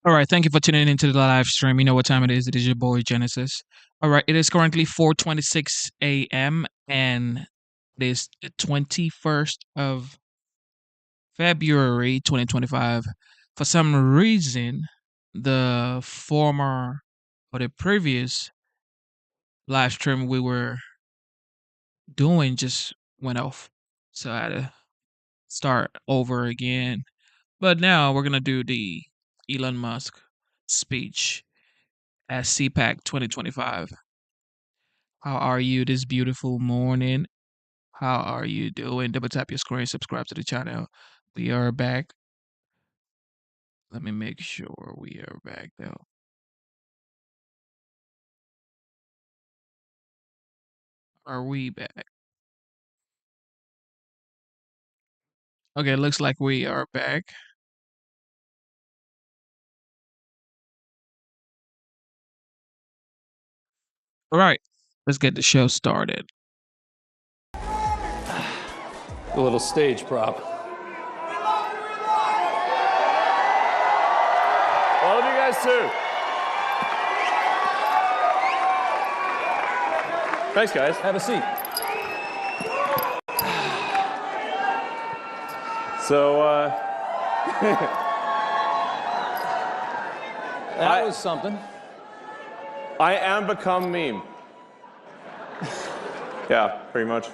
All right, thank you for tuning into the live stream. You know what time it is. It is your boy Genesis. All right, it is currently 4:26 a.m. and it is the 21st of February 2025. For some reason, the former or the previous live stream we were doing just went off. So I had to start over again. But now we're going to do the Elon Musk speech at CPAC 2025. How are you this beautiful morning? How are you doing? Double tap your screen, subscribe to the channel. We are back. Let me make sure we are back though. Are we back? Okay, looks like we are back. All right, let's get the show started. A little stage prop. All of you guys too. Thanks, guys. Have a seat. So, That was something. I am become meme. Yeah, pretty much.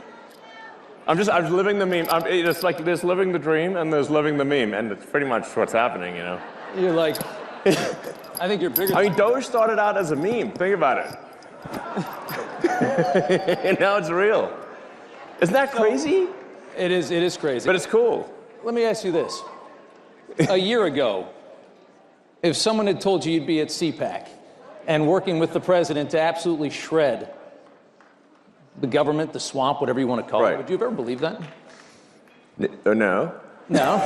I'm living the meme. It's like there's living the dream and there's living the meme, and it's pretty much what's happening, you know. You're like, I think you're bigger. I mean, Doge started out as a meme. Think about it. And now it's real. Isn't that crazy? It is crazy. But it's cool. Let me ask you this. A year ago, if someone had told you you'd be at CPAC and working with the president to absolutely shred the government, the swamp, whatever you want to call it, would you have ever believed that? No. No?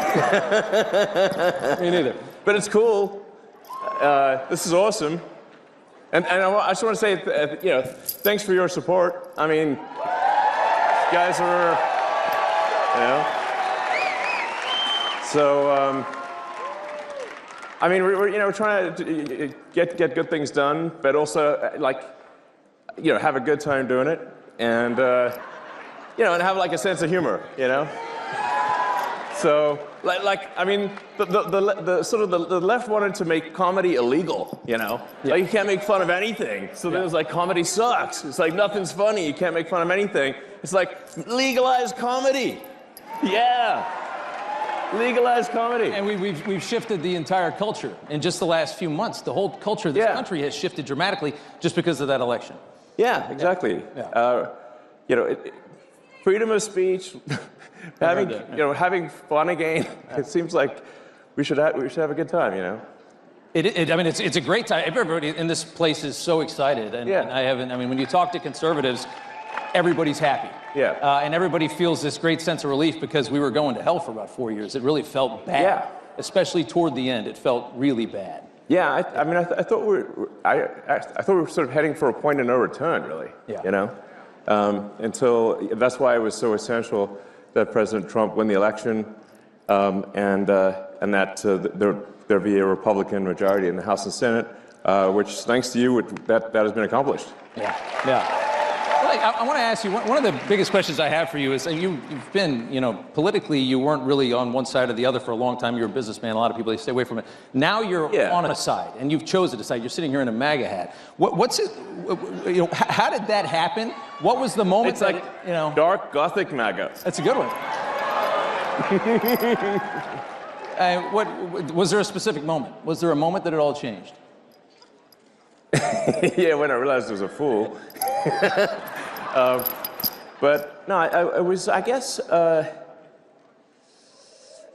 Me neither. But it's cool. This is awesome. And I just want to say, thanks for your support. I mean, you guys are, So, I mean, we're trying to get good things done, but also, have a good time doing it, and, and have, like, a sense of humor, So, I mean, the sort of the left wanted to make comedy illegal, Like, you can't make fun of anything. So then it's like, comedy sucks. It's like, nothing's funny. You can't make fun of anything. It's like, legalize comedy. Yeah. Legalize comedy. And we've shifted the entire culture in just the last few months. The whole culture of this country has shifted dramatically just because of that election. Yeah, exactly. Yeah. Freedom of speech, having fun again. It seems like we should have a good time, I mean, it's a great time. Everybody in this place is so excited, and when you talk to conservatives, everybody's happy. Yeah. And everybody feels this great sense of relief because we were going to hell for about 4 years. It really felt bad, especially toward the end. It felt really bad. Yeah, I thought we were sort of heading for a point of no return, really. Yeah. Until that's why it was so essential that President Trump win the election, and that there be a Republican majority in the House and Senate, which, thanks to you, that has been accomplished. Yeah. I want to ask you, one of the biggest questions I have for you is, you've been, politically, you weren't really on one side or the other for a long time. You're a businessman. A lot of people, they stay away from it. Now you're on a side, and you've chosen a side. You're sitting here in a MAGA hat. What's it, how did that happen? What was the moment? It's like, dark Gothic MAGA. That's a good one. What was there a specific moment? Was there a moment that it all changed? Yeah, when I realized I was a fool. But no, I was, I guess,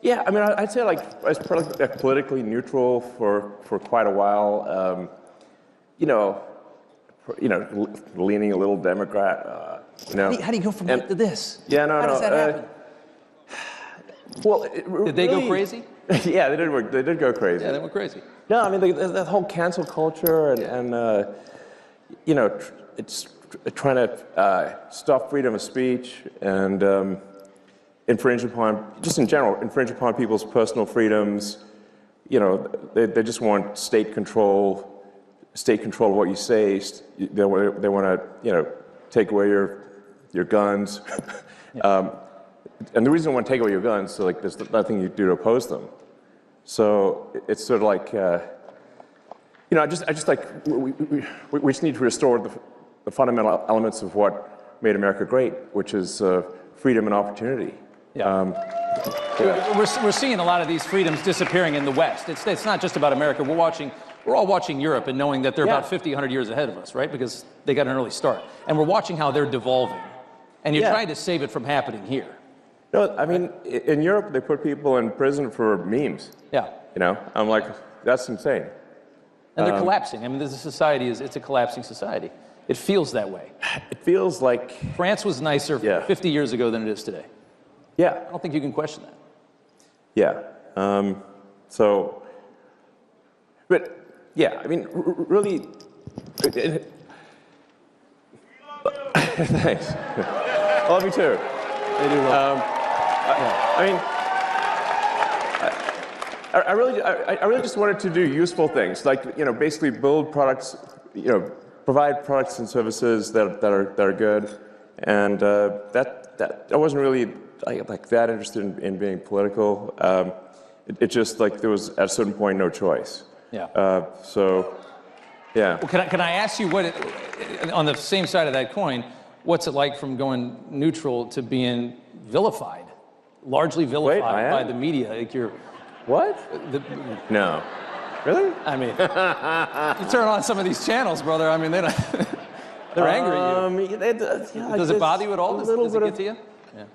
yeah, I mean, I'd say, like, I was politically neutral for quite a while, leaning a little Democrat, How do you go from that to this? Yeah, no. How does that happen? Well, did they go crazy? Yeah, they did go crazy. Yeah, they went crazy. No, I mean, the whole cancel culture and it's trying to stop freedom of speech and infringe upon, just in general, infringe upon people's personal freedoms, they just want state control of what you say. They want to, take away your guns. And the reason they want to take away your guns, so like there's nothing you do to oppose them. So it's sort of like, I just like we just need to restore the fundamental elements of what made America great, which is freedom and opportunity. Yeah. We're seeing a lot of these freedoms disappearing in the West. It's not just about America. We're all watching Europe and knowing that they're about 50, 100 years ahead of us, right? Because they got an early start. And we're watching how they're devolving. And you're trying to save it from happening here. No, I mean, in Europe, they put people in prison for memes. Yeah. I'm like, that's insane. And they're collapsing. I mean, this society it's a collapsing society. It feels that way. It feels like... France was nicer 50 years ago than it is today. Yeah. I don't think you can question that. Yeah. But yeah, I mean, really... Thanks. I love you too. They do well. I mean, I really just wanted to do useful things, like basically build products, provide products and services that are good, and that I wasn't really like that interested in being political. It just like there was at a certain point no choice. Yeah. So, yeah. Well, can I ask you on the same side of that coin, what's it like from going neutral to being vilified, largely vilified by the media? Like what? No. Really? I mean, you turn on some of these channels, brother. I mean, they're angry at you. Does it bother you at all? Does it get to you? Yeah.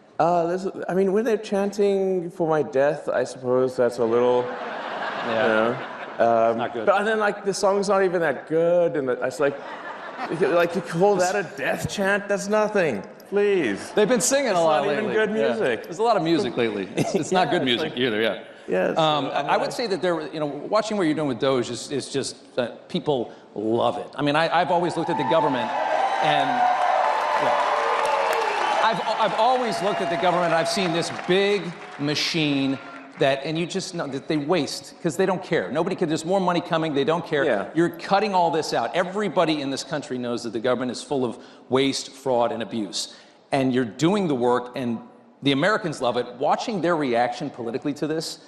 I mean, when they're chanting for my death, I suppose that's a little, not good. But then, like, the song's not even that good, and it's like you call that a death chant? That's nothing. Please. They've been singing a lot lately. It's not even good music. There's a lot of music lately. It's not good music either. Yeah. Yes. I would say that watching what you're doing with Doge is just people love it. I mean, I've always looked at the government, and I've always looked at the government. And I've seen this big machine and you just know that they waste because they don't care. There's more money coming. They don't care. Yeah. You're cutting all this out. Everybody in this country knows that the government is full of waste, fraud, and abuse. And you're doing the work, and the Americans love it. Watching their reaction politically to this,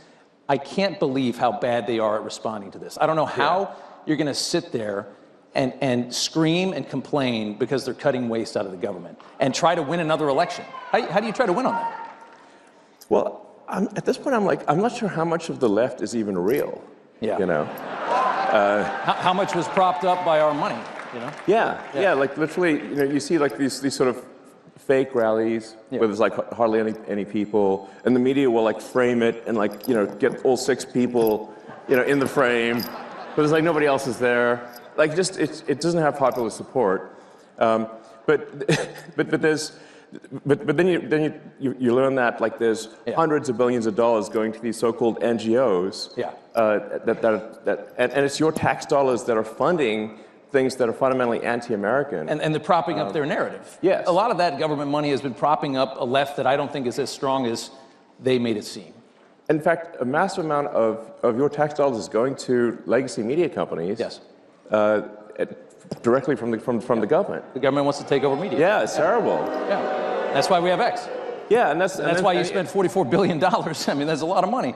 I can't believe how bad they are at responding to this. I don't know how you're going to sit there and scream and complain because they're cutting waste out of the government and try to win another election. How do you try to win on that? Well, at this point, I'm not sure how much of the left is even real. Yeah. How much was propped up by our money? Yeah. Like literally, you see like these sort of fake rallies where there's like hardly any people, and the media will like frame it and like get all 6 people in the frame, but there's like nobody else is there. Like just it doesn't have popular support. But then you learn that like there's hundreds of billions of dollars going to these so-called NGOs. And it's your tax dollars that are funding things that are fundamentally anti-American. And they're propping up their narrative. Yes. A lot of that government money has been propping up a left that I don't think is as strong as they made it seem. In fact, a massive amount of your tax dollars is going to legacy media companies. Yes. Directly from the government. The government wants to take over media. Yeah, it's terrible. Yeah. That's why we have X. Yeah, and that's why you spent $44 billion. I mean, that's a lot of money.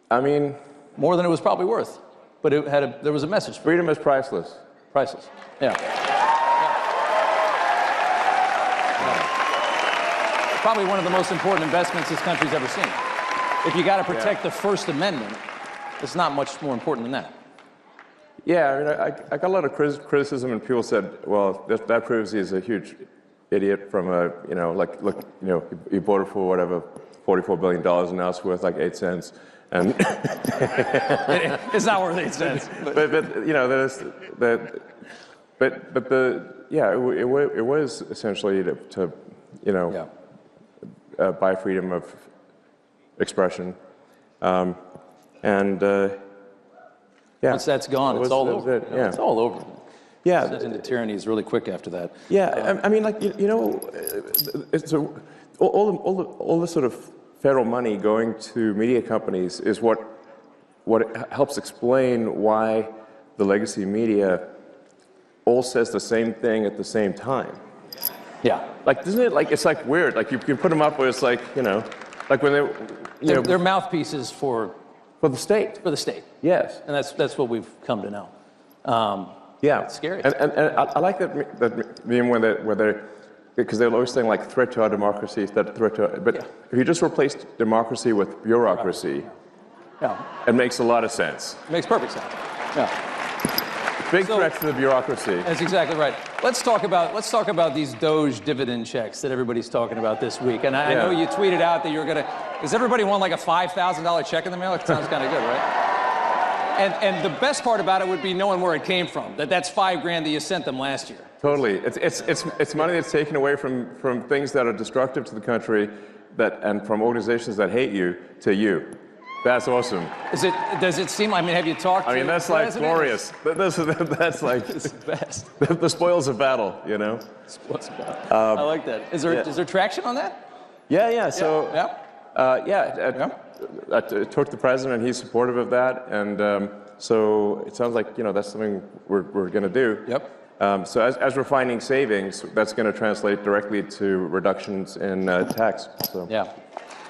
I mean... More than it was probably worth. But there was a message. Freedom is priceless. Priceless. Yeah. Probably one of the most important investments this country's ever seen. If you got to protect the First Amendment, it's not much more important than that. Yeah, I mean, I got a lot of criticism, and people said, "Well, that proves he's a huge idiot." From he bought it for whatever, $44 billion, and now it's worth like 8 cents. And it's not worth 8 cents. It was essentially to buy freedom of expression, Once that's gone, it's all over. It's all over. Yeah. Descent into tyranny is really quick after that. Yeah, I mean, like, it's all the sort of federal money going to media companies is what helps explain why the legacy media all says the same thing at the same time. Yeah. Like, isn't it like, it's like weird, like you put them up where it's like, you know, like when They're mouthpieces for the state. For the state. Yes. And that's what we've come to know. Yeah. It's scary. And I like that meme where they're, because they're always saying like threat to our democracy, but if you just replace democracy with bureaucracy, it makes a lot of sense. It makes perfect sense. Yeah. Big threat to the bureaucracy. That's exactly right. Let's talk about these Doge dividend checks that everybody's talking about this week. And I know you tweeted out that you were gonna. Does everybody want like a $5,000 check in the mail? It sounds kind of good, right? And the best part about it would be knowing where it came from. That's $5,000 that you sent them last year. Totally. It's money that's taken away from things that are destructive to the country, and from organizations that hate you to you. That's awesome. Does it seem? I mean, have you talked? I mean, that's like glorious. That's like it's the best. The spoils of battle, you know. Spoils of battle. I like that. Is there traction on that? Yeah. So Yeah. I talked to the president, and he's supportive of that, and so it sounds like that's something we're going to do. Yep. So as we're finding savings, that's going to translate directly to reductions in tax. So. Yeah.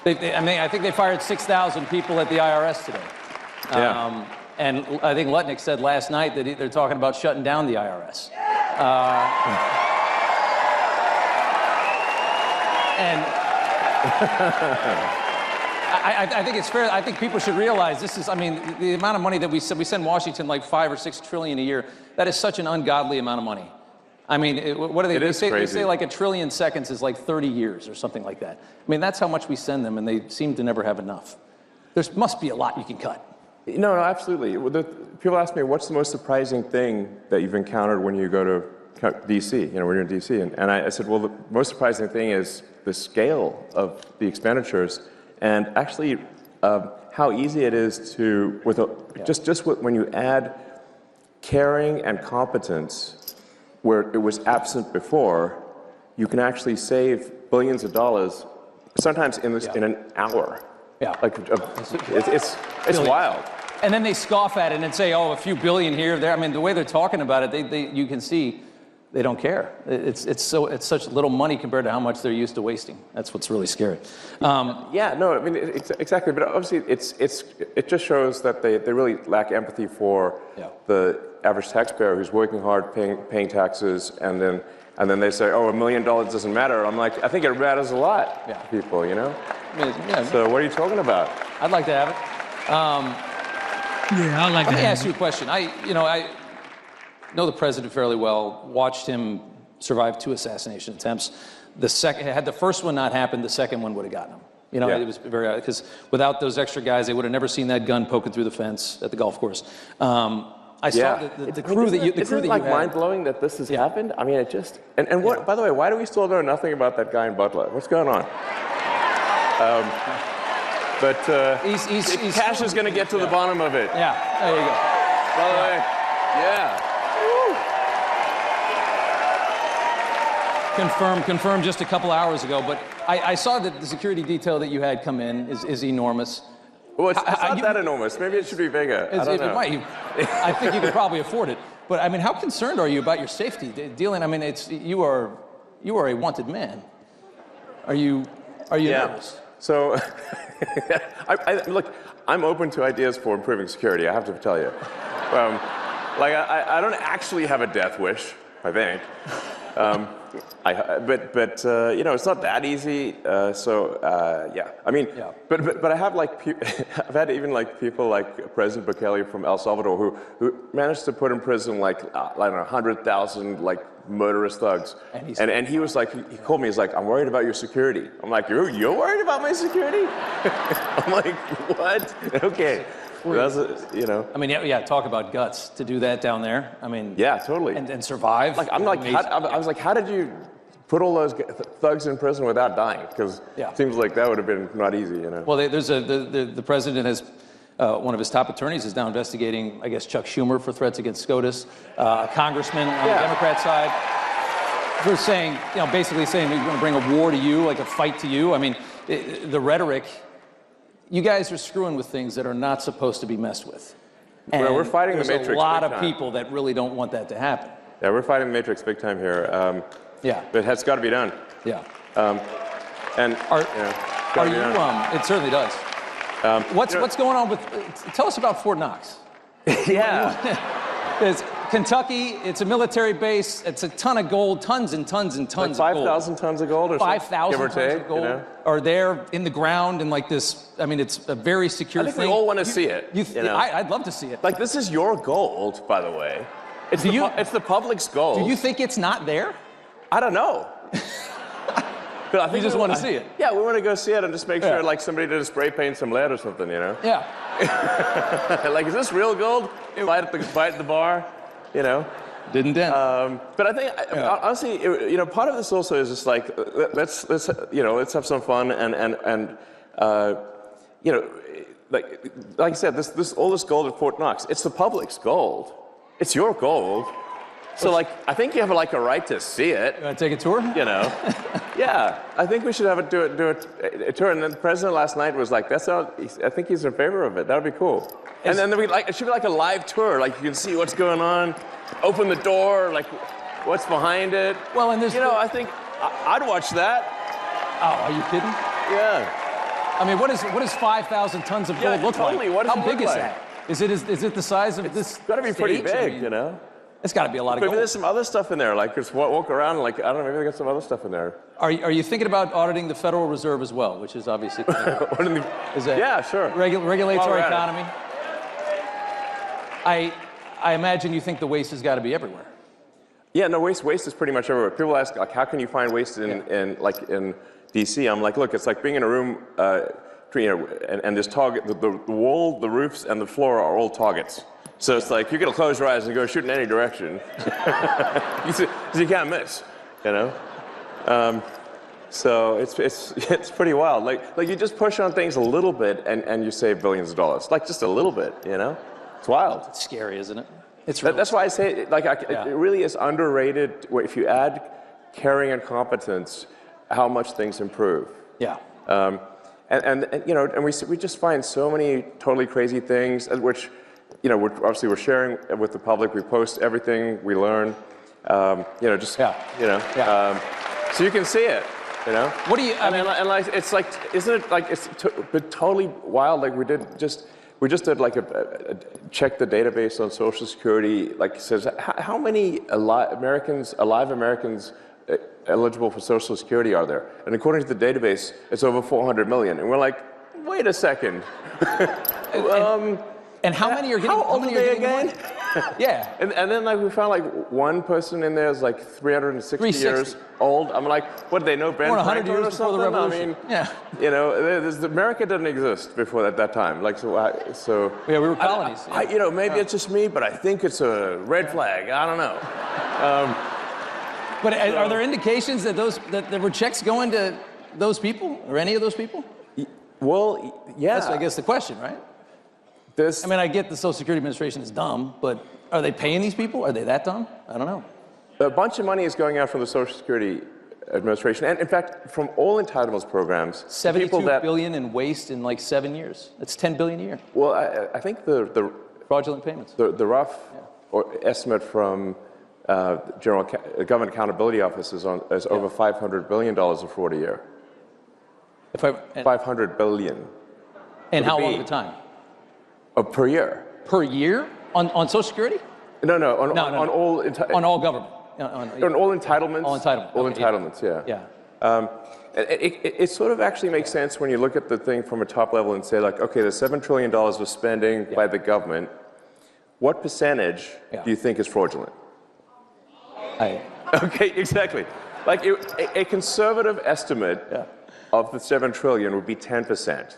I think they fired 6,000 people at the IRS today. Yeah. And I think Lutnick said last night that they're talking about shutting down the IRS. And I think it's fair. I think people should realize this is. I mean, the amount of money that we send Washington like $5 or $6 trillion a year. That is such an ungodly amount of money. I mean, what do they? They say like 1 trillion seconds is like 30 years or something like that. I mean, that's how much we send them, and they seem to never have enough. There must be a lot you can cut. No, absolutely. People ask me, what's the most surprising thing that you've encountered when you go to D.C., when you're in D.C.? And I said, well, the most surprising thing is the scale of the expenditures, and actually how easy it is to, when you add caring and competence, where it was absent before, you can actually save billions of dollars, sometimes in an hour. Yeah. Like it's wild. And then they scoff at it and say, "Oh, a few billion here, there." I mean, the way they're talking about it, you can see they don't care. It's such little money compared to how much they're used to wasting. That's what's really scary. Exactly. But obviously, it just shows that they really lack empathy for the average taxpayer who's working hard, paying taxes, and then they say, "Oh, $1 million doesn't matter." I'm like, I think it matters a lot to people, So what are you talking about? I'd like to have it. I like that. Let me ask you a question. I know the president fairly well. Watched him survive 2 assassination attempts. Had the first one not happened, the second one would have gotten him. It was very, because without those extra guys, they would have never seen that gun poking through the fence at the golf course. I saw the crew that you had. Isn't it like mind-blowing that this has happened? I mean, it just... And what, by the way, why do we still know nothing about that guy in Butler? What's going on? Cash is going to get to the bottom of it. Yeah, there you go. By the way, Confirmed just a couple hours ago, but I saw that the security detail that you had come in is enormous. Well, it's not that enormous. Maybe it should be bigger. I don't know. I think you could probably afford it. But I mean, how concerned are you about your safety? Dealing, I mean, you are a wanted man. Are you nervous? So, look, I'm open to ideas for improving security, I have to tell you. I don't actually have a death wish, I think. It's not that easy. But I have I've had even people like President Bukele from El Salvador who managed to put in prison 100,000 murderous thugs. And he was he called me. He's like, I'm worried about your security. I'm like, you're worried about my security? I'm like, what? Okay. That's I mean, talk about guts to do that down there. I mean, totally. And survive. I was like, how did you put all those thugs in prison without dying? Because it seems like that would have been not easy, Well, the president has one of his top attorneys is now investigating, I guess, Chuck Schumer for threats against SCOTUS, a congressman on the Democrat side, for saying, basically saying we're going to bring a war to you, like a fight to you. I mean, the rhetoric. you guys are screwing with things that are not supposed to be messed with. And Well, we're fighting the there's Matrix a lot big of time. people that really don't want that to happen. Yeah, we're fighting the Matrix big time here. Yeah. But it's got to be done. Yeah. And Are gotta you? be done. It certainly does. What's going on with? Tell us about Fort Knox. Yeah. There's Kentucky. It's a military base. It's a ton of gold, tons and tons and tons Like of gold. 5,000 tons of gold or something, 5,000 give or tons take, of gold you know? are there in the ground and like this. I mean, it's a very secure I think thing. we all want to see it. You know? I'd love to see it. Like, this is your gold, by the way. It's it's the public's gold. Do you think it's not there? I don't know. But I think You just want to see it. Yeah, we want to go see it and just make sure, like, somebody did a spray paint some lead or something, you know? Yeah. Like, is this real gold? Fight at the bar, you know? Didn't dent. But I think, honestly, you know, part of this also is just like, let's have some fun and you know, like I said, all this gold at Fort Knox, it's the public's gold. It's your gold. So, like, I think you have like a right to see it. You want to take a tour? You know, yeah. I think we should have do a tour. And then the president last night was like, I think he's in favor of it. That would be cool. And then it should be like a live tour. Like, you can see what's going on. Open the door. Like, what's behind it. Well, and there's, you know, I think I'd watch that. Oh, are you kidding? Yeah. I mean, what does 5,000 tons of gold look totally. like? What does How it big look is like? that? Is it the size of this? It's got to be pretty stage? big, I mean, you know. It's got to be a lot of Maybe gold. there's some other stuff in there. Like, just walk around. And, like, I don't know. Maybe they got some other stuff in there. Are you thinking about auditing the Federal Reserve as well, which is obviously is that yeah, sure. Regulates our While we're at it. economy? I imagine you think the waste has got to be everywhere. Yeah, no, waste is pretty much everywhere. People ask, like, how can you find waste in D.C.? I'm like, look, it's like being in a room, you know, and this target, the wall, the roofs, and the floor are all targets. So it's like, you're going to close your eyes and go shoot in any direction. Because you can't miss, you know? So it's pretty wild. Like you just push on things a little bit and you save billions of dollars. Like, just a little bit, you know? It's wild. It's scary, isn't it? It's really That's why I say, like, it really is underrated. If you add caring and competence, how much things improve. Yeah. And you know, and we just find so many totally crazy things, which, you know, we're sharing with the public. We post everything we learn. You know, just you know, so you can see it. You know. What do you? I mean, and like, it's like, isn't it like it's but totally wild? Like, we just did like a check the database on Social Security. Like, it says how many alive Americans eligible for Social Security are there? And according to the database, it's over 400 million. And we're like, wait a second. and how many are getting? How old are they again? Yeah. And then, like, we found like one person in there is like 360 years old. I'm like, what, do they know Ben More than 100 Franklin or years before the something? revolution. I mean, you know, America didn't exist before at that time. Like, so Yeah, we were colonies. you know, maybe it's just me, but I think it's a red flag. I don't know. But are there indications that that there were checks going to those people or any of those people? Well, yeah. That's, I guess, the question, right? I mean, I get the Social Security Administration is dumb, but are they paying these people? Are they that dumb? I don't know. A bunch of money is going out from the Social Security Administration, and in fact, from all entitlements programs. $72 billion in waste in like 7 years. That's $10 billion a year. Well, I think the fraudulent payments. The rough estimate from Government Accountability Office is over $500 billion of fraud a year. $500 billion. And how long at a time? Per year. Per year? On Social Security? No, on all on all government. On all entitlements. All entitlements. All entitlements, yeah. It sort of actually makes sense when you look at the thing from a top level and say, like, okay, the $7 trillion of spending by the government, what percentage do you think is fraudulent? Okay, exactly. Like, a conservative estimate of the $7 trillion would be 10%.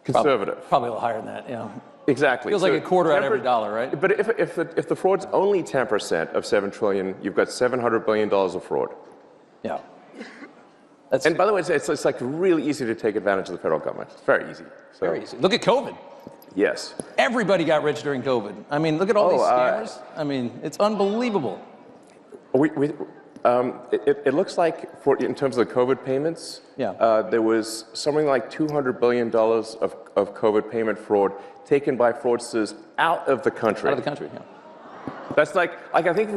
Conservative. Probably a little higher than that, yeah. Exactly. Feels like a quarter out of every dollar, right? But if the fraud's only 10% of $7 trillion, you've got $700 billion of fraud. Yeah. And by the way, it's like really easy to take advantage of the federal government. It's very easy. So. Very easy. Look at COVID. Yes. Everybody got rich during COVID. I mean, look at all these scammers. I mean, it's unbelievable. It looks like, in terms of the COVID payments, there was something like $200 billion of COVID payment fraud taken by fraudsters out of the country. Out of the country, yeah. That's like I think,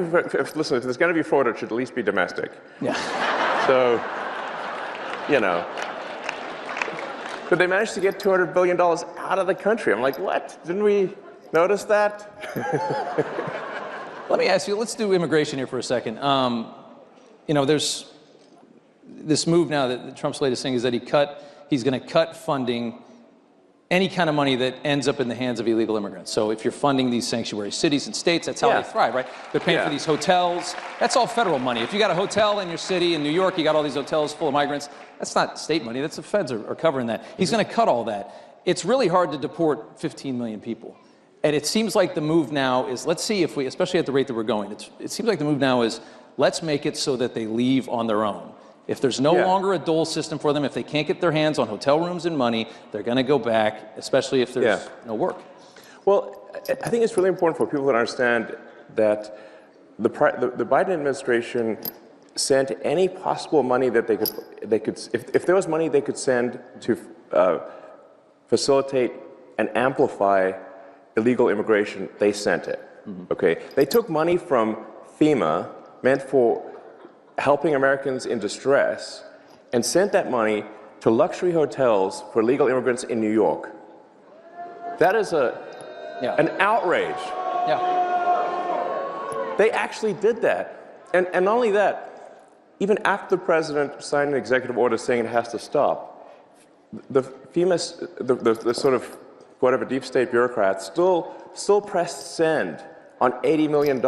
listen, if there's going to be fraud, it should at least be domestic. Yeah. So, you know. But they managed to get $200 billion out of the country. I'm like, what? Didn't we notice that? Let me ask you, let's do immigration here for a second. You know, there's this move now that Trump's latest thing is that he's going to cut funding, any kind of money that ends up in the hands of illegal immigrants. So if you're funding these sanctuary cities and states, that's how they thrive, right? They're paying for these hotels. That's all federal money. If you got a hotel in your city, in New York, you got all these hotels full of migrants, that's not state money. That's the feds are covering that. He's going to cut all that. It's really hard to deport 15 million people. And it seems like the move now is, let's see if we, especially at the rate that we're going, it seems like the move now is, let's make it so that they leave on their own. If there's no longer a dole system for them, if they can't get their hands on hotel rooms and money, they're going to go back, especially if there's no work. Well, I think it's really important for people to understand that the Biden administration sent any possible money that they could if there was money they could send to facilitate and amplify illegal immigration, they sent it. Okay, they took money from FEMA, meant for helping Americans in distress, and sent that money to luxury hotels for illegal immigrants in New York. That is an outrage. They actually did that. And not only that, even after the president signed an executive order saying it has to stop, the FEMA, the sort of whatever deep state bureaucrats still pressed send on $80 million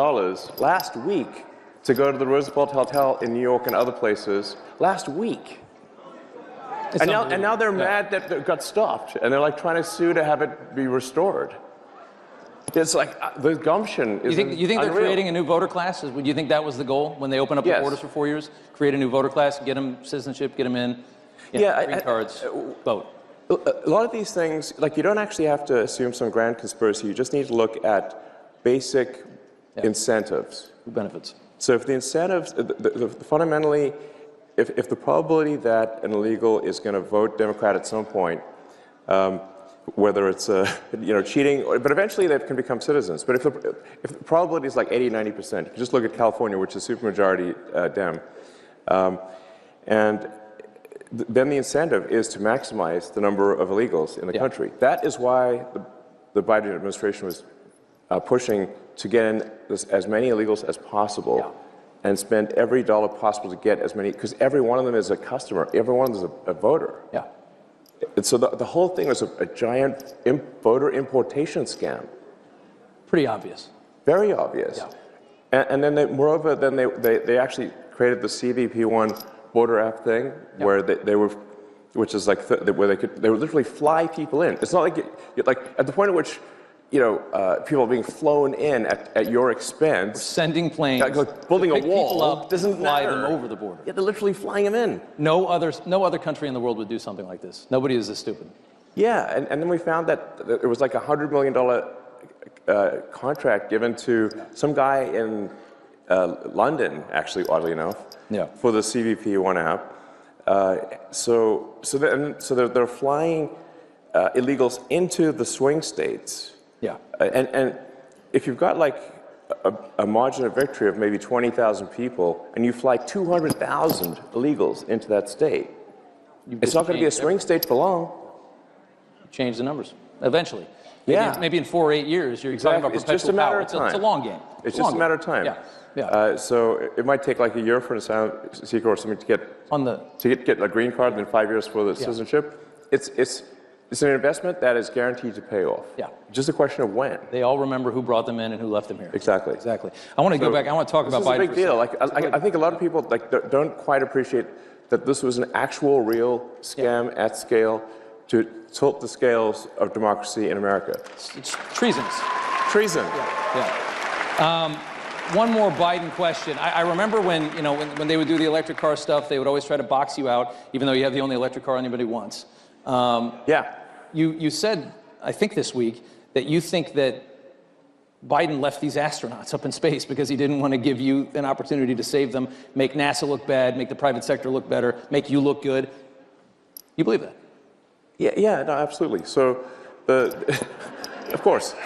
last week to go to the Roosevelt Hotel in New York and other places last week. And now they're mad that it got stopped, and they're like trying to sue to have it be restored. It's like the gumption is You think they're creating a new voter class? Would you think that was the goal when they opened up the borders for 4 years? Create a new voter class, get them citizenship, get them in, green cards, vote. A lot of these things, like, you don't actually have to assume some grand conspiracy. You just need to look at basic incentives. Who benefits? So if the incentives, fundamentally, if the probability that an illegal is going to vote Democrat at some point, whether it's cheating, but eventually they can become citizens. But if the probability is like 80, 90%, you just look at California, which is supermajority Dem, and then the incentive is to maximize the number of illegals in the country. That is why the Biden administration was pushing to get in as many illegals as possible and spend every dollar possible to get as many, because every one of them is a customer, every one of them is a voter. And so the whole thing was a giant voter importation scam. Pretty obvious. Very obvious. And then moreover, then they actually created the CVP1 voter app thing, where they were, which is like where they would literally fly people in. It's not like like at the point at which people are being flown in at your expense. Sending planes, like building a wall up, doesn't fly matter. them over the border. Yeah, they're literally flying them in. No other country in the world would do something like this. Nobody is this stupid. Yeah, and then we found that it was like a $100 million contract given to some guy in London, actually, oddly enough, for the CVP1 app. So they're flying illegals into the swing states. And if you've got like a margin of victory of maybe 20,000 people, and you fly 200,000 illegals into that state, it's not going to be a swing state for long. Change the numbers eventually. Maybe in 4 or 8 years, you're talking about perpetual It's just a matter power. of time. It's a long game. It's just a matter of time. So it might take like a year for an asylum seeker or something to get a green card, and then 5 years for the citizenship. It's an investment that is guaranteed to pay off. Just a question of when. They all remember who brought them in and who left them here. Exactly. I want to go back. I want to talk about Biden. This is a big deal. Like I think a lot of people don't quite appreciate that this was an actual, real scam at scale to tilt the scales of democracy in America. It's treason. One more Biden question. I remember when they would do the electric car stuff, they would always try to box you out, even though you have the only electric car anybody wants. You said, I think this week, that you think that Biden left these astronauts up in space because he didn't want to give you an opportunity to save them, make NASA look bad, make the private sector look better, make you look good. You believe that? Yeah, no, absolutely. So, of course.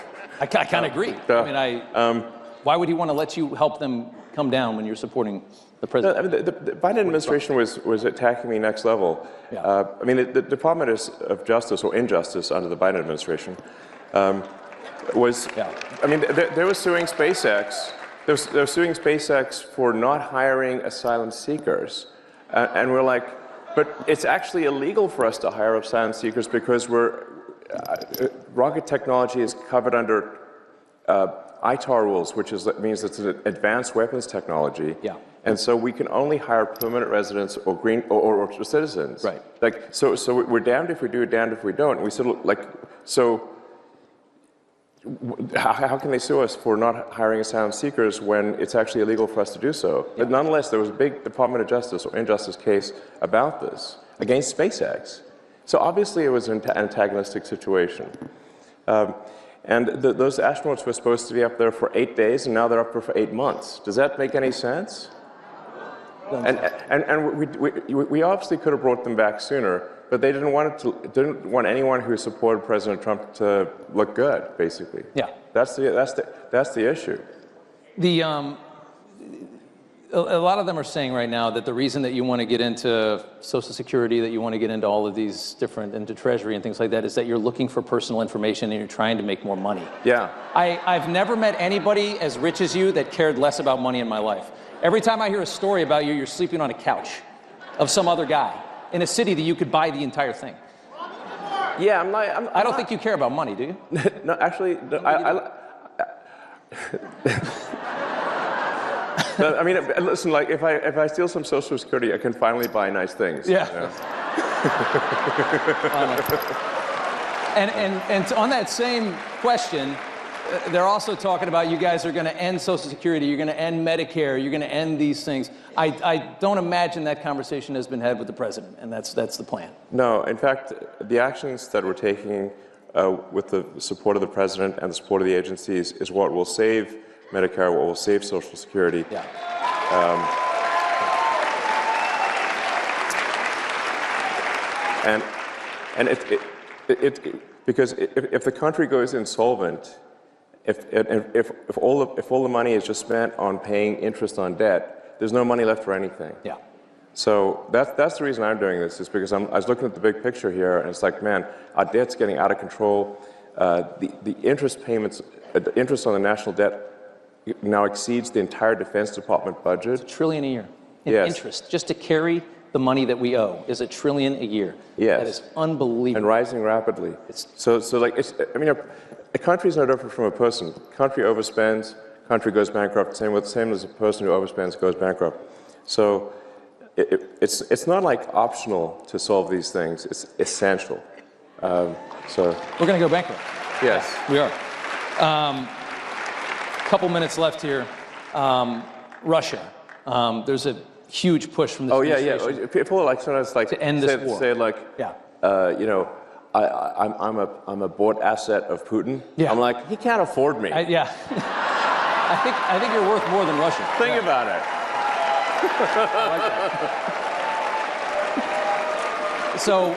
I kind of agree. Why would he want to let you help them come down when you're supporting the president? No, I mean, the Biden administration was attacking me next level. Yeah. I mean, the Department of Justice, or Injustice under the Biden administration, was, I mean, they were suing SpaceX. They were suing SpaceX for not hiring asylum seekers. And we're like, but it's actually illegal for us to hire asylum seekers because rocket technology is covered under ITAR rules, which means it's an advanced weapons technology. Yeah. And so we can only hire permanent residents or or citizens. Right. Like, so we're damned if we do, damned if we don't. And we said, like, so how can they sue us for not hiring asylum seekers when it's actually illegal for us to do so? Yeah. But nonetheless, there was a big Department of Justice or Injustice case about this against SpaceX. So obviously it was an antagonistic situation. And those astronauts were supposed to be up there for 8 days, and now they're up there for 8 months. Does that make any sense? And we obviously could have brought them back sooner, but they didn't want anyone who supported President Trump to look good, basically. Yeah. That's the issue. A lot of them are saying right now that the reason that you want to get into Social Security, that you want to get into all of these different, into Treasury and things like that, is that you're looking for personal information and you're trying to make more money. Yeah. I've never met anybody as rich as you that cared less about money in my life. Every time I hear a story about you, you're sleeping on a couch of some other guy in a city that you could buy the entire thing. Yeah, I don't think you care about money, do you? No, actually, I mean, listen, like, if I steal some Social Security, I can finally buy nice things. Yeah. You know? And on that same question, they're also talking about you guys are going to end Social Security, you're going to end Medicare, you're going to end these things. I don't imagine that conversation has been had with the president, and that's the plan. No, in fact, the actions that we're taking with the support of the president and the support of the agencies is what will save Medicare, what will save Social Security. Yeah. And because if the country goes insolvent, if all the money is just spent on paying interest on debt, there's no money left for anything. Yeah. So that's the reason I'm doing this, is because I was looking at the big picture here, and it's like, man, our debt's getting out of control. The interest payments, the interest on the national debt now exceeds the entire Defense Department budget. It's $1 trillion a year in Yes. interest. Just to carry the money that we owe is $1 trillion a year. Yes. That is unbelievable. And rising rapidly. So like, I mean, a country is no different from a person. Country overspends, country goes bankrupt. Same as a person who overspends goes bankrupt. So it's not like optional to solve these things. It's essential. So we're going to go bankrupt. Yes, we are. Couple minutes left here. Russia. There's a huge push from the administration. Yeah. People are like sometimes like to end this war. Say like, you know, I'm a bought asset of Putin. Yeah. I'm like, he can't afford me. I think you're worth more than Russia. Think about it. I like that. So,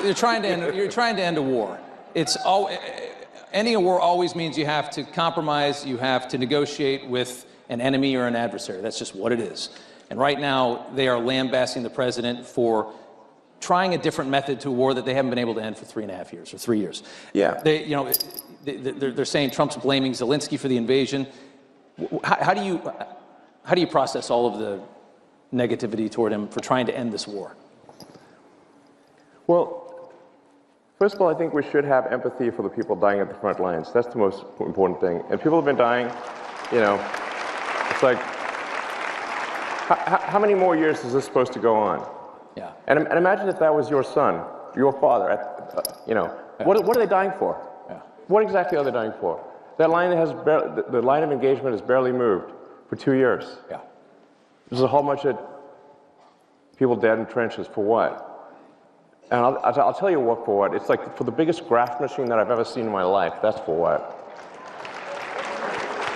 you're trying to end a war. Ending a war always means you have to compromise, you have to negotiate with an enemy or an adversary. That's just what it is. And right now, they are lambasting the president for trying a different method to a war that they haven't been able to end for 3.5 years or 3 years. Yeah. They're saying Trump's blaming Zelensky for the invasion. How do you process all of the negativity toward him for trying to end this war? Well, first of all, I think we should have empathy for the people dying at the front lines. That's the most important thing. And people have been dying, you know, it's like, how many more years is this supposed to go on? Yeah. And imagine if that was your son, your father, you know, what are they dying for? Yeah. What exactly are they dying for? That line the line of engagement has barely moved for 2 years. Yeah. There's a whole bunch of people dead in trenches for what? And I'll tell you what for what. It's like for the biggest graft machine that I've ever seen in my life. That's for what.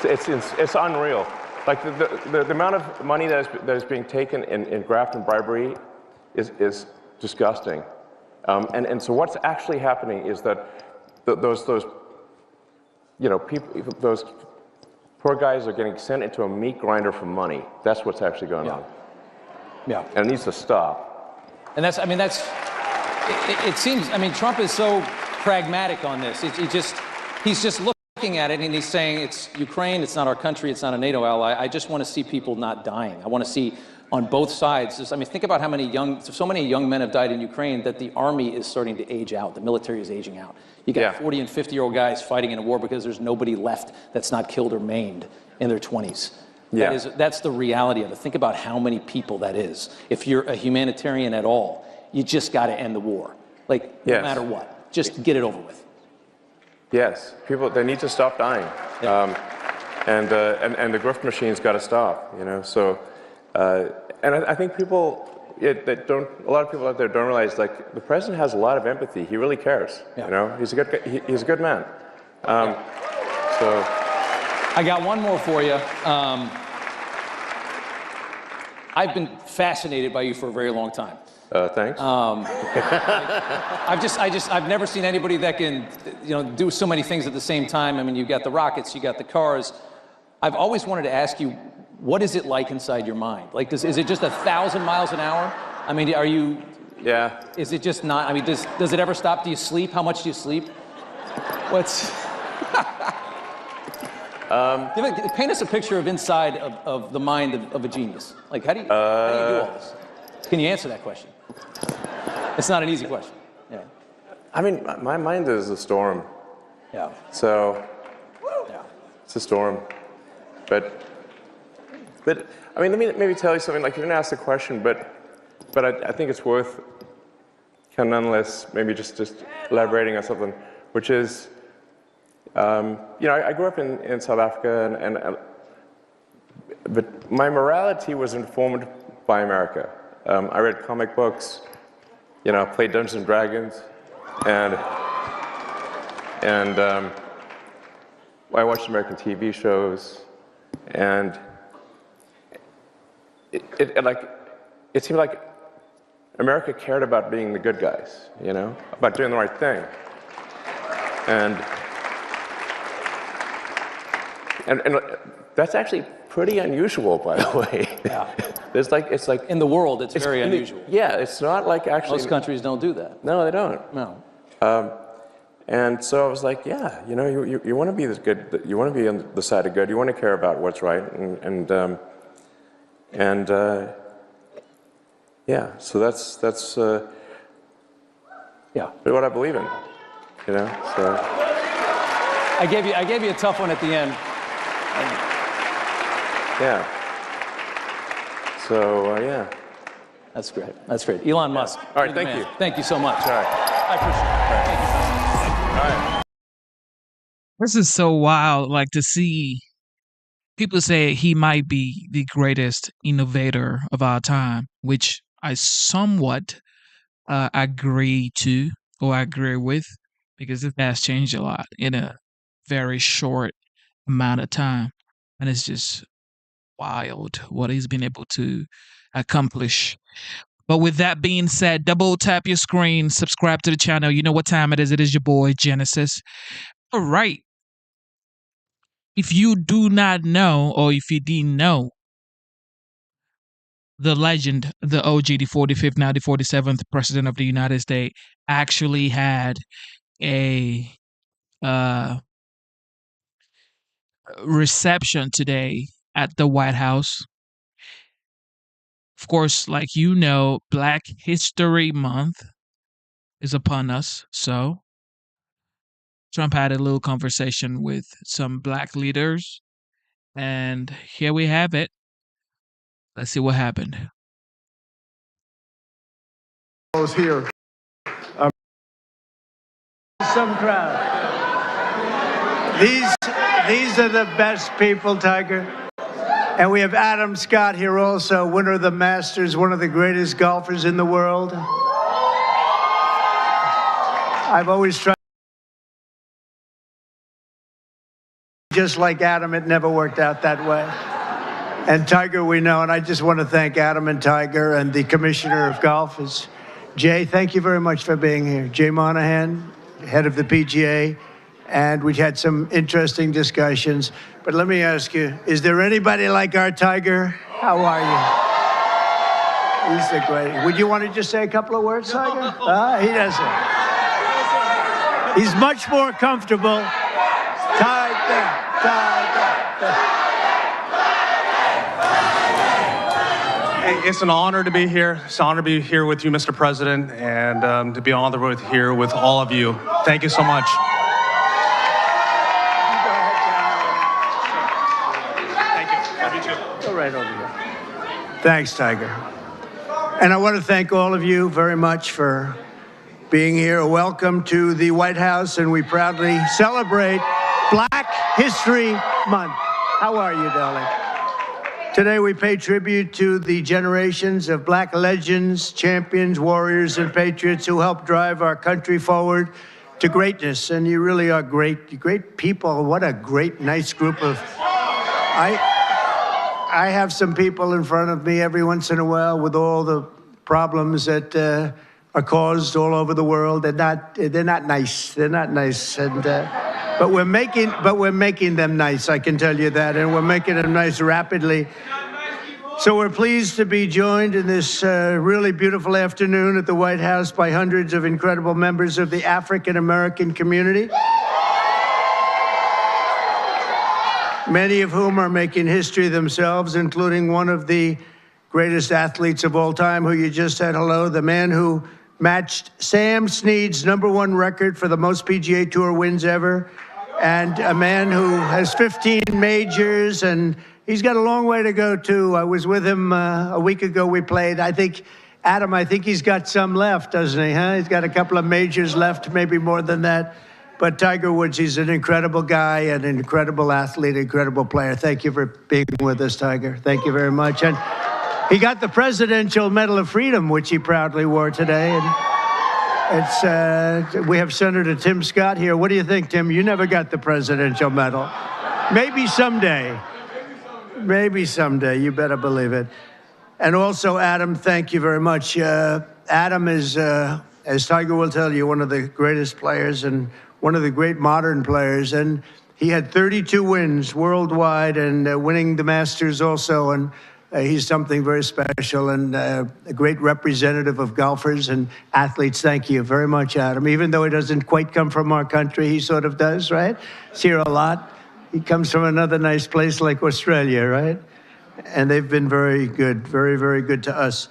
It's unreal. Like the amount of money that is being taken in graft and bribery is disgusting. And so what's actually happening is that those poor guys are getting sent into a meat grinder for money. That's what's actually going on. Yeah. And it needs to stop. And it seems, I mean, Trump is so pragmatic on this. He's just looking at it and he's saying, it's Ukraine, it's not our country, it's not a NATO ally. I just want to see people not dying. I want to see on both sides. I mean, think about how so many young men have died in Ukraine that the army is starting to age out. The military is aging out. You got 40 and 50-year-old guys fighting in a war because there's nobody left that's not killed or maimed in their 20s. Yeah. That's the reality of it. Think about how many people that is. If you're a humanitarian at all, you just got to end the war. Like, no matter what. Just get it over with. Yes. People, they need to stop dying. Yeah. And the grift machine's got to stop, you know. So, and I think people, a lot of people out there don't realize, like, the president has a lot of empathy. He really cares, you know. He's a good man. So. I got one more for you. I've been fascinated by you for a very long time. Thanks. I've never seen anybody that can, do so many things at the same time. I mean, you've got the rockets, you got the cars. I've always wanted to ask you, what is it like inside your mind? Like, is it just 1,000 miles an hour? I mean, are you? Yeah. Is it just not? I mean, does it ever stop? Do you sleep? How much do you sleep? What's? Paint us a picture of inside of the mind of a genius. Like, how do you do all this? Can you answer that question? It's not an easy question. Yeah. I mean, my mind is a storm. Yeah. So, it's a storm. But I mean, let me maybe tell you something. Like, you didn't ask the question, but I think it's worth kind of nonetheless maybe just elaborating on something, which is, I grew up in South Africa, but my morality was informed by America. I read comic books, played Dungeons and Dragons, and I watched American TV shows, and it seemed like America cared about being the good guys, about doing the right thing, and that's actually pretty unusual, by the way. Yeah. It's like in the world, it's very unusual. Yeah, it's not like actually. Most countries don't do that. No, they don't. No. And so I was like, yeah, you want to be this good. You want to be on the side of good. You want to care about what's right, yeah. So that's what I believe in. So. I gave you a tough one at the end. Yeah. So, yeah. That's great. That's great. Elon Musk. All right, thank you. Thank you so much. All right. I appreciate it. Thank you so much. All right. This is so wild, like to see people say he might be the greatest innovator of our time, which I somewhat agree to or agree with, because it has changed a lot in a very short amount of time. And it's just wild what he's been able to accomplish. But with that being said, double tap your screen, subscribe to the channel. You know what time it is. It is your boy, Genesis. All right. If you do not know, or if you didn't know, the legend, the OG, the 45th, now the 47th President of the United States, actually had a reception today at the White House. Of course, like Black History Month is upon us. So Trump had a little conversation with some black leaders, and here we have it. Let's see what happened. Here. Some crowd. These are the best people, Tiger. And we have Adam Scott here also, winner of the Masters, one of the greatest golfers in the world. I've always tried just like Adam, it never worked out that way. And Tiger, we know, and I just want to thank Adam and Tiger and the Commissioner of Golf. Is Jay, thank you very much for being here. Jay Monahan, head of the PGA, and we had some interesting discussions. But let me ask you, is there anybody like our Tiger? How are you? He's the great. Would you want to just say a couple of words, Tiger? He doesn't. He's much more comfortable. Tiger. Hey, it's an honor to be here. It's an honor to be here with you, Mr. President, and to be on the road here with all of you. Thank you so much. Thank you. You too. Go right over here. Thanks, Tiger. And I want to thank all of you very much for being here. Welcome to the White House, and we proudly celebrate Black History Month. How are you, darling? Today we pay tribute to the generations of Black legends, champions, warriors, and patriots who helped drive our country forward to greatness. And you really are great people. What a great, nice group of... I have some people in front of me every once in a while with all the problems that are caused all over the world. They're not nice. They're not nice. And but we're making them nice, I can tell you that, and we're making them nice rapidly. So we're pleased to be joined in this really beautiful afternoon at the White House by hundreds of incredible members of the African American community, many of whom are making history themselves, including one of the greatest athletes of all time, who you just said hello, the man who matched Sam Snead's #1 record for the most PGA Tour wins ever, and a man who has 15 majors, and he's got a long way to go, too. I was with him a week ago. We played. I think, Adam, he's got some left, doesn't he, huh? He's got a couple of majors left, maybe more than that. But Tiger Woods, he's an incredible guy, an incredible athlete, incredible player. Thank you for being with us, Tiger. Thank you very much. And he got the Presidential Medal of Freedom, which he proudly wore today. And we have Senator Tim Scott here. What do you think, Tim? You never got the Presidential Medal. Maybe someday. Maybe someday. You better believe it. And also, Adam, thank you very much. Adam is, as Tiger will tell you, one of the greatest players and one of the great modern players. And he had 32 wins worldwide and winning the Masters also. And he's something very special and a great representative of golfers and athletes. Thank you very much, Adam. Even though he doesn't quite come from our country, he sort of does, right? He's here a lot. He comes from another nice place like Australia, right? And they've been very good, very, very good to us.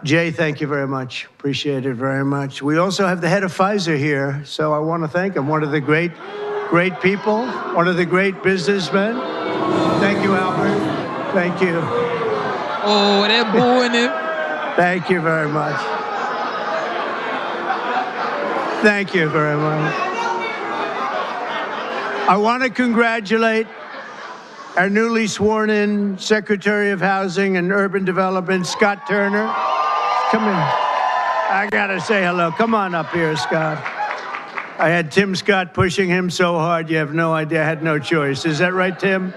Jay, thank you very much. Appreciate it very much. We also have the head of Pfizer here, so I want to thank him. One of the great people, one of the great businessmen. Thank you, Albert. Thank you. Oh, that boy in it. Thank you very much. Thank you very much. I want to congratulate our newly sworn-in Secretary of Housing and Urban Development, Scott Turner. Come in. I got to say hello. Come on up here, Scott. I had Tim Scott pushing him so hard, you have no idea. I had no choice. Is that right, Tim?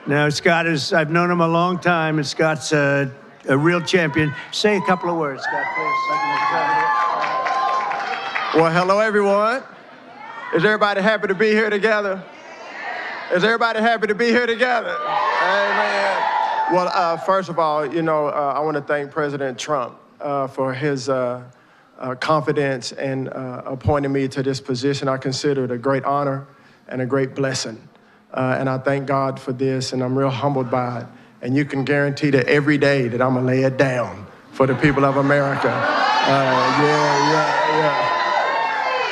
No, Scott is, I've known him a long time, and Scott's a real champion. Say a couple of words, Scott, please. Well, hello, everyone. Is everybody happy to be here together? Is everybody happy to be here together? Amen. Well, first of all, I want to thank President Trump for his confidence and appointing me to this position. I consider it a great honor and a great blessing. And I thank God for this, and I'm real humbled by it. And you can guarantee that every day that I'm going to lay it down for the people of America.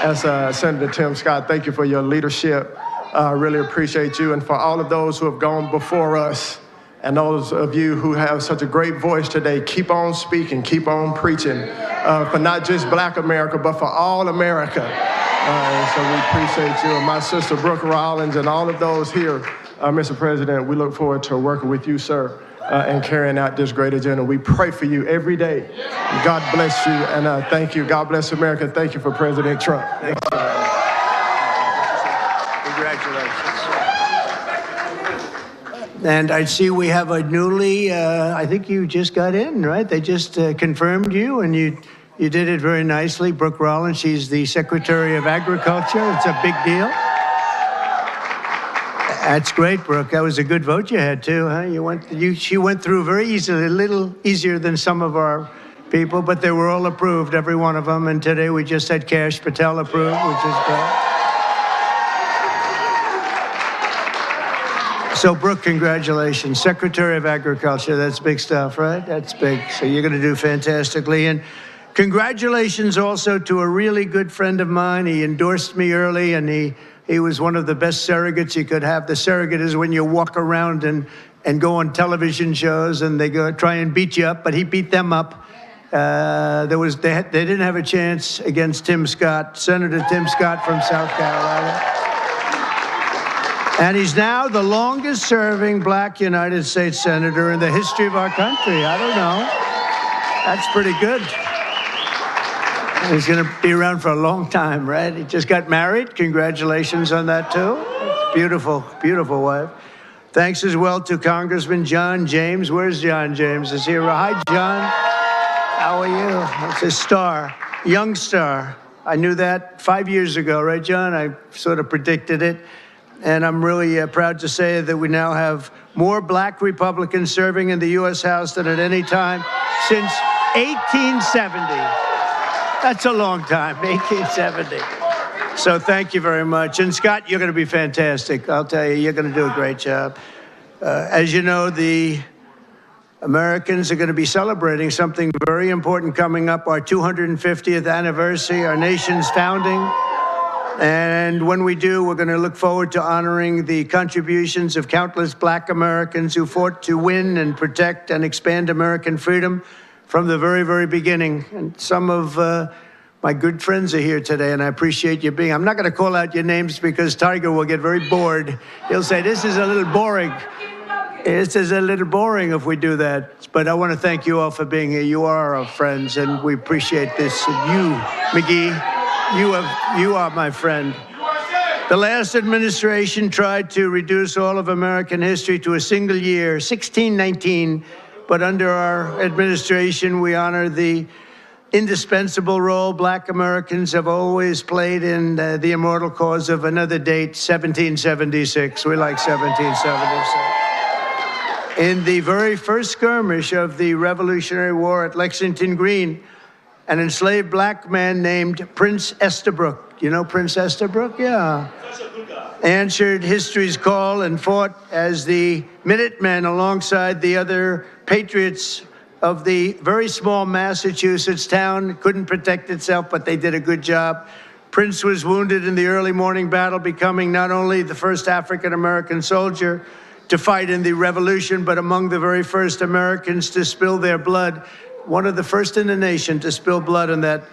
As Senator Tim Scott, thank you for your leadership. I really appreciate you. And for all of those who have gone before us, and those of you who have such a great voice today, keep on speaking, keep on preaching for not just Black America, but for all America. So we appreciate you. And my sister, Brooke Rollins, and all of those here, Mr. President, we look forward to working with you, sir, and carrying out this great agenda. We pray for you every day. God bless you, and thank you. God bless America. Thank you for President Trump. Thank you. Congratulations. And I see we have a newly, I think you just got in, right? They just confirmed you, and you did it very nicely. Brooke Rollins, she's the Secretary of Agriculture. It's a big deal. That's great, Brooke. That was a good vote you had, too, huh? She went through very easily, a little easier than some of our people, but they were all approved, every one of them. And today we just had Kash Patel approved, which is great. So, Brooke, congratulations. Secretary of Agriculture, that's big stuff, right? That's big. So you're going to do fantastically. And congratulations also to a really good friend of mine. He endorsed me early, and he was one of the best surrogates you could have. The surrogate is when you walk around and go on television shows, and they go try and beat you up, but he beat them up. They didn't have a chance against Tim Scott, Senator Tim Scott from South Carolina. And he's now the longest serving black United States senator in the history of our country. I don't know. That's pretty good. He's going to be around for a long time, right? He just got married. Congratulations on that, too. Beautiful, beautiful wife. Thanks as well to Congressman John James. Where's John James? Is he around? Hi, John. How are you? It's a star, young star. I knew that 5 years ago, right, John? I sort of predicted it. And I'm really proud to say that we now have more black Republicans serving in the U.S. House than at any time since 1870. That's a long time, 1870. So thank you very much. And Scott, you're going to be fantastic. I'll tell you, you're going to do a great job. As you know, the Americans are going to be celebrating something very important coming up, our 250th anniversary, our nation's founding. And when we do, we're going to look forward to honoring the contributions of countless black Americans who fought to win and protect and expand American freedom from the very, very beginning. And some of my good friends are here today, and I appreciate you being. I'm not going to call out your names because Tiger will get very bored. He'll say, this is a little boring. This is a little boring if we do that. But I want to thank you all for being here. You are our friends, and we appreciate this. And you, McGee, you are my friend. The last administration tried to reduce all of American history to a single year, 1619. But under our administration, we honor the indispensable role black Americans have always played in the immortal cause of another date, 1776. We like 1776. In the very first skirmish of the Revolutionary War at Lexington Green, an enslaved black man named Prince Estabrook, you know Prince Estabrook? Yeah. Answered history's call and fought as the Minutemen alongside the other patriots of the very small Massachusetts town. Couldn't protect itself, but they did a good job. Prince was wounded in the early morning battle, becoming not only the first African-American soldier to fight in the Revolution, but among the very first Americans to spill their blood. One of the first in the nation to spill blood in that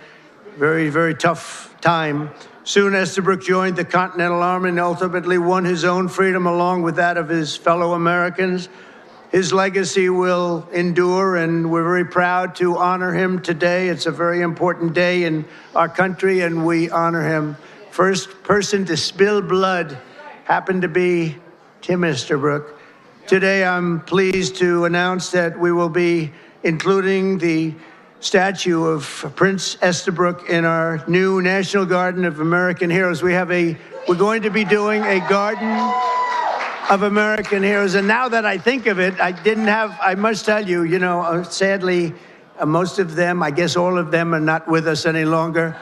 very, very tough time. Soon Estabrook joined the Continental Army and ultimately won his own freedom along with that of his fellow Americans. His legacy will endure, and we're very proud to honor him today. It's a very important day in our country, and we honor him. First person to spill blood happened to be Tim Estabrook. Today, I'm pleased to announce that we will be including the statue of Prince Estabrook in our new National Garden of American Heroes. We're going to be doing a garden of American heroes. And now that I think of it, I must tell you, sadly, most of them, I guess all of them are not with us any longer.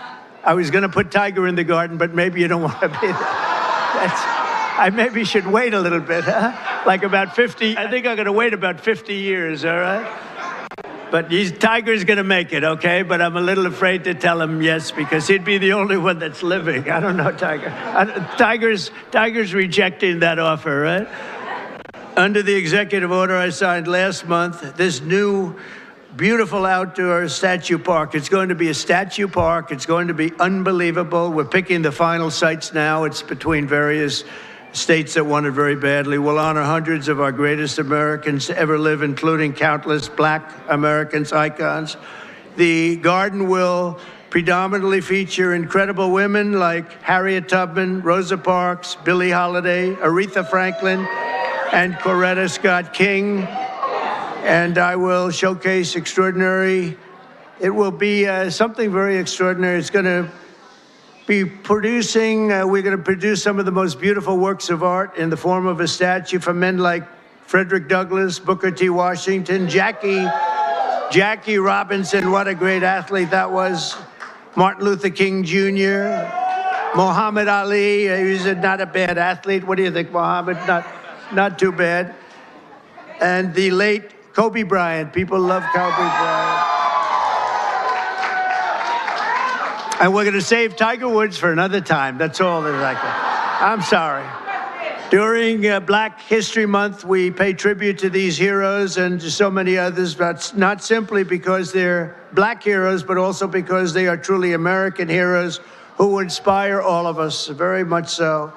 I was going to put Tiger in the garden, but maybe you don't want to be there. I maybe should wait a little bit, huh? Like about 50, I think I'm going to wait about 50 years, all right? But Tiger's going to make it, okay? But I'm a little afraid to tell him yes, because he'd be the only one that's living. I don't know, Tiger. Tiger's rejecting that offer, right? Under the executive order I signed last month, this new beautiful outdoor statue park. It's going to be a statue park. It's going to be unbelievable. We're picking the final sites now. It's between various states that want it very badly. We'll honor hundreds of our greatest Americans to ever live, including countless black Americans, icons. The garden will predominantly feature incredible women like Harriet Tubman, Rosa Parks, Billie Holiday, Aretha Franklin, and Coretta Scott King. And I will showcase extraordinary. It will be something very extraordinary. It's going to be producing, we're going to produce some of the most beautiful works of art in the form of a statue from men like Frederick Douglass, Booker T. Washington, Jackie Robinson, what a great athlete that was, Martin Luther King Jr., Muhammad Ali, he's not a bad athlete. What do you think, Muhammad? Not too bad. And the late Kobe Bryant. People love Kobe Bryant. And we're going to save Tiger Woods for another time. That's all that I can. I'm sorry. During Black History Month, we pay tribute to these heroes and to so many others, but not simply because they're black heroes, but also because they are truly American heroes who inspire all of us, very much so.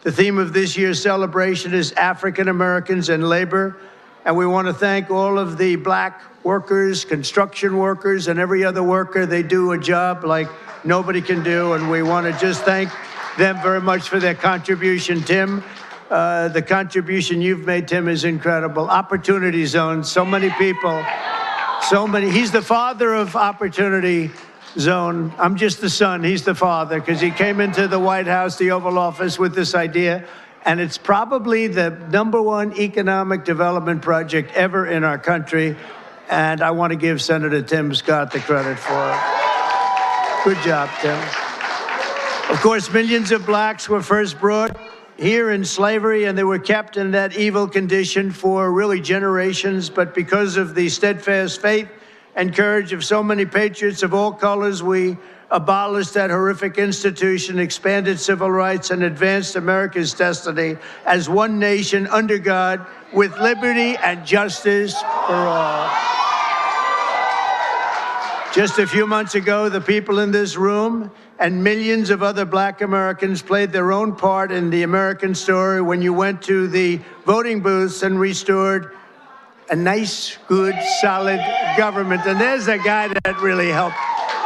The theme of this year's celebration is African Americans and labor, and we want to thank all of the black workers, construction workers, and every other worker. They do a job like nobody can do, and we want to just thank them very much for their contribution. Tim, the contribution you've made, Tim, is incredible. Opportunity Zone, so many people, so many. He's the father of Opportunity Zone. I'm just the son, he's the father, because he came into the White House, the Oval Office, with this idea, and it's probably the #1 economic development project ever in our country, and I want to give Senator Tim Scott the credit for it. Good job, Tim. Of course, millions of blacks were first brought here in slavery, and they were kept in that evil condition for really generations, but because of the steadfast faith and courage of so many patriots of all colors, we abolished that horrific institution, expanded civil rights, and advanced America's destiny as one nation under God with liberty and justice for all. Just a few months ago, the people in this room and millions of other black Americans played their own part in the American story when you went to the voting booths and restored a nice, good, solid government. And there's a guy that really helped.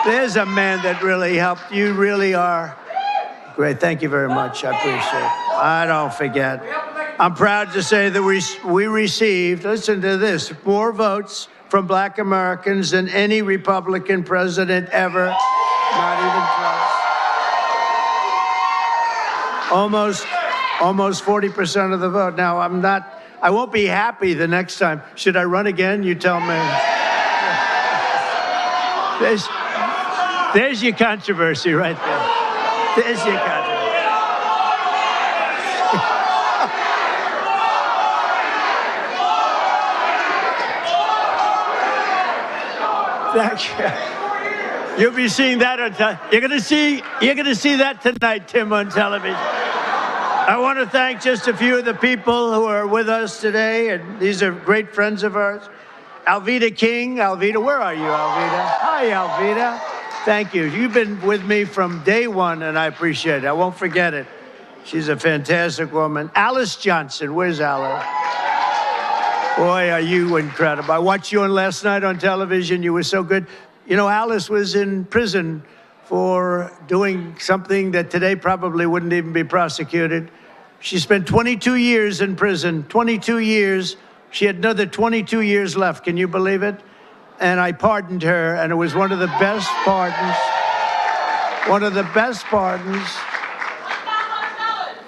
There's a man that really helped. You really are great. Thank you very much. I appreciate it. I don't forget. I'm proud to say that we received, listen to this, more votes from black Americans than any Republican president ever. Not even close. Almost 40% of the vote. Now, I won't be happy the next time. Should I run again? You tell me. There's your controversy right there. There's your controversy. You'll be seeing that on you're gonna see that tonight, Tim, on television. I want to thank just a few of the people who are with us today, and these are great friends of ours. Alveda King. Alveda, where are you, Alveda? Hi, Alveda. Thank you. You've been with me from day one, and I appreciate it. I won't forget it. She's a fantastic woman. Alice Johnson. Where's Alice? Boy, are you incredible. I watched you on last night on television. You were so good. You know, Alice was in prison for doing something that today probably wouldn't even be prosecuted. She spent 22 years in prison, 22 years. She had another 22 years left. Can you believe it? And I pardoned her, and it was one of the best pardons. One of the best pardons.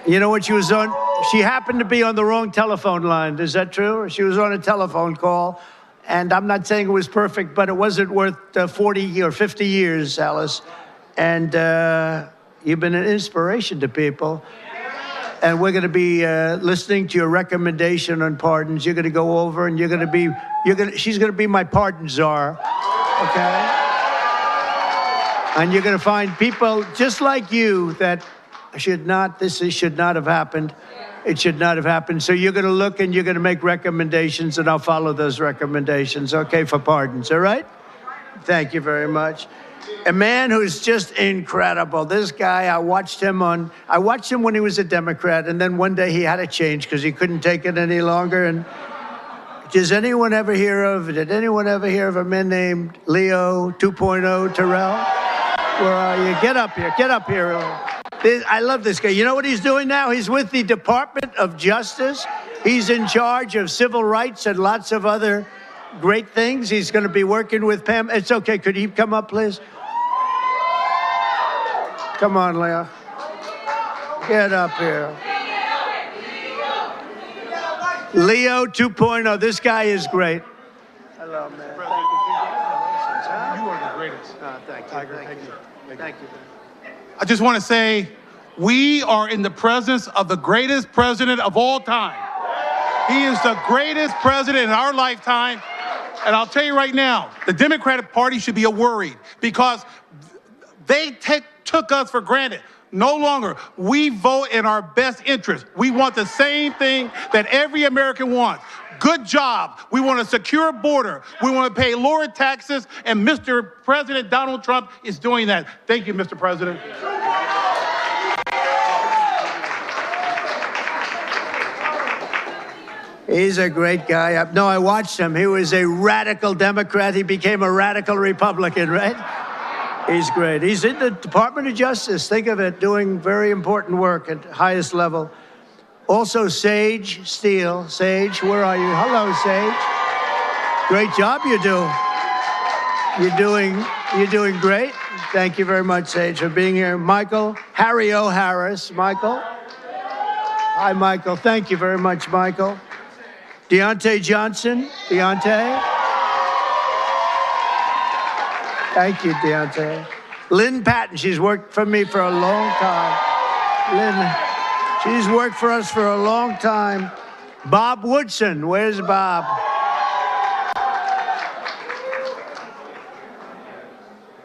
You know what she was on? She happened to be on the wrong telephone line. Is that true? She was on a telephone call. And I'm not saying it was perfect, but it wasn't worth 40 or 50 years, Alice. And you've been an inspiration to people. And we're going to be listening to your recommendation on pardons. You're going to go over, and she's going to be my pardon czar, okay? And you're going to find people just like you that should not have happened. It should not have happened. So you're going to look and you're going to make recommendations, and I'll follow those recommendations, okay, for pardons, all right? Thank you very much. A man who's just incredible. This guy, I watched him when he was a Democrat, and then one day he had to change because he couldn't take it any longer. And did anyone ever hear of a man named Leo 2.0 Terrell? Where are you? Get up here. I love this guy. You know what he's doing now? He's with the Department of Justice. He's in charge of civil rights and lots of other great things. He's going to be working with Pam. It's okay. Could he come up, please? Come on, Leo. Get up here. Leo 2.0. This guy is great. Hello, man. You are the greatest. Thank you. Tiger, Thank you. Thank you. I just want to say, we are in the presence of the greatest president of all time. He is the greatest president in our lifetime. And I'll tell you right now, the Democratic Party should be worried because they took us for granted. No longer. We vote in our best interest. We want the same thing that every American wants. Good job. We want a secure border. We want to pay lower taxes, and Mr. President Donald Trump is doing that. Thank you, Mr. President. He's a great guy. No, I watched him. He was a radical Democrat. He became a radical Republican, right? He's great. He's in the Department of Justice. Think of it, doing very important work at highest level. Also, Sage Steele. Sage, where are you? Hello, Sage. Great job you do. You're doing great. Thank you very much, Sage, for being here. Michael, Harry O. Harris. Michael. Hi, Michael. Thank you very much, Michael. Deontay Johnson. Deontay. Thank you, Deontay. Lynn Patton, she's worked for me for a long time. Lynn, she's worked for us for a long time. Bob Woodson, where's Bob?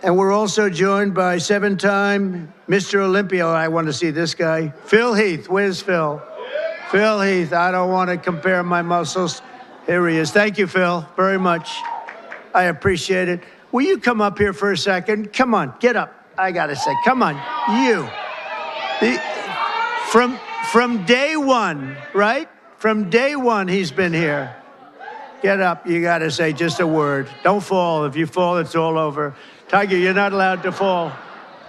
And we're also joined by 7-time Mr. Olympia. I want to see this guy. Phil Heath, where's Phil? Phil Heath, I don't want to compare my muscles. Here he is. Thank you, Phil, very much. I appreciate it. Will you come up here for a second? Come on, get up. I got to say, come on, you. From day one, right? From day one, he's been here. Get up, you got to say just a word. Don't fall. If you fall, it's all over. Tiger, you're not allowed to fall.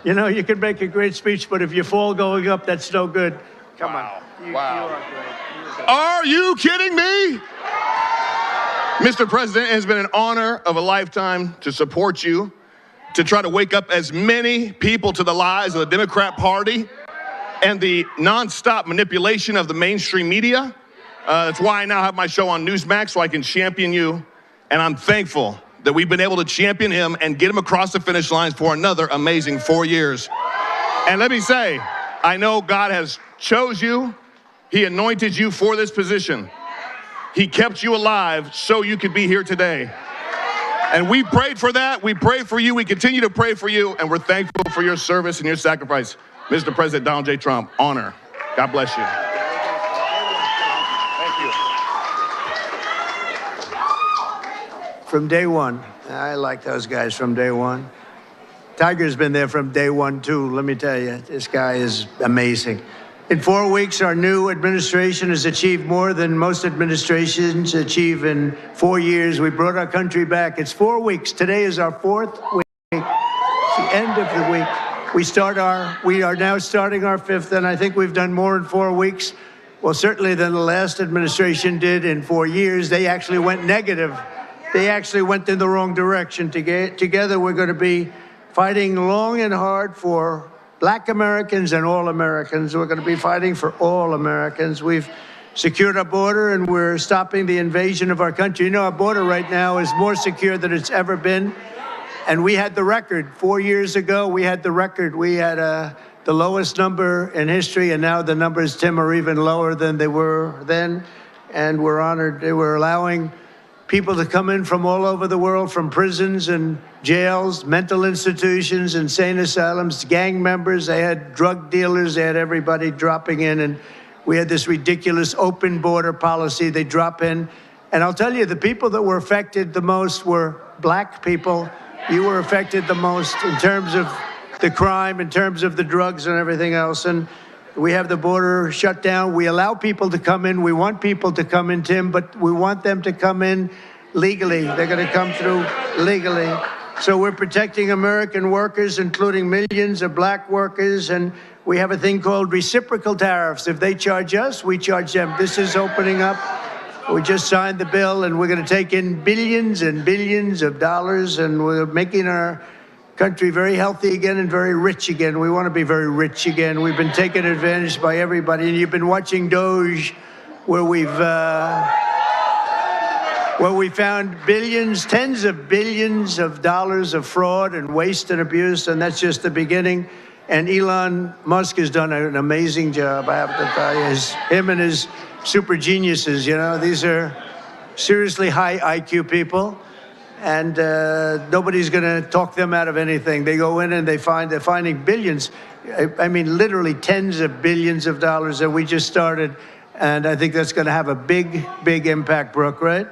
You know, you can make a great speech, but if you fall going up, that's no good. Come on. Wow. You are great. Are you kidding me? Mr. President, it has been an honor of a lifetime to support you, to try to wake up as many people to the lies of the Democrat Party and the nonstop manipulation of the mainstream media. That's why I now have my show on Newsmax, so I can champion you. And I'm thankful that we've been able to champion him and get him across the finish lines for another amazing 4 years. And let me say, I know God has chose you. He anointed you for this position. He kept you alive so you could be here today. And we prayed for that. We pray for you. We continue to pray for you. And we're thankful for your service and your sacrifice. Mr. President Donald J. Trump, honor. God bless you. Thank you. From day one. I like those guys from day one. Tiger's been there from day one, too. Let me tell you, this guy is amazing. In 4 weeks, our new administration has achieved more than most administrations achieve in 4 years. We brought our country back. It's 4 weeks. Today is our 4th week. It's the end of the week. We are now starting our 5th, and I think we've done more in 4 weeks. Well, certainly than the last administration did in 4 years. They actually went negative. They actually went in the wrong direction. Together, we're going to be fighting long and hard for Black Americans and all Americans. We're going to be fighting for all Americans. We've secured our border, and we're stopping the invasion of our country. You know, our border right now is more secure than it's ever been. And we had the record. 4 years ago, we had the record. We had the lowest number in history, and now the numbers, Tim, are even lower than they were then. And we're honored. They were allowing people to come in from all over the world, from prisons and jails, mental institutions, insane asylums, gang members. They had drug dealers. They had everybody dropping in. And we had this ridiculous open border policy. They drop in. And I'll tell you, the people that were affected the most were Black people. You were affected the most in terms of the crime, in terms of the drugs and everything else. And we have the border shut down. We allow people to come in. We want people to come in, Tim, but we want them to come in legally. They're going to come through legally. So we're protecting American workers, including millions of black workers, and we have a thing called reciprocal tariffs. If they charge us, we charge them. This is opening up. We just signed the bill, and we're going to take in billions and billions of dollars, and we're making our country very healthy again and very rich again. We want to be very rich again. We've been taken advantage by everybody, and you've been watching Doge, where we found billions, tens of billions of dollars of fraud and waste and abuse, and that's just the beginning. And Elon Musk has done an amazing job, I have to tell you. Him and his super geniuses, you know, these are seriously high IQ people, and nobody's going to talk them out of anything. They go in and they're finding billions. I mean, literally tens of billions of dollars that we just started, and I think that's going to have a big, big impact, Brooke, right?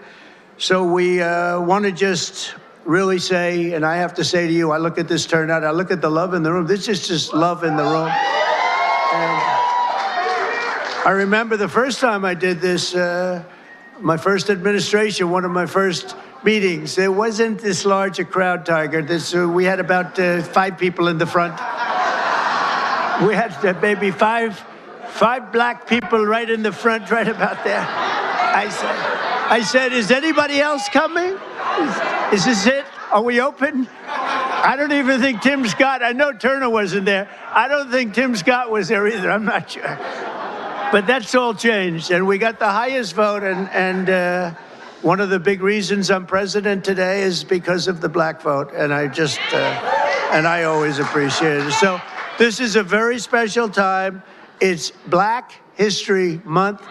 So we want to just really say, and I have to say to you, I look at this turnout, I look at the love in the room. This is just love in the room. And I remember the first time I did this, my first administration, one of my first meetings, there wasn't this large a crowd, Tiger. We had about 5 people in the front. We had maybe five black people right in the front, right about there. I said, is anybody else coming? Is this it? Are we open? I don't even think Tim Scott, I know Turner wasn't there. I don't think Tim Scott was there either. I'm not sure. But that's all changed, and we got the highest vote, and one of the big reasons I'm president today is because of the black vote, and I always appreciate it. So this is a very special time. It's Black History Month.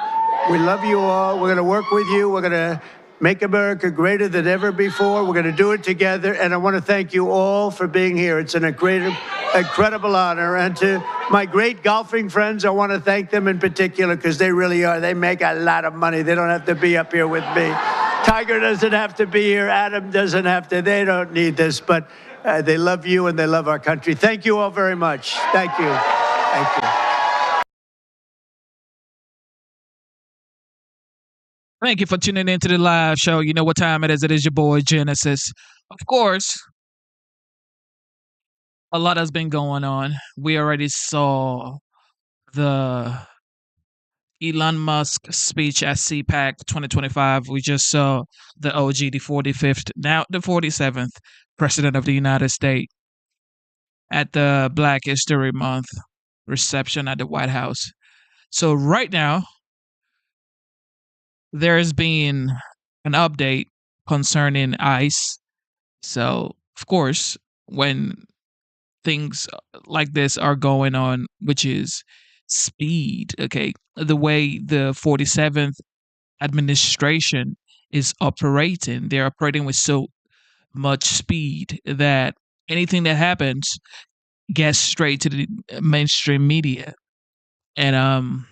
We love you all. We're going to work with you. We're going to make America greater than ever before. We're going to do it together, and I want to thank you all for being here. It's an incredible honor. And to my great golfing friends, I want to thank them in particular because they really are. They make a lot of money. They don't have to be up here with me. Tiger doesn't have to be here. Adam doesn't have to. They don't need this, but they love you and they love our country. Thank you all very much. Thank you. Thank you. Thank you for tuning into the live show. You know what time it is. It is your boy Genesis. Of course, a lot has been going on. We already saw the Elon Musk speech at CPAC 2025. We just saw the OG, the 45th, now the 47th President of the United States at the Black History Month reception at the White House. So right now, there's been an update concerning ICE. So, of course, when things like this are going on, which is speed, okay, the way the 47th administration is operating, they're operating with so much speed that anything that happens gets straight to the mainstream media. And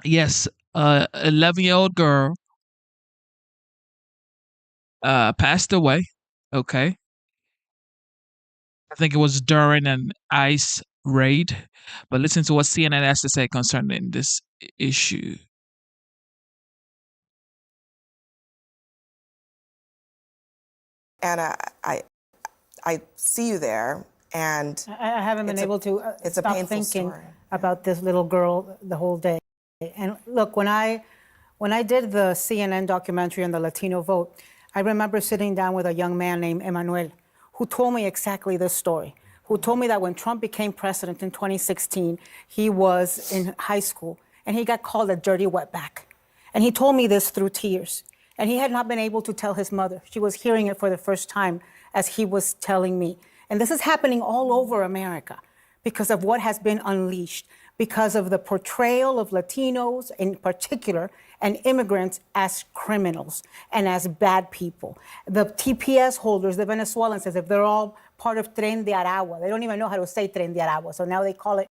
yes, 11-year-old girl passed away. Okay, I think it was during an ICE raid. But listen to what CNN has to say concerning this issue. And I see you there, and I haven't been able to it's a stop painful thinking story. about this little girl the whole day. And look, when I did the CNN documentary on the Latino vote, I remember sitting down with a young man named Emmanuel, who told me exactly this story, who told me that when Trump became president in 2016, he was in high school, and he got called a dirty wetback. And he told me this through tears. And he had not been able to tell his mother. She was hearing it for the first time as he was telling me. And this is happening all over America because of what has been unleashed, because of the portrayal of Latinos in particular and immigrants as criminals and as bad people. The TPS holders, the Venezuelans, as if they're all part of Tren de Aragua. They don't even know how to say Tren de Aragua, so now they call it.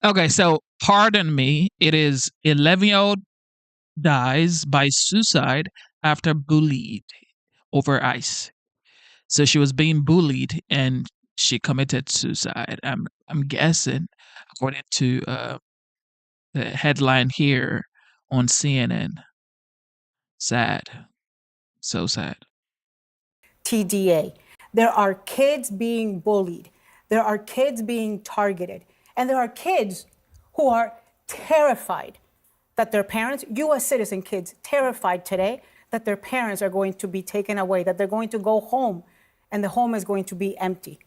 Okay, so pardon me. It is 11-year-old dies by suicide after bullied over ICE. So she was being bullied and she committed suicide. I'm guessing, according to the headline here on CNN. Sad. So sad. TDA. There are kids being bullied. There are kids being targeted. And there are kids who are terrified that their parents, U.S. citizen kids, terrified today that their parents are going to be taken away, that they're going to go home, and the home is going to be empty.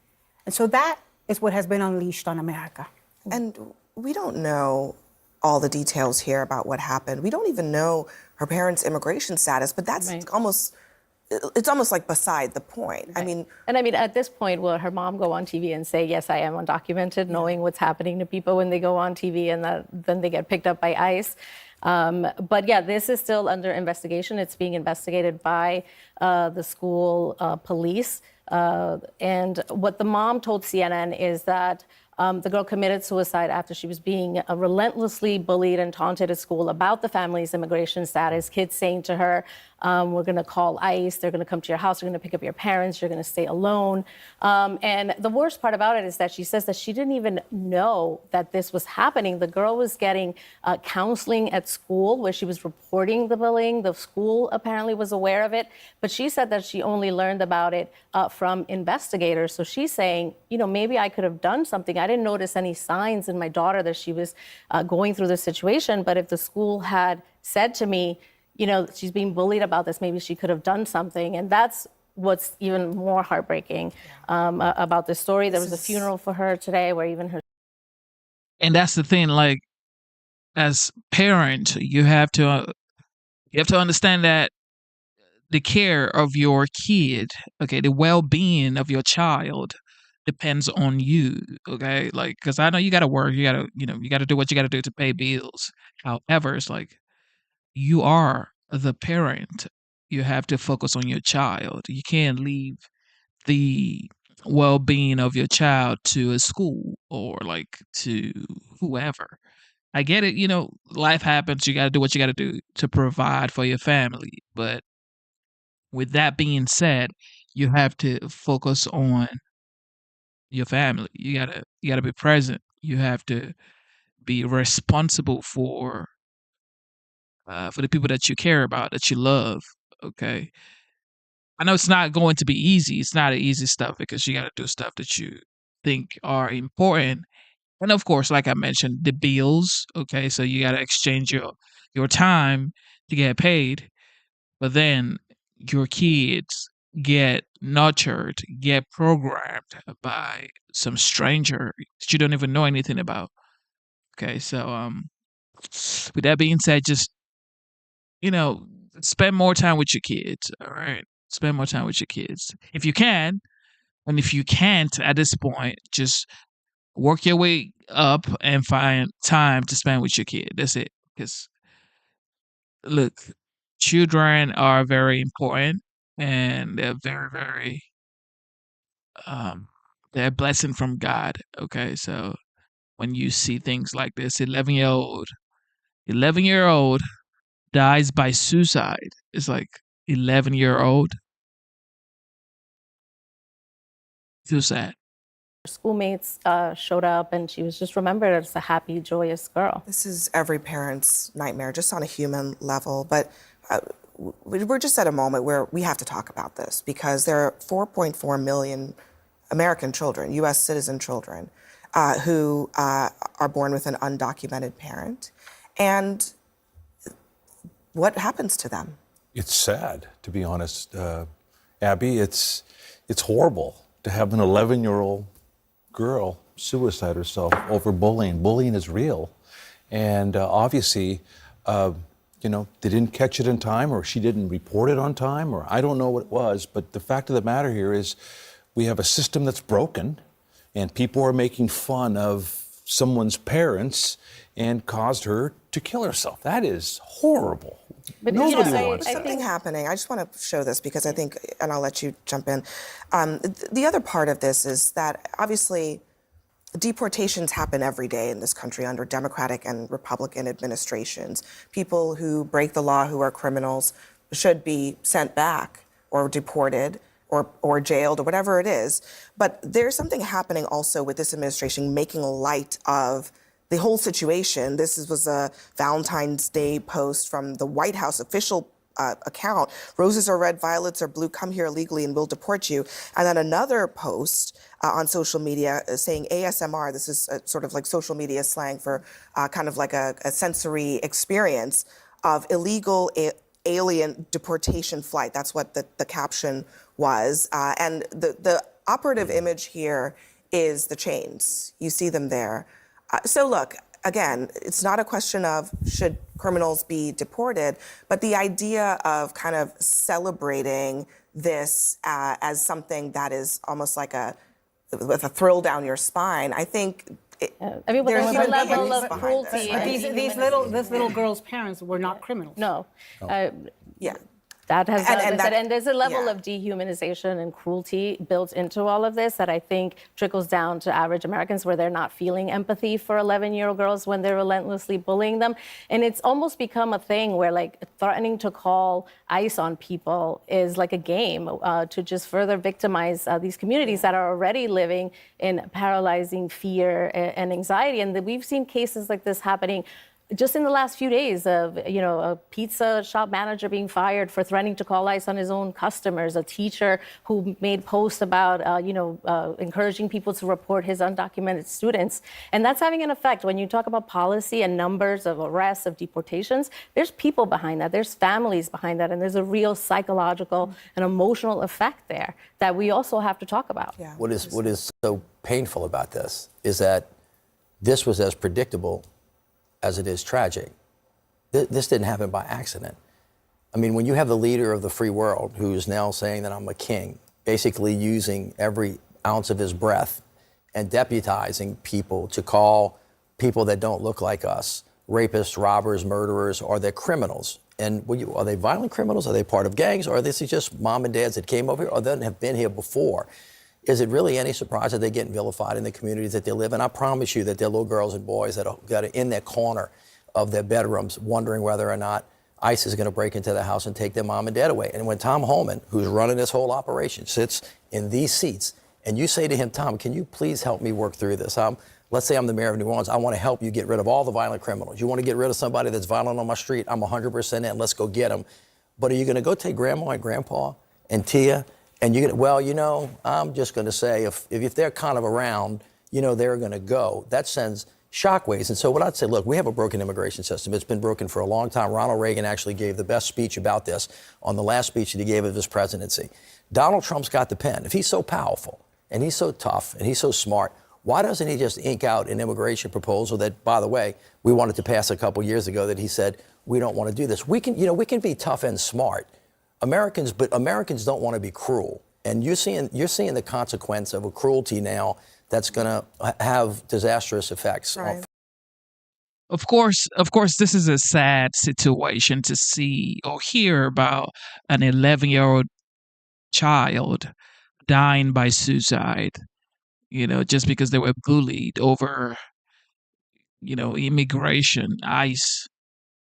And so that is what has been unleashed on America. And we don't know all the details here about what happened. We don't even know her parents' immigration status, but that's almost, it's almost like beside the point. I mean, at this point, will her mom go on TV and say, yes, I am undocumented, knowing what's happening to people when they go on TV and then they get picked up by ICE? But yeah, this is still under investigation. It's being investigated by the school police. And what the mom told CNN is that the girl committed suicide after she was being relentlessly bullied and taunted at school about the family's immigration status. Kids saying to her, we're going to call ICE, they're going to come to your house, they're going to pick up your parents, you're going to stay alone. And the worst part about it is that she says that she didn't even know that this was happening. The girl was getting counseling at school where she was reporting the bullying. The school apparently was aware of it, but she said that she only learned about it from investigators. So she's saying, maybe I could have done something. I didn't notice any signs in my daughter that she was going through this situation, but if the school had said to me, she's being bullied about this, maybe she could have done something. And that's what's even more heartbreaking about this story. There was a funeral for her today where even her... And that's the thing, like, as parent, you have to understand that the care of your kid, okay, the well-being of your child depends on you, okay? Like, because I know you got to work, you got to do what you got to do to pay bills. However, it's like, you are the parent. You have to focus on your child. You can't leave the well-being of your child to a school or like to whoever. I get it, life happens. You got to do what you got to do to provide for your family. But with that being said, you have to focus on your family. You gotta be present. You have to be responsible for the people that you care about, that you love. Okay. I know it's not going to be easy. It's not an easy stuff because you got to do stuff that you think are important. And of course, like I mentioned, the bills. Okay. So you got to exchange your time to get paid. But then your kids get nurtured, get programmed by some stranger that you don't even know anything about. Okay. So, with that being said, just, spend more time with your kids. All right. Spend more time with your kids if you can. And if you can't at this point, just work your way up and find time to spend with your kid. That's it. Because, look, children are very important and they're very, very, they're a blessing from God. Okay. So when you see things like this, 11-year-old dies by suicide. It's like 11-year-old. Feel sad. Her schoolmates showed up and she was just remembered as a happy, joyous girl. This is every parent's nightmare, just on a human level. But we're just at a moment where we have to talk about this because there are 4.4 million American children, U.S. citizen children, who are born with an undocumented parent. And what happens to them? It's sad, to be honest, Abby. It's horrible to have an 11-year-old girl suicide herself over bullying. Bullying is real. And obviously, they didn't catch it in time, or she didn't report it on time, or I don't know what it was. But the fact of the matter here is we have a system that's broken, and people are making fun of someone's parents and caused her to kill herself. That is horrible. But Nobody wants something happening. I just want to show this because I think, and I'll let you jump in. The other part of this is that obviously deportations happen every day in this country under Democratic and Republican administrations. People who break the law, who are criminals, should be sent back or deported or jailed or whatever it is. But there's something happening also with this administration making light of the whole situation. This was a Valentine's Day post from the White House official account. Roses are red, violets are blue. Come here illegally and we'll deport you. And then another post on social media saying ASMR. This is sort of like social media slang for kind of like a sensory experience of illegal alien deportation flight. That's what the caption was. And the operative image here is the chains. You see them there. So look, again, it's not a question of should criminals be deported, but the idea of kind of celebrating this as something that is almost like with a thrill down your spine, I think. I mean, There's there's a human level beings of behind cruelty. this, But right? this little girl's parents were not criminals. No. Yeah. That has, And there's a level yeah. of dehumanization and cruelty built into all of this that I think trickles down to average Americans, where they're not feeling empathy for 11-year-old girls when they're relentlessly bullying them. And it's almost become a thing where, like, threatening to call ICE on people is like a game to just further victimize these communities that are already living in paralyzing fear and anxiety. And we've seen cases like this happening just in the last few days of, a pizza shop manager being fired for threatening to call ICE on his own customers, a teacher who made posts about, encouraging people to report his undocumented students. And that's having an effect. When you talk about policy and numbers of arrests, of deportations, there's people behind that, there's families behind that, and there's a real psychological and emotional effect there that we also have to talk about. Yeah. What is so painful about this is that this was as predictable as it is tragic. This didn't happen by accident. I mean, when you have the leader of the free world who's now saying that I'm a king, basically using every ounce of his breath and deputizing people to call people that don't look like us rapists, robbers, murderers, or they're criminals. And are they violent criminals? Are they part of gangs? Or are this just mom and dads that came over here or that have been here before? Is it really any surprise that they're getting vilified in the communities that they live in? I promise you that there are little girls and boys that are in their corner of their bedrooms wondering whether or not ICE is going to break into the house and take their mom and dad away. And when Tom Homan, who's running this whole operation, sits in these seats, and you say to him, Tom, can you please help me work through this? Let's say I'm the mayor of New Orleans. I want to help you get rid of all the violent criminals. You want to get rid of somebody that's violent on my street? I'm 100% in. Let's go get them. But are you going to go take grandma and grandpa and Tia? And you're going to, I'm just going to say, if they're kind of around, they're going to go. That sends shockwaves. And so what I'd say, look, we have a broken immigration system. It's been broken for a long time. Ronald Reagan actually gave the best speech about this on the last speech that he gave of his presidency. Donald Trump's got the pen. If he's so powerful and he's so tough and he's so smart, why doesn't he just ink out an immigration proposal that, by the way, we wanted to pass a couple years ago that he said, we don't want to do this. We can be tough and smart. But Americans don't want to be cruel. And you're seeing the consequence of a cruelty now that's going to have disastrous effects. Right. Of course, this is a sad situation to see or hear about an 11-year-old child dying by suicide, just because they were bullied over, immigration, ICE.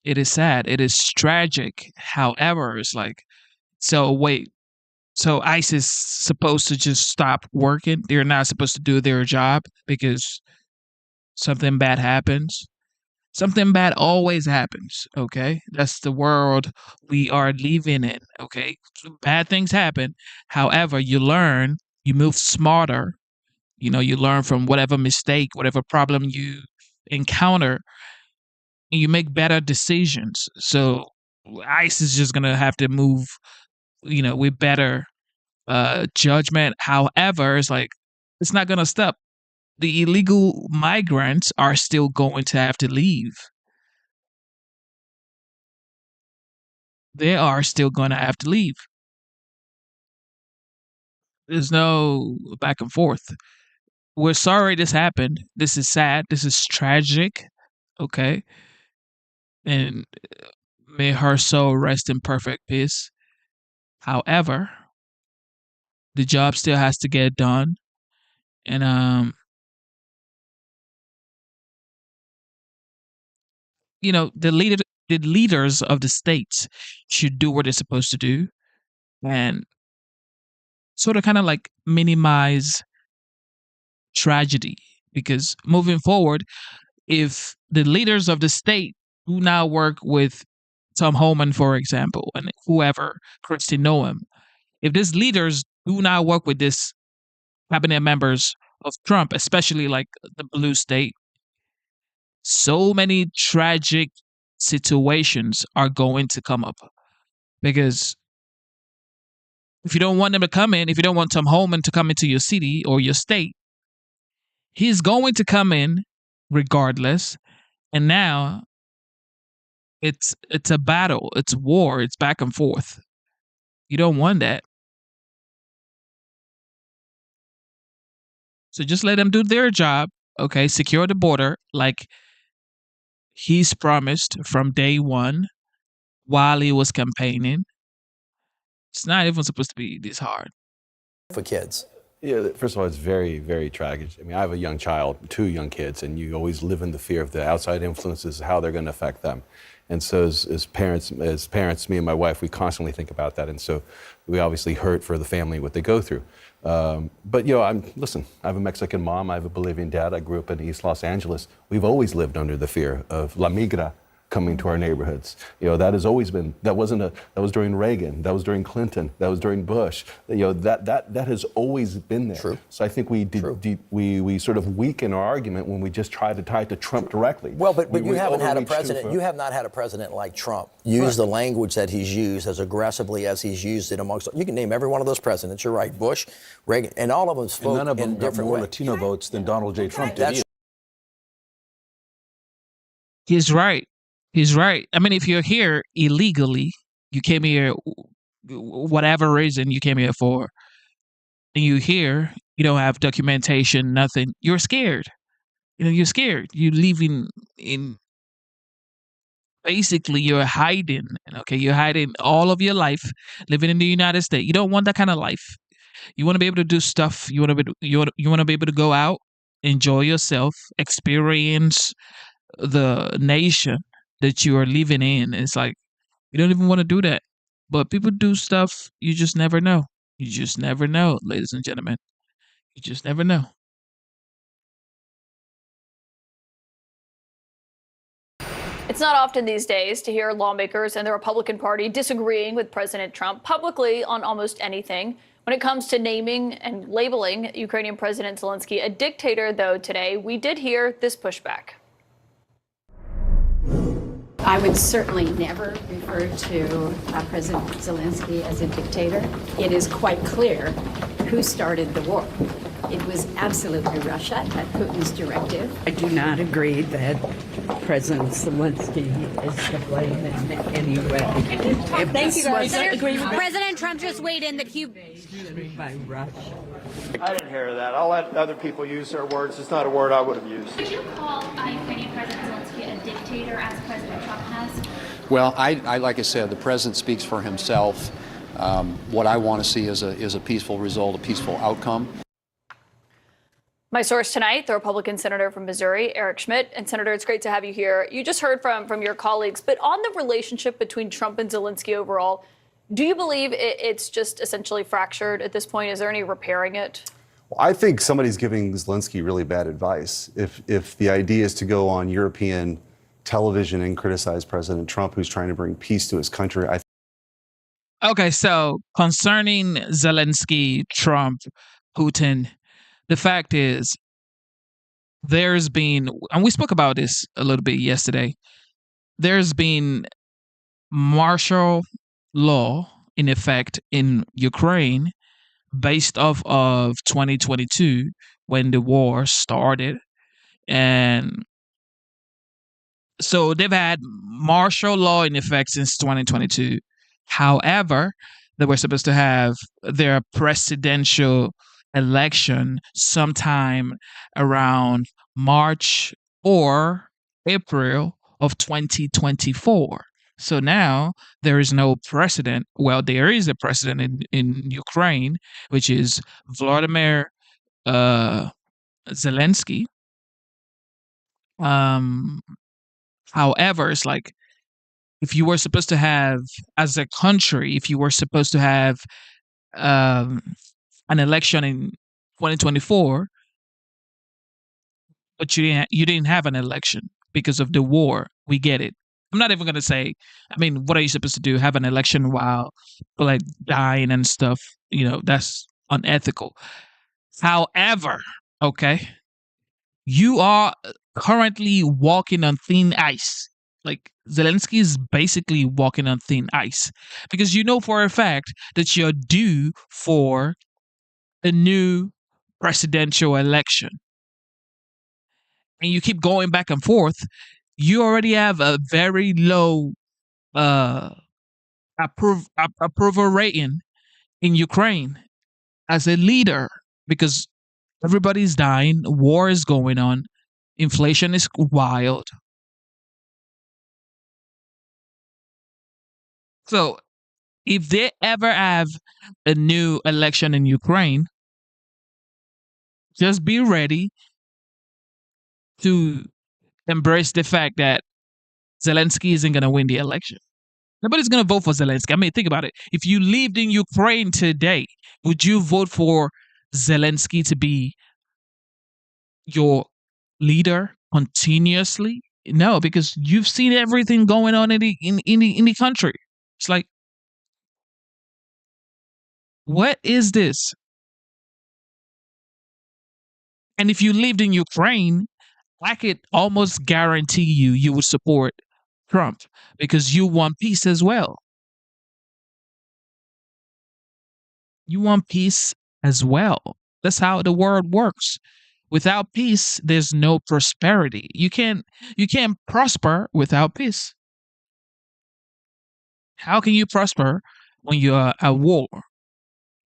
It is sad. It is tragic. However, it's like, so wait, so ICE is supposed to just stop working? They're not supposed to do their job because something bad happens? Something bad always happens, okay? That's the world we are living in, okay? Bad things happen. However, you learn, you move smarter, you learn from whatever mistake, whatever problem you encounter, and you make better decisions. So ICE is just going to have to move, with better judgment. However, it's like, it's not going to stop. The illegal migrants are still going to have to leave. They are still going to have to leave. There's no back and forth. We're sorry this happened. This is sad. This is tragic. Okay. And may her soul rest in perfect peace. However, the job still has to get done. And the leaders of the states should do what they're supposed to do and sort of kind of like minimize tragedy, because moving forward, if the leaders of the state do not work with Tom Homan, for example, and whoever, Christy Noem, if these leaders do not work with these cabinet members of Trump, especially like the blue state, so many tragic situations are going to come up. Because if you don't want them to come in, if you don't want Tom Homan to come into your city or your state, he's going to come in regardless. And now it's a battle, it's war, it's back and forth. You don't want that. So just let them do their job, okay? Secure the border like he's promised from day one while he was campaigning. It's not even supposed to be this hard. For kids. Yeah, first of all, it's very, very tragic. I mean, I have a young child, 2 young kids, and you always live in the fear of the outside influences, how they're going to affect them. And so as parents, me and my wife, we constantly think about that. And so we obviously hurt for the family, what they go through. But, you know, listen, I have a Mexican mom, I have a Bolivian dad, I grew up in East Los Angeles. We've always lived under the fear of La Migra coming to our neighborhoods. You know, that has always been, that was during Reagan, that was during Clinton, that was during Bush. You know, that has always been there. True. So I think we sort of weaken our argument when we just try to tie it to Trump directly. Well, but you haven't had a president, you have not had a president like Trump use the language that he's used as aggressively as he's used it amongst, you can name every one of those presidents, you're right, Bush, Reagan, and all of them spoke none of them in got different more ways. Latino votes than Donald J. Trump did. That's He's right. He's right. I mean, if you're here illegally, you came here, whatever reason you came here for, and you're here, you don't have documentation, nothing, you're scared. You know, you're scared. You live in basically you're hiding, okay? You're hiding all of your life, living in the United States. You don't want that kind of life. You want to be able to do stuff. You want to be able to go out, enjoy yourself, experience the nation that you are living in. It's like you don't even want to do that. But people do stuff you just never know. You just never know, ladies and gentlemen. You just never know. It's not often these days to hear lawmakers and the Republican Party disagreeing with President Trump publicly on almost anything. When it comes to naming and labeling Ukrainian President Zelensky a dictator, though, today, we did hear this pushback. I would certainly never refer to President Zelensky as a dictator. It is quite clear who started the war. It was absolutely Russia at Putin's directive. I do not agree that President Zelensky is to blame in any way. Thank you, guys. President Trump just weighed in that he... by Russia. I didn't hear that. I'll let other people use their words. It's not a word I would have used. Would you call Ukrainian President Zelensky a dictator as President Trump has? Well, I like I said, the president speaks for himself. What I want to see is a peaceful result, a peaceful outcome. My source tonight, the Republican senator from Missouri, Eric Schmidt. And Senator, it's great to have you here. You just heard from your colleagues, but on the relationship between Trump and Zelensky overall, do you believe it's just essentially fractured at this point? Is there any repairing it? Well, I think somebody's giving Zelensky really bad advice. If the idea is to go on European television and criticize President Trump, who's trying to bring peace to his country, Okay, so concerning Zelensky, Trump, Putin, the fact is, there's been, and we spoke about this a little bit yesterday, there's been martial law in effect in Ukraine based off of 2022 when the war started. And so they've had martial law in effect since 2022. However, they were supposed to have their presidential election sometime around March or April of 2024. So now there is no precedent. Well, there is a precedent in Ukraine, which is Vladimir Zelensky. However, it's like if you were supposed to have, as a country, if you were supposed to have an election in 2024, but you didn't have an election because of the war. We get it. I'm not even gonna say. I mean, what are you supposed to do? Have an election while people like dying and stuff? That's unethical. However, okay, you are currently walking on thin ice. Like Zelensky is basically walking on thin ice because you know for a fact that you're due for a new presidential election, and you keep going back and forth. You already have a very low uh approval rating in Ukraine as a leader because everybody's dying, war is going on, inflation is wild. So if they ever have a new election in Ukraine, just be ready to embrace the fact that Zelensky isn't going to win the election. Nobody's going to vote for Zelensky. I mean, think about it. If you lived in Ukraine today, would you vote for Zelensky to be your leader continuously? No, because you've seen everything going on in the country. It's like, what is this? And if you lived in Ukraine, I could almost guarantee you would support Trump because you want peace as well. You want peace as well. That's how the world works. Without peace, there's no prosperity. You can't prosper without peace. How can you prosper when you're at war?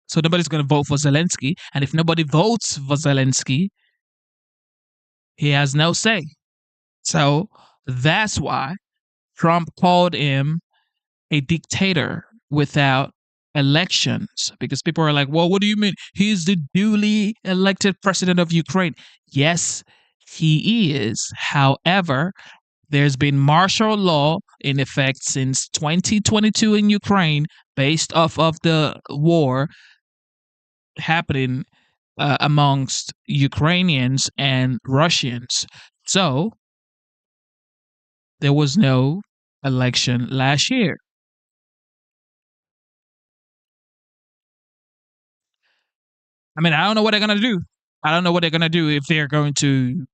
So nobody's going to vote for Zelensky, and if nobody votes for Zelensky, he has no say. So that's why Trump called him a dictator without elections, because people are like, well, what do you mean? He's the duly elected president of Ukraine. Yes, he is. However, there's been martial law in effect since 2022 in Ukraine based off of the war happening amongst Ukrainians and Russians. So there was no election last year. I mean, I don't know what they're gonna do. I don't know what they're gonna do if they're going to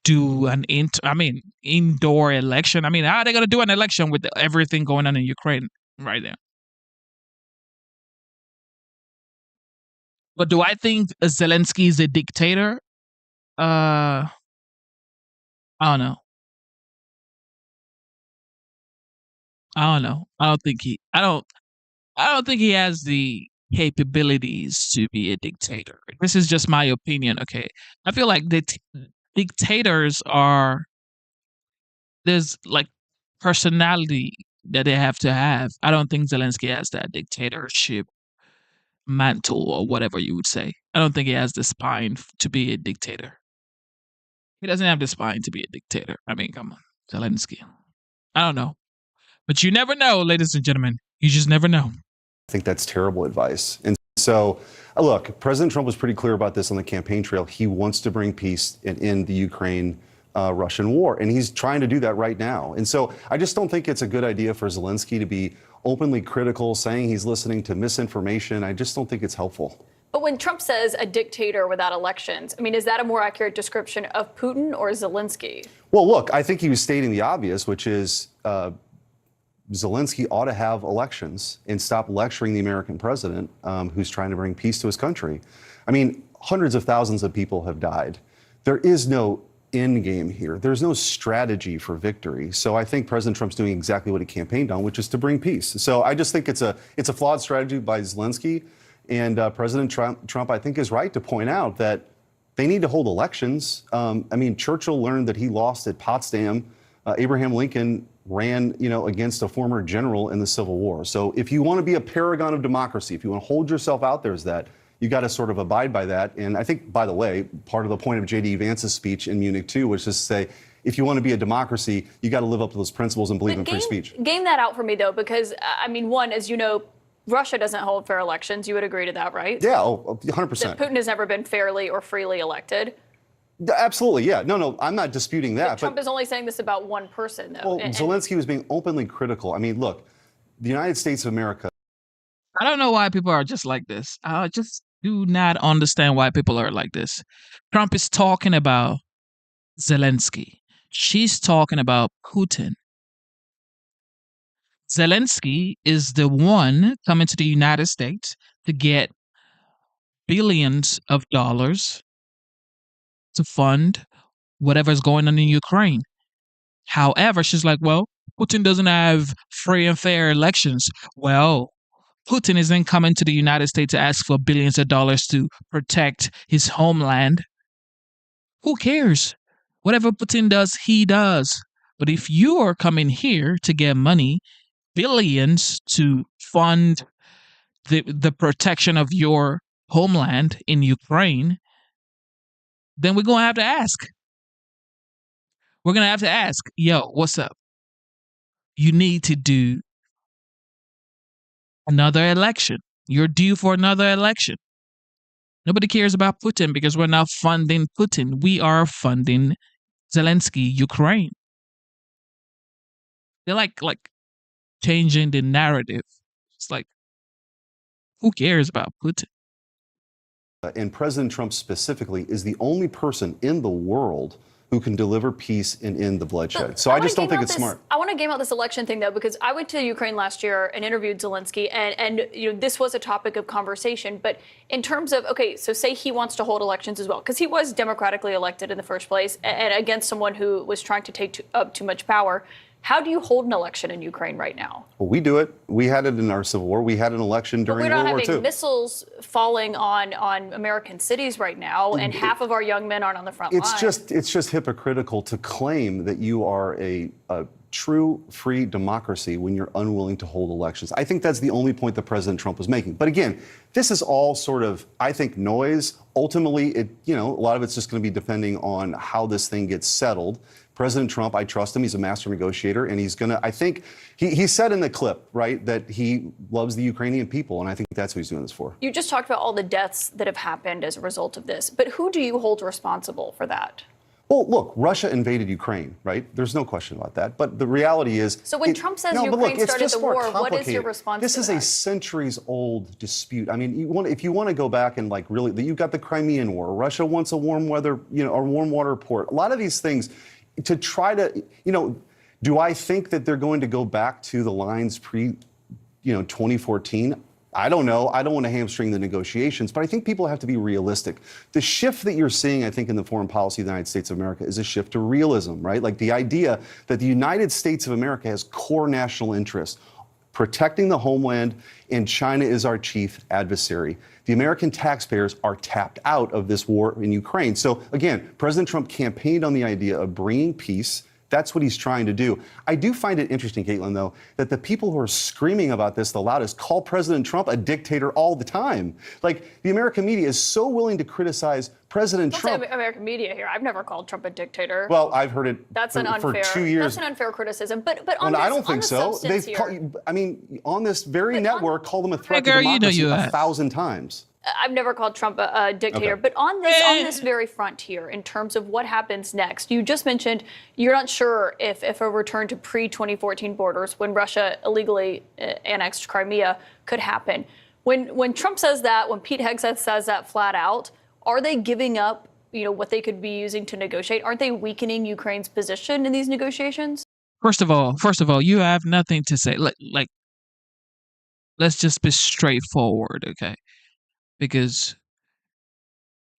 do an indoor election. I mean, how are they gonna do an election with everything going on in Ukraine right now? But do I think Zelensky is a dictator? I don't know. I don't know. I don't think he has the capabilities to be a dictator. This is just my opinion, okay? I feel like dictators there's like personality that they have to have. I don't think Zelensky has that dictatorship mantle or whatever you would say. I don't think he has the spine to be a dictator. He doesn't have the spine to be a dictator. I mean, come on, Zelensky. I don't know. But you never know, ladies and gentlemen. You just never know. I think that's terrible advice. And so, look, President Trump was pretty clear about this on the campaign trail. He wants to bring peace and end the Ukraine-Russian war, and he's trying to do that right now. And so I just don't think it's a good idea for Zelensky to be openly critical, saying he's listening to misinformation. I just don't think it's helpful. But when Trump says a dictator without elections, I mean, is that a more accurate description of Putin or Zelensky? Well, look, I think he was stating the obvious, which is Zelensky ought to have elections and stop lecturing the American president who's trying to bring peace to his country. I mean, hundreds of thousands of people have died. There is no end game here. There's no strategy for victory. So I think President Trump's doing exactly what he campaigned on, which is to bring peace. So I just think it's a flawed strategy by Zelensky. And President Trump, I think, is right to point out that they need to hold elections. I mean, Churchill learned that he lost at Potsdam. Abraham Lincoln ran, against a former general in the Civil War. So if you want to be a paragon of democracy, if you want to hold yourself out there as that, you got to sort of abide by that. And I think, by the way, part of the point of J.D. Vance's speech in Munich, too, was just to say, if you want to be a democracy, you got to live up to those principles and believe in free speech. Game that out for me, though, because, I mean, one, as you know, Russia doesn't hold fair elections. You would agree to that, right? Yeah, 100%. That Putin has never been fairly or freely elected. Absolutely, yeah. No, I'm not disputing that. But Trump is only saying this about one person, though. Well, Zelensky was being openly critical. I mean, look, the United States of America. I don't know why people are just like this. I just do not understand why people are like this. Trump is talking about Zelensky. She's talking about Putin. Zelensky is the one coming to the United States to get billions of dollars to fund whatever's going on in Ukraine. However, she's like, well, Putin doesn't have free and fair elections. Well, Putin isn't coming to the United States to ask for billions of dollars to protect his homeland. Who cares? Whatever Putin does, he does. But if you are coming here to get money, billions to fund the protection of your homeland in Ukraine, then we're going to have to ask. We're going to have to ask, yo, what's up? You need to do another election. You're due for another election. Nobody cares about Putin because we're not funding Putin. We are funding Zelensky, Ukraine. They're like changing the narrative. It's like, who cares about Putin? And President Trump specifically is the only person in the world who can deliver peace and end the bloodshed. So I just don't think it's smart. I want to game out this election thing, though, because I went to Ukraine last year and interviewed Zelensky, and this was a topic of conversation. But in terms of, okay, so say he wants to hold elections as well, because he was democratically elected in the first place and against someone who was trying to take up too much power. How do you hold an election in Ukraine right now? Well, we do it. We had it in our Civil War. We had an election during World War II. We're not having missiles falling on American cities right now, and half of our young men aren't on the front line. It's just hypocritical to claim that you are a true free democracy when you're unwilling to hold elections. I think that's the only point that President Trump was making. But again, this is all sort of, I think, noise. Ultimately, a lot of it's just going to be depending on how this thing gets settled. President Trump, I trust him. He's a master negotiator, and he's going to, I think, he said in the clip, right, that he loves the Ukrainian people, and I think that's what he's doing this for. You just talked about all the deaths that have happened as a result of this, but who do you hold responsible for that? Well, look, Russia invaded Ukraine, right? There's no question about that. But the reality is... So when Trump says Ukraine started the war, what is your response to that? This is a centuries-old dispute. I mean, if you want to go back and really... You've got the Crimean War. Russia wants a warm weather, a warm water port. A lot of these things, to try to... do I think that they're going to go back to the lines pre-2014? I don't know. I don't want to hamstring the negotiations, but I think people have to be realistic. The shift that you're seeing, I think, in the foreign policy of the United States of America is a shift to realism, right? Like the idea that the United States of America has core national interests, protecting the homeland, and China is our chief adversary. The American taxpayers are tapped out of this war in Ukraine. So again, President Trump campaigned on the idea of bringing peace. That's what he's trying to do. I do find it interesting, Caitlin, though, that the people who are screaming about this the loudest call President Trump a dictator all the time. Like, the American media is so willing to criticize President Trump. Don't say American media here. I've never called Trump a dictator. Well, I've heard it for 2 years. That's an unfair criticism. But on this, I don't think so. On this very network, called him a threat to democracy 1,000 times. I've never called Trump a dictator, but on this very front here, in terms of what happens next, you just mentioned you're not sure if a return to pre-2014 borders, when Russia illegally annexed Crimea, could happen. When Trump says that, when Pete Hegseth says that flat out, are they giving up, what they could be using to negotiate? Aren't they weakening Ukraine's position in these negotiations? First of all, you have nothing to say. Like, let's just be straightforward, okay? Because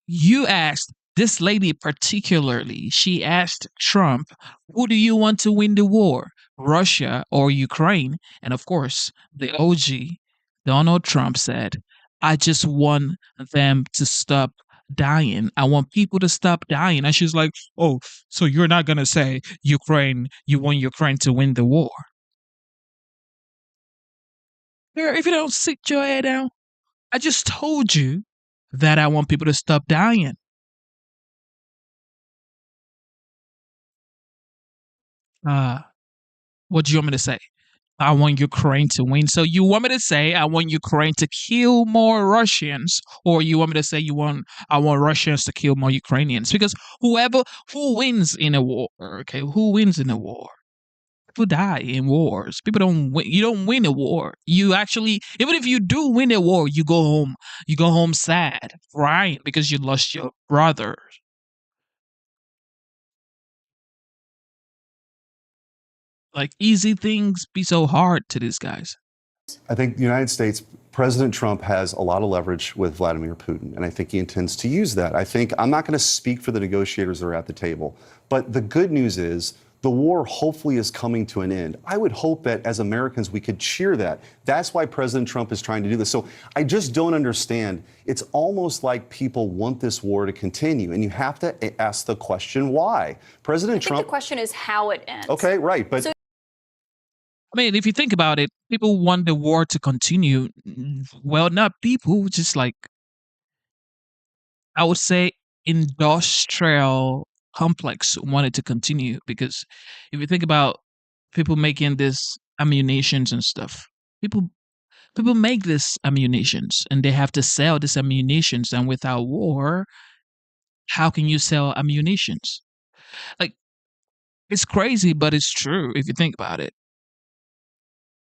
you asked this lady particularly, she asked Trump, who do you want to win the war, Russia or Ukraine? And of course, the OG, Donald Trump, said, I just want them to stop dying. I want people to stop dying. And she's like, oh, so you're not going to say Ukraine, you want Ukraine to win the war? Girl, if you don't sit your head down, I just told you that I want people to stop dying. What do you want me to say? I want Ukraine to win. So you want me to say I want Ukraine to kill more Russians, or you want me to say I want Russians to kill more Ukrainians? Because who wins in a war? Okay, who wins in a war? People die in wars. People don't win. You don't win a war. You actually, even if you do win a war, you go home. You go home sad, right? Because you lost your brother. Like easy things be so hard to these guys. I think the United States, President Trump has a lot of leverage with Vladimir Putin, and I think he intends to use that. I'm not going to speak for the negotiators that are at the table, but the good news is the war hopefully is coming to an end. I would hope that as Americans we could cheer that. That's why President Trump is trying to do this. So I just don't understand. It's almost like people want this war to continue, and you have to ask the question why. President I think Trump. the question is how it ends. Okay, right, but. I mean, if you think about it, people want the war to continue. Well, not people, just like, I would say industrial complex wanted to continue, because if you think about people making this ammunitions and stuff, people make this ammunitions and they have to sell this ammunitions, and without war, how can you sell ammunitions? Like, it's crazy, but it's true if you think about it.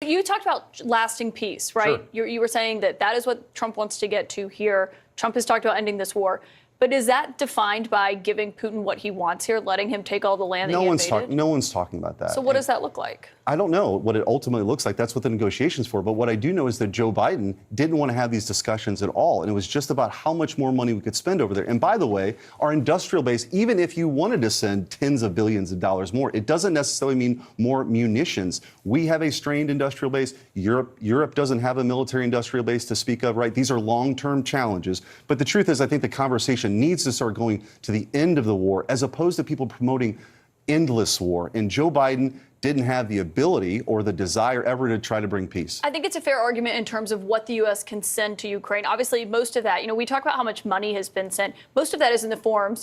You talked about lasting peace, right? Sure. You were saying that is what Trump wants to get to here. Trump has talked about ending this war. But is that defined by giving Putin what he wants here, letting him take all the land that he invaded? No one's talking about that. So what does that look like? I don't know what it ultimately looks like. That's what the negotiations for. But what I do know is that Joe Biden didn't want to have these discussions at all. And it was just about how much more money we could spend over there. And by the way, our industrial base, even if you wanted to send tens of billions of dollars more, it doesn't necessarily mean more munitions. We have a strained industrial base. Europe doesn't have a military industrial base to speak of, right? These are long-term challenges. But the truth is, I think the conversation needs to start going to the end of the war, as opposed to people promoting endless war. And Joe Biden didn't have the ability or the desire ever to try to bring peace. I think it's a fair argument in terms of what the U.S. can send to Ukraine. Obviously, most of that, we talk about how much money has been sent. Most of that is in the form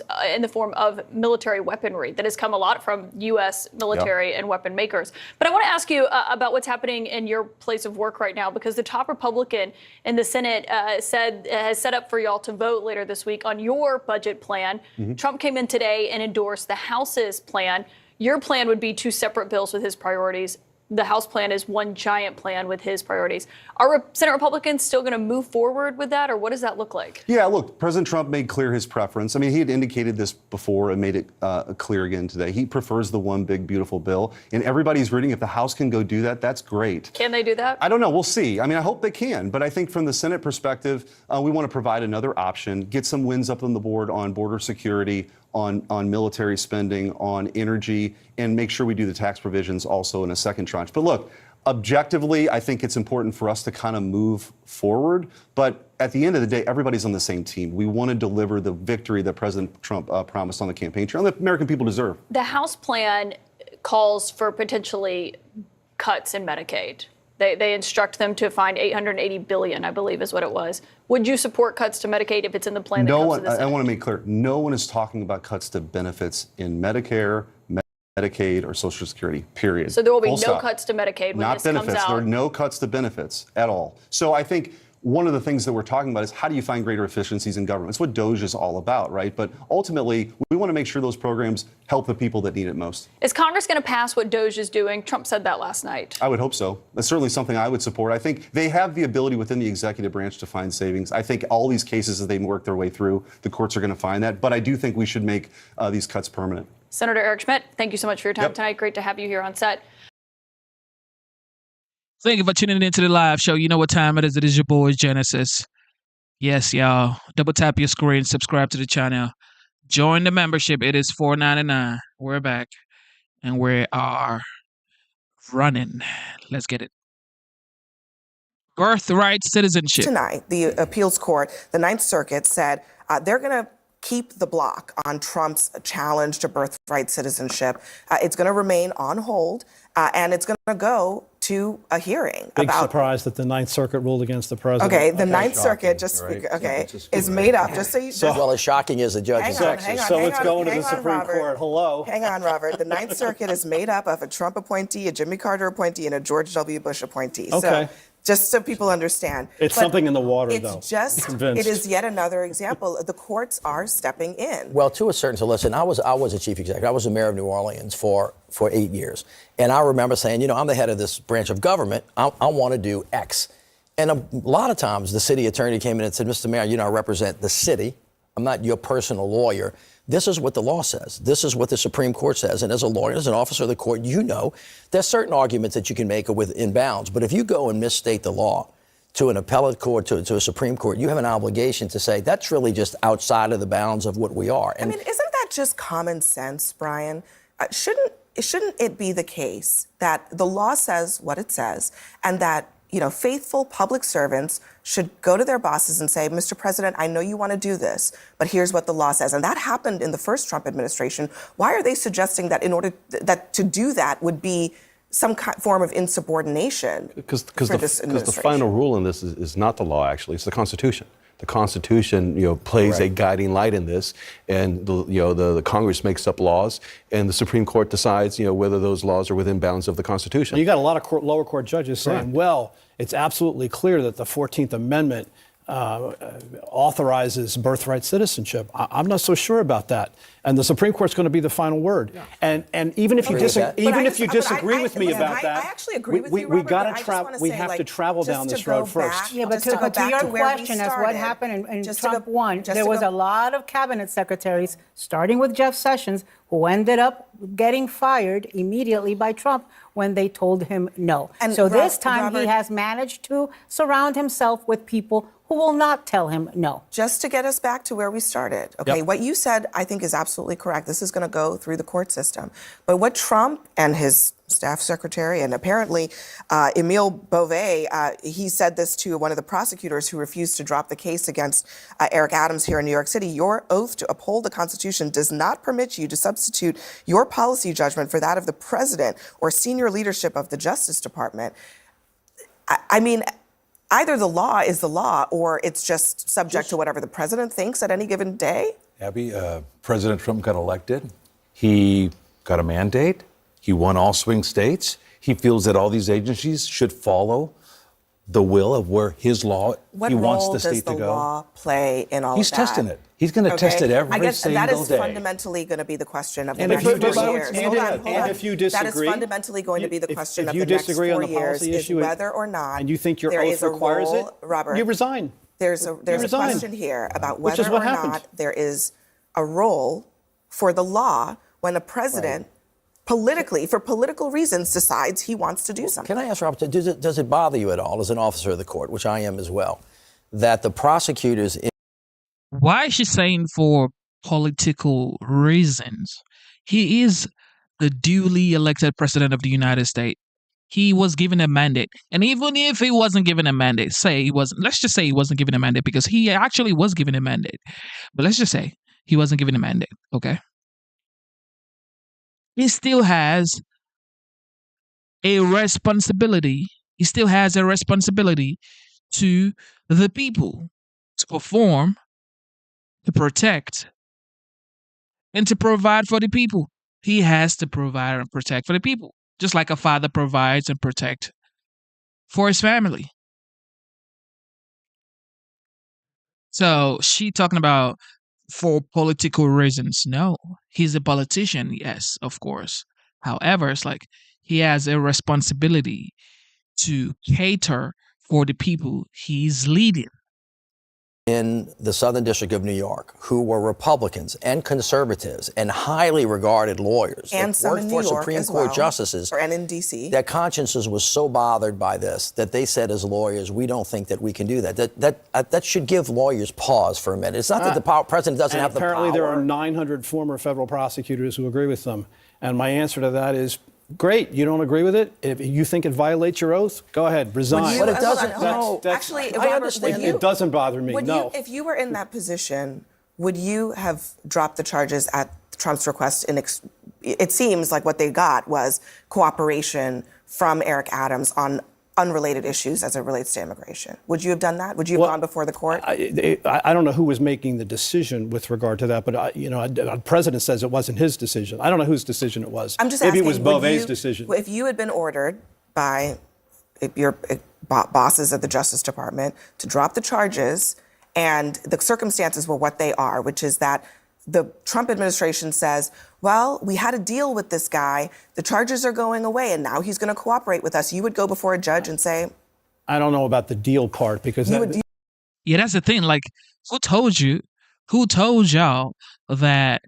of military weaponry that has come a lot from U.S. military and weapon makers. But I want to ask you about what's happening in your place of work right now, because the top Republican in the Senate has set up for y'all to vote later this week on your budget plan. Mm-hmm. Trump came in today and endorsed the House's plan. Your plan would be two separate bills with his priorities. The House plan is one giant plan with his priorities. Are Senate Republicans still going to move forward with that, or what does that look like? Yeah, look, President Trump made clear his preference. I mean, he had indicated this before and made it clear again today. He prefers the one big, beautiful bill. And everybody's rooting. If the House can go do that, that's great. Can they do that? I don't know. We'll see. I mean, I hope they can. But I think from the Senate perspective, we want to provide another option, get some wins up on the board on border security, on military spending, on energy, and make sure we do the tax provisions also in a second tranche. But look, objectively, I think it's important for us to kind of move forward. But at the end of the day, everybody's on the same team. We want to deliver the victory that President Trump promised on the campaign trail, and the American people deserve. The House plan calls for potentially cuts in Medicaid. They instruct them to find $880 billion, I believe is what it was. Would you support cuts to Medicaid if it's in the plan that comes to the Senate? I want to make clear, no one is talking about cuts to benefits in Medicare, Medicaid, or Social Security, period. So there will be no cuts to Medicaid when this comes out? There are no cuts to benefits at all. So I think one of the things that we're talking about is how do you find greater efficiencies in government? It's what DOGE is all about, right? But ultimately, we want to make sure those programs help the people that need it most. Is Congress going to pass what DOGE is doing? Trump said that last night. I would hope so. That's certainly something I would support. I think they have the ability within the executive branch to find savings. I think all these cases, as they work their way through, the courts are going to find that. But I do think we should make these cuts permanent. Senator Eric Schmitt, thank you so much for your time tonight. Great to have you here on set. Thank you for tuning into the live show. You know what time it is. It is your boy, Genesis. Yes, y'all. Double tap your screen. Subscribe to the channel. Join the membership. It is $4.99. We're back. And we are running. Let's get it. Birthright citizenship. Tonight, the appeals court, the Ninth Circuit, said they're going to keep the block on Trump's challenge to birthright citizenship. It's going to remain on hold, and it's going to go to a hearing Big about. surprise that the Ninth Circuit ruled against the president. Okay, the Ninth Circuit is made up. Just so you. Well, as shocking as the judge Hang is. on, hang on, So hang it's on, going to hang the on, Supreme Robert. Court. Hello. Hang on, Robert. The Ninth Circuit is made up of a Trump appointee, a Jimmy Carter appointee, and a George W. Bush appointee. Okay. So just so people understand. It's But something in the water, though. It's just, Convinced. it is yet another example. The courts are stepping in. Well, to a certain, so listen, I was a chief executive. I was the mayor of New Orleans for 8 years. And I remember saying, I'm the head of this branch of government. I want to do X. And a lot of times the city attorney came in and said, Mr. Mayor, I represent the city. I'm not your personal lawyer. This is what the law says. This is what the Supreme Court says. And as a lawyer, as an officer of the court, there's certain arguments that you can make within bounds. But if you go and misstate the law to an appellate court, to a Supreme Court, you have an obligation to say that's really just outside of the bounds of what we are. And I mean, isn't that just common sense, Brian? Shouldn't it be the case that the law says what it says, and that faithful public servants should go to their bosses and say, Mr. President, I know you want to do this, but here's what the law says. And that happened in the first Trump administration. Why are they suggesting that to do that would be some form of insubordination Because for this administration? the final rule in this is not the law, actually. It's the Constitution. The Constitution, plays a guiding light in this, and the Congress makes up laws, and the Supreme Court decides, whether those laws are within bounds of the Constitution. You got a lot of lower court judges saying, well, it's absolutely clear that the 14th Amendment authorizes birthright citizenship. I'm not so sure about that. And the Supreme Court's going to be the final word. Yeah. And even if you disagree with me about that, I actually agree with you, Robert, we have to travel down this road first. Yeah, but to your question as what happened in Trump 1, there was a lot of cabinet secretaries, starting with Jeff Sessions, who ended up getting fired immediately by Trump when they told him no. And so this time he has managed to surround himself with people who will not tell him no. Just to get us back to where we started, okay, what you said I think is absolutely correct. This is going to go through the court system. But what Trump and his staff secretary, and apparently Emile Beauvais, he said this to one of the prosecutors who refused to drop the case against Eric Adams here in New York City. Your oath to uphold the Constitution does not permit you to substitute your policy judgment for that of the president or senior leadership of the Justice Department. I mean, either the law is the law or it's just subject to whatever the president thinks at any given day. Abby, President Trump got elected. He got a mandate. He won all swing states. He feels that all these agencies should follow the will of where his law, he wants the state to go. What role does the law play in all of that? He's testing it. He's going to test it every single day. I guess that is fundamentally going to be the question of the next 4 years. And if you disagree, that is fundamentally going to be the question of the next 4 years. If you disagree on the policy issue, whether or not and you think your oath requires it, Robert, you resign. There's a question here about whether or not there is a role for the law when a president politically, for political reasons, decides he wants to do something. Can I ask, Robert, does it bother you at all as an officer of the court, which I am as well, that the prosecutors... Why is she saying for political reasons? He is the duly elected president of the United States. He was given a mandate. And even if he wasn't given a mandate, let's just say he wasn't given a mandate, because he actually was given a mandate. But let's just say he wasn't given a mandate, okay? He still has a responsibility. He still has a responsibility to the people to perform, to protect, and to provide for the people. He has to provide and protect for the people, just like a father provides and protects for his family. So she talking about for political reasons. No, he's a politician. Yes, of course. However, it's like he has a responsibility to cater for the people he's leading. In the Southern District of New York, who were Republicans and conservatives and highly regarded lawyers, and some worked in for New York Supreme as Court well, justices, and in D.C. Their consciences was so bothered by this that they said, as lawyers, we don't think that we can do that. That should give lawyers pause for a minute. It's not that the president doesn't have the power. Apparently, there are 900 former federal prosecutors who agree with them, and my answer to that is, great, you don't agree with it? If you think it violates your oath, go ahead, resign. But it doesn't. Actually, I understand. It doesn't bother me. No. If you were in that position, would you have dropped the charges at Trump's request it seems like what they got was cooperation from Eric Adams on unrelated issues as it relates to immigration. Would you have done that? Would you have gone before the court? I don't know who was making the decision with regard to that, but the president says it wasn't his decision. I don't know whose decision it was. I'm just Maybe asking, it was Beauvais' decision. If you had been ordered by your bosses at the Justice Department to drop the charges, and the circumstances were what they are, which is that the Trump administration says, well, we had a deal with this guy, the charges are going away, and now he's going to cooperate with us, you would go before a judge and say... I don't know about the deal part, because... Yeah, that's the thing. Like, who told y'all that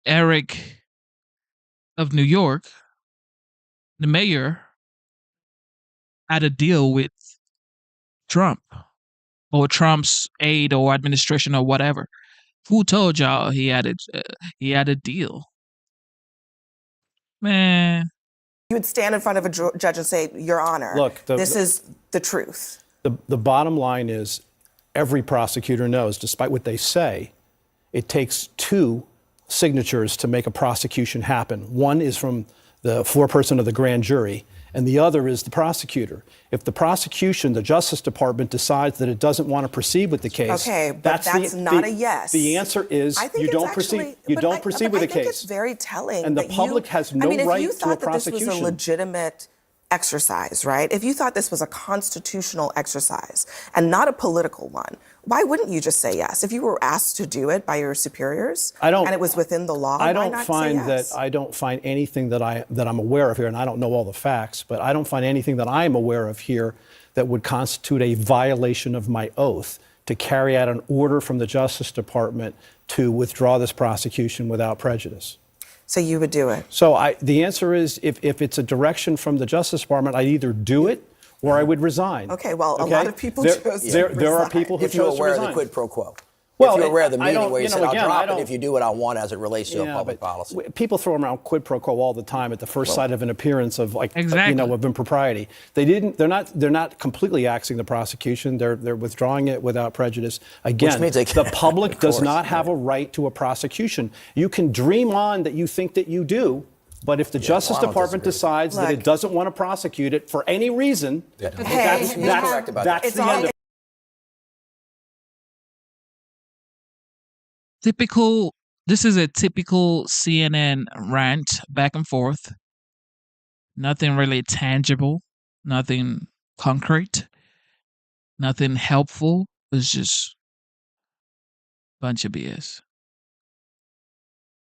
Eric of New York, the mayor, had a deal with Trump or Trump's aide or administration or whatever? Who told y'all he had a deal? Man. You would stand in front of a judge and say, Your Honor, look, this is the truth. The bottom line is every prosecutor knows, despite what they say, it takes two signatures to make a prosecution happen. One is from the foreperson of the grand jury, and the other is the prosecutor. If the prosecution, the Justice Department, decides that it doesn't want to proceed with the case, okay, but that's not a yes. The answer is you don't proceed. You don't proceed with the case. I think it's very telling. And the public has no right to a prosecution. If you thought that this was a legitimate exercise, right? If you thought this was a constitutional exercise and not a political one, why wouldn't you just say yes? If you were asked to do it by your superiors and it was within the law, why not say yes? I don't find anything that I'm aware of here, and I don't know all the facts, but I don't find anything that I'm aware of here that would constitute a violation of my oath to carry out an order from the Justice Department to withdraw this prosecution without prejudice. So you would do it? So the answer is, if it's a direction from the Justice Department, I'd either do it or I would resign. Okay, well, a lot of people chose to resign. There are people who chose to resign. If you're aware of the quid pro quo. Well, if you're aware of the meeting where you said, I'll again, drop it if you do what I want as it relates to a public policy. People throw around quid pro quo all the time at the first sight of an appearance of of impropriety. They're not completely axing the prosecution. They're withdrawing it without prejudice. Again, the public does not have a right to a prosecution. You can dream on that you think that you do, but if the Justice Department decides that it doesn't want to prosecute it for any reason, that's the end of it. This is a typical CNN rant back and forth. Nothing really tangible, nothing concrete, nothing helpful. It's just a bunch of BS.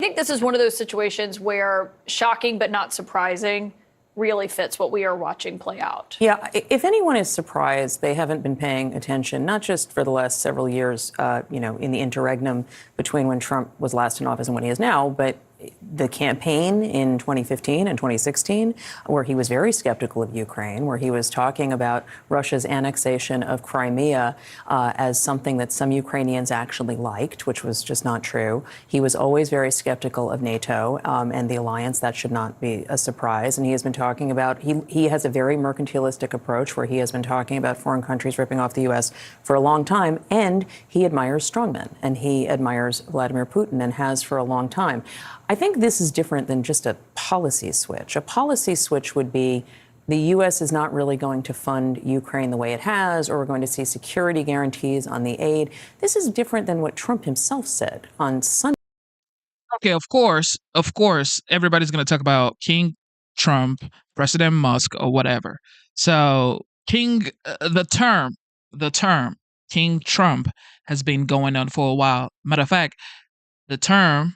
I think this is one of those situations where shocking but not surprising really fits what we are watching play out. Yeah, if anyone is surprised, they haven't been paying attention, not just for the last several years, in the interregnum between when Trump was last in office and when he is now, but the campaign in 2015 and 2016, where he was very skeptical of Ukraine, where he was talking about Russia's annexation of Crimea as something that some Ukrainians actually liked, which was just not true. He was always very skeptical of NATO and the alliance. That should not be a surprise. And he has been talking about, he has a very mercantilistic approach where he has been talking about foreign countries ripping off the U.S. for a long time. And he admires strongmen, and he admires Vladimir Putin and has for a long time. I think this is different than just a policy switch. A policy switch would be the U.S. is not really going to fund Ukraine the way it has, or we're going to see security guarantees on the aid. This is different than what Trump himself said on Sunday. Okay, of course, everybody's going to talk about King Trump, President Musk, or whatever. So the term King Trump has been going on for a while. Matter of fact, the term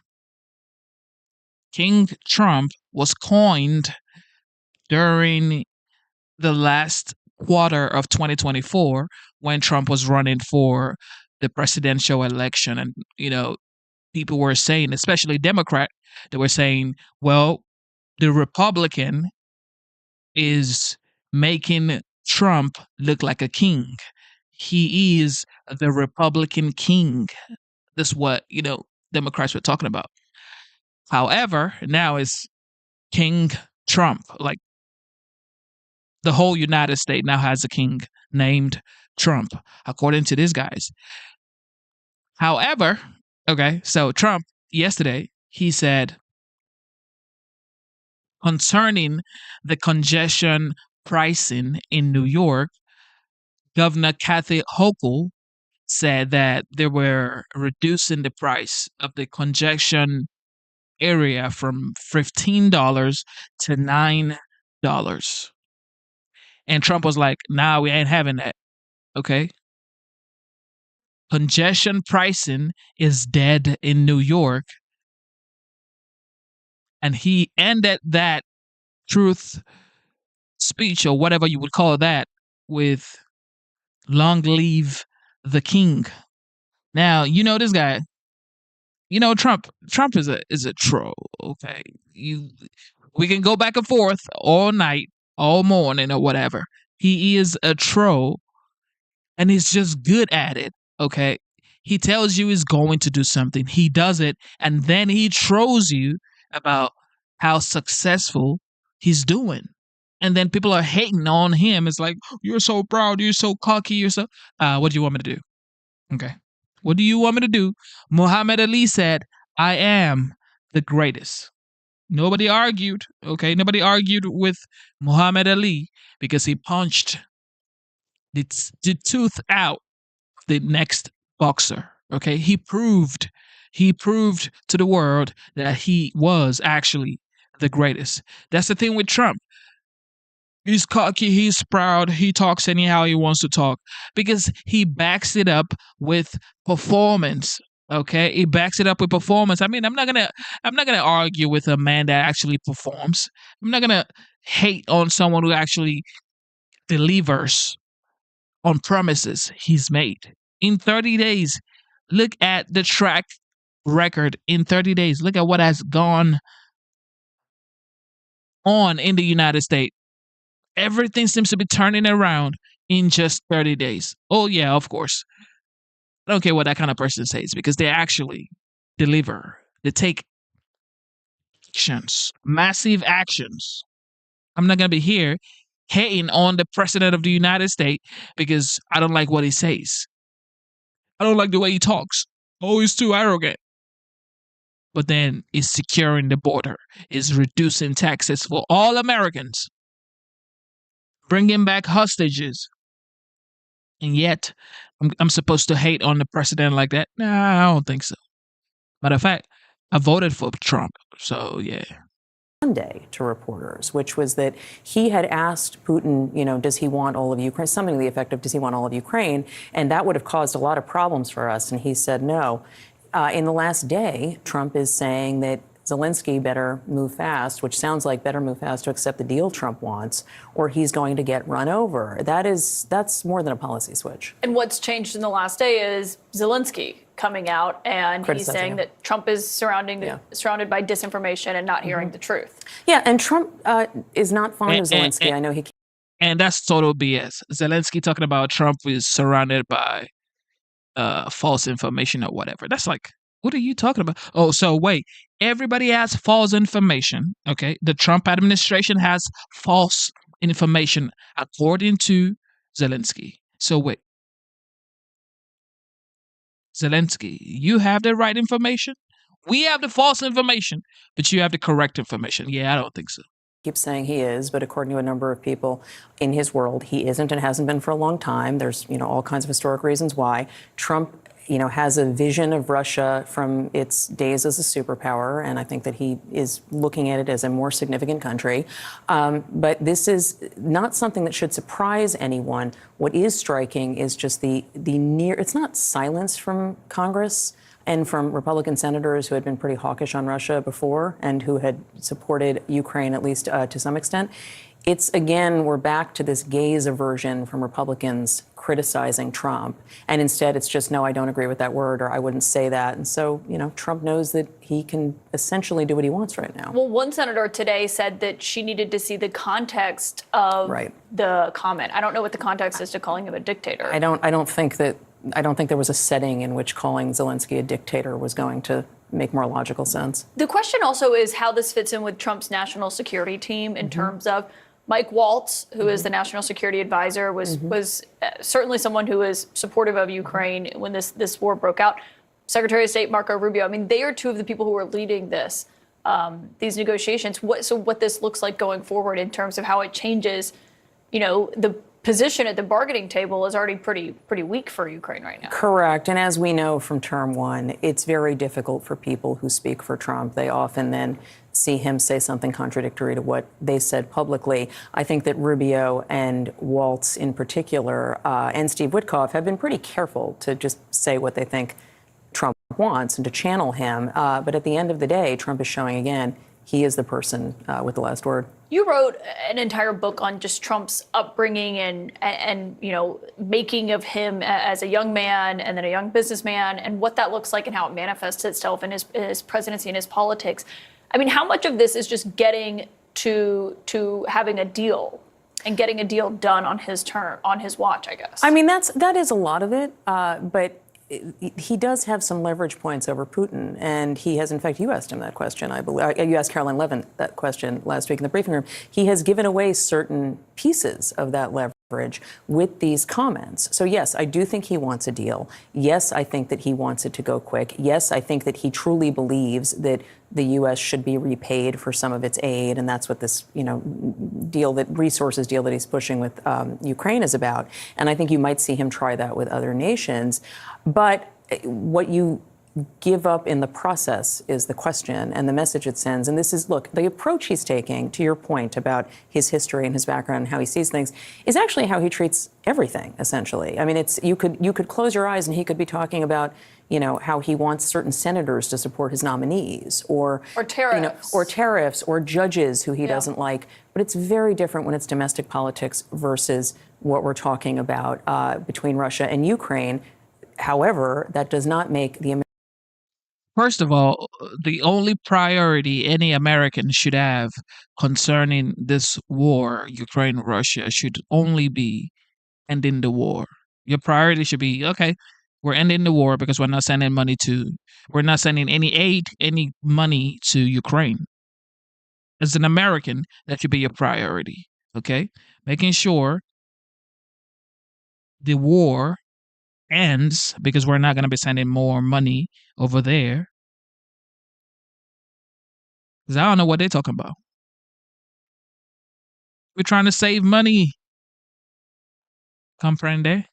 King Trump was coined during the last quarter of 2024 when Trump was running for the presidential election. And, people were saying, especially Democrat, they were saying, well, the Republican is making Trump look like a king. He is the Republican king. That's what, Democrats were talking about. However, now it's King Trump. Like, the whole United States now has a king named Trump, according to these guys. However, so Trump, yesterday, he said concerning the congestion pricing in New York, Governor Kathy Hochul said that they were reducing the price of the congestion area from $15 to $9. And Trump was like, nah, we ain't having that. Okay. Congestion pricing is dead in New York. And he ended that truth speech, or whatever you would call that, with long live the king. Now, you know this guy. You know Trump. Trump is a troll, okay? We can go back and forth all night, all morning, or whatever. He is a troll, and he's just good at it, okay? He tells you he's going to do something. He does it, and then he trolls you about how successful he's doing. And then people are hating on him. It's like, you're so proud, you're so cocky, you're so... what do you want me to do? Okay. What do you want me to do? Muhammad Ali said, I am the greatest. Nobody argued, okay? Nobody argued with Muhammad Ali because he punched the tooth out the next boxer, okay? He proved to the world that he was actually the greatest. That's the thing with Trump. He's cocky, he's proud, he talks anyhow he wants to talk because he backs it up with performance. Okay, he backs it up with performance. I mean, I'm not gonna argue with a man that actually performs. I'm not gonna hate on someone who actually delivers on promises he's made. In 30 days, look at the track record in 30 days. Look at what has gone on in the United States. Everything seems to be turning around in just 30 days. Oh, yeah, of course. I don't care what that kind of person says because they actually deliver. They take actions, massive actions. I'm not going to be here hating on the president of the United States because I don't like what he says. I don't like the way he talks. Oh, he's too arrogant. But then he's securing the border, is reducing taxes for all Americans, bringing back hostages. And yet, I'm supposed to hate on the president like that? Nah, I don't think so. Matter of fact, I voted for Trump. So, yeah. Monday to reporters, which was that he had asked Putin, does he want all of Ukraine? Something to the effect of, does he want all of Ukraine? And that would have caused a lot of problems for us. And he said no. In the last day, Trump is saying that Zelensky better move fast, which sounds like better move fast to accept the deal Trump wants, or he's going to get run over. That's more than a policy switch. And what's changed in the last day is Zelensky coming out and he's saying that Trump is surrounded by disinformation and not hearing the truth. Yeah, and Trump is not fond of Zelensky. I know he. And that's total BS. Zelensky talking about Trump is surrounded by false information or whatever. That's like, what are you talking about? Oh, so wait, everybody has false information, okay? The Trump administration has false information according to Zelensky. So wait, Zelensky, you have the right information? We have the false information, but you have the correct information. Yeah, I don't think so. Keeps saying he is, but according to a number of people in his world, he isn't and hasn't been for a long time. There's, all kinds of historic reasons why. Trump, has a vision of Russia from its days as a superpower, and I think that he is looking at it as a more significant country. But this is not something that should surprise anyone. What is striking is just the near, it's not silence from Congress and from Republican senators who had been pretty hawkish on Russia before and who had supported Ukraine, at least to some extent. It's, again, we're back to this gaze aversion from Republicans criticizing Trump. And instead, it's just, no, I don't agree with that word, or I wouldn't say that. And so, Trump knows that he can essentially do what he wants right now. Well, one senator today said that she needed to see the context of the comment. I don't know what the context is to calling him a dictator. I don't think there was a setting in which calling Zelensky a dictator was going to make more logical sense. The question also is how this fits in with Trump's national security team in terms of Mike Waltz, who is the national security advisor, was certainly someone who is supportive of Ukraine when this war broke out. Secretary of State Marco Rubio. I mean, they are two of the people who are leading this. these negotiations. What this looks like going forward in terms of how it changes, the position at the bargaining table is already pretty weak for Ukraine right now. Correct. And as we know from term one, it's very difficult for people who speak for Trump. They often then see him say something contradictory to what they said publicly. I think that Rubio and Waltz in particular, and Steve Witkoff have been pretty careful to just say what they think Trump wants and to channel him. But at the end of the day, Trump is showing again, he is the person with the last word. You wrote an entire book on just Trump's upbringing and making of him as a young man and then a young businessman and what that looks like and how it manifests itself in his presidency and his politics. I mean, how much of this is just getting to having a deal and getting a deal done on his watch, I guess? I mean, that is a lot of it, but he does have some leverage points over Putin, and he has, in fact, you asked him that question, I believe. You asked Caroline Levin that question last week in the briefing room. He has given away certain pieces of that leverage with these comments. So, yes, I do think he wants a deal. Yes, I think that he wants it to go quick. Yes, I think that he truly believes that the U.S. should be repaid for some of its aid, and that's what this, resources deal that he's pushing with Ukraine is about. And I think you might see him try that with other nations. But what you give up in the process is the question and the message it sends. And this is, look, the approach he's taking, to your point about his history and his background and how he sees things, is actually how he treats everything, essentially. I mean, you could close your eyes and he could be talking about, how he wants certain senators to support his nominees or tariffs or judges who he doesn't like. But it's very different when it's domestic politics versus what we're talking about between Russia and Ukraine. However, that does not make the First of all, the only priority any American should have concerning this war, Ukraine-Russia, should only be ending the war. Your priority should be, okay, we're ending the war because we're not sending any aid, any money to Ukraine. As an American, that should be your priority, okay? Making sure the war ends because we're not going to be sending more money over there. Because I don't know what they're talking about. We're trying to save money. Comprende?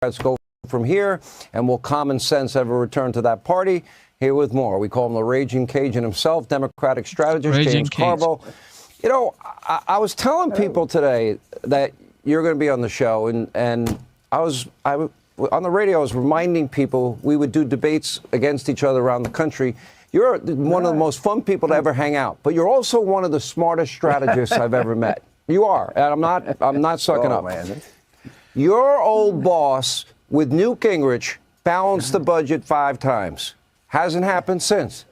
Let's go from here, and will common sense ever return to that party? Here with more. We call him the Raging Cajun himself, Democratic strategist James Carville. I was telling people today that you're going to be on the show, and I was on the radio. I was reminding people we would do debates against each other around the country. You're one of the most fun people to ever hang out, but you're also one of the smartest strategists I've ever met. You are, and I'm not sucking up. Man. Your old boss with Newt Gingrich balanced the budget 5 times. Hasn't happened since.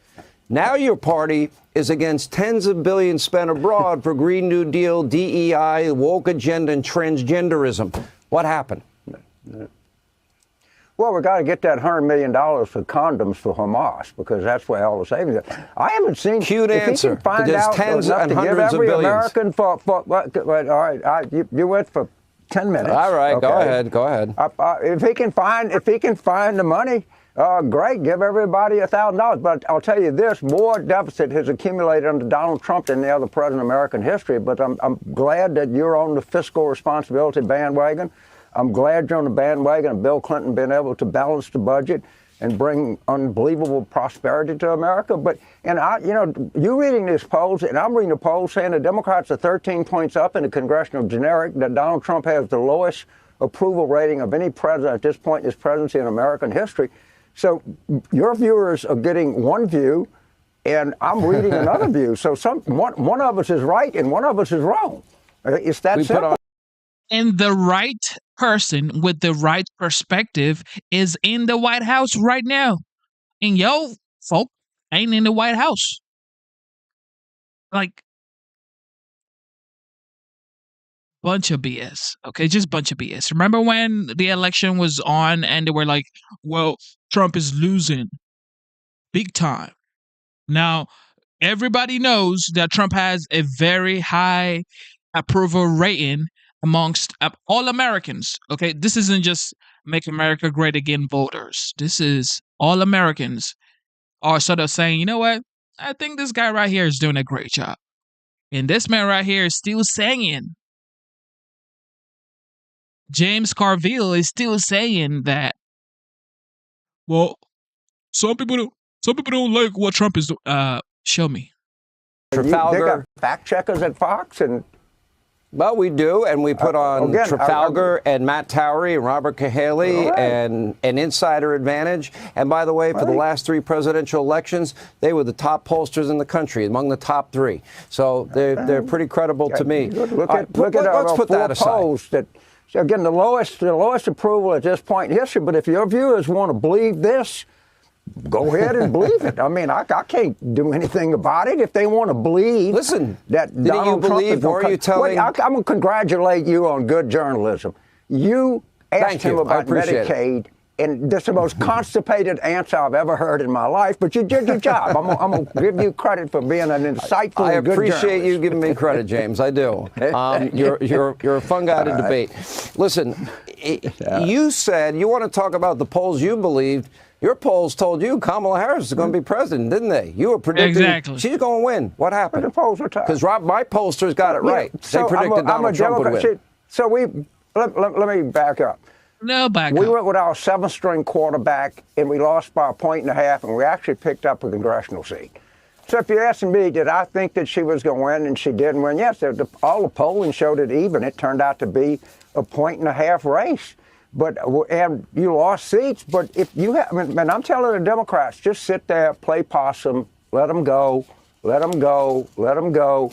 Now your party is against tens of billions spent abroad for Green New Deal, DEI, woke agenda, and transgenderism. What happened? Well, we got to get that $100 million for condoms for Hamas because that's where all the savings are. I haven't seen. Cute answer. If he can find There's out tens enough and to give hundreds of every billions. American all right, you went for 10 minutes. All right, okay. Go ahead. If he can find the money, great, give everybody $1,000. But I'll tell you this: more deficit has accumulated under Donald Trump than the other president in American history. But I'm glad that you're on the fiscal responsibility bandwagon. I'm glad you're on the bandwagon of Bill Clinton being able to balance the budget and bring unbelievable prosperity to America. But, you're reading these polls, and I'm reading the polls saying the Democrats are 13 points up in the congressional generic, that Donald Trump has the lowest approval rating of any president at this point in his presidency in American history. So your viewers are getting one view, and I'm reading another view. So one of us is right and one of us is wrong. It's that simple. And the right person with the right perspective is in the White House right now. And yo, folk ain't in the White House. Like, bunch of BS. Okay, just bunch of BS. Remember when the election was on and they were like, well, Trump is losing big time. Now, everybody knows that Trump has a very high approval rating amongst all Americans. Okay, this isn't just Make America Great Again voters. This is all Americans are sort of saying, you know what? I think this guy right here is doing a great job. And this man right here is still saying, James Carville is still saying that, well, some people don't like what Trump is doing. Show me. Trafalgar. They got fact checkers at Fox, and well, we do, and we put on Trafalgar and Matt Towery and Robert Cahaley and an Insider Advantage. And by the way, for the last 3 presidential elections, they were the top pollsters in the country, among the top 3. So they're pretty credible to me. Look at let's put that aside. So again, the lowest approval at this point in history. But if your viewers want to believe this, go ahead and believe it. I mean, I can't do anything about it. If they want to believe, listen, that Donald Trump is going to I'm going to congratulate you on good journalism. You asked him about Medicaid, and that's the most constipated answer I've ever heard in my life. But you did your job. I'm going to give you credit for being an insightful and good journalist. I appreciate you giving me credit, James. I do. You're a fun guy to debate. Listen, you said you want to talk about the polls you believed. Your polls told you Kamala Harris is going to be president, didn't they? You were predicting she's going to win. What happened? The polls were tough. Because my pollsters got it right. They predicted Donald Trump would win. So let me back up. No, we went with our 7th-string quarterback, and we lost by 1.5 points, and we actually picked up a congressional seat. So if you're asking me, did I think that she was going to win, and she didn't win? Yes, all the polling showed it even. It turned out to be a 1.5 point race. And you lost seats. But if you have, and I'm telling the Democrats, just sit there, play possum, let them go, let them go, let them go.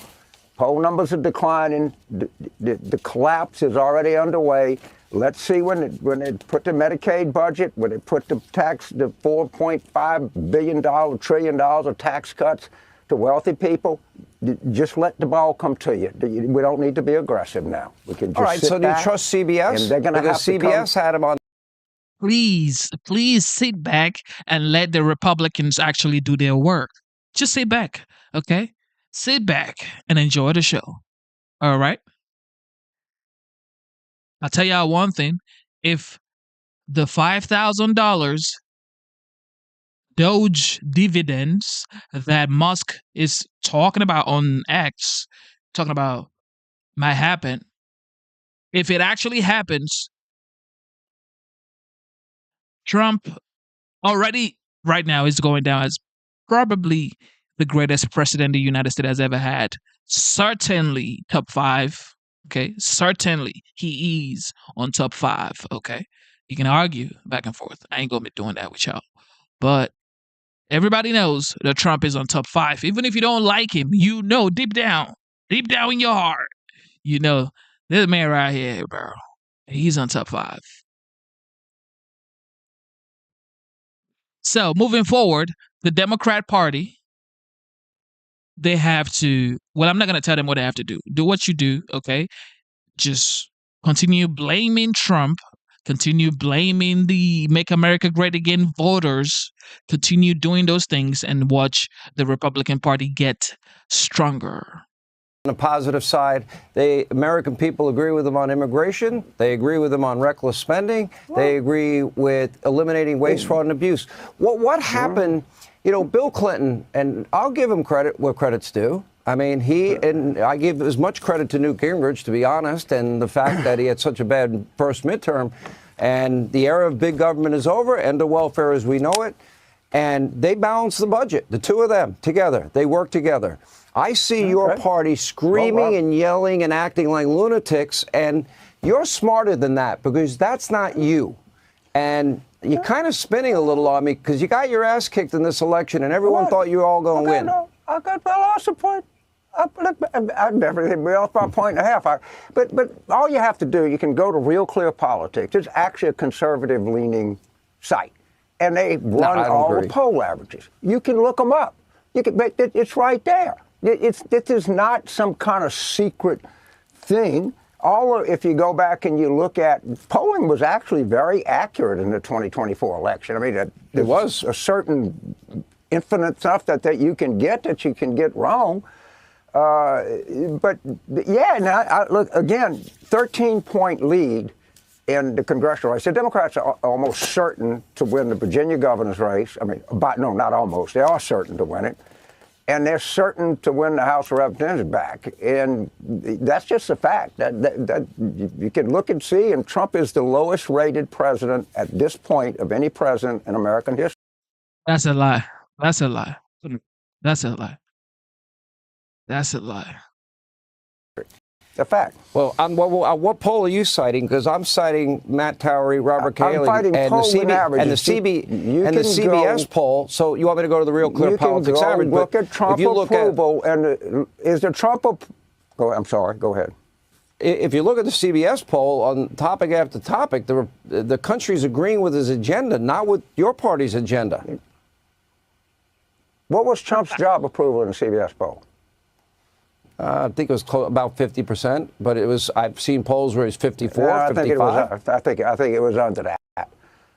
Poll numbers are declining. The collapse is already underway. Let's see when they put the Medicaid budget, when they put the $4.5 billion, trillion of tax cuts to wealthy people. Just let the ball come to you. We don't need to be aggressive now. We can just all right, so do you trust CBS? And they're going to have CBS had him on. Please sit back and let the Republicans actually do their work. Just sit back, okay? Sit back and enjoy the show. All right? I'll tell y'all one thing. If the $5,000 Doge dividends that Musk is talking about on X, talking about might happen, if it actually happens, Trump already right now is going down as probably the greatest president the United States has ever had. Certainly top 5. Okay, certainly he is on top 5. Okay, you can argue back and forth. I ain't gonna be doing that with y'all, but everybody knows that Trump is on top 5. Even if you don't like him, you know deep down in your heart, you know this man right here, bro. He's on top 5. So moving forward, the Democrat Party, they have to, well, I'm not going to tell them what they have to do. Do what you do, okay? Just continue blaming Trump, continue blaming the Make America Great Again voters, continue doing those things and watch the Republican Party get stronger. On the positive side, the American people agree with them on immigration. They agree with them on reckless spending. They agree with eliminating waste, fraud, and abuse. What happened? You know, Bill Clinton, and I'll give him credit where credit's due. I mean, and I give as much credit to Newt Gingrich, to be honest, and the fact that he had such a bad first midterm. And the era of big government is over, end of welfare as we know it. And they balanced the budget, the two of them together. They work together. I see your party screaming and yelling and acting like lunatics, and you're smarter than that because that's not you. And you're kind of spinning a little on me because you got your ass kicked in this election, and everyone thought you were all going to win. I lost a point. I've never hit me off by 1.5 points. But all you have to do, you can go to Real Clear Politics. It's actually a conservative-leaning site, and they run all the poll averages. You can look them up. It's right there. This is not some kind of secret thing. If you go back and you look at polling was actually very accurate in the 2024 election. I mean, it was a certain infinite stuff that you can get wrong. But yeah, now look again, 13-point lead in the congressional race. The Democrats are almost certain to win the Virginia governor's race. I mean, no, not almost. They are certain to win it. And they're certain to win the House of Representatives back. And that's just a fact. That you can look and see, and Trump is the lowest rated president at this point of any president in American history. That's a lie. That's a lie. That's a lie. That's a lie. A fact. Well, what poll are you citing? Because I'm citing Matt Towery, Robert Cahill, and the CBS poll. So you want me to go to the Real Clear Politics average? Look at Trump approval, and is the Trump? Go ahead. I'm sorry. Go ahead. If you look at the CBS poll on topic after topic, the country's agreeing with his agenda, not with your party's agenda. What was Trump's job approval in the CBS poll? I think it was about 50%, but it was. I've seen polls where it's 54, 55. I think it was under that.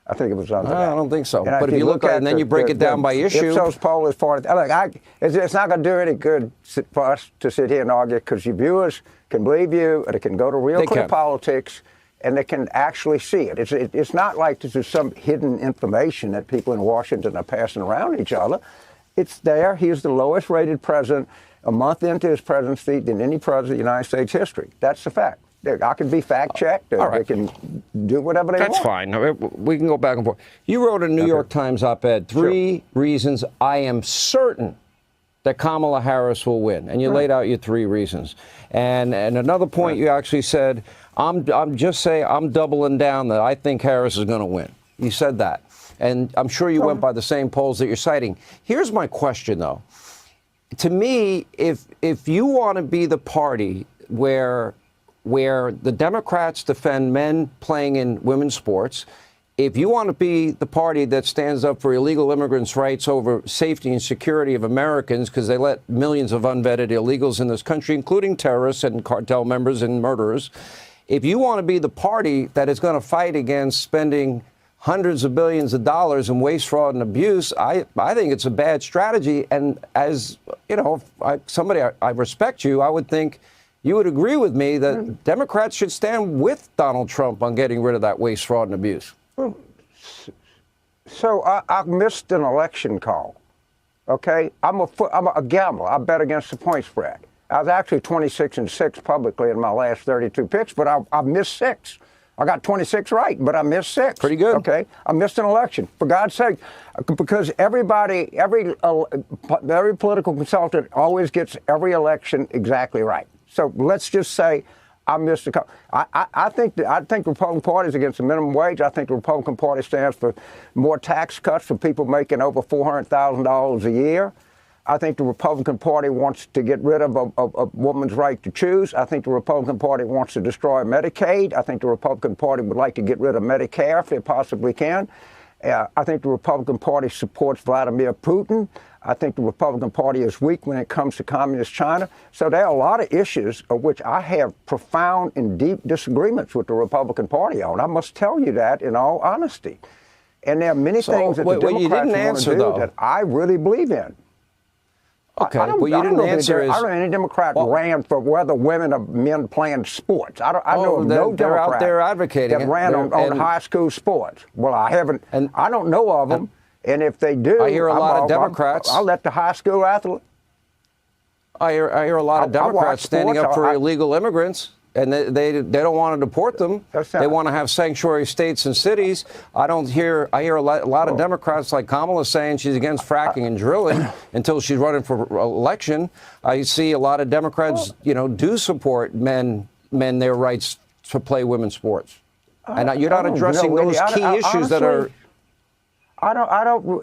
I think it was under that. I don't think so. But if you look at it and then you break it down by issue. Ipsos poll is part of it. Look, it's not going to do any good for us to sit here and argue, because your viewers can believe you, or they can go to Real Clear Politics, and they can actually see it. It's not like this is some hidden information that people in Washington are passing around each other. It's there. He is the lowest rated president a month into his presidency than any president in United States history. That's the fact. I can be fact-checked. They can do whatever they want. That's fine. We can go back and forth. You wrote a New York Times op-ed, three reasons I am certain that Kamala Harris will win. And you laid out your 3 reasons. And another point you actually said, I'm doubling down that I think Harris is going to win. You said that. And I'm sure you went by the same polls that you're citing. Here's my question, though. To me, if you want to be the party where the Democrats defend men playing in women's sports, if you want to be the party that stands up for illegal immigrants' rights over safety and security of Americans, because they let millions of unvetted illegals in this country, including terrorists and cartel members and murderers, if you want to be the party that is going to fight against spending hundreds of billions of dollars in waste, fraud, and abuse, I think it's a bad strategy. And as, you know, I respect you, I would think you would agree with me that Democrats should stand with Donald Trump on getting rid of that waste, fraud, and abuse. So I missed an election call, okay? I'm a gambler. I bet against the point spread. I was actually 26-6 publicly in my last 32 picks, but I missed 6. I got 26 right, but I missed 6. Pretty good. Okay, I missed an election, for God's sake, because every political consultant always gets every election exactly right. So let's just say I missed a couple. I think the Republican Party is against the minimum wage. I think the Republican Party stands for more tax cuts for people making over $400,000 a year. I think the Republican Party wants to get rid of a woman's right to choose. I think the Republican Party wants to destroy Medicaid. I think the Republican Party would like to get rid of Medicare if they possibly can. I think the Republican Party supports Vladimir Putin. I think the Republican Party is weak when it comes to communist China. So there are a lot of issues of which I have profound and deep disagreements with the Republican Party on. I must tell you that in all honesty. And there are many things that the Democrats want to do that I really believe in. Okay, well, you didn't answer. I don't know any Democrat ran for whether women or men playing sports. I know no they're Democrat out there advocating that ran on high school sports. Well, I haven't, and I don't know of them. And if they do, I hear a lot of Democrats. I'll let the high school athlete. I hear a lot of Democrats standing up for illegal immigrants. And they don't want to deport them. They want to have sanctuary states and cities. I hear a lot of Democrats like Kamala saying she's against fracking and drilling until she's running for election. I see a lot of Democrats, do support men their rights to play women's sports. And you're not addressing those key issues that are.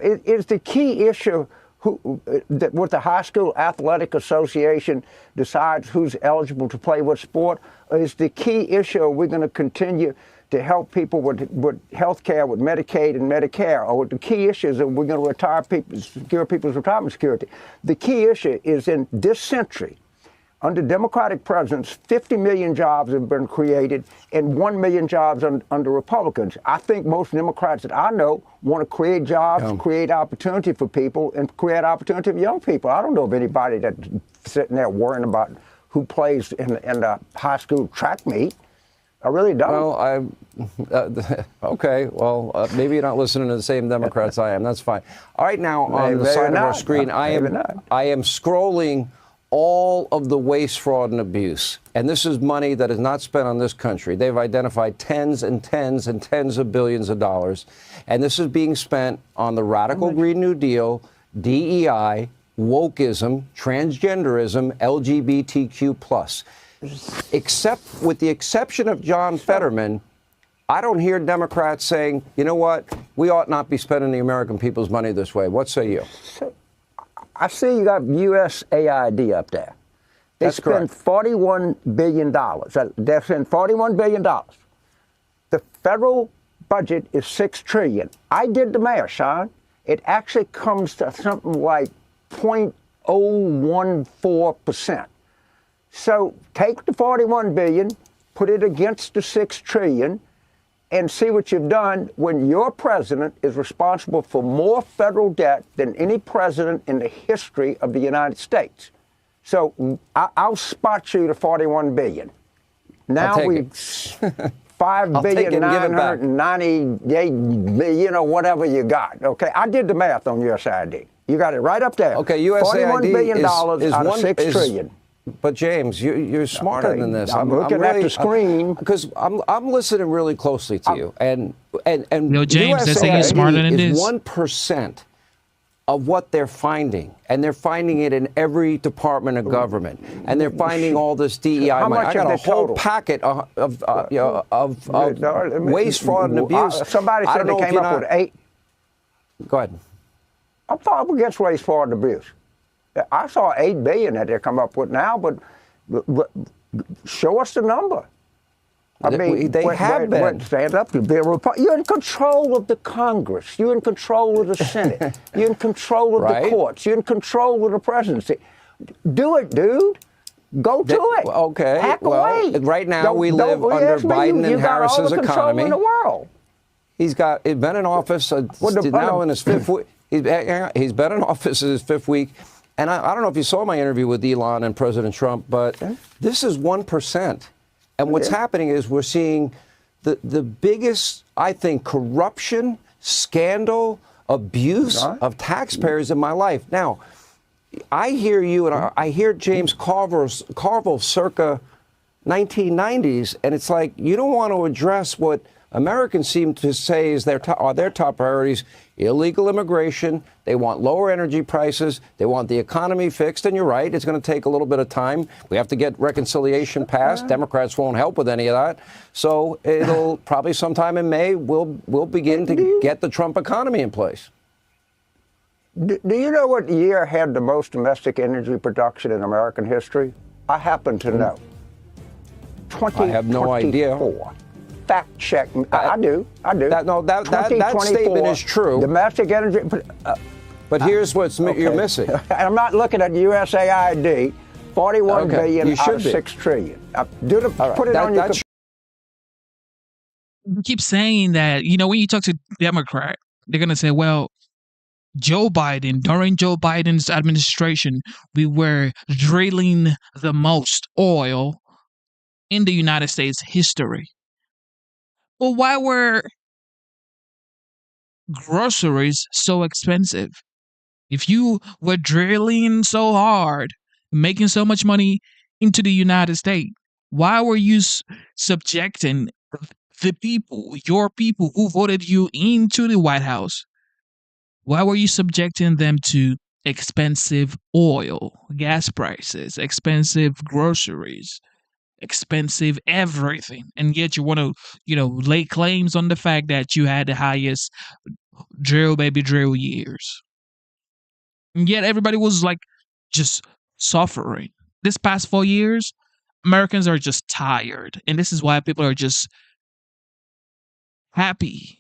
It's the key issue. What the High School Athletic Association decides who's eligible to play what sport is the key issue. We're going to continue to help people with health care, with Medicaid and Medicare, or the key issues that we're going to secure people's retirement security. The key issue is in this century, under Democratic presidents, 50 million jobs have been created and 1 million jobs under Republicans. I think most Democrats that I know want to create jobs, create opportunity for people, and create opportunity for young people. I don't know of anybody that's sitting there worrying about who plays in the high school track meet. I really don't. Well, okay. Well, maybe you're not listening to the same Democrats I am. That's fine. All right, now on the side of our screen, I am scrolling all of the waste, fraud, and abuse. And this is money that is not spent on this country. They've identified tens and tens and tens of billions of dollars. And this is being spent on the radical Green New Deal, DEI, wokeism, transgenderism, LGBTQ+. Except with the exception of John Fetterman, I don't hear Democrats saying, you know what, we ought not be spending the American people's money this way. What say you? I see you got USAID up there. They spend $41 billion. They spend $41 billion. The federal budget is $6 trillion. I did the math, Sean. It actually comes to something like 0.014%. So take the $41 billion, put it against the $6 trillion, and see what you've done when your president is responsible for more federal debt than any president in the history of the United States. So I'll spot you to $41 billion. Now we $5,998 billion or whatever you got. Okay, I did the math on USAID. You got it right up there. Okay, USAID $41 billion is out of $6 trillion. But James, you're smarter than this. I'm looking at the screen because I'm listening really closely to you. And James, they're saying you're smarter than this. 1% of what they're finding, and they're finding it in every department of government, and they're finding all this DEI money. I got a whole packet of waste, fraud, and abuse. Somebody said they came up with 8. Go ahead. I'm far against waste, fraud, and abuse. I saw $8 billion that they come up with now, but show us the number. I mean, they have been. Stand up. You're in control of the Congress. You're in control of the Senate. You're in control of the courts. You're in control of the presidency. Do it, dude. Go to it. Okay. Hack away. Right now we live under Biden and Harris's economy. In the world. He's been in office now in his 5th week. He's been in office in his 5th week. And I don't know if you saw my interview with Elon and President Trump, but this is 1%. And what's happening is we're seeing the biggest, I think, corruption, scandal, abuse of taxpayers in my life. Now, I hear you, and I hear James Carville circa 1990s, and it's like you don't want to address what Americans seem to say is their top priorities: illegal immigration. They want lower energy prices. They want the economy fixed. And you're right, it's going to take a little bit of time. We have to get reconciliation passed. Democrats won't help with any of that. So it'll probably sometime in May, we'll begin to get the Trump economy in place. Do you know what year had the most domestic energy production in American history? I happen to know. 2024. I have no idea. Fact check. I do. That statement is true. Domestic energy. But here's what you're missing. I'm not looking at USAID. $41 billion out of $6 trillion. Put it on your. You keep saying that. You know, when you talk to Democrat, they're gonna say, "Well, during Joe Biden's administration, we were drilling the most oil in the United States history." Well, why were groceries so expensive? If you were drilling so hard, making so much money into the United States, why were you subjecting the people, your people who voted you into the White House? Why were you subjecting them to expensive oil, gas prices, expensive groceries, expensive everything, and yet you want to, lay claims on the fact that you had the highest drill years, and yet everybody was like just suffering. This past 4 years, Americans are just tired, and this is why people are just happy.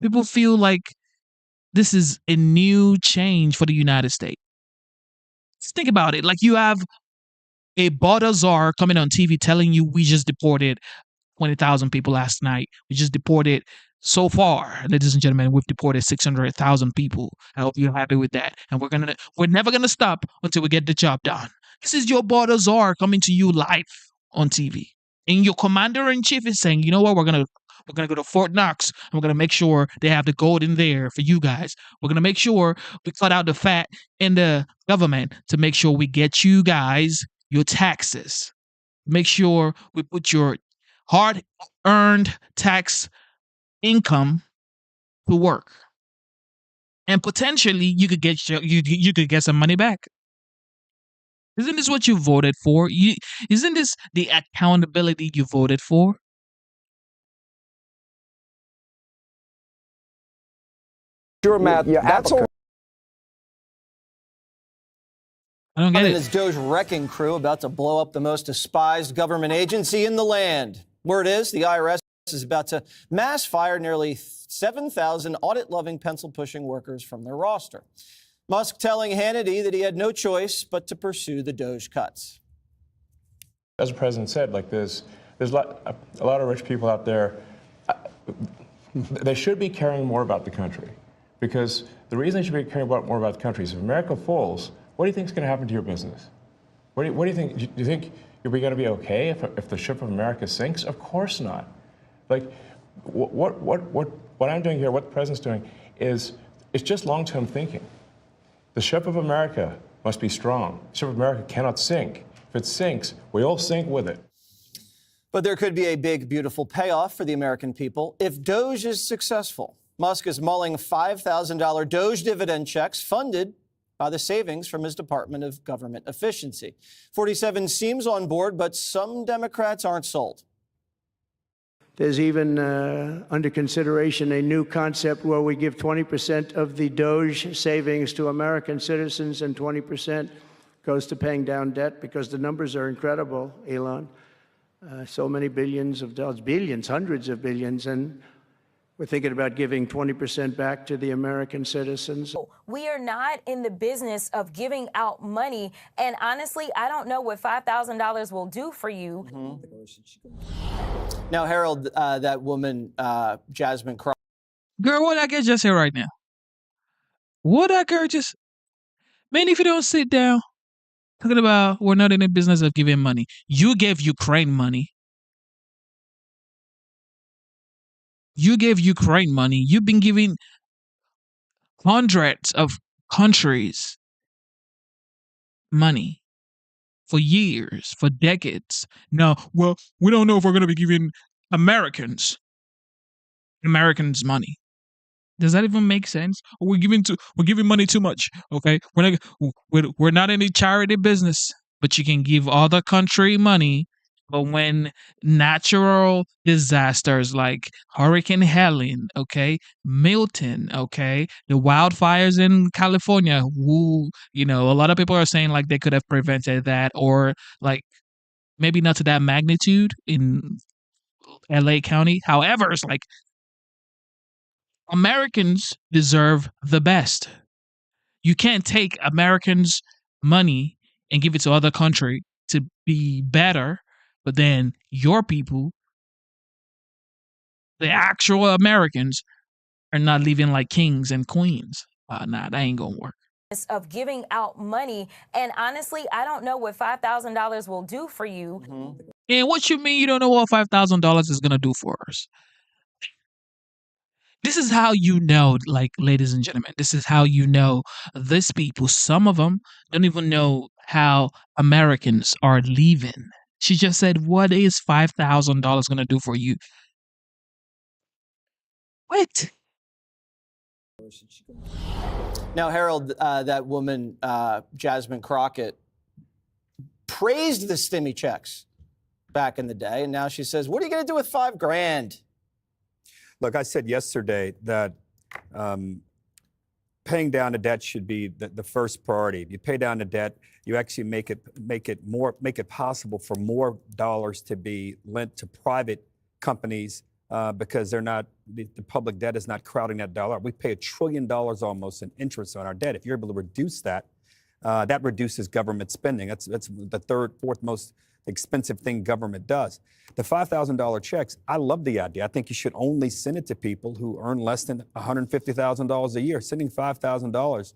People feel like this is a new change for the United States. Just think about it. Like, you have a border czar coming on TV telling you we just deported 20,000 people last night. We just deported, so far, ladies and gentlemen, we've deported 600,000 people. I hope you're happy with that. And we're never gonna stop until we get the job done. This is your border czar coming to you live on TV. And your commander in chief is saying, you know what, we're gonna go to Fort Knox and we're gonna make sure they have the gold in there for you guys. We're gonna make sure we cut out the fat in the government to make sure we get you guys your taxes. Make sure we put your hard-earned tax income to work. And potentially you could get you could get some money back. Isn't this what you voted for? Isn't this the accountability you voted for? Sure, Matt. That's all. I don't get it. His Doge wrecking crew about to blow up the most despised government agency in the land. Word is the IRS is about to mass fire nearly 7,000 audit-loving, pencil-pushing workers from their roster. Musk telling Hannity that he had no choice but to pursue the Doge cuts. As the president said, like there's a lot of rich people out there. They should be caring more about the country, because the reason they should be caring more about the country is if America falls, what do you think is going to happen to your business? What do you think? Do you think you're going to be okay if the ship of America sinks? Of course not. Like what I'm doing here, what the president's doing, is it's just long-term thinking. The ship of America must be strong. The ship of America cannot sink. If it sinks, we all sink with it. But there could be a big, beautiful payoff for the American people if Doge is successful. Musk is mulling $5,000 Doge dividend checks funded by the savings from his Department of Government Efficiency. 47 seems on board, but some Democrats aren't sold. There's even under consideration a new concept where we give 20% of the Doge savings to American citizens and 20% goes to paying down debt, because the numbers are incredible, Elon. So many billions of dollars, billions, hundreds of billions, and we're thinking about giving 20% back to the American citizens. We are not in the business of giving out money. And honestly, I don't know what $5,000 will do for you. Now, Harold, that woman, Jasmine Crockett. Girl, what I get just here right now? What I girl just... Man, if you don't sit down, talking about we're not in the business of giving money. You gave Ukraine money. You gave Ukraine money. You've been giving hundreds of countries money for years, for decades. Now, well, we don't know if we're going to be giving Americans money. Does that even make sense? Or we're giving money too much. Okay, we're not in the charity business, but you can give other country money. But when natural disasters like Hurricane Helen, okay, Milton, okay, the wildfires in California, a lot of people are saying like they could have prevented that, or like maybe not to that magnitude in LA County. However, it's like Americans deserve the best. You can't take Americans' money and give it to other country to be better. But then your people, the actual Americans, are not living like kings and queens. Nah, that ain't gonna work. Of giving out money. And honestly, I don't know what $5,000 will do for you. And what you mean you don't know what $5,000 is gonna do for us? This is how you know, like, ladies and gentlemen, this is how you know these people, some of them don't even know how Americans are living. She just said, what is $5,000 going to do for you? What? Now, Harold, that woman, Jasmine Crockett, praised the stimmy checks back in the day. And now she says, what are you going to do with $5,000? Look, I said yesterday that paying down the debt should be the first priority. You pay down the debt, you actually make it possible for more dollars to be lent to private companies because the public debt is not crowding that dollar. We pay $1 trillion almost in interest on our debt. If you're able to reduce that, that reduces government spending. That's the fourth most expensive thing government does. The $5,000 checks, I love the idea. I think you should only send it to people who earn less than $150,000 a year. Sending $5,000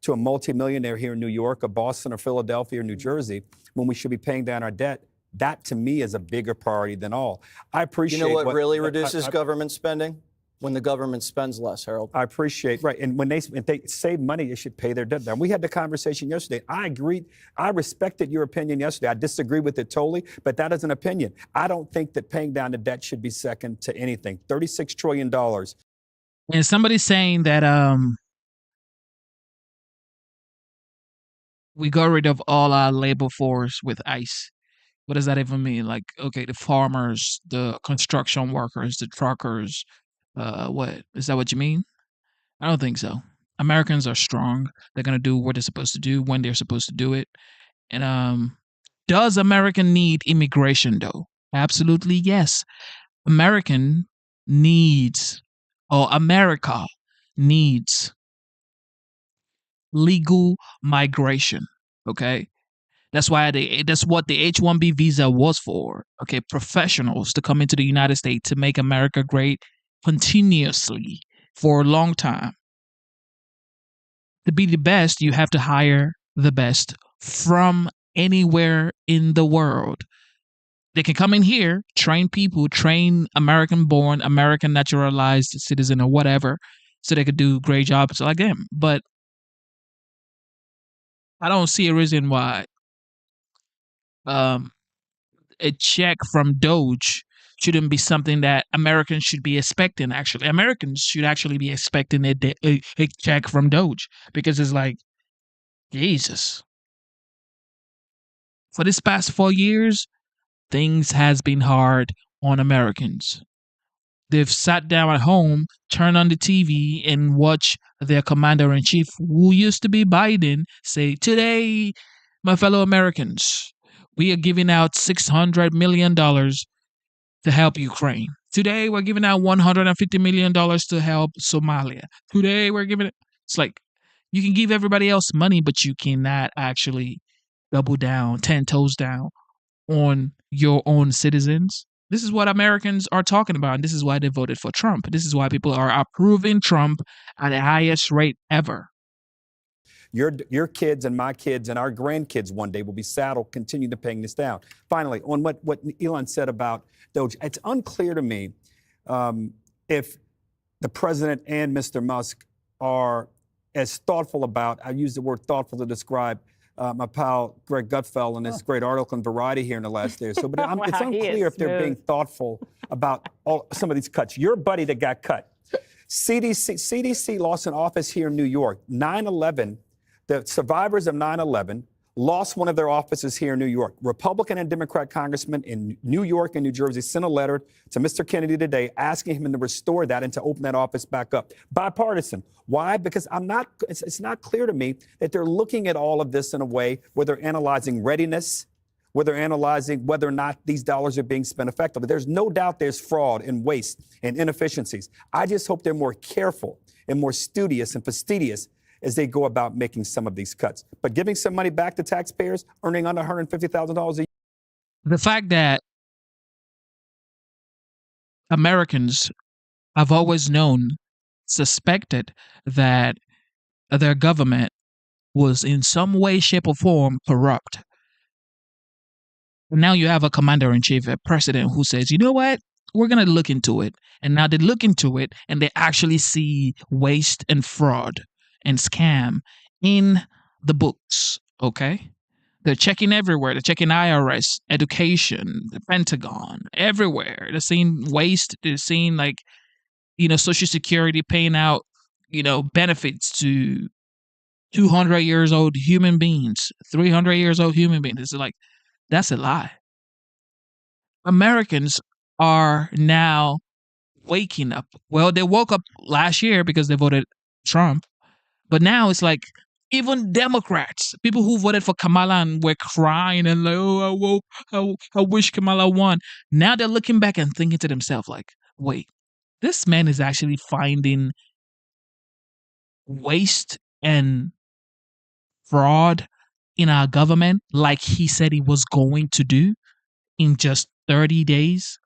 to a multimillionaire here in New York or Boston or Philadelphia or New Jersey when we should be paying down our debt That to me is a bigger priority than all. I appreciate. You know what really reduces government spending? When the government spends less, Harold. I appreciate, right. And when if they save money, they should pay their debt down. We had the conversation yesterday. I agreed. I respected your opinion yesterday. I disagree with it totally, but that is an opinion. I don't think that paying down the debt should be second to anything. $36 trillion. And somebody's saying that we got rid of all our labor force with ICE. What does that even mean? Like, okay, the farmers, the construction workers, the truckers, what? Is that what you mean? I don't think so. Americans are strong. They're going to do what they're supposed to do when they're supposed to do it. And does America need immigration, though? Absolutely, yes. America needs legal migration, okay? That's what the H-1B visa was for, okay? Professionals to come into the United States to make America great continuously for a long time. To be the best, you have to hire the best from anywhere in the world. They can come in here, train people, train American-born, American naturalized citizen or whatever, so they could do great jobs like them. But I don't see a reason why a check from Doge shouldn't be something that Americans should be expecting. Actually, Americans should actually be expecting a check from Doge, because it's like, Jesus. For this past 4 years, things has been hard on Americans. They've sat down at home, turned on the TV, and watched their commander-in-chief, who used to be Biden, say, "Today, my fellow Americans, we are giving out $600 million to help Ukraine. Today, we're giving out $150 million to help Somalia. Today, we're giving it." It's like, you can give everybody else money, but you cannot actually double down, 10 toes down on your own citizens. This is what Americans are talking about, and this is why they voted for Trump. This is why people are approving Trump at the highest rate ever. Your kids and my kids and our grandkids one day will be saddled continuing to paying this down. Finally, on what Elon said about Doge, it's unclear to me if the president and Mr. Musk are as thoughtful about, I use the word thoughtful to describe my pal Greg Gutfeld in this great article in Variety here in the last day or so. But Wow, it's unclear if they're being thoughtful about some of these cuts. Your buddy that got cut, CDC lost an office here in New York. 9/11, the survivors of 9/11 lost one of their offices here in New York. Republican and Democrat congressmen in New York and New Jersey sent a letter to Mr. Kennedy today asking him to restore that and to open that office back up. Bipartisan. Why? Because it's not clear to me that they're looking at all of this in a way where they're analyzing readiness, where they're analyzing whether or not these dollars are being spent effectively. There's no doubt there's fraud and waste and inefficiencies. I just hope they're more careful and more studious and fastidious as they go about making some of these cuts. But giving some money back to taxpayers earning under $150,000 a year. The fact that Americans have always suspected that their government was in some way, shape, or form corrupt. Now you have a commander-in-chief, a president, who says, you know what? We're going to look into it. And now they look into it and they actually see waste and fraud and scam in the books, okay? They're checking everywhere. They're checking IRS, education, the Pentagon, everywhere. They're seeing waste. They're seeing, Social Security paying out, benefits to 200 years old human beings, 300 years old human beings. It's like, that's a lie. Americans are now waking up. Well, they woke up last year because they voted Trump. But now it's like, even Democrats, people who voted for Kamala and were crying and like, oh, I wish Kamala won. Now they're looking back and thinking to themselves like, wait, this man is actually finding waste and fraud in our government like he said he was going to do in just 30 days.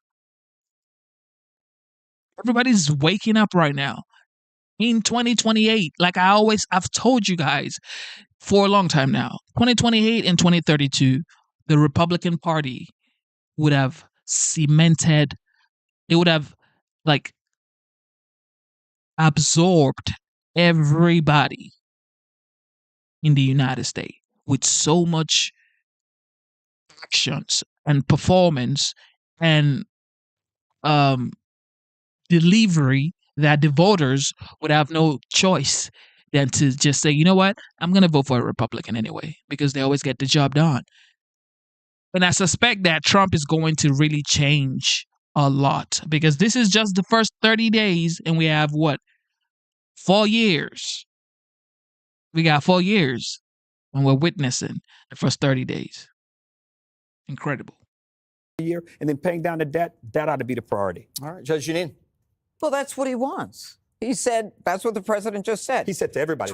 Everybody's waking up right now. In 2028, like I've told you guys for a long time now, 2028 and 2032, the Republican Party would have cemented, it would have like absorbed everybody in the United States with so much actions and performance and delivery that the voters would have no choice than to just say, you know what, I'm going to vote for a Republican anyway, because they always get the job done. And I suspect that Trump is going to really change a lot, because this is just the first 30 days and we have what? 4 years. We got 4 years and we're witnessing the first 30 days. Incredible. Year, and then paying down the debt, that ought to be the priority. All right, Judge Janine. Well, that's what he wants. He said, that's what the president just said. He said to everybody.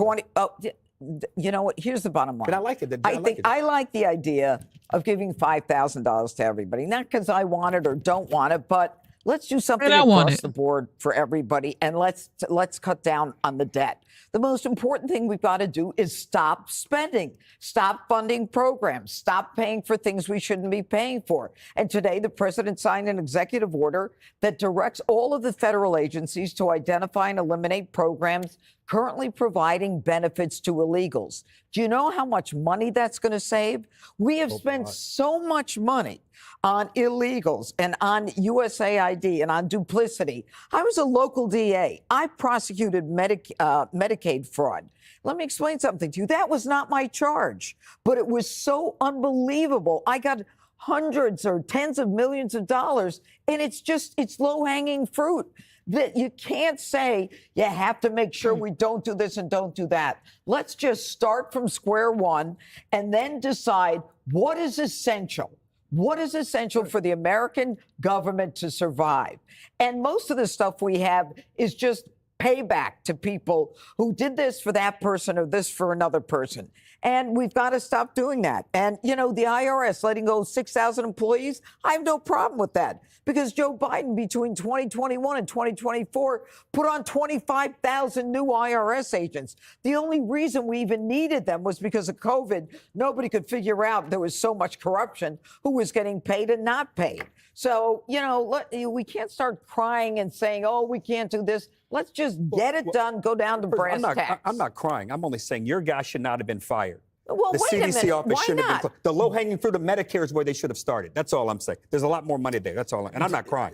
You know what? Here's the bottom line. But I like it. I like the idea of giving $5,000 to everybody. Not because I want it or don't want it, but let's do something across the board for everybody, and let's cut down on the debt. The most important thing we've got to do is stop spending, stop funding programs, stop paying for things we shouldn't be paying for. And today, the president signed an executive order that directs all of the federal agencies to identify and eliminate programs currently providing benefits to illegals. Do you know how much money that's going to save? We have spent so much money on illegals and on USAID and on duplicity. I was a local DA. I prosecuted Medicaid fraud. Let me explain something to you. That was not my charge, but it was so unbelievable. I got hundreds or tens of millions of dollars, and it's low-hanging fruit. That you can't say you have to make sure we don't do this and don't do that. Let's just start from square one and then decide what is essential. What is essential for the American government to survive? And most of the stuff we have is just payback to people who did this for that person or this for another person. And we've got to stop doing that. And, you know, the IRS letting go 6,000 employees, I have no problem with that, because Joe Biden between 2021 and 2024 put on 25,000 new IRS agents. The only reason we even needed them was because of COVID. Nobody could figure out there was so much corruption, who was getting paid and not paid. So, you know, we can't start crying and saying, oh, we can't do this. Let's just get it done, go down to brass tacks. I'm not crying. I'm only saying your guy should not have been fired. Well, the wait a CDC minute. office Why shouldn't have not? been. The low-hanging fruit of Medicare is where they should have started. That's all I'm saying. There's a lot more money there. That's all. And I'm not crying.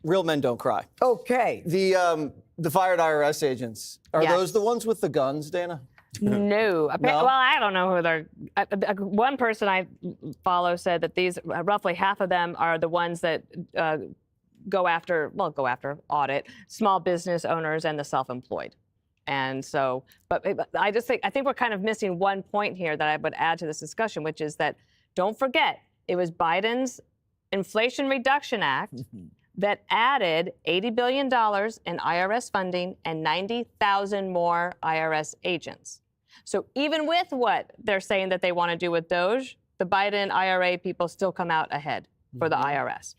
Real men don't cry. Okay. The fired IRS agents, are Yes. those the ones with the guns, Dana? No. No? Well, I don't know who they're. One person I follow said that these roughly half of them are the ones that go after audit, small business owners and the self-employed. And so, but I think we're kind of missing one point here that I would add to this discussion, which is that don't forget, it was Biden's Inflation Reduction Act that added $80 billion in IRS funding and 90,000 more IRS agents. So even with what they're saying that they want to do with DOGE, the Biden IRA people still come out ahead for the IRS.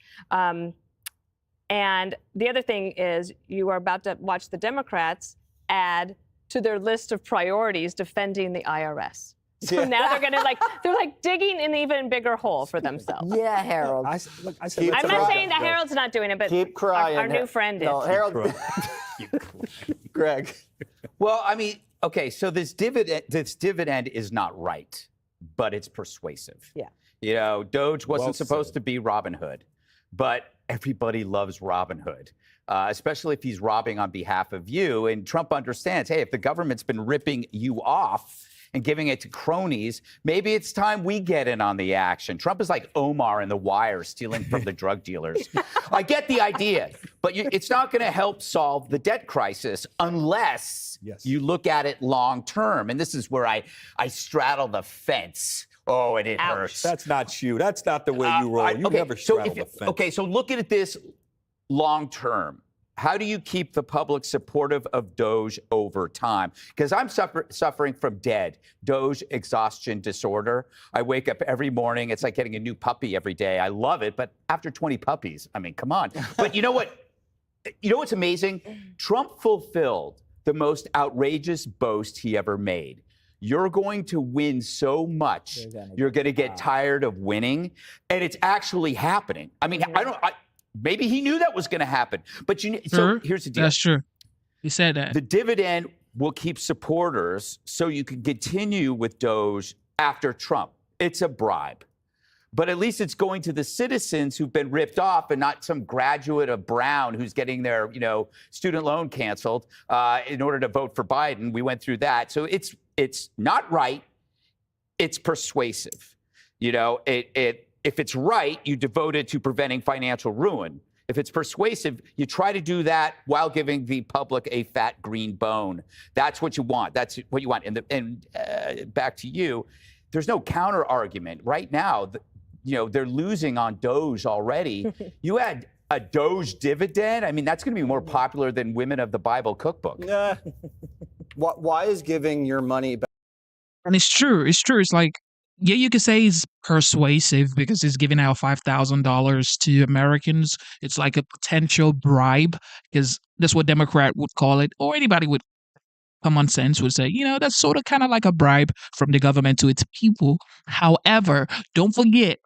And the other thing is you are about to watch the Democrats add to their list of priorities defending the IRS. So now they're digging an even bigger hole for themselves. Yeah, Harold. I'm not saying that Harold's not doing it, but keep crying. Our new friend no, is. Harold. Greg. Well, I mean, okay, so this dividend is not right, but it's persuasive. Yeah. You know, Doge wasn't Well supposed said. to be Robin Hood, but everybody loves Robin Hood. Especially if he's robbing on behalf of you. And Trump understands, hey, if the government's been ripping you off and giving it to cronies, maybe it's time we get in on the action. Trump is like Omar in The Wire, stealing from the drug dealers. I get the idea, but it's not going to help solve the debt crisis unless you look at it long term. And this is where I straddle the fence. Oh, and it hurts. That's not you. That's not the way you roll. You never straddle the fence. Okay, so look at this long term. How do you keep the public supportive of Doge over time? Because I'm suffering from Doge exhaustion disorder. I wake up every morning. It's like getting a new puppy every day. I love it, but after 20 puppies, I mean, come on. But you know what? You know what's amazing? Trump fulfilled the most outrageous boast he ever made. you're going to win so much, you're going to get tired of winning. And it's actually happening. I mean, maybe he knew that was going to happen. But so here's the deal. That's true. He said that. The dividend will keep supporters so you can continue with Doge after Trump. It's a bribe. But at least it's going to the citizens who've been ripped off and not some graduate of Brown who's getting their, student loan canceled in order to vote for Biden. We went through that. So it's not right. It's persuasive. If it's right, you devote it to preventing financial ruin. If it's persuasive, you try to do that while giving the public a fat green bone. That's what you want. That's what you want. And back to you, there's no counter argument right now. They're losing on Doge already. You add a Doge dividend. I mean, that's going to be more popular than Women of the Bible cookbook. Why is giving your money back? And it's true. It's true. It's like, yeah, you could say it's persuasive because it's giving out $5,000 to Americans. It's like a potential bribe because that's what Democrat would call it, or anybody with common sense would say, that's sort of kind of like a bribe from the government to its people. However, don't forget,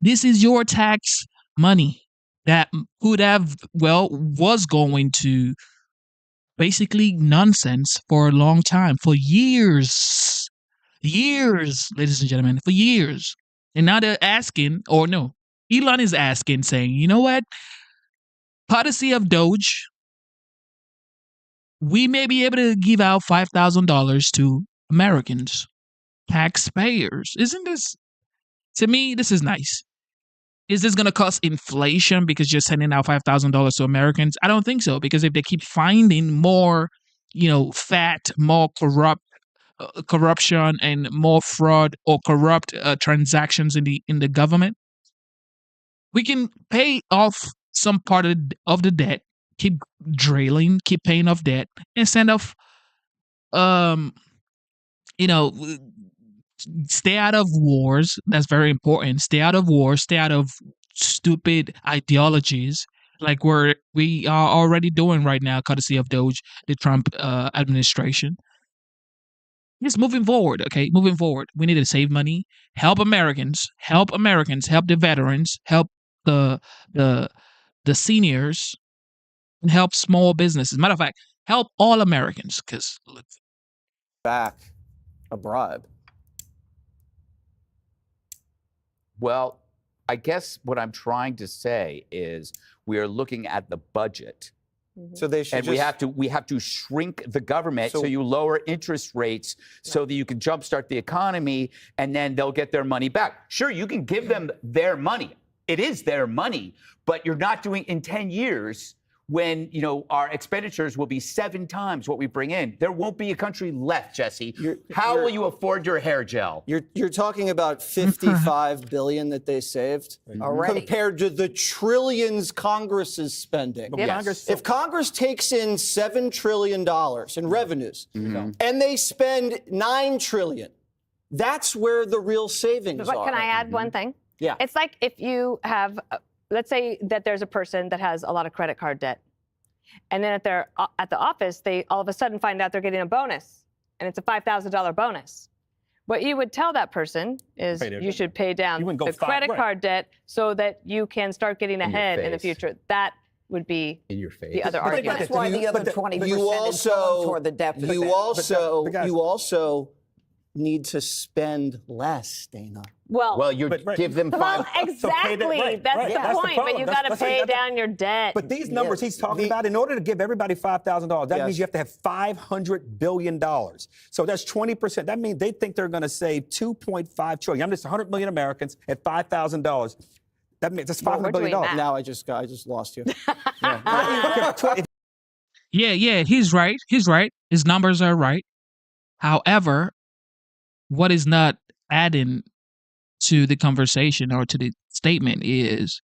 this is your tax money that could have, was going to basically nonsense for a long time, for years, ladies and gentlemen, for years. And now they're asking, Elon is asking, saying, you know what? Courtesy of Doge, we may be able to give out $5,000 to Americans, taxpayers. Isn't this, to me, this is nice. Is this going to cause inflation because you're sending out $5,000 to Americans? I don't think so, because if they keep finding more, fat, more corruption and more fraud or corrupt transactions in the government, we can pay off some part of the debt, keep drilling, keep paying off debt, instead of, stay out of wars. That's very important. Stay out of wars. Stay out of stupid ideologies like we are already doing right now, courtesy of Doge, the Trump administration. Just moving forward, okay? Moving forward. We need to save money, help Americans, help the veterans, help the seniors, and help small businesses. Matter of fact, help all Americans, because look, back a bribe. Well, I guess what I'm trying to say is we are looking at the budget. So they should, and we have to shrink the government so you lower interest rates so that you can jumpstart the economy, and then they'll get their money back. Sure, you can give them their money. It is their money, but you're not doing in 10 years when, our expenditures will be 7 times what we bring in. There won't be a country left, Jesse. How will you afford your hair gel? You're talking about $55 billion that they saved already, compared to the trillions Congress is spending. Yes. If Congress takes in $7 trillion in revenues and they spend $9 trillion, that's where the real savings are. But can I add one thing? Yeah. It's like if you have, let's say that there's a person that has a lot of credit card debt, and then at the office, they all of a sudden find out they're getting a bonus, and it's a $5,000 bonus. What you would tell that person is you should pay down the credit card debt so that you can start getting ahead in the future. That would be in your face. The other argument. That's why the other 20% is going toward the deficit. You also need to spend less, Dana. Well, you give them Well, exactly. That's the point. But you got to pay down your debt. But these numbers he's talking about, in order to give everybody $5,000, that means you have to have $500 billion. So that's 20%. That means they think they're going to save $2.5 trillion. I'm just 100 million Americans at $5,000. That means that's $500 billion. Now I just lost you. Yeah, he's right. His numbers are right. However, what is not adding to the conversation or to the statement is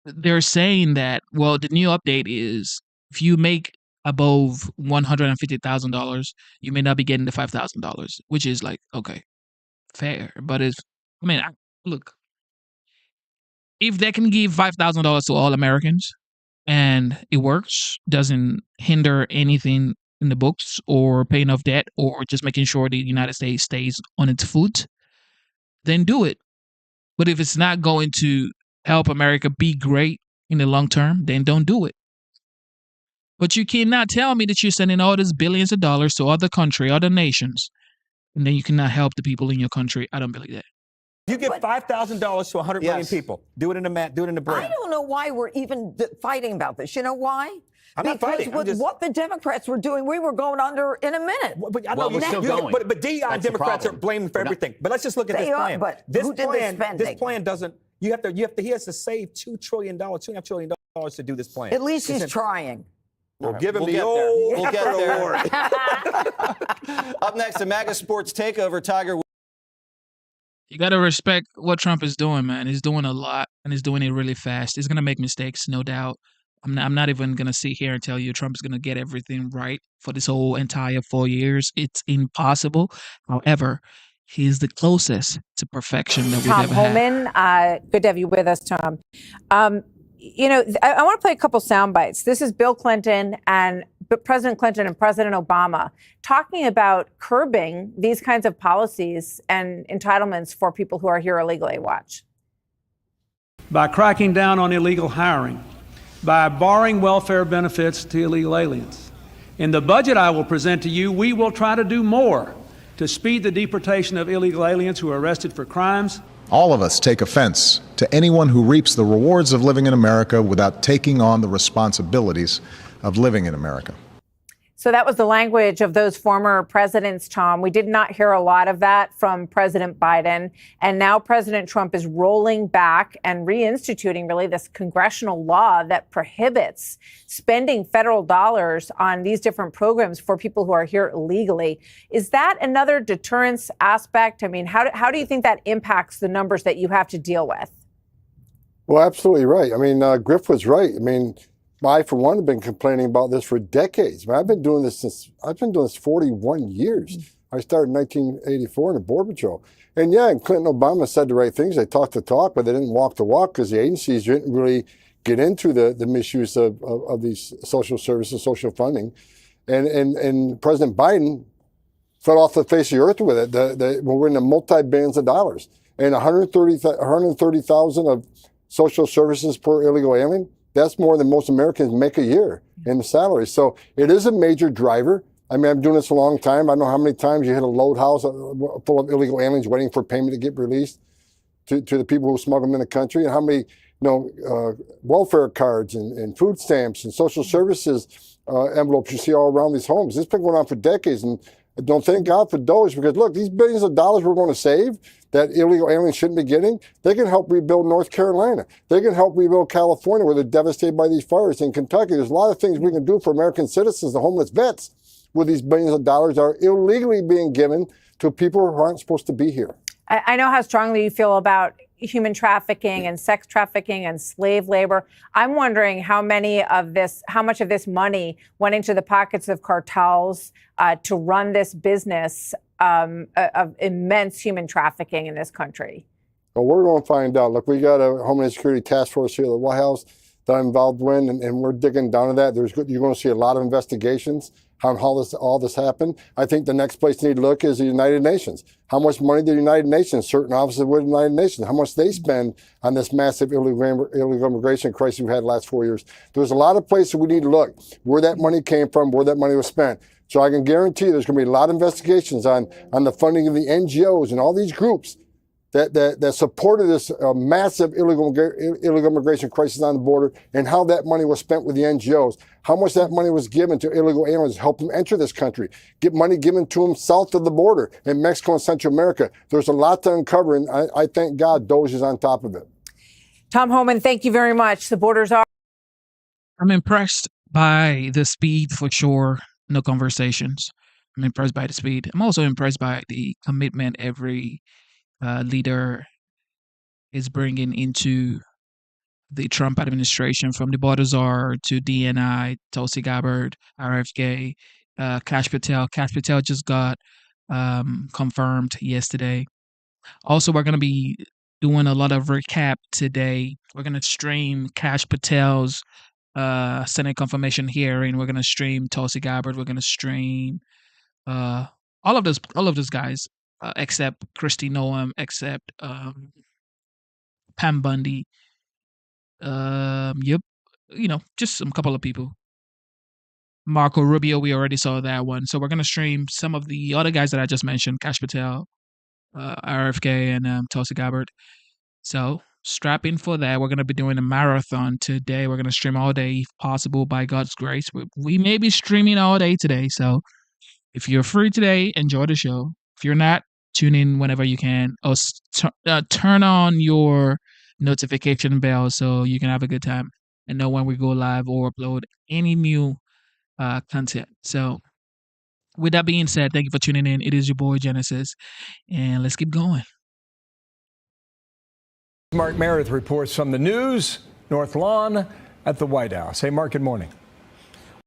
they're saying that, well, the new update is if you make above $150,000, you may not be getting the $5,000, which is like, okay, fair. But look, if they can give $5,000 to all Americans and it works, doesn't hinder anything in the books or paying off debt or just making sure the United States stays on its foot, then do it. But if it's not going to help America be great in the long term, then don't do it. But you cannot tell me that you're sending all these billions of dollars to other country, other nations, and then you cannot help the people in your country. I don't believe that. You give $5,000 to 100 million people. Do it in a brain. I don't know why we're even fighting about this. You know why? I'm not fighting. Because with what the Democrats were doing, we were going under in a minute. But I know we're still going. But DEI and Democrats are blaming for everything. But let's just look at this plan. But who did the spending? This plan doesn't. He has to save $2 trillion, $2.5 trillion to do this plan. At least he's trying. We'll give him We'll the get old there. We'll get there. award. Up next, the MAGA Sports Takeover. Tiger. You got to respect what Trump is doing, man. He's doing a lot, and he's doing it really fast. He's going to make mistakes, no doubt. I'm not even going to sit here and tell you Trump is going to get everything right for this whole entire 4 years. It's impossible. However, he's the closest to perfection that we've ever had. Tom Homan, good to have you with us, Tom. You know, I want to play a couple sound bites. This is Bill Clinton and President Clinton and President Obama talking about curbing these kinds of policies and entitlements for people who are here illegally. Watch. By cracking down on illegal hiring, by barring welfare benefits to illegal aliens. In the budget I will present to you, we will try to do more to speed the deportation of illegal aliens who are arrested for crimes. All of us take offense to anyone who reaps the rewards of living in America without taking on the responsibilities of living in America. So that was the language of those former presidents, Tom. We did not hear a lot of that from President Biden. And now President Trump is rolling back and reinstituting really this congressional law that prohibits spending federal dollars on these different programs for people who are here illegally. Is that another deterrence aspect? I mean, how do you think that impacts the numbers that you have to deal with? Well, absolutely right. I mean, Griff was right. I mean, I, for one, have been complaining about this for decades. I've been doing this 41 years. I started in 1984 in the Border Patrol. And yeah, Clinton and Obama said the right things. They talked the talk, but they didn't walk the walk because the agencies didn't really get into the misuse of these social services, social funding. And President Biden fell off the face of the earth with it. We're in the multi-billions of dollars. And 130,000 of social services per illegal alien, that's more than most Americans make a year in salary. So it is a major driver. I mean, I'm doing this a long time. I know how many times you hit a load house full of illegal aliens waiting for payment to get released to the people who smuggle them in the country, and how many welfare cards and food stamps and social services envelopes you see all around these homes. This has been going on for decades, and don't thank God for those, because look, these billions of dollars we're going to save that illegal aliens shouldn't be getting, they can help rebuild North Carolina. They can help rebuild California, where they're devastated by these fires. In Kentucky, there's a lot of things we can do for American citizens, the homeless vets, with these billions of dollars that are illegally being given to people who aren't supposed to be here. I know how strongly you feel about human trafficking and sex trafficking and slave labor. I'm wondering how much of this money went into the pockets of cartels to run this business of immense human trafficking in this country. Well, we're going to find out. Look, we got a Homeland Security task force here at the White House that I'm involved in, and we're digging down to that. You're going to see a lot of investigations on how all this happened. I think the next place you need to look is the United Nations. How much money did the United Nations, certain offices with the United Nations, how much they spend on this massive illegal immigration crisis we've had the last 4 years? There's a lot of places we need to look, where that money came from, where that money was spent. So I can guarantee there's going to be a lot of investigations on the funding of the NGOs and all these groups that supported this massive illegal immigration crisis on the border, and how that money was spent with the NGOs, how much that money was given to illegal aliens to help them enter this country, get money given to them south of the border in Mexico and Central America. There's a lot to uncover, and I thank God DOJ is on top of it. Tom Homan, thank you very much. The borders are... I'm impressed by the speed, for sure. No conversations. I'm impressed by the speed. I'm also impressed by the commitment every leader is bringing into the Trump administration, from the border czar to DNI, Tulsi Gabbard, RFK, Kash Patel. Kash Patel just got confirmed yesterday. Also, we're going to be doing a lot of recap today. We're going to stream Kash Patel's Senate confirmation hearing. We're gonna stream Tulsi Gabbard. We're gonna stream all of those guys, except Kristi Noem, except Pam Bundy. Yep, just some couple of people. Marco Rubio, we already saw that one. So we're gonna stream some of the other guys that I just mentioned: Kash Patel, RFK, and Tulsi Gabbard. So strap in for that. We're gonna be doing a marathon today. We're gonna stream all day, if possible, by God's grace. We may be streaming all day today. So if you're free today, enjoy the show. If you're not, tune in whenever you can. Or turn on your notification bell so you can have a good time and know when we go live or upload any new content. So with that being said, thank you for tuning in. It is your boy Genesis, and let's keep going. Mark Meredith reports from the News North Lawn at the White House. Hey, Mark, good morning.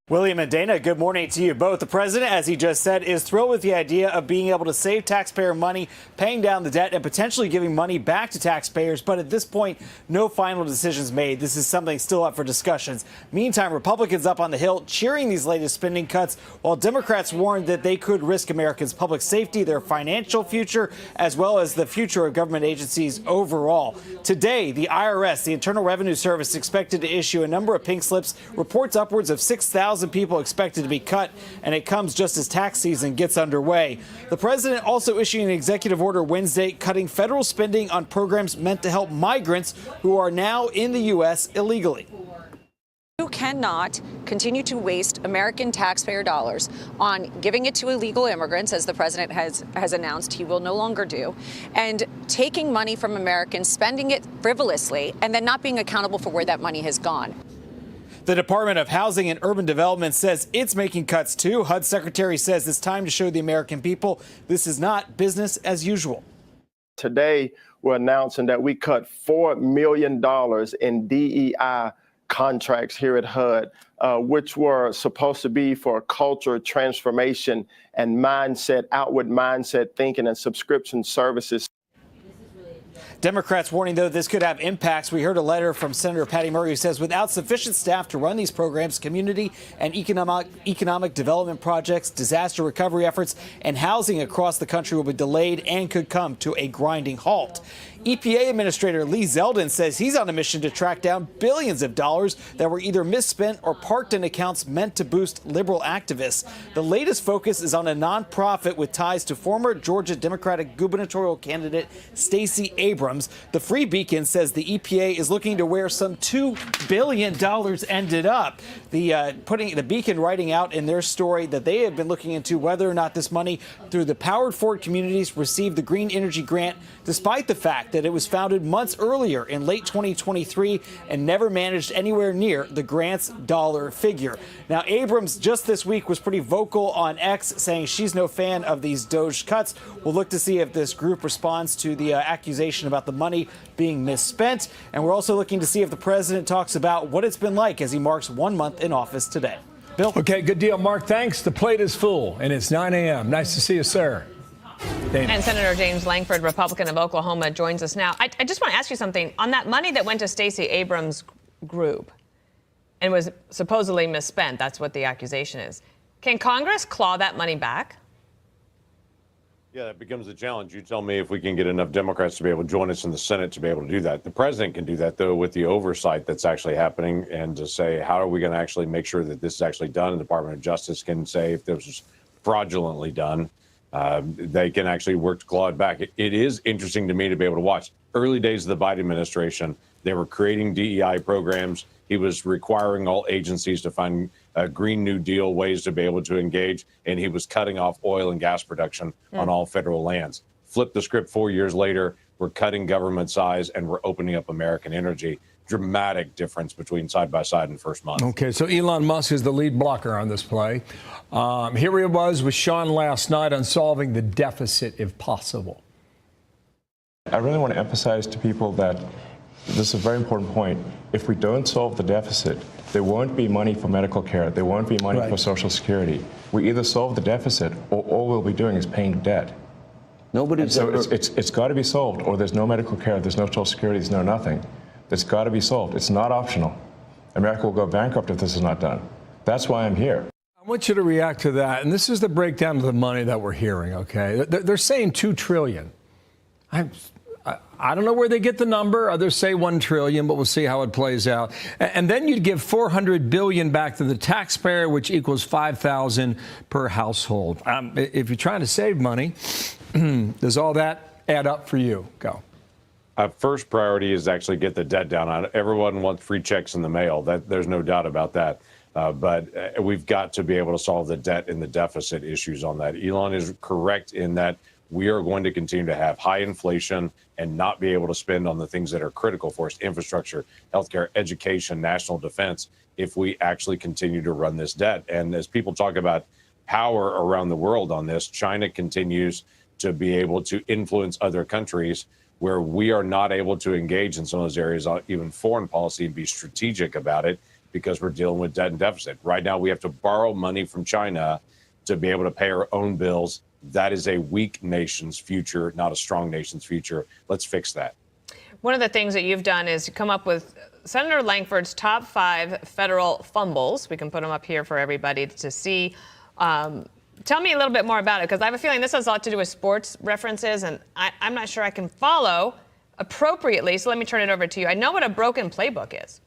William and Dana, good morning to you both. The president, as he just said, is thrilled with the idea of being able to save taxpayer money, paying down the debt, and potentially giving money back to taxpayers. But at this point, no final decisions made. This is something still up for discussions. Meantime, Republicans up on the Hill cheering these latest spending cuts, while Democrats warned that they could risk Americans' public safety, their financial future, as well as the future of government agencies overall. Today, the IRS, the Internal Revenue Service, is expected to issue a number of pink slips, reports upwards of 6,000 people expected to be cut, and it comes just as tax season gets underway. The president also issuing an executive order Wednesday cutting federal spending on programs meant to help migrants who are now in the U.S. illegally. You cannot continue to waste American taxpayer dollars on giving it to illegal immigrants, as the president has announced he will no longer do, and taking money from Americans, spending it frivolously, and then not being accountable for where that money has gone. The Department of Housing and Urban Development says it's making cuts too. HUD secretary says it's time to show the American people this is not business as usual. Today, we're announcing that we cut $4 million in DEI contracts here at HUD, which were supposed to be for culture transformation and mindset, outward mindset thinking and subscription services. Democrats warning, though, this could have impacts. We heard a letter from Senator Patty Murray who says without sufficient staff to run these programs, community and economic development projects, disaster recovery efforts, and housing across the country will be delayed and could come to a grinding halt. EPA Administrator Lee Zeldin says he's on a mission to track down billions of dollars that were either misspent or parked in accounts meant to boost liberal activists. The latest focus is on a nonprofit with ties to former Georgia Democratic gubernatorial candidate Stacey Abrams. The Free Beacon says the EPA is looking to where some $2 billion ended up. The Beacon writing out in their story that they have been looking into whether or not this money through the Powered Forward communities received the Green Energy Grant, despite the fact that it was founded months earlier in late 2023 and never managed anywhere near the grant's dollar figure. Now, Abrams just this week was pretty vocal on X, saying she's no fan of these DOGE cuts. We'll look to see if this group responds to the accusation about the money being misspent. And we're also looking to see if the president talks about what it's been like as he marks 1 month in office today. Bill? Okay, good deal, Mark. Thanks. The plate is full, and it's 9 a.m. Nice to see you, sir. Dana. And Senator James Langford, Republican of Oklahoma, joins us now. I just want to ask you something. On that money that went to Stacey Abrams' group and was supposedly misspent, that's what the accusation is. Can Congress claw that money back? Yeah, that becomes a challenge. You tell me if we can get enough Democrats to be able to join us in the Senate to be able to do that. The president can do that, though, with the oversight that's actually happening and to say, how are we going to actually make sure that this is actually done? The Department of Justice can say if this was fraudulently done. They can actually work to claw it back. It is interesting to me to be able to watch. Early days of the Biden administration, they were creating DEI programs. He was requiring all agencies to find Green New Deal ways to be able to engage, and he was cutting off oil and gas production on all federal lands. Flip the script 4 years later, we're cutting government size and we're opening up American energy. Dramatic difference between side by side in first month. Okay, so Elon Musk is the lead blocker on this play. Here he was with Sean last night on solving the deficit if possible. I really want to emphasize to people that this is a very important point. If we don't solve the deficit, there won't be money for medical care. There won't be money for Social Security. We either solve the deficit or all we'll be doing is paying debt. It's got to be solved, or there's no medical care, there's no Social Security, there's no nothing. It's got to be solved. It's not optional. America will go bankrupt if this is not done. That's why I'm here. I want you to react to that. And this is the breakdown of the money that we're hearing, okay? They're saying $2 trillion. I don't know where they get the number. Others say $1 trillion, but we'll see how it plays out. And then you'd give $400 billion back to the taxpayer, which equals $5,000 per household. If you're trying to save money, does all that add up for you? Go. First priority is actually get the debt down. Everyone wants free checks in the mail. There's no doubt about that. But we've got to be able to solve the debt and the deficit issues on that. Elon is correct in that we are going to continue to have high inflation and not be able to spend on the things that are critical for us, infrastructure, healthcare, education, national defense, if we actually continue to run this debt. And as people talk about power around the world on this, China continues to be able to influence other countries where we are not able to engage in some of those areas, even foreign policy, and be strategic about it because we're dealing with debt and deficit. Right now, we have to borrow money from China to be able to pay our own bills. That is a weak nation's future, not a strong nation's future. Let's fix that. One of the things that you've done is come up with Senator Langford's top 5 federal fumbles. We can put them up here for everybody to see. Tell me a little bit more about it, because I have a feeling this has a lot to do with sports references, and I'm not sure I can follow appropriately. So let me turn it over to you. I know what a broken playbook is.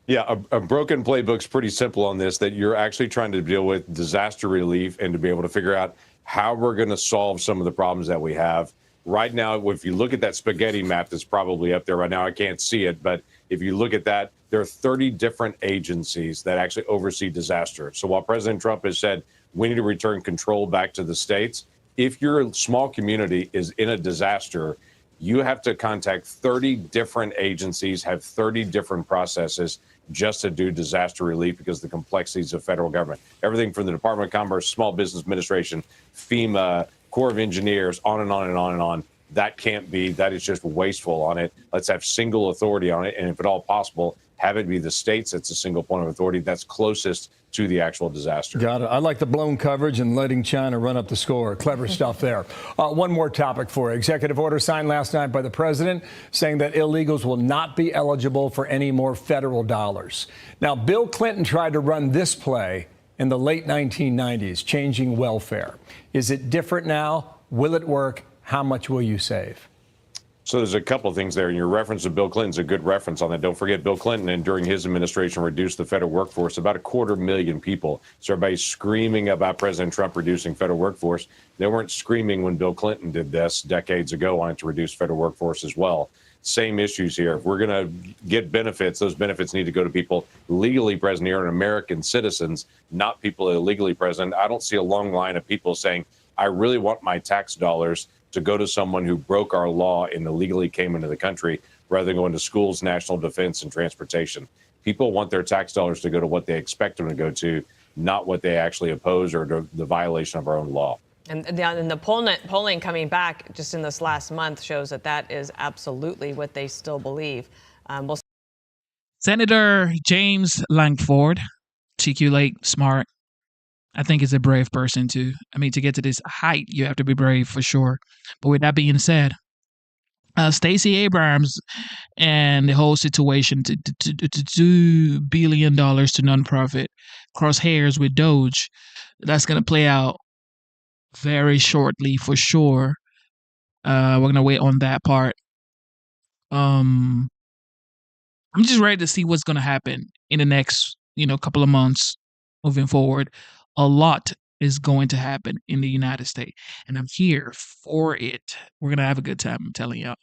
Yeah, a broken playbook's pretty simple on this, that you're actually trying to deal with disaster relief and to be able to figure out how we're going to solve some of the problems that we have. Right now, if you look at that spaghetti map that's probably up there right now, I can't see it, but if you look at that, there are 30 different agencies that actually oversee disaster. So while President Trump has said we need to return control back to the states, if your small community is in a disaster, you have to contact 30 different agencies, have 30 different processes just to do disaster relief because of the complexities of federal government. Everything from the Department of Commerce, Small Business Administration, FEMA, Corps of Engineers, on and on and on and on. That can't be. That is just wasteful on it. Let's have single authority on it. And if at all possible, have it be the states that's a single point of authority that's closest to the actual disaster. Got it. I like the blown coverage and letting China run up the score. Clever stuff there. One more topic for you. Executive order signed last night by the president saying that illegals will not be eligible for any more federal dollars. Now, Bill Clinton tried to run this play in the late 1990s, changing welfare. Is it different now? Will it work? How much will you save? So there's a couple of things there. And your reference to Bill Clinton's a good reference on that. Don't forget, Bill Clinton, and during his administration, reduced the federal workforce about 250,000 people. So everybody's screaming about President Trump reducing federal workforce. They weren't screaming when Bill Clinton did this decades ago, wanting to reduce federal workforce as well. Same issues here. If we're going to get benefits, those benefits need to go to people legally present here and American citizens, not people illegally present. I don't see a long line of people saying, I really want my tax dollars to go to someone who broke our law and illegally came into the country rather than going to schools, national defense, and transportation. People want their tax dollars to go to what they expect them to go to, not what they actually oppose or the violation of our own law. And the polling coming back just in this last month shows that that is absolutely what they still believe. Senator James Langford, articulate, smart. I think is a brave person too. I mean, to get to this height, you have to be brave for sure. But with that being said, Stacey Abrams and the whole situation to $2 billion to nonprofit, crosshairs with Doge, that's going to play out very shortly for sure. We're going to wait on that part. I'm just ready to see what's going to happen in the next, couple of months moving forward. A lot is going to happen in the United States, and I'm here for it. We're going to have a good time, I'm telling y'all.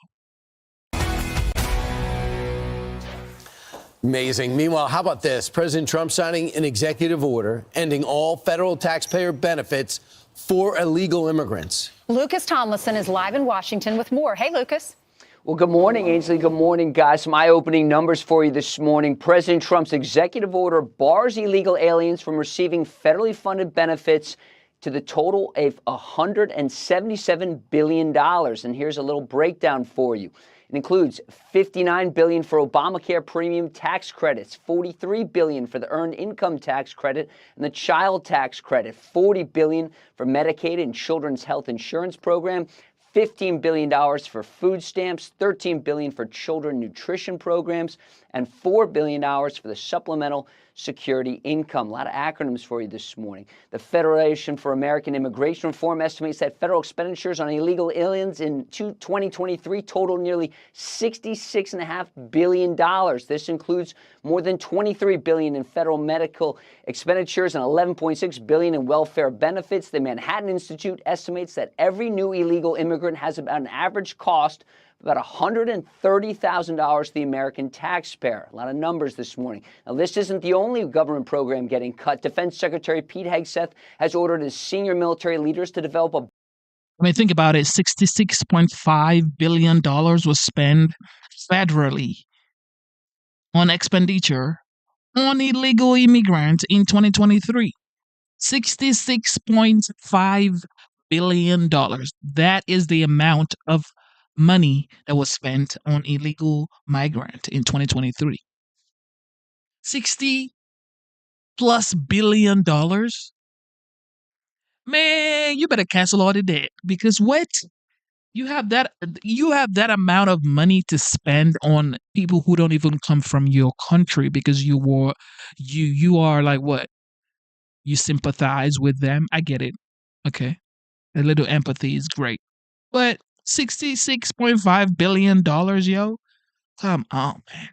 Amazing. Meanwhile, how about this? President Trump signing an executive order ending all federal taxpayer benefits for illegal immigrants. Lucas Tomlinson is live in Washington with more. Hey, Lucas. Well, good morning, Ainsley. Good morning, guys. Some eye-opening numbers for you this morning. President Trump's executive order bars illegal aliens from receiving federally funded benefits to the total of $177 billion. And here's a little breakdown for you. It includes $59 billion for Obamacare premium tax credits, $43 billion for the earned income tax credit and the child tax credit, $40 billion for Medicaid and Children's Health Insurance Program, $15 billion for food stamps, $13 billion for children nutrition programs, and $4 billion for the supplemental security income. A lot of acronyms for you this morning. The Federation for American Immigration Reform estimates that federal expenditures on illegal aliens in 2023 total nearly $66.5 billion. This includes more than $23 billion in federal medical expenditures and $11.6 billion in welfare benefits. The Manhattan Institute estimates that every new illegal immigrant has about an average cost of about $130,000 to the American taxpayer. A lot of numbers this morning. Now, this isn't the only government program getting cut. Defense Secretary Pete Hegseth has ordered his senior military leaders to develop a I mean, think about it. $66.5 billion was spent federally on expenditure on illegal immigrants in 2023. $66.5 billion. That is the amount of money that was spent on illegal migrant in 2023. 60 plus billion dollars. Man, you better cancel all the debt because what? You have that amount of money to spend on people who don't even come from your country because you are like what? You sympathize with them. I get it. Okay. A little empathy is great. But $66.5 billion, yo? Come on, man.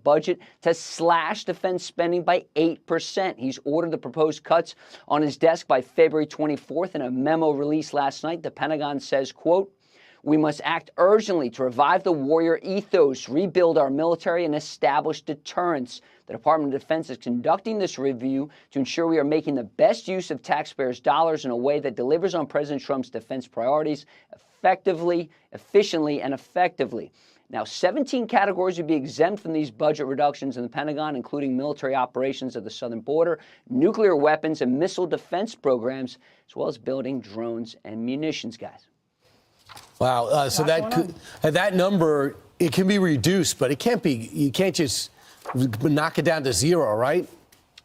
budget to slash defense spending by 8%. He's ordered the proposed cuts on his desk by February 24th. In a memo released last night, the Pentagon says, quote, "We must act urgently to revive the warrior ethos, rebuild our military, and establish deterrence. The Department of Defense is conducting this review to ensure we are making the best use of taxpayers' dollars in a way that delivers on President Trump's defense priorities effectively, efficiently, and effectively." Now, 17 categories would be exempt from these budget reductions in the Pentagon, including military operations at the southern border, nuclear weapons and missile defense programs, as well as building drones and munitions, guys. Wow. So that number, it can be reduced, but it can't be. You can't just knock it down to zero, right?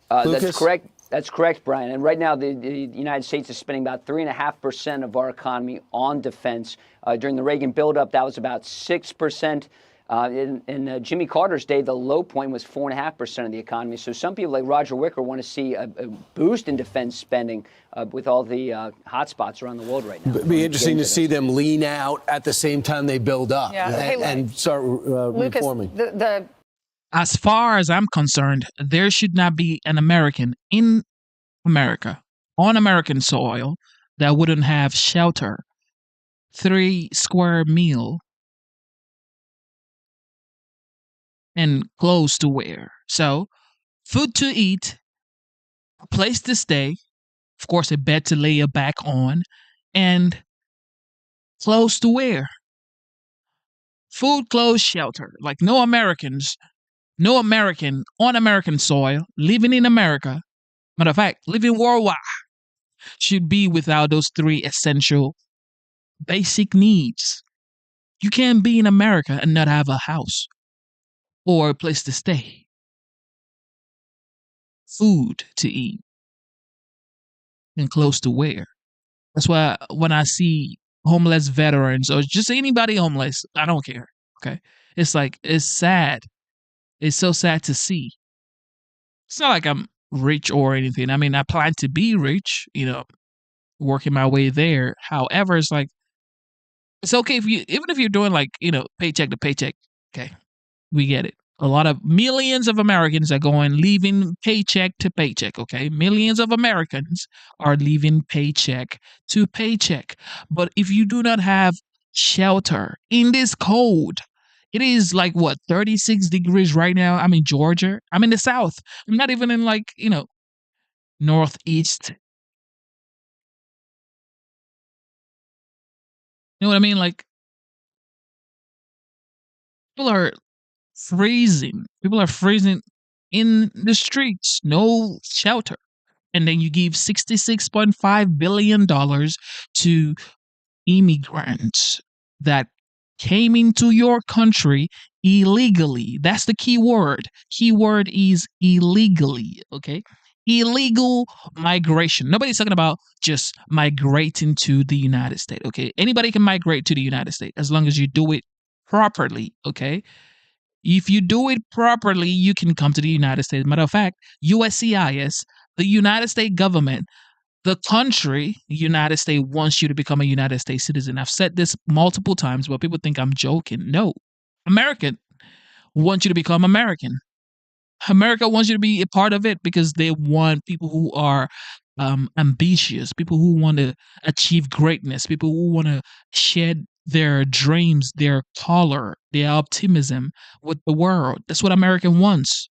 That's correct. That's correct, Brian. And right now, the United States is spending about 3.5% of our economy on defense. During the Reagan buildup, that was about 6%. In Jimmy Carter's day, the low point was 4.5% of the economy. So some people like Roger Wicker want to see a boost in defense spending with all the hotspots around the world right now. It'd be interesting to see them lean out at the same time they build up and start reforming. As far as I'm concerned, there should not be an American in America, on American soil, that wouldn't have shelter, 3 square meal, and clothes to wear. So, food to eat, a place to stay, of course, a bed to lay your back on, and clothes to wear. Food, clothes, shelter. Like no American on American soil, living in America, matter of fact, living worldwide, should be without those 3 essential basic needs. You can't be in America and not have a house or a place to stay, food to eat, and clothes to wear. That's why when I see homeless veterans or just anybody homeless, I don't care. Okay. It's like, it's sad. It's so sad to see. It's not like I'm rich or anything. I mean, I plan to be rich, working my way there. However, it's like, it's okay even if you're doing like, paycheck to paycheck. Okay. We get it. A lot of millions of Americans are leaving paycheck to paycheck. Okay. Millions of Americans are leaving paycheck to paycheck. But if you do not have shelter in this cold, it is like, 36 degrees right now. I'm in Georgia. I'm in the South. I'm not even in Northeast. You know what I mean? Like, people are freezing. People are freezing in the streets. No shelter. And then you give $66.5 billion to immigrants that came into your country illegally. That's the key word. Key word is illegally, okay? illegal migration. Nobody's talking about just migrating to the United States, okay? Anybody can migrate to the United States as long as you do it properly, okay? If you do it properly, you can come to the United States. Matter of fact, USCIS, the United States government, the country, United States, wants you to become a United States citizen. I've said this multiple times, but people think I'm joking. No. American wants you to become American. America wants you to be a part of it because they want people who are ambitious, people who want to achieve greatness, people who want to shed their dreams, their color, their optimism with the world. That's what America wants.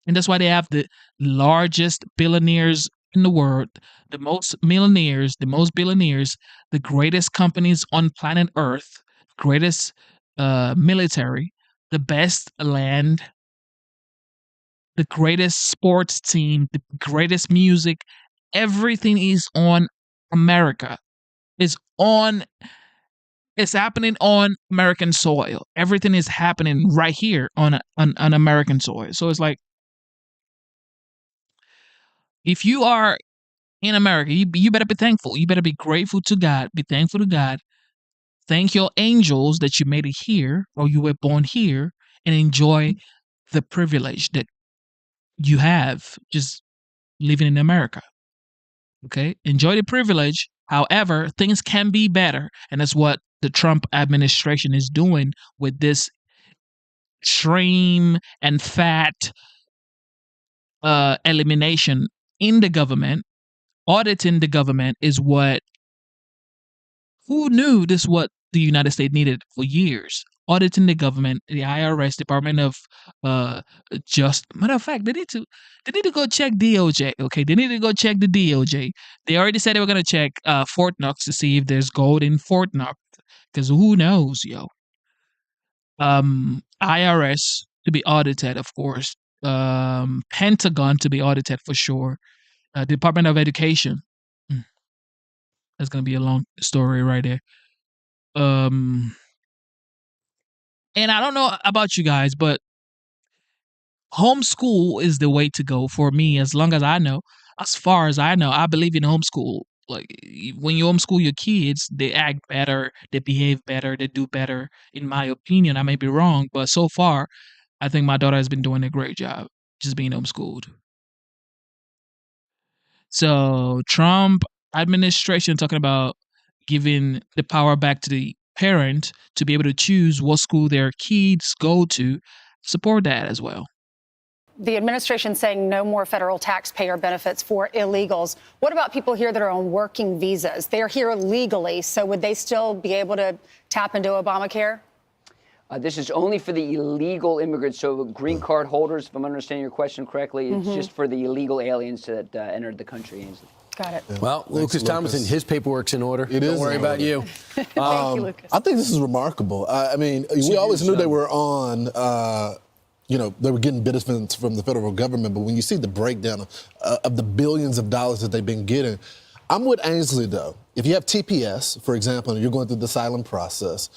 And that's why they have the largest billionaires in the world, the most millionaires, the most billionaires, the greatest companies on planet Earth, greatest military, the best land, the greatest sports team, the greatest music. Everything is on America. It's happening on American soil. Everything is happening right here on American soil. So it's like, if you are in America, you better be thankful. You better be grateful to God. Be thankful to God. Thank your angels that you made it here or you were born here, and enjoy the privilege that you have just living in America. Okay? Enjoy the privilege. However, things can be better. And that's what the Trump administration is doing with this trim and fat elimination in the government. Auditing the government is what, who knew this, what the United States needed for years. Auditing the government, the IRS, Department of matter of fact, they need to go check DOJ. Okay, they need to go check the DOJ. They already said they were gonna check Fort Knox to see if there's gold in Fort Knox, because who knows, yo. IRS to be audited, of course. Pentagon to be audited for sure. Department of Education. That's gonna be a long story right there. And I don't know about you guys, but homeschool is the way to go for me. As long as I know, as far as I know, I believe in homeschool. Like, when you homeschool your kids, they act better, they behave better, they do better. In my opinion, I may be wrong, but so far, I think my daughter has been doing a great job just being homeschooled. So Trump administration talking about giving the power back to the parent to be able to choose what school their kids go to. Support that as well. The administration saying no more federal taxpayer benefits for illegals. What about people here that are on working visas? They're here legally, so would they still be able to tap into Obamacare? This is only for the illegal immigrants. So green card holders, if I'm understanding your question correctly, it's just for the illegal aliens that entered the country, Ainsley. Got it. Well, Lucas Thomason, his paperwork's in order. It is. Don't worry about you. Thank you, Lucas. I think this is remarkable. I mean, we always knew they were on, they were getting benefits from the federal government, but when you see the breakdown of the billions of dollars that they've been getting, I'm with Ainsley, though. If you have TPS, for example, and you're going through the asylum process,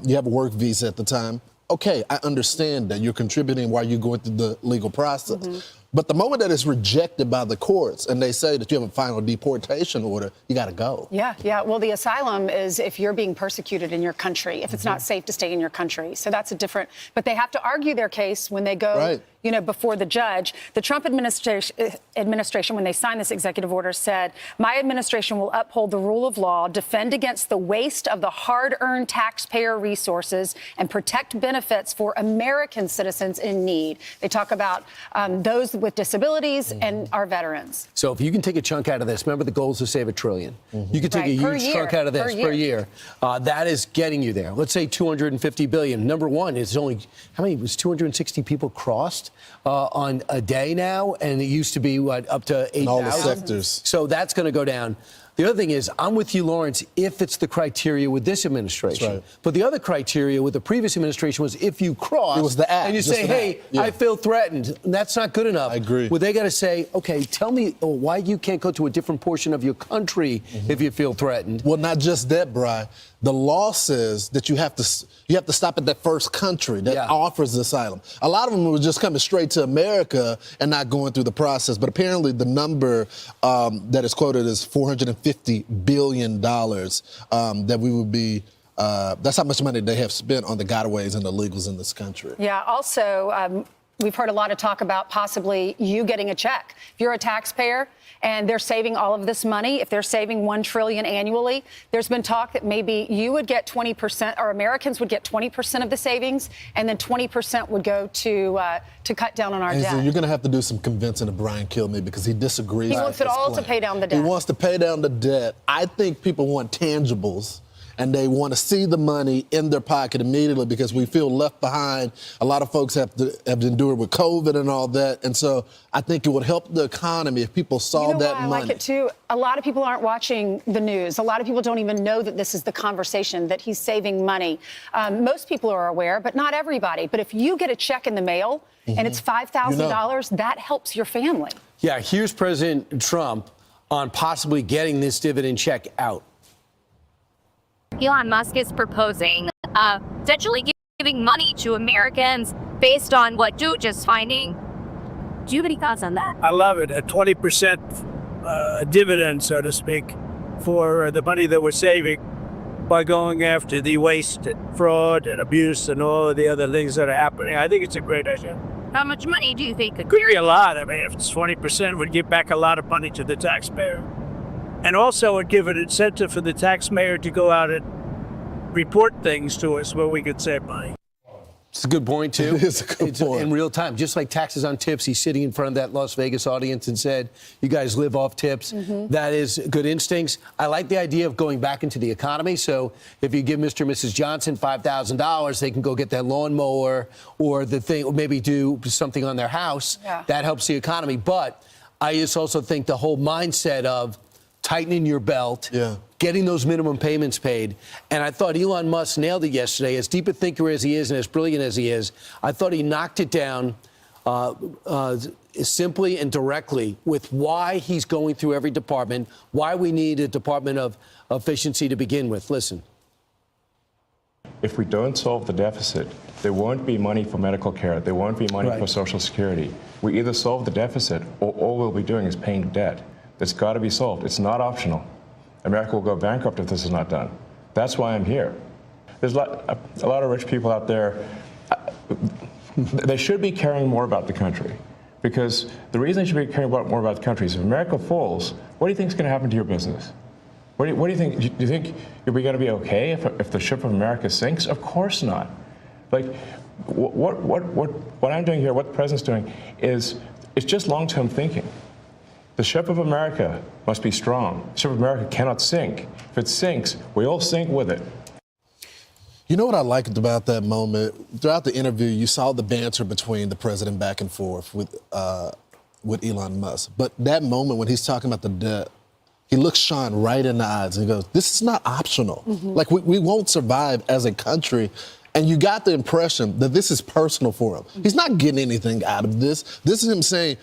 you have a work visa at the time, okay, I understand that you're contributing while you're going through the legal process. But the moment that it's rejected by the courts and they say that you have a final deportation order, you got to go. Yeah. Well, the asylum is if you're being persecuted in administration, if it's not safe to stay in your country. So that's a different, but they have to argue their case when they go, before the judge. The Trump administration, when they signed this executive order, said, my administration will uphold the rule of law, defend against the waste of the hard-earned taxpayer resources, and protect benefits for American citizens in need. They talk about those with disabilities and our veterans. So if you can take a chunk out of this, remember the goal is to save $1 trillion. You can take a huge chunk out of this per year. That is getting you there. Let's say $250 billion. Number one, it's only, how many, was 260 people crossed on a day now? And it used to be, up to 8,000? All the sectors. So that's going to go down. The other thing is, I'm with you, Lawrence, if it's the criteria with this administration. Right. But the other criteria with the previous administration was if you cross, it was the act, and you say, hey, I feel threatened. And that's not good enough. I agree. Well, they got to say, okay, tell me why you can't go to a different portion of your country if you feel threatened. Well, not just that, Bri. The law says that you have to stop at that first country that offers asylum. A lot of them were just coming straight to America and not going through the process. But apparently the number that is quoted is $450 billion that we would be. That's how much money they have spent on the gotaways and the illegals in this country. Yeah. Also, we've heard a lot of talk about possibly you getting a check. If you're a taxpayer and they're saving all of this money, if they're saving $1 trillion annually, there's been talk that maybe you would get 20%, or Americans would get 20% of the savings, and then 20% would go to cut down on our And debt. so you're going to have to do some convincing of Brian Kilmeade because he disagrees. He wants it all to pay down the debt. He wants to pay down the debt. I think people want tangibles. And they want to see the money in their pocket immediately because we feel left behind. A lot of folks have endured with COVID and all that. And so I think it would help the economy if people saw that money. I like it too. A lot of people aren't watching the news. A lot of people don't even know that this is the conversation, that he's saving money. Most people are aware, but not everybody. But if you get a check in the mail and it's $5,000, that helps your family. Yeah, here's President Trump on possibly getting this dividend check out. Elon Musk is proposing essentially giving money to Americans based on what Doge is finding. Do you have any thoughts on that? I love it. A 20% dividend, so to speak, for the money that we're saving by going after the waste and fraud and abuse and all of the other things that are happening. I think it's a great idea. How much money do you think could Could be a lot. I mean, if it's 20%, would give back a lot of money to the taxpayer. And also would give an incentive for the taxpayer to go out and report things to us where we could save money. It's a good point, too. It's a good point. In real time, just like taxes on tips, he's sitting in front of that Las Vegas audience and said, you guys live off tips. That is good instincts. I like the idea of going back into the economy. So if you give Mr. and Mrs. Johnson $5,000, they can go get that lawnmower or the thing, or maybe do something on their house. That helps the economy. But I just also think the whole mindset of tightening your belt, getting those minimum payments paid. And I thought Elon Musk nailed it yesterday. As deep a thinker as he is and as brilliant as he is, I thought he knocked it down simply and directly with why he's going through every department, why we need a department of efficiency to begin with. Listen. If we don't solve the deficit, there won't be money for medical care. There won't be money for Social Security. We either solve the deficit or all we'll be doing is paying debt. It's got to be solved. It's not optional. America will go bankrupt if this is not done. That's why I'm here. There's a lot of rich people out there. They should be caring more about the country, because the reason they should be caring more about the country is if America falls, what do you think is going to happen to your business? What do you think? Do you think you're going to be okay if the ship of America sinks? Of course not. Like what I'm doing here, what the president's doing, is it's just long-term thinking. The ship of America must be strong. The ship of America cannot sink. If it sinks, we all sink with it. You know what I liked about that moment? Throughout the interview, you saw the banter between the president back and forth with Elon Musk. But that moment when he's talking about the debt, he looks Sean right in the eyes and he goes, this is not optional. Like, we won't survive as a country. And you got the impression that this is personal for him. He's not getting anything out of this. This is him saying,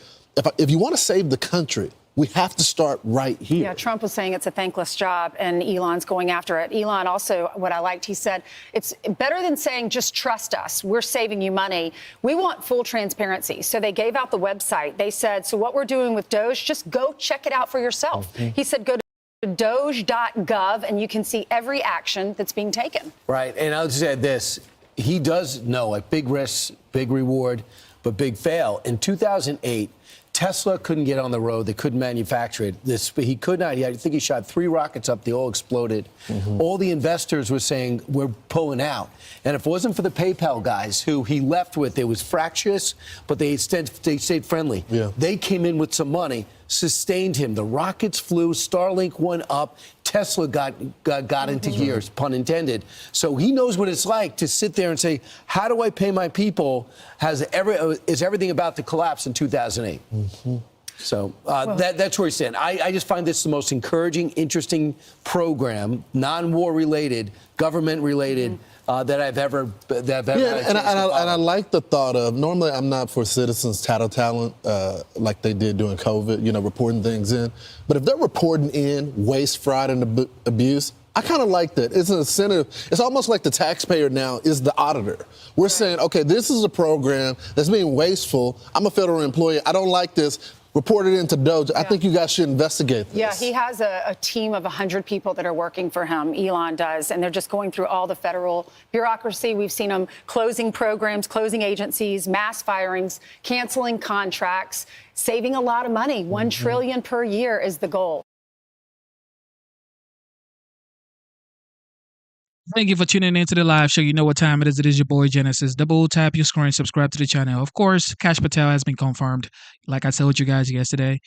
if you want to save the country, we have to start right here. Yeah, Trump was saying it's a thankless job, and Elon's going after it. Elon also, what I liked, he said, it's better than saying, just trust us. We're saving you money. We want full transparency. So they gave out the website. They said, so what we're doing with Doge, just go check it out for yourself. He said, go to doge.gov, and you can see every action that's being taken. Right, and I'll just add this. He does know a big risk, big reward, but big fail. In 2008, Tesla couldn't get on the road. They couldn't manufacture it. He could not. I think he shot 3 rockets up. They all exploded. All the investors were saying, we're pulling out. And if it wasn't for the PayPal guys who he left with, it was fractious, but they stayed friendly. They came in with some money, sustained him. The rockets flew. Starlink went up. Tesla got into gears, pun intended. So he knows what it's like to sit there and say, how do I pay my people? Is everything about to collapse in 2008? So that's where we stand. I just find this the most encouraging, interesting program, non-war related, government related, that I've ever had a chance to follow. And I like the thought of, normally I'm not for citizens' tattle talent like they did during COVID, reporting things in. But if they're reporting in waste, fraud, and abuse, I kind of like that. It's an incentive. It's almost like the taxpayer now is the auditor. We're saying, okay, this is a program that's being wasteful. I'm a federal employee. I don't like this. Report it into DOJ. I think you guys should investigate this. Yeah, he has a team of 100 people that are working for him. Elon does, and they're just going through all the federal bureaucracy. We've seen them closing programs, closing agencies, mass firings, canceling contracts, saving a lot of money. $1 trillion per year is the goal. Thank you for tuning into the live show. You know what time it is. It is your boy Genesis. Double tap your screen, subscribe to the channel. Of course, Kash Patel has been confirmed. Like I told you guys yesterday,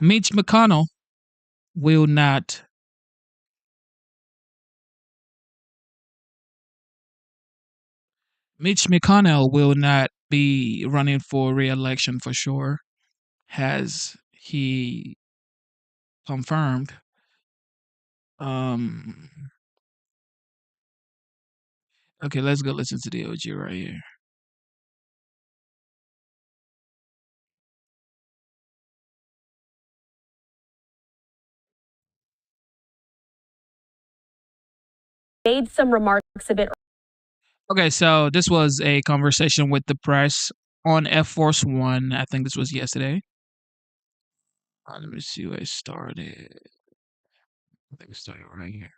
Mitch McConnell will not be running for re-election for sure, has he confirmed. Okay, let's go listen to the OG right here. Made some remarks a bit. Okay, so this was a conversation with the press on Air Force One. I think this was yesterday. Let me see where it started. I think it started right here.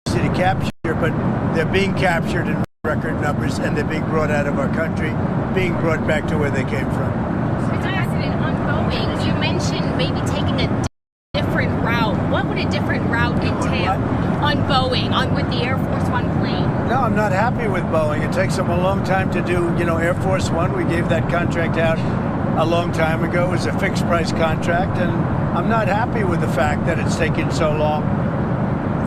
City capture, but they're being captured in record numbers, and they're being brought out of our country, being brought back to where they came from. Mr. President, on Boeing, you mentioned maybe taking a different route. What would a different route entail on Boeing, with the Air Force One plane? No, I'm not happy with Boeing. It takes them a long time to do, Air Force One. We gave that contract out a long time ago. It was a fixed price contract, and I'm not happy with the fact that it's taken so long.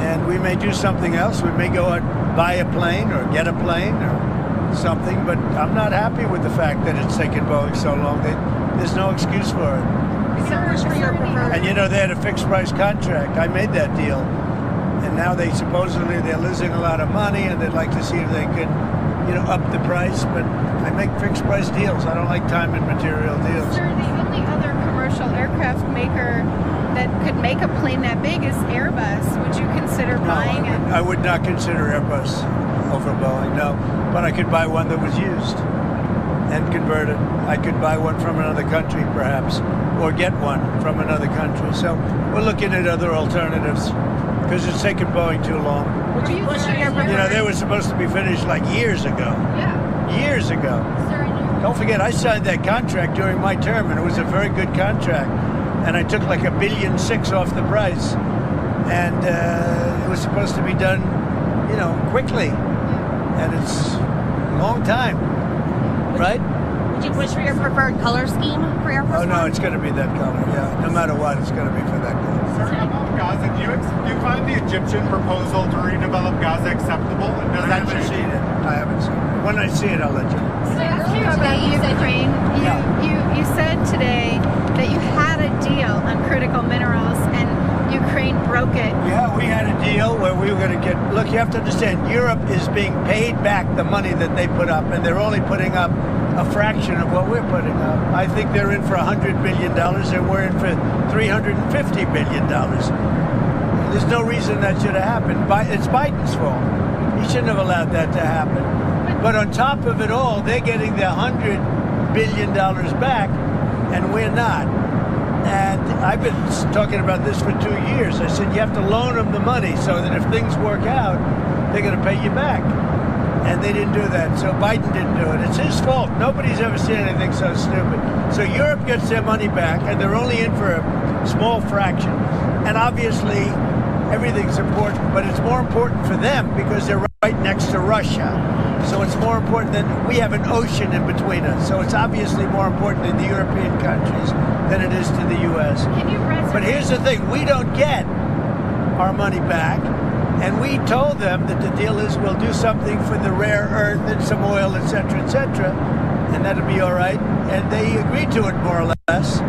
And we may do something else. We may go out, buy a plane or get a plane or something, but I'm not happy with the fact that it's taken Boeing so long. There's no excuse for it. And they had a fixed price contract. I made that deal. And now they're losing a lot of money, and they'd like to see if they could, up the price. But I make fixed price deals. I don't like time and material deals. Sir, the only other commercial aircraft maker that could make a plane that big is Airbus. Would you consider buying it? I would not consider Airbus over Boeing, no. But I could buy one that was used and convert it. I could buy one from another country, perhaps, or get one from another country. So we're looking at other alternatives because it's taken Boeing too long. Would you push your preferred? They were supposed to be finished like years ago. Yeah. Years ago. Don't forget, I signed that contract during my term, and it was a very good contract. And I took like $1.6 billion off the price. And it was supposed to be done, quickly. And it's a long time, right? Would you push for your preferred color scheme for Air Force Oh, no, One? it's going to be that color, yeah. No matter what, it's going to be for that color. Sir, about Gaza, do you find the Egyptian proposal to redevelop Gaza acceptable? And does I haven't seen it. I haven't seen it. When I see it, I'll let you know. So earlier about Ukraine, you said today that you had a deal on critical minerals and Ukraine broke it. Yeah, we had a deal where we were going to get... Look, you have to understand, Europe is being paid back the money that they put up, and they're only putting up a fraction of what we're putting up. I think they're in for $100 billion, and we're in for $350 billion. There's no reason that should have happened. It's Biden's fault. He shouldn't have allowed that to happen. But on top of it all, they're getting their $100 billion back, and we're not. And I've been talking about this for 2 years. I said, you have to loan them the money so that if things work out, they're going to pay you back. And they didn't do that. So Biden didn't do it. It's his fault. Nobody's ever seen anything so stupid. So Europe gets their money back, and they're only in for a small fraction. And obviously, everything's important, but it's more important for them because they're right next to Russia. So it's more important than we have an ocean in between us. So it's obviously more important in the European countries than it is to the U.S. But here's the thing. We don't get our money back. And we told them that the deal is we'll do something for the rare earth and some oil, et cetera, and that'll be all right. And they agreed to it more or less.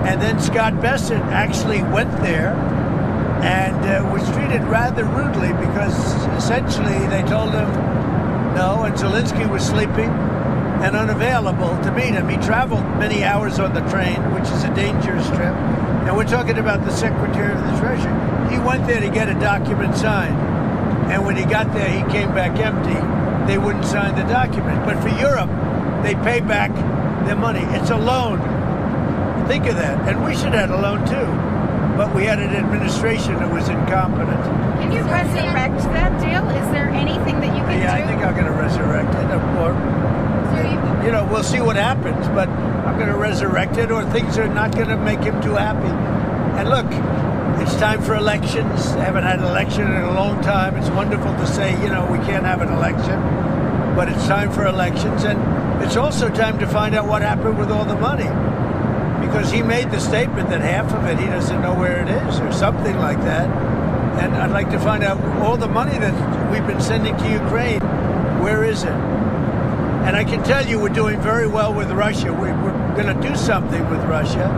And then Scott Bessent actually went there and was treated rather rudely because essentially they told him no, and Zelensky was sleeping. and unavailable to meet him. He traveled many hours on the train, which is a dangerous trip. And we're talking about the Secretary of the Treasury. He went there to get a document signed. And when he got there, he came back empty. They wouldn't sign the document. But for Europe, they pay back their money. It's a loan. Think of that. And we should have had a loan too. But we had an administration that was incompetent. Can you resurrect that deal? Is there anything that you can do? Yeah, I think I'm going to resurrect it. Or, we'll see what happens. But I'm going to resurrect it, or things are not going to make him too happy. And look, it's time for elections. I haven't had an election in a long time. It's wonderful to say, we can't have an election. But it's time for elections. And it's also time to find out what happened with all the money. Because he made the statement that half of it, he doesn't know where it is, or something like that. And I'd like to find out all the money that we've been sending to Ukraine, where is it? And I can tell you we're doing very well with Russia. We're going to do something with Russia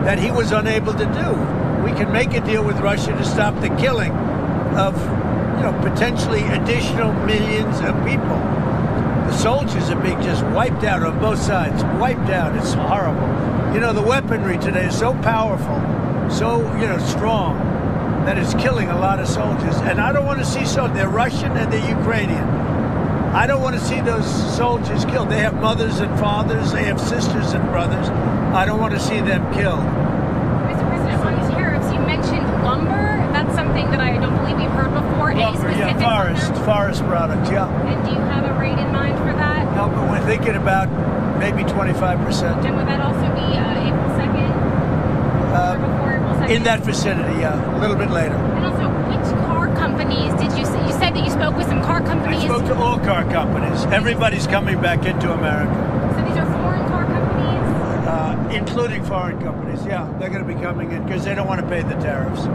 that he was unable to do. We can make a deal with Russia to stop the killing of, potentially additional millions of people. The soldiers are being just wiped out on both sides, wiped out. It's horrible. The weaponry today is so powerful, so, strong, that it's killing a lot of soldiers. And I don't want to see they're Russian and they're Ukrainian. I don't want to see those soldiers killed. They have mothers and fathers, they have sisters and brothers. I don't want to see them killed. Mr. President, on tariffs, you mentioned lumber. That's something that I don't believe we've heard before. Lumber, forest products, yeah. And do you have a rate in mind for that? No, but we're thinking about maybe 25%. And would that also be April 2nd? Or before April 2nd? In that vicinity, yeah, a little bit later. And also, which car companies did you say? You said that you spoke with some car companies. I spoke to all car companies. Everybody's coming back into America. So these are foreign car companies? Including foreign companies, yeah. They're going to be coming in because they don't want to pay the tariffs.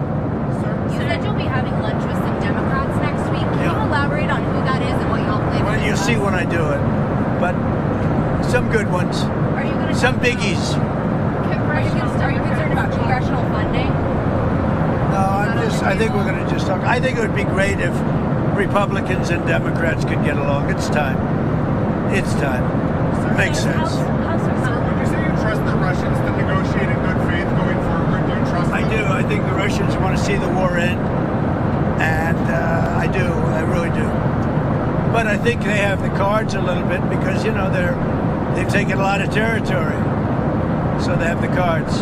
You said you'll be having lunch with some Democrats next week. Can you elaborate on who that is and what y'all plan to Well, you'll see when I do it. But some good ones. Are you going to some biggies. Are you concerned about congressional funding? No, I think we're going to just talk. I think it would be great if Republicans and Democrats could get along. It's time. It's time. Makes sense. Would you say you trust the Russians to negotiate in good faith going forward? Do you trust them? I do. I think the Russians want to see the war end. And I do. I really do. But I think they have the cards a little bit because, they've taken a lot of territory. So they have the cards.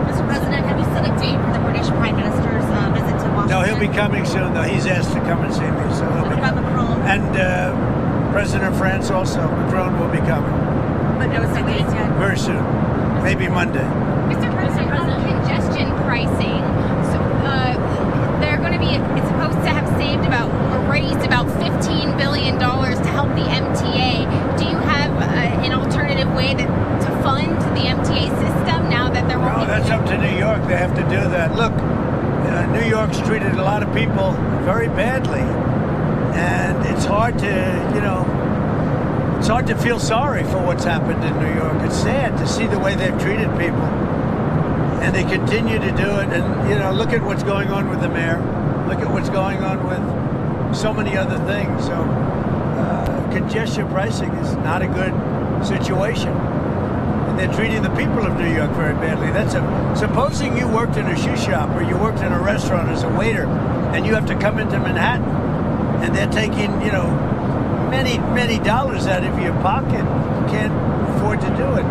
Mr. President, have you set a date for the British Prime Minister's visit to Washington? No, he'll be coming soon, though. He's asked to come and see me. So what about Macron? And President of France also. Macron will be coming. But no dates yet? Very soon. Maybe Monday. Mr. President, on congestion pricing, so they're going to be, it's supposed to have saved about, or raised about $15 billion to help the MTA. Do you have an alternative way to fund the MTA system now that they're working? No, that's up to New York. They have to do that. Look, New York's treated a lot of people very badly. And it's hard to, it's hard to feel sorry for what's happened in New York. It's sad to see the way they've treated people. And they continue to do it. And, look at what's going on with the mayor. Look at what's going on with so many other things. So congestion pricing is not a good situation. And they're treating the people of New York very badly. Supposing you worked in a shoe shop or you worked in a restaurant as a waiter and you have to come into Manhattan and they're taking, many, many dollars out of your pocket. You can't afford to do it.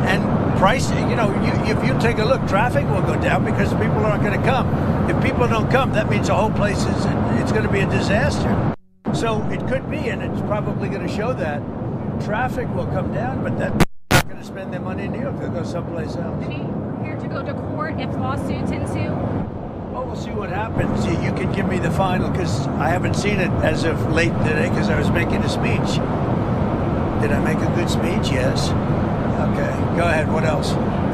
And pricing, if you take a look, traffic will go down because people aren't going to come. If people don't come, that means the whole place it's going to be a disaster. So it could be, and it's probably going to show that traffic will come down, but they're not going to spend their money in New York. They'll go someplace else. Are you prepared to go to court if lawsuits ensue? Well, we'll see what happens. You can give me the final because I haven't seen it as of late today because I was making a speech. Did I make a good speech? Yes. Okay, go ahead. What else?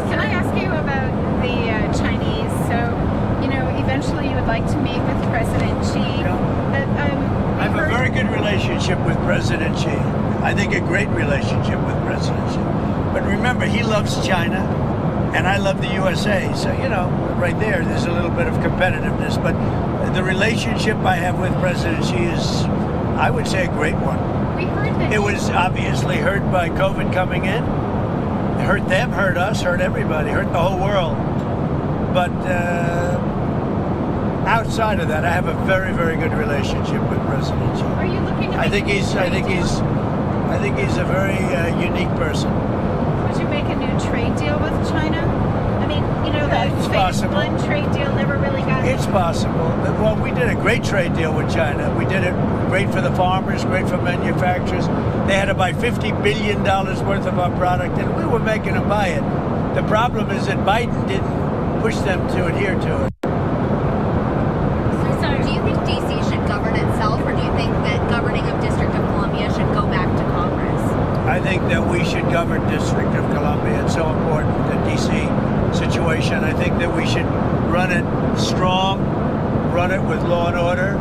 Can I ask you about the Chinese? So, eventually you would like to meet with President Xi. I have a very good relationship with President Xi. I think a great relationship with President Xi. But remember, he loves China, and I love the USA. So, right there's a little bit of competitiveness. But the relationship I have with President Xi is, I would say, a great one. We heard that It was obviously hurt by COVID coming in. It hurt them, hurt us, hurt everybody, hurt the whole world. But outside of that, I have a very, very good relationship with President Xi. Are you looking to I think he's a very unique person. Would you make a new trade deal with China? I mean, you know, that It's phase possible. one trade deal never really got. It's possible. Well, we did a great trade deal with China. We did it great for the farmers, great for manufacturers. They had to buy $50 billion worth of our product, and we were making them buy it. The problem is that Biden didn't push them to adhere to it. So do you think D.C. should govern itself, or do you think that governing of District of Columbia should go back to Congress? I think that we should govern District of Columbia. It's so important, the D.C. situation. I think that we should run it strong, run it with law and order,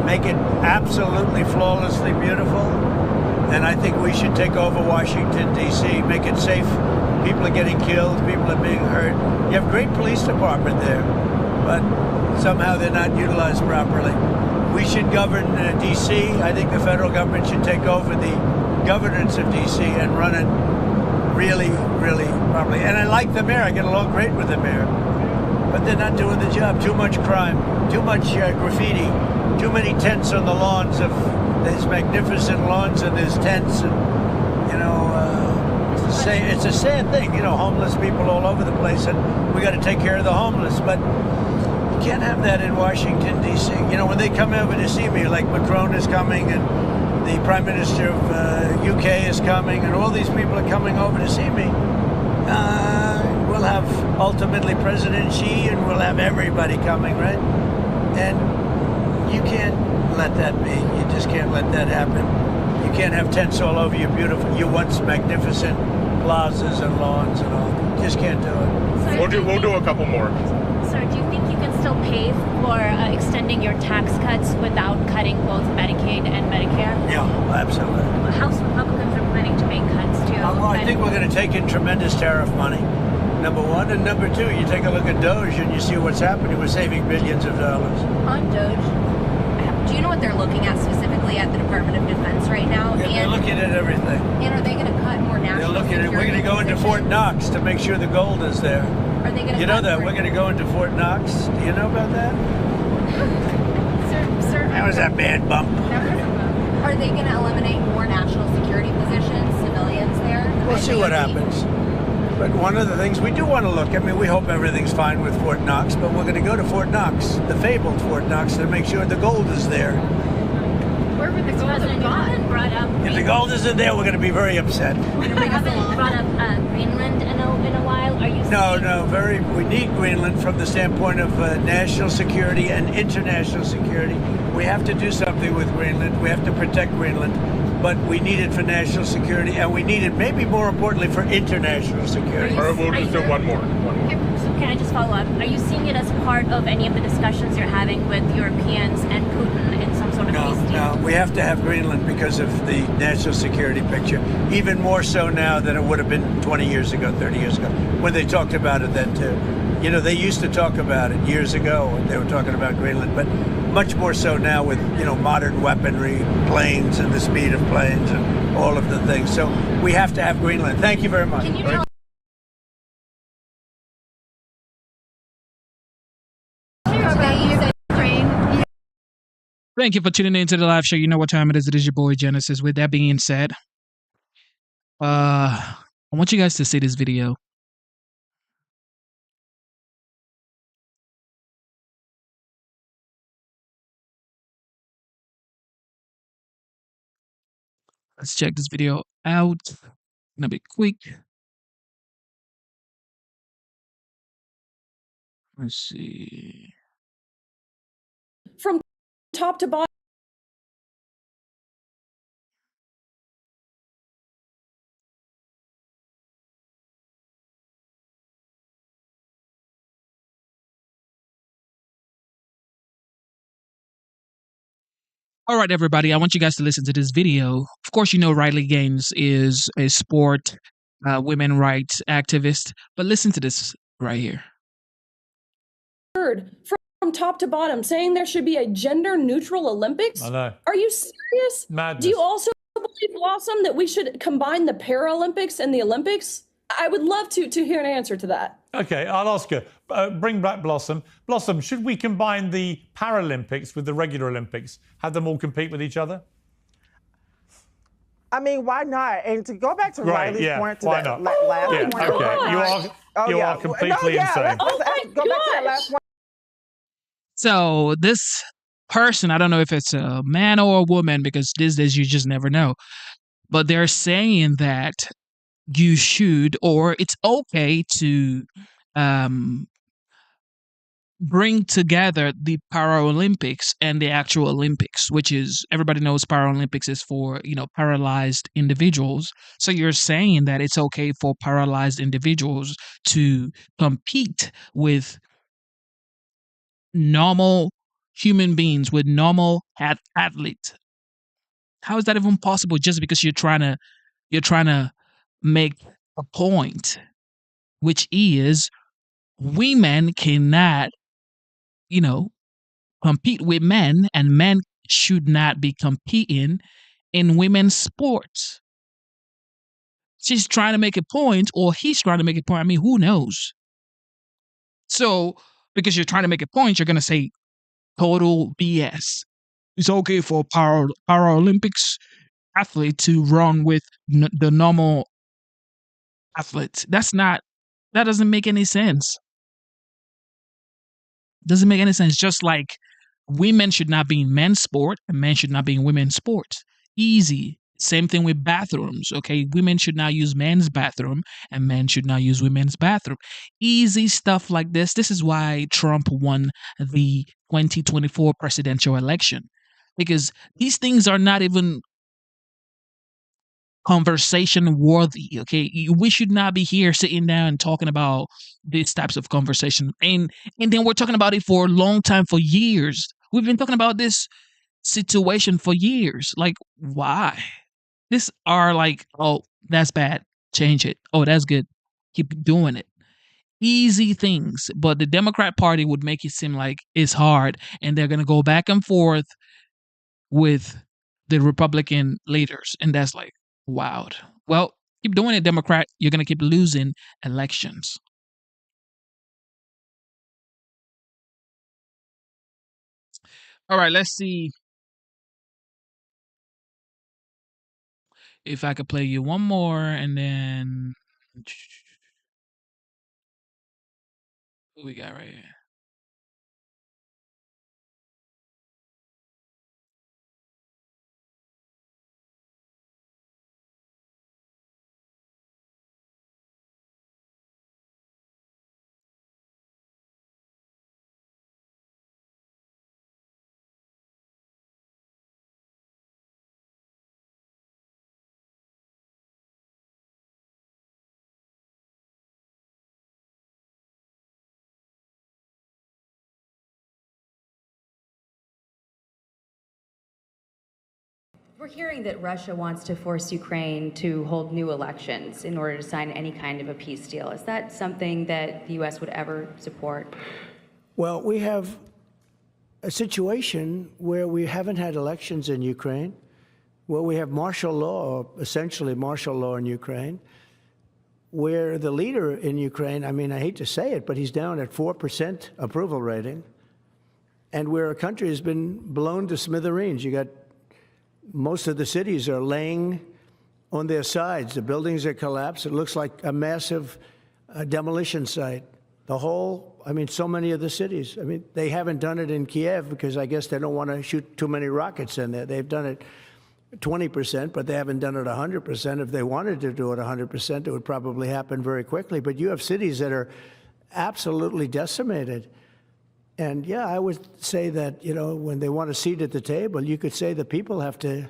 make it absolutely flawlessly beautiful. And I think we should take over Washington, D.C., make it safe. People are getting killed, people are being hurt. You have a great police department there, but somehow they're not utilized properly. We should govern D.C. I think the federal government should take over the governance of D.C. and run it really, really properly. And I like the mayor. I get along great with the mayor. But they're not doing the job. Too much crime, too much graffiti, too many tents on the lawns of these magnificent lawns, and there's tents, and you know, it's a sad thing. You know, homeless people all over the place, and we got to take care of the homeless. But you can't have that in Washington, D.C. You know, when they come over to see me, like Macron is coming, and the Prime Minister of UK is coming, and all these people are coming over to see me. We'll have ultimately President Xi, and we'll have everybody coming, right? And you can't let that be. You just can't let that happen. You can't have tents all over your once magnificent plazas and lawns and all. You just can't do it. We'll do a couple more. Sir, do you think you can still pay for extending your tax cuts without cutting both Medicaid and Medicare? Yeah, absolutely. House Republicans are planning to make cuts too. Well, I think we're going to take in tremendous tariff money, number one. And number two, you take a look at Doge and you see what's happening. We're saving billions of dollars. On Doge, do you know what they're looking at specifically at the Department of Defense right now? Yeah, they're looking at everything. And are they going to cut more national They're looking at. We're security going to go into positions? Fort Knox to make sure the gold is there. Are they going to? You know that we're going to go into Fort Knox. Do you know about that? Sir, That was a bad bump. Are they going to eliminate more national security positions, civilians there? We'll see what happens. But one of the things we do want to look, I mean, we hope everything's fine with Fort Knox, but we're going to go to Fort Knox, the fabled Fort Knox, to make sure the gold is there. where would the gold have gone? Brought up. If the gold isn't there, we're going to be very upset. We haven't brought up Greenland in a while. Are you? No, we need Greenland from the standpoint of national security and international security. We have to do something with Greenland. We have to protect Greenland. But we need it for national security, and we need it maybe more importantly for international security. All right, we'll just do one more. So can I just follow up? Are you seeing it as part of any of the discussions you're having with Europeans and Putin in some sort of peace deal? No, we have to have Greenland because of the national security picture. Even more so now than it would have been 20 years ago, 30 years ago, when they talked about it then too. You know, they used to talk about it years ago when they were talking about Greenland, but much more so now with, you know, modern weaponry, planes and the speed of planes and all of the things. So we have to have Greenland. Thank you very much. Can you tell Thank you for tuning in to the live show. You know what time it is. It is your boy Genesis. With that being said, I want you guys to see this video. Let's check this video out. Gonna be quick. Let's see. From top to bottom. All right, everybody. I want you guys to listen to this video. Of course, you know Riley Gaines is a sport women rights activist, but listen to this right here. Heard from top to bottom saying there should be a gender neutral Olympics. I know. Are you serious? Madness. Do you also believe, Blossom, that we should combine the Paralympics and the Olympics? I would love to hear an answer to that. Okay, I'll ask her. Bring back Blossom. Blossom, should we combine the Paralympics with the regular Olympics? Have them all compete with each other? I mean, why not? And to go back to Riley's point to that last point. Okay, you are completely insane. Go back to that last point. So this person, I don't know if it's a man or a woman, because these days you just never know, but they're saying that you should, or it's okay to bring together the Paralympics and the actual Olympics, which is, everybody knows Paralympics is for, paralyzed individuals. So you're saying that it's okay for paralyzed individuals to compete with normal human beings, with normal athletes. How is that even possible? Just because you're trying to make a point, which is women cannot, compete with men, and men should not be competing in women's sports. She's trying to make a point, or he's trying to make a point. I mean, who knows? So, because you're trying to make a point, you're going to say total BS. It's okay for Paralympics athlete to run with the normal athletes. That doesn't make any sense. Doesn't make any sense. Just like women should not be in men's sport and men should not be in women's sports. Easy. Same thing with bathrooms. Okay, women should not use men's bathroom and men should not use women's bathroom. Easy stuff like this. This is why Trump won the 2024 presidential election, because these things are not even conversation worthy. Okay, we should not be here sitting down and talking about these types of conversation, and then we're talking about it for a long time, for years. We've been talking about this situation for years. Like, why? These are like, oh, that's bad, change it. Oh, that's good, keep doing it. Easy things, but the Democrat Party would make it seem like it's hard, and they're gonna go back and forth with the Republican leaders, and that's like, wow. Well, keep doing it, Democrat. You're going to keep losing elections. All right, let's see if I could play you one more, and then what we got right here? We're hearing that Russia wants to force Ukraine to hold new elections in order to sign any kind of a peace deal. Is that something that the U.S. would ever support? Well, we have a situation where we haven't had elections in Ukraine, where we have martial law, essentially martial law in Ukraine, where the leader in Ukraine, I mean, I hate to say it, but he's down at 4% approval rating, and where a country has been blown to smithereens. You got most of the cities are laying on their sides. The buildings are collapsed. It looks like a massive demolition site. The whole, I mean, so many of the cities. I mean, they haven't done it in Kiev because I guess they don't want to shoot too many rockets in there. They've done it 20%, but they haven't done it 100%. If they wanted to do it 100%, it would probably happen very quickly. But you have cities that are absolutely decimated. And yeah, I would say that, when they want a seat at the table, you could say the people have to,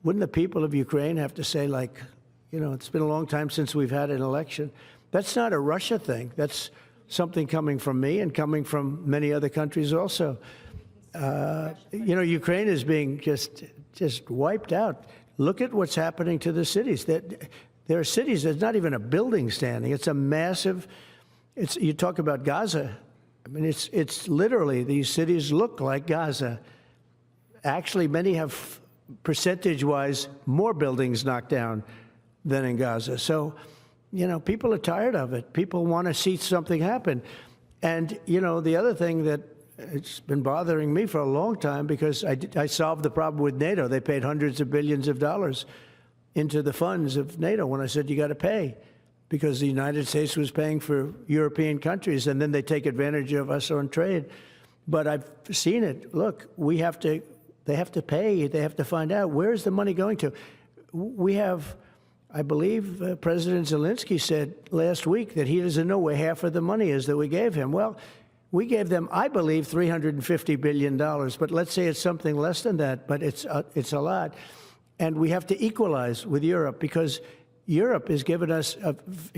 wouldn't the people of Ukraine have to say, like, it's been a long time since we've had an election. That's not a Russia thing. That's something coming from me and coming from many other countries also. Ukraine is being just wiped out. Look at what's happening to the cities. There are cities, there's not even a building standing. It's a massive, you talk about Gaza. I mean, it's literally, these cities look like Gaza. Actually, many have percentage-wise, more buildings knocked down than in Gaza. So, people are tired of it. People want to see something happen. And, the other thing that it's been bothering me for a long time, because I solved the problem with NATO. They paid hundreds of billions of dollars into the funds of NATO when I said you got to pay, because the United States was paying for European countries, and then they take advantage of us on trade. But I've seen it. Look, they have to pay. They have to find out, where's the money going to? We have, I believe President Zelensky said last week that he doesn't know where half of the money is that we gave him. Well, we gave them, I believe, $350 billion, but let's say it's something less than that, but it's a lot. And we have to equalize with Europe, because Europe has given us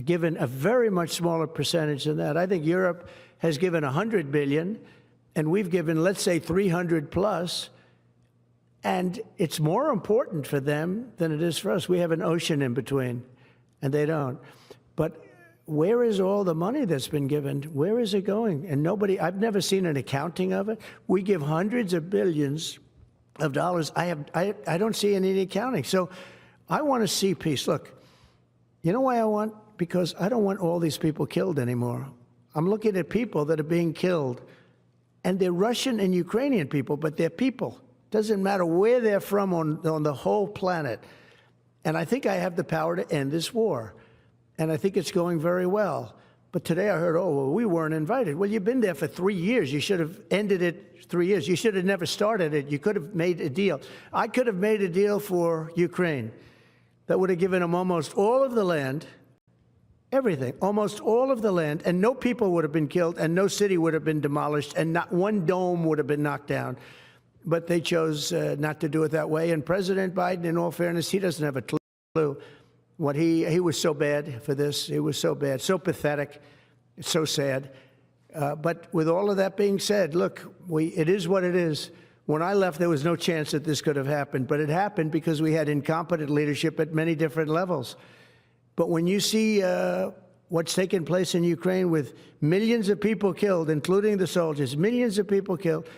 given a very much smaller percentage than that. I think Europe has given $100 billion, and we've given, let's say, 300 plus. And it's more important for them than it is for us. We have an ocean in between, and they don't. But where is all the money that's been given? Where is it going? And I've never seen an accounting of it. We give hundreds of billions of dollars. I don't see any accounting. So I want to see peace. Look, you know why I want? Because I don't want all these people killed anymore. I'm looking at people that are being killed, and they're Russian and Ukrainian people, but they're people. Doesn't matter where they're from on the whole planet. And I think I have the power to end this war. And I think it's going very well. But today I heard, we weren't invited. Well, you've been there for 3 years. You should have ended it 3 years. You should have never started it. You could have made a deal. I could have made a deal for Ukraine that would have given them almost all of the land, everything, almost all of the land, and no people would have been killed, and no city would have been demolished, and not one dome would have been knocked down. But they chose not to do it that way. And President Biden, in all fairness, he doesn't have a clue. What he was so bad for this. He was so bad, so pathetic. It's so sad. But with all of that being said, look, it is what it is. When I left, there was no chance that this could have happened. But it happened because we had incompetent leadership at many different levels. But when you see what's taken place in Ukraine with millions of people killed, including the soldiers, millions of people killed,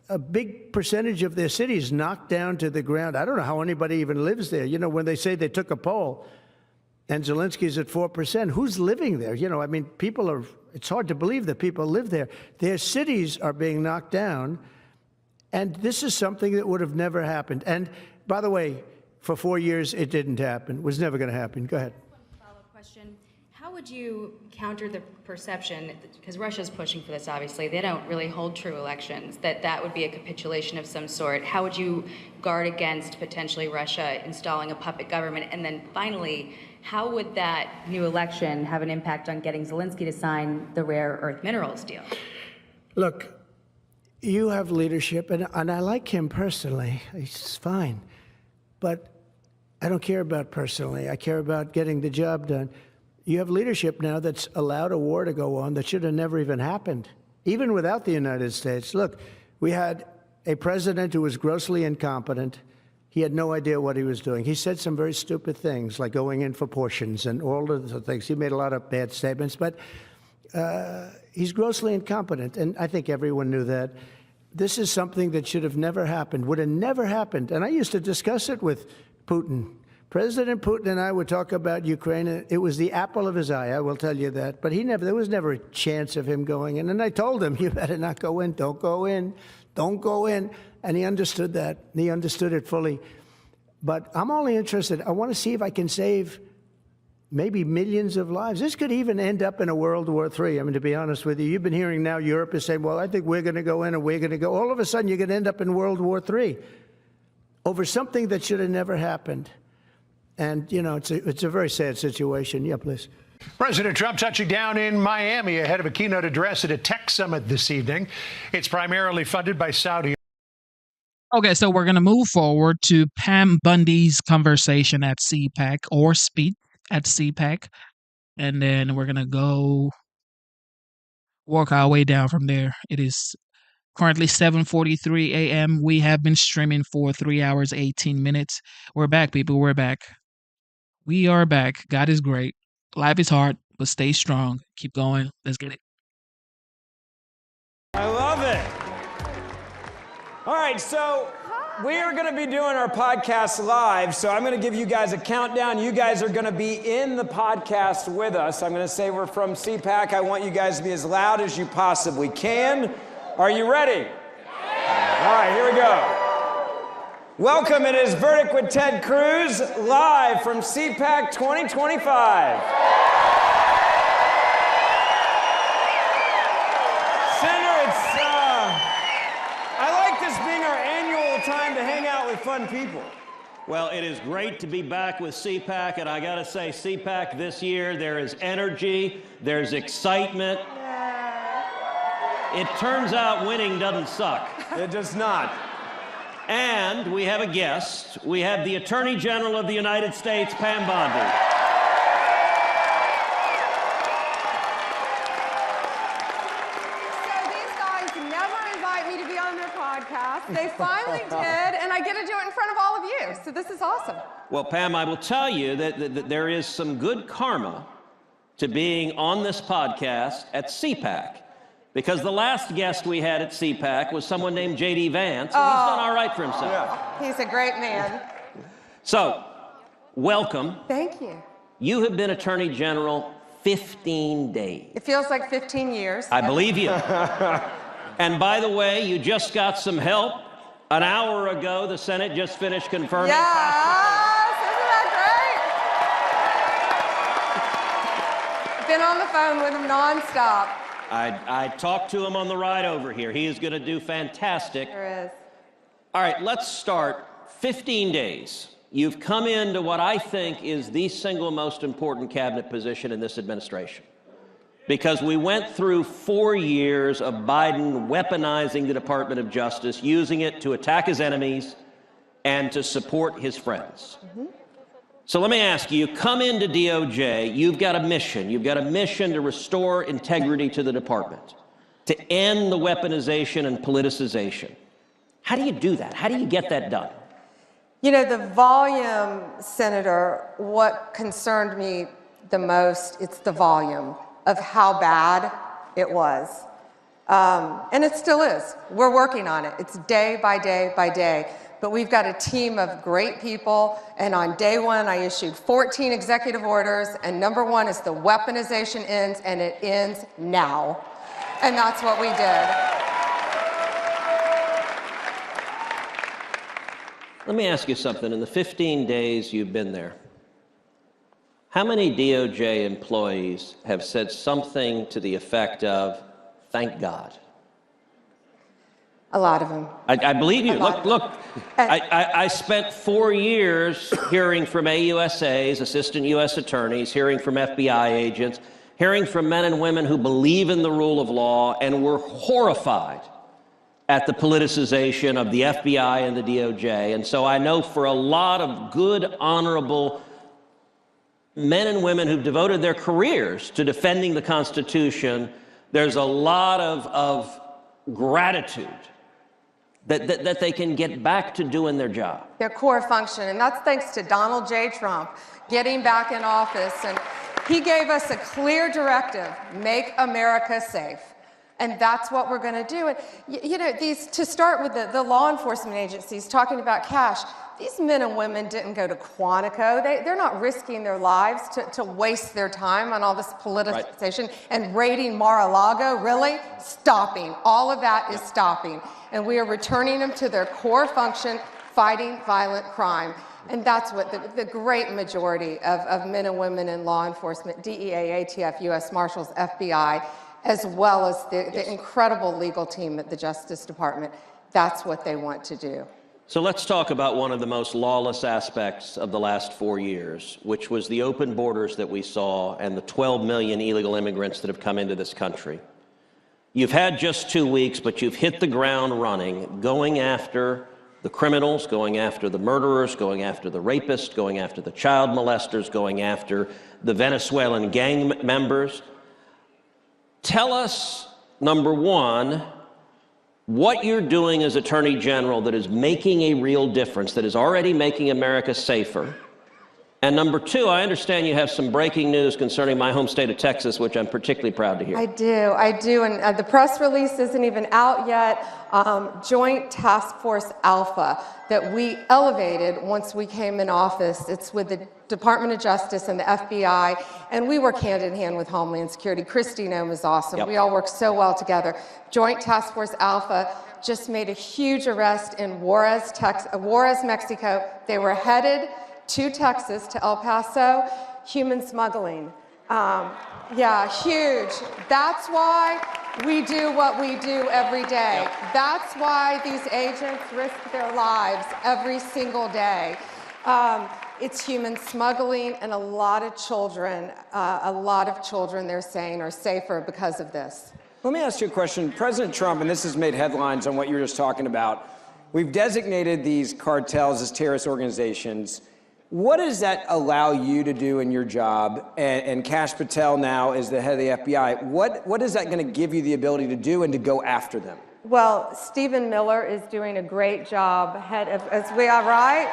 a big percentage of their cities knocked down to the ground. I don't know how anybody even lives there. When they say they took a poll and Zelensky's at 4%, who's living there? It's hard to believe that people live there. Their cities are being knocked down. And this is something that would have never happened. And by the way, for 4 years, it didn't happen. It was never going to happen. Go ahead. One follow-up question. How would you counter the perception, because Russia's pushing for this, obviously, they don't really hold true elections, that would be a capitulation of some sort? How would you guard against potentially Russia installing a puppet government? And then finally, how would that new election have an impact on getting Zelensky to sign the rare earth minerals deal? Look, you have leadership, and I like him personally. He's fine. But I don't care about personally. I care about getting the job done. You have leadership now that's allowed a war to go on that should have never even happened, even without the United States. Look, we had a president who was grossly incompetent. He had no idea what he was doing. He said some very stupid things, like going in for portions and all of the things. He made a lot of bad statements, but he's grossly incompetent, and I think everyone knew that. This is something that should have never happened, would have never happened. And I used to discuss it with Putin. President Putin and I would talk about Ukraine. It was the apple of his eye, I will tell you that. But there was never a chance of him going in. And I told him, you better not go in. Don't go in. Don't go in. And he understood that. He understood it fully. But I'm only interested. I want to see if I can save maybe millions of lives. This could even end up in a World War III. I mean, to be honest with you, you've been hearing now Europe is saying, well, I think we're going to go in and we're going to go. All of a sudden, you're going to end up in World War III over something that should have never happened. And, it's a very sad situation. Yeah, please. President Trump touching down in Miami ahead of a keynote address at a tech summit this evening. It's primarily funded by Saudi. Okay, so we're going to move forward to Pam Bundy's conversation at CPAC, or speech at CPAC. And then we're going to go work our way down from there. It is currently 7:43 a.m. We have been streaming for 3 hours, 18 minutes. We're back, people. We're back. We are back. God is great. Life is hard, but stay strong. Keep going. Let's get it. I love it. All right, so We are going to be doing our podcast live, so I'm going to give you guys a countdown. You guys are going to be in the podcast with us. I'm going to say we're from CPAC. I want you guys to be as loud as you possibly can. Are you ready? All right, here we go. Welcome, it is Verdict with Ted Cruz, live from CPAC 2025. I like this being our annual time to hang out with fun people. Well, it is great to be back with CPAC, and I gotta say, CPAC this year, there is energy, there's excitement. It turns out winning doesn't suck. It does not. And we have a guest. We have the Attorney General of the United States, Pam Bondi. They finally did, and I get to do it in front of all of you, so this is awesome. Well, Pam, I will tell you that there is some good karma to being on this podcast at CPAC, because the last guest we had at CPAC was someone named J.D. Vance, and he's done all right for himself. Yeah. He's a great man. So, welcome. Thank you. You have been Attorney General 15 days. It feels like 15 years. I believe you. And by the way, you just got some help. An hour ago, the Senate just finished confirming. Yes, isn't that great? Been on the phone with him nonstop. I talked to him on the ride over here. He is going to do fantastic. There is. All right, let's start. 15 days. You've come into what I think is the single most important cabinet position in this administration. Because we went through 4 years of Biden weaponizing the Department of Justice, using it to attack his enemies and to support his friends. So let me ask you, come into DOJ, you've got a mission. You've got a mission to restore integrity to the department, to end the weaponization and politicization. How do you do that? How do you get that done? You know, the volume, Senator, what concerned me the most, it's the volume of how bad it was. And it still is. We're working on it. It's day by day by day. But we've got a team of great people, and on day one, I issued 14 executive orders, and number one is the weaponization ends, and it ends now. And that's what we did. Let me ask you something. In the 15 days you've been there, how many DOJ employees have said something to the effect of, thank God? A lot of them. I believe you. Look. I spent 4 years hearing from AUSAs, assistant U.S. attorneys, hearing from FBI agents, hearing from men and women who believe in the rule of law and were horrified at the politicization of the FBI and the DOJ. And so I know for a lot of good, honorable men and women who've devoted their careers to defending the Constitution, there's a lot of gratitude that they can get back to doing their job. Their core function, and that's thanks to Donald J. Trump getting back in office, and he gave us a clear directive, make America safe. And that's what we're going to do. And you know, to start with the law enforcement agencies talking about cash, these men and women didn't go to Quantico. They're not risking their lives to waste their time on all this politicization and raiding Mar-a-Lago. Really? Stopping. All of that is stopping. And we are returning them to their core function, fighting violent crime. And that's what the great majority of men and women in law enforcement, DEA, ATF, U.S. Marshals, FBI, as well as the incredible legal team at the Justice Department, that's what they want to do. So let's talk about one of the most lawless aspects of the last 4 years, which was the open borders that we saw and the 12 million illegal immigrants that have come into this country. You've had just 2 weeks, but you've hit the ground running, going after the criminals, going after the murderers, going after the rapists, going after the child molesters, going after the Venezuelan gang members. Tell us, number one, what you're doing as Attorney General that is making a real difference, that is already making America safer. And number two, I understand you have some breaking news concerning my home state of Texas, which I'm particularly proud to hear. I do, and the press release isn't even out yet. Joint Task Force Alpha that we elevated once we came in office. It's with the Department of Justice and the FBI, and we work hand in hand with Homeland Security. Kristi Noem is awesome. Yep. We all work so well together. Joint Task Force Alpha just made a huge arrest in Juarez, Mexico. They were headed to Texas, to El Paso, human smuggling. Yeah, huge. That's why we do what we do every day. Yep. That's why these agents risk their lives every single day. It's human smuggling, and a lot of children, they're saying, are safer because of this. Let me ask you a question. President Trump, and this has made headlines on what you were just talking about, we've designated these cartels as terrorist organizations. What does that allow you to do in your job? And Kash Patel now is the head of the FBI. What is that going to give you the ability to do and to go after them? Well, Stephen Miller is doing a great job, as we are, right?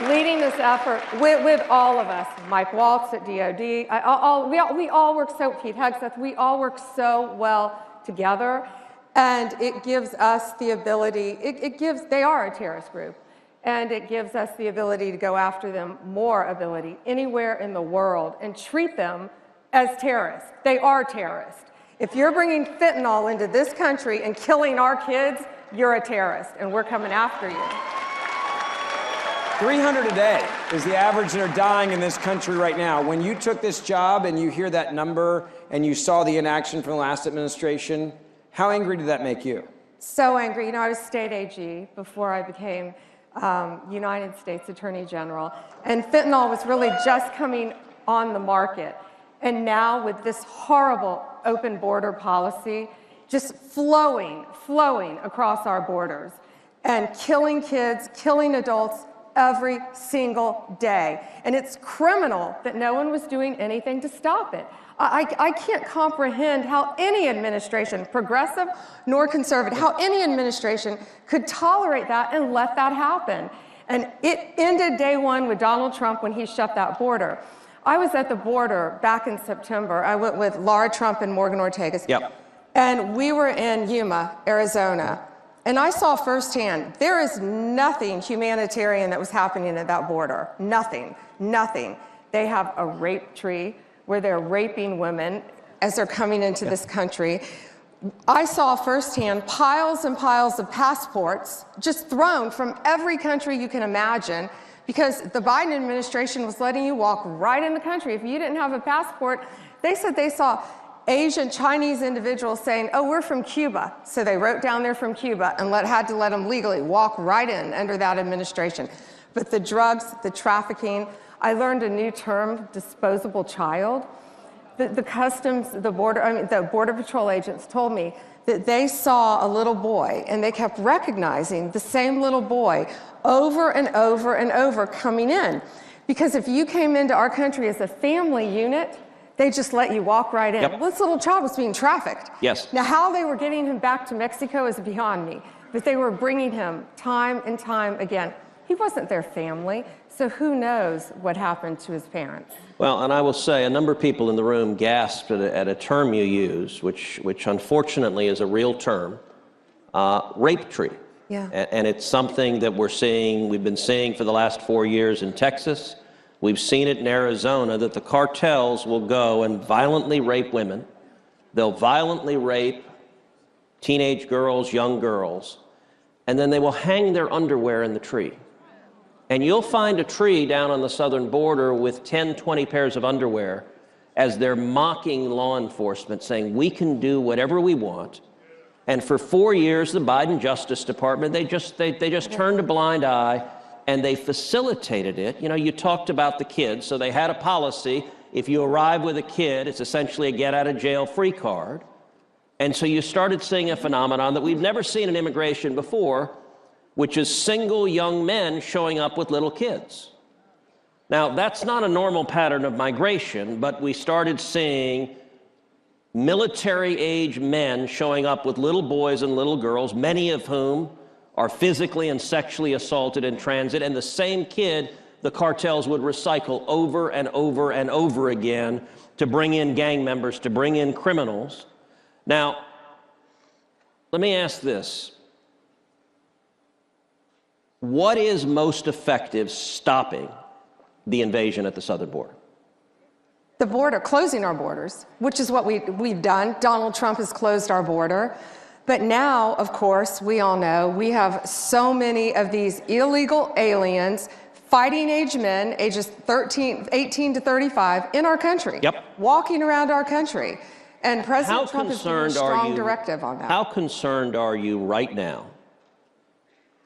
Leading this effort with all of us. Mike Waltz at DOD. We all work so, Pete Hegseth, we all work so well together. And it gives us the ability, they are a terrorist group. And it gives us the ability to go after them, more ability, anywhere in the world, and treat them as terrorists. They are terrorists. If you're bringing fentanyl into this country and killing our kids, you're a terrorist, and we're coming after you. 300 a day is the average that are dying in this country right now. When you took this job and you hear that number and you saw the inaction from the last administration, how angry did that make you? So angry. You know, I was state AG before I became United States Attorney General, and fentanyl was really just coming on the market. And now with this horrible open border policy, just flowing across our borders and killing kids, killing adults every single day. And it's criminal that no one was doing anything to stop it. I can't comprehend how any administration, progressive nor conservative, how any administration could tolerate that and let that happen. And it ended day one with Donald Trump when he shut that border. I was at the border back in September. I went with Laura Trump and Morgan Ortagus. Yep. And we were in Yuma, Arizona. And I saw firsthand, there is nothing humanitarian that was happening at that border. Nothing. They have a rape tree where they're raping women as they're coming into this country. I saw firsthand piles and piles of passports just thrown from every country you can imagine, because the Biden administration was letting you walk right in the country. If you didn't have a passport, they said they saw Asian, Chinese individuals saying, oh, we're from Cuba. So they wrote down they're from Cuba and had to let them legally walk right in under that administration. But the drugs, the trafficking, I learned a new term, disposable child. The customs, the Border Patrol agents told me that they saw a little boy and they kept recognizing the same little boy over and over and over coming in. Because if you came into our country as a family unit, they just let you walk right in. Yep. Well, this little child was being trafficked. Yes. Now, how they were getting him back to Mexico is beyond me. But they were bringing him time and time again. He wasn't their family, so who knows what happened to his parents. Well, and I will say a number of people in the room gasped at a term you use, which unfortunately is a real term, rape tree. Yeah. And it's something that we've been seeing for the last 4 years in Texas. We've seen it in Arizona, that the cartels will go and violently rape women. They'll violently rape teenage girls, young girls, and then they will hang their underwear in the tree. And you'll find a tree down on the southern border with 10, 20 pairs of underwear as they're mocking law enforcement, saying, we can do whatever we want. And for 4 years, the Biden Justice Department, they just turned a blind eye and they facilitated it. You know, you talked about the kids, so they had a policy. If you arrive with a kid, it's essentially a get-out-of-jail-free card. And so you started seeing a phenomenon that we've never seen in immigration before, which is single young men showing up with little kids. Now, that's not a normal pattern of migration, but we started seeing military-age men showing up with little boys and little girls, many of whom are physically and sexually assaulted in transit, and the same kid the cartels would recycle over and over and over again to bring in gang members, to bring in criminals. Now, let me ask this. What is most effective stopping the invasion at the southern border? The border, closing our borders, which is what we've done. Donald Trump has closed our border. But now, of course, we all know we have so many of these illegal aliens, fighting age men, ages 18 to 35, in our country, walking around our country. And President Trump has given a strong directive on that. How concerned are you right now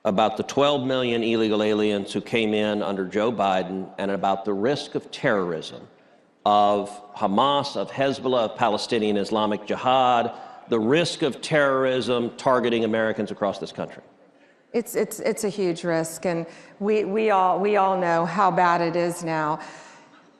about the 12 million illegal aliens who came in under Joe Biden and about the risk of terrorism, of Hamas, of Hezbollah, of Palestinian Islamic Jihad, the risk of terrorism targeting Americans across this country? It's a huge risk, and we all know how bad it is now.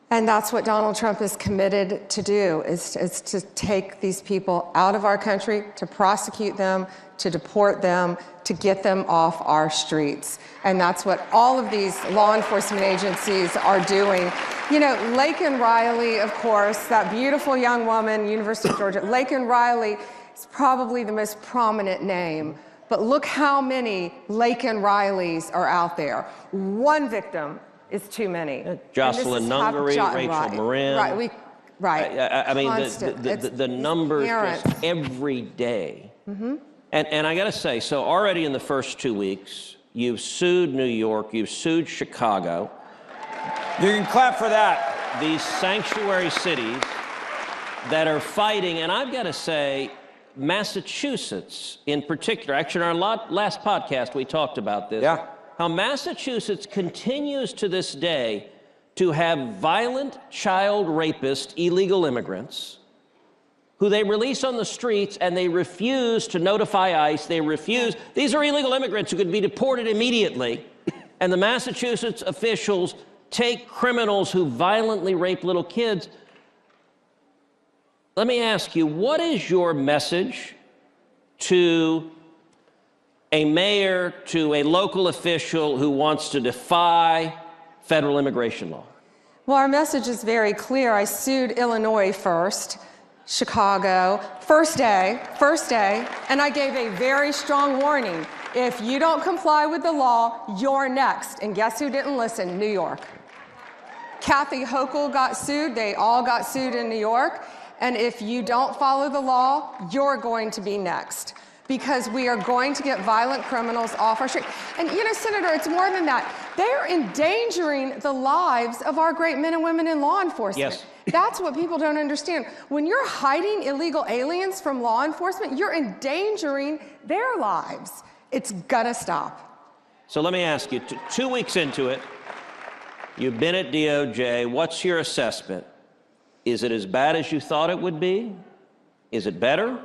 And that's what Donald Trump is committed to do, is to take these people out of our country, to prosecute them, to deport them, to get them off our streets. And that's what all of these law enforcement agencies are doing. You know, Laken Riley, of course, that beautiful young woman, University of Georgia, Laken Riley is probably the most prominent name. But look how many Laken Rileys are out there. One victim is too many. Jocelyn Nungary, Rachel Marin. I mean, the numbers just every day. And I got to say, so already in the first 2 weeks, you've sued New York, you've sued Chicago. You can clap for that. These sanctuary cities that are fighting, and I've got to say, Massachusetts in particular, actually in our last podcast we talked about this, how Massachusetts continues to this day to have violent child rapist illegal immigrants who they release on the streets, and they refuse to notify ICE. They refuse. These are illegal immigrants who could be deported immediately, and the Massachusetts officials take criminals who violently rape little kids. Let me ask you, what is your message to a mayor, to a local official who wants to defy federal immigration law? Well, our message is very clear. I sued Illinois first, Chicago, first day, and I gave a very strong warning. If you don't comply with the law, you're next. And guess who didn't listen? New York. Kathy Hochul got sued. They all got sued in New York. And if you don't follow the law, you're going to be next, because we are going to get violent criminals off our street. And you know, Senator, it's more than that. They're endangering the lives of our great men and women in law enforcement. Yes. That's what people don't understand. When you're hiding illegal aliens from law enforcement, you're endangering their lives. It's gonna stop. So let me ask you, 2 weeks into it, you've been at DOJ. What's your assessment? Is it as bad as you thought it would be? Is it better?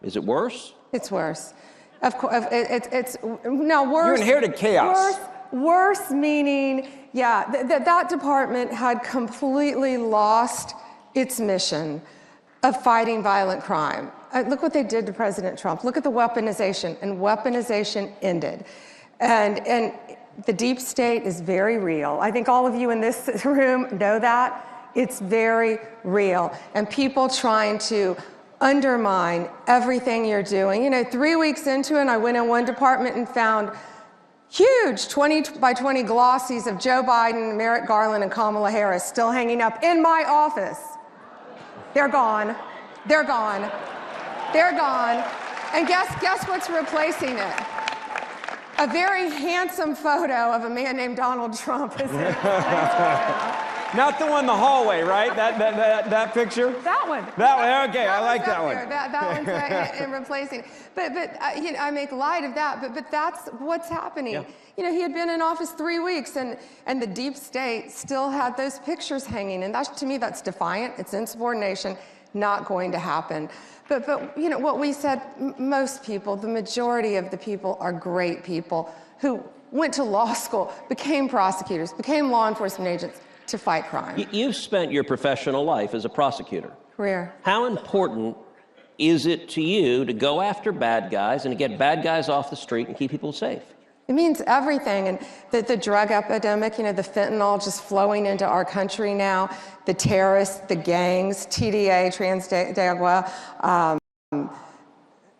Is it worse? It's worse. Of course, it's no worse. You inherited chaos. Worse meaning, yeah, that department had completely lost its mission of fighting violent crime. Look what they did to President Trump. Look at the weaponization, and weaponization ended. And the deep state is very real. I think all of you in this room know that. It's very real. And people trying to undermine everything you're doing. You know, 3 weeks into it, I went in one department and found huge 20 by 20 glossies of Joe Biden, Merrick Garland, and Kamala Harris still hanging up in my office. They're gone. They're gone. They're gone. And guess what's replacing it? A very handsome photo of a man named Donald Trump. Not the one in the hallway, right? That picture? That one. That one, okay, I like that one. That one's in replacing. But you know, I make light of that, but that's what's happening. Yeah. You know, he had been in office 3 weeks, and the deep state still had those pictures hanging, and to me, that's defiant. It's insubordination, not going to happen. But you know, what we said, most people, the majority of the people are great people who went to law school, became prosecutors, became law enforcement agents, to fight crime. You've spent your professional life as a prosecutor. Career. How important is it to you to go after bad guys and to get bad guys off the street and keep people safe? It means everything. And the drug epidemic, the fentanyl just flowing into our country now, the terrorists, the gangs, TDA, Transdagua,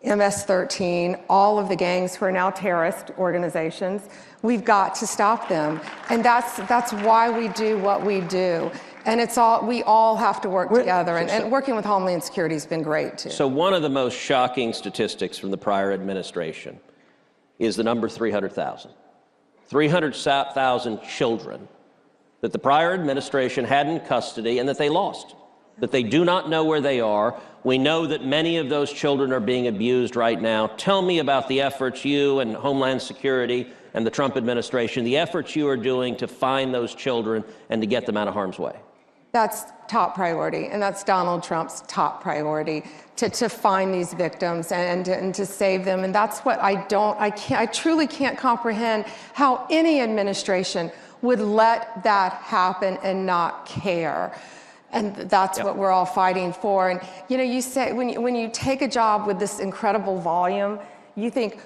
MS-13, all of the gangs who are now terrorist organizations. We've got to stop them. And that's why we do what we do. And we all have to work together. And working with Homeland Security has been great, too. So one of the most shocking statistics from the prior administration is the number 300,000. 300,000 children that the prior administration had in custody and that they lost, that they do not know where they are. We know that many of those children are being abused right now. Tell me about the efforts you and Homeland Security and the Trump administration, the efforts you are doing to find those children and to get them out of harm's way. That's top priority, and that's Donald Trump's top priority, to find these victims and to save them. And that's what I truly can't comprehend how any administration would let that happen and not care. And that's what we're all fighting for. And you say when you take a job with this incredible volume, you think,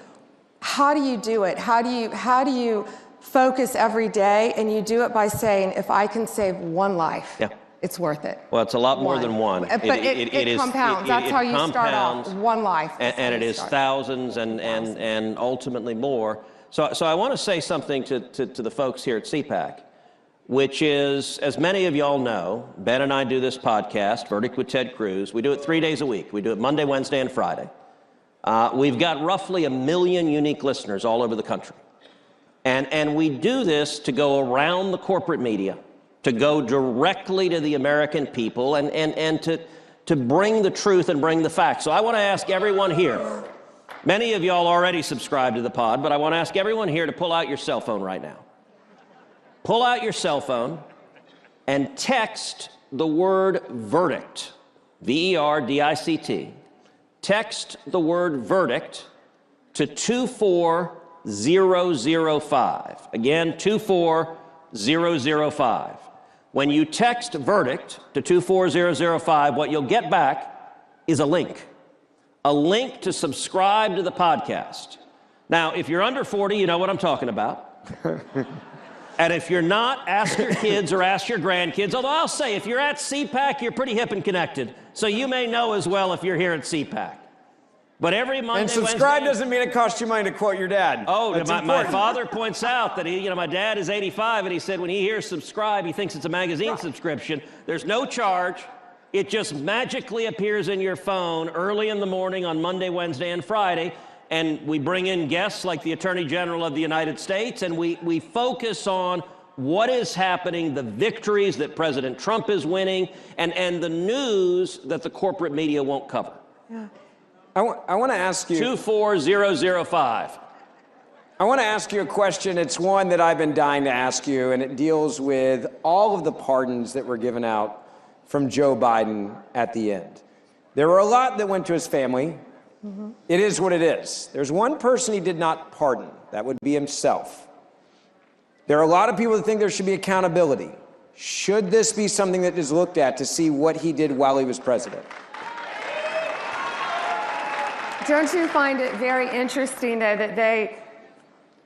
how do you do it? How do you focus every day? And you do it by saying, if I can save one life, it's worth it. Well, it's a lot more than one. But it compounds. That's how you start off. One life. And it is thousands and ultimately more. So I want to say something to the folks here at CPAC, which is, as many of y'all know, Ben and I do this podcast, Verdict with Ted Cruz. We do it 3 days a week. We do it Monday, Wednesday, and Friday. We've got roughly 1 million unique listeners all over the country. And we do this to go around the corporate media, to go directly to the American people and to bring the truth and bring the facts. So I want to ask everyone here, many of y'all already subscribe to the pod, but I want to ask everyone here to pull out your cell phone right now. Pull out your cell phone and text the word verdict, VERDICT. Text the word verdict to 24005. Again, 24005. When you text verdict to 24005, what you'll get back is a link to subscribe to the podcast. Now, if you're under 40, you know what I'm talking about. And if you're not, ask your kids or ask your grandkids. Although I'll say, if you're at CPAC, you're pretty hip and connected. So you may know as well if you're here at CPAC. But every Monday, and subscribe Wednesday, doesn't mean it costs you money, to quote your dad. Oh, my father points out that my dad is 85, and he said when he hears subscribe, he thinks it's a magazine subscription. There's no charge. It just magically appears in your phone early in the morning on Monday, Wednesday, and Friday. And we bring in guests like the Attorney General of the United States, and we focus on what is happening, the victories that President Trump is winning, and the news that the corporate media won't cover. Yeah. I want to ask you... 24005. I want to ask you a question. It's one that I've been dying to ask you, and it deals with all of the pardons that were given out from Joe Biden at the end. There were a lot that went to his family. Mm-hmm. It is what it is. There's one person he did not pardon. That would be himself. There are a lot of people that think there should be accountability. Should this be something that is looked at to see what he did while he was president? Don't you find it very interesting, though, that they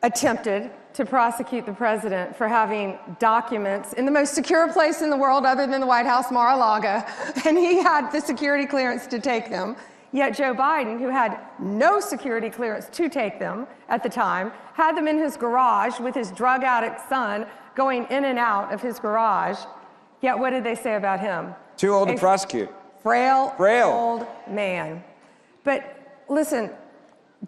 attempted to prosecute the president for having documents in the most secure place in the world other than the White House, Mar-a-Lago, and he had the security clearance to take them. Yet Joe Biden, who had no security clearance to take them at the time, had them in his garage with his drug addict son going in and out of his garage. Yet what did they say about him? Too old to prosecute. Frail old man. But listen,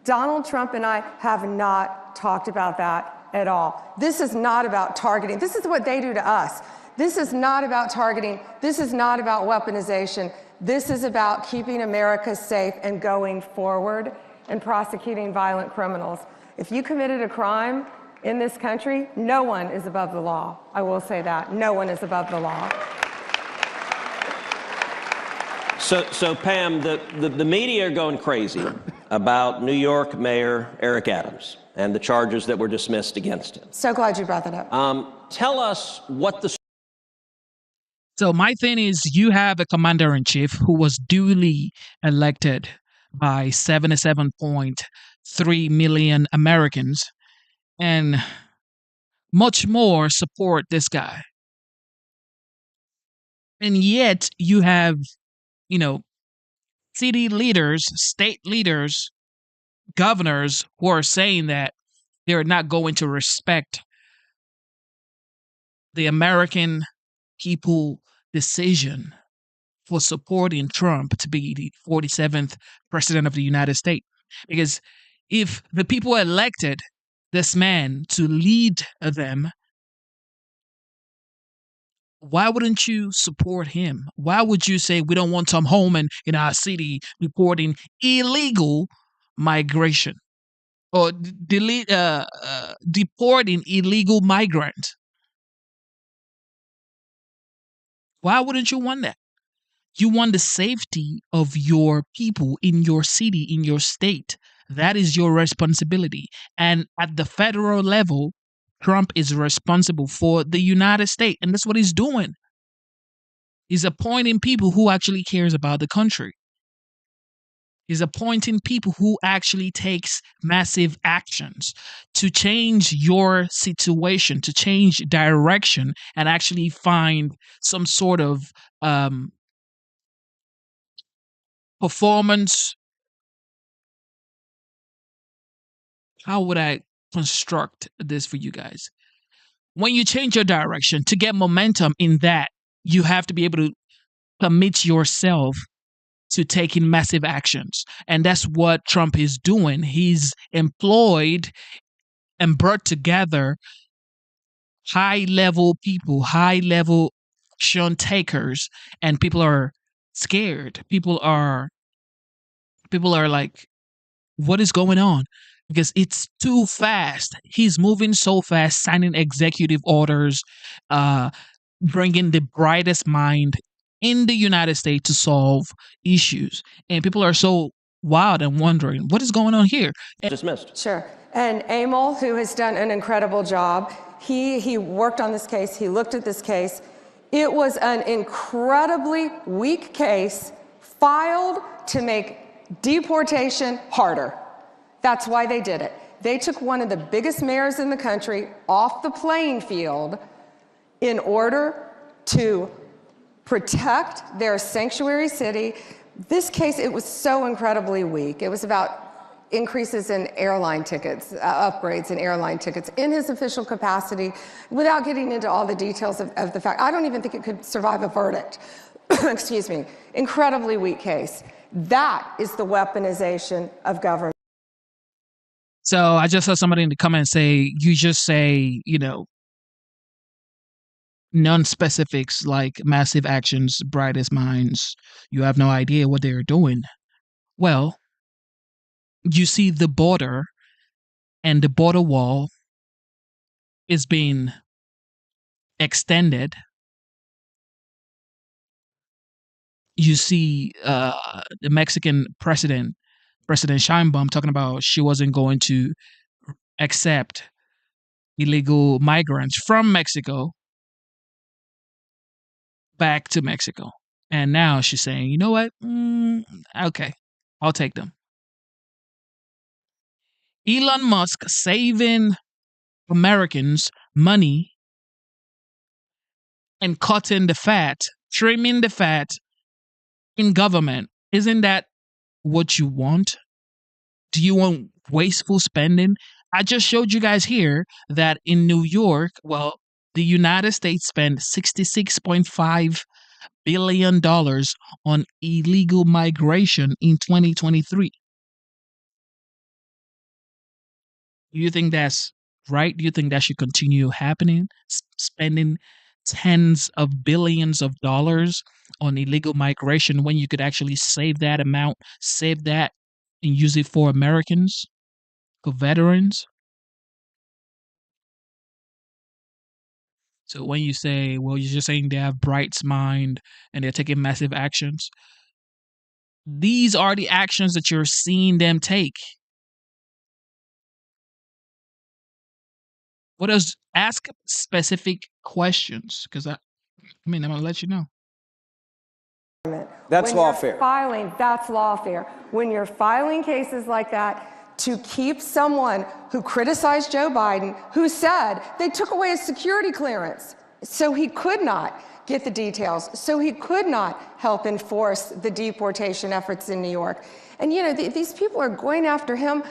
Donald Trump and I have not talked about that at all. This is not about targeting. This is what they do to us. This is not about targeting. This is not about weaponization. This is about keeping America safe and going forward and prosecuting violent criminals. If you committed a crime in this country, no one is above the law. I will say that. No one is above the law. So Pam, the media are going crazy about New York Mayor Eric Adams and the charges that were dismissed against him. So glad you brought that up. Tell us what the... So my thing is, you have a commander-in-chief who was duly elected by 77.3 million Americans, and much more support this guy. And yet you have, city leaders, state leaders, governors who are saying that they're not going to respect the American people decision for supporting Trump to be the 47th president of the United States. Because if the people elected this man to lead them, why wouldn't you support him? Why would you say we don't want Tom Homan in our city reporting illegal migration or deporting illegal migrants? Why wouldn't you want that? You want the safety of your people in your city, in your state. That is your responsibility. And at the federal level, Trump is responsible for the United States. And that's what he's doing. He's appointing people who actually cares about the country. He's appointing people who actually takes massive actions to change your situation, to change direction, and actually find some sort of performance. How would I construct this for you guys? When you change your direction to get momentum in that, you have to be able to commit yourself to taking massive actions. And that's what Trump is doing. He's employed and brought together high-level people, high-level action takers, and people are scared. People are like, what is going on? Because it's too fast. He's moving so fast, signing executive orders, bringing the brightest mind in the United States to solve issues. And people are so wild and wondering, what is going on here? Dismissed. Sure. And Emil, who has done an incredible job, he worked on this case. He looked at this case. It was an incredibly weak case filed to make deportation harder. That's why they did it. They took one of the biggest mayors in the country off the playing field in order to protect their sanctuary city. This case, it was so incredibly weak. It was about increases in airline tickets, upgrades in airline tickets in his official capacity, without getting into all the details of the fact. I don't even think it could survive a verdict. Excuse me. Incredibly weak case. That is the weaponization of government. So I just saw somebody in the comments say, you just say, non-specifics like massive actions, brightest minds. You have no idea what they're doing. Well, you see the border, and the border wall is being extended. You see the Mexican President Sheinbaum, talking about she wasn't going to accept illegal migrants from Mexico back to Mexico. And now she's saying, you know what? Okay, I'll take them. Elon Musk saving Americans money and cutting the fat, trimming the fat in government. Isn't that what you want? Do you want wasteful spending? I just showed you guys here that in New York, the United States spent $66.5 billion on illegal migration in 2023. Do you think that's right? Do you think that should continue happening? Spending tens of billions of dollars on illegal migration when you could actually save that amount, save that, and use it for Americans, for veterans? So when you say, well, you're just saying they have Bright's mind and they're taking massive actions, these are the actions that you're seeing them take. What else? Ask specific questions, because I'm going to let you know. That's When you're lawfare. That's lawfare. When you're filing cases like that, to keep someone who criticized Joe Biden, who said they took away his security clearance, so he could not get the details, so he could not help enforce the deportation efforts in New York. And you know, these people are going after him.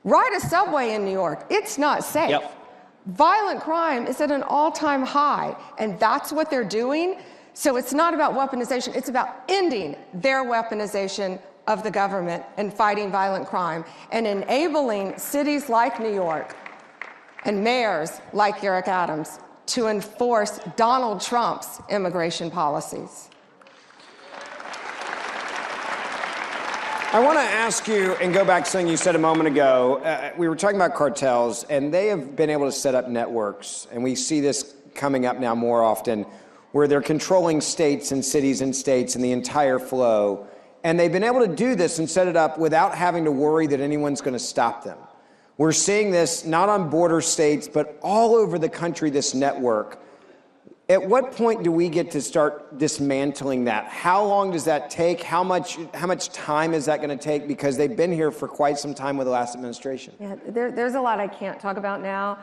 Ride a subway in New York, it's not safe. Yep. Violent crime is at an all-time high, and that's what they're doing. So it's not about weaponization, it's about ending their weaponization of the government and fighting violent crime and enabling cities like New York and mayors like Eric Adams to enforce Donald Trump's immigration policies. I want to ask you and go back to something you said a moment ago. We were talking about cartels, and they have been able to set up networks, and we see this coming up now more often, where they're controlling states and cities and states and the entire flow. And they've been able to do this and set it up without having to worry that anyone's going to stop them. We're seeing this not on border states, but all over the country, this network. At what point do we get to start dismantling that? How long does that take? How much time is that going to take? Because they've been here for quite some time with the last administration. Yeah, there's a lot I can't talk about now.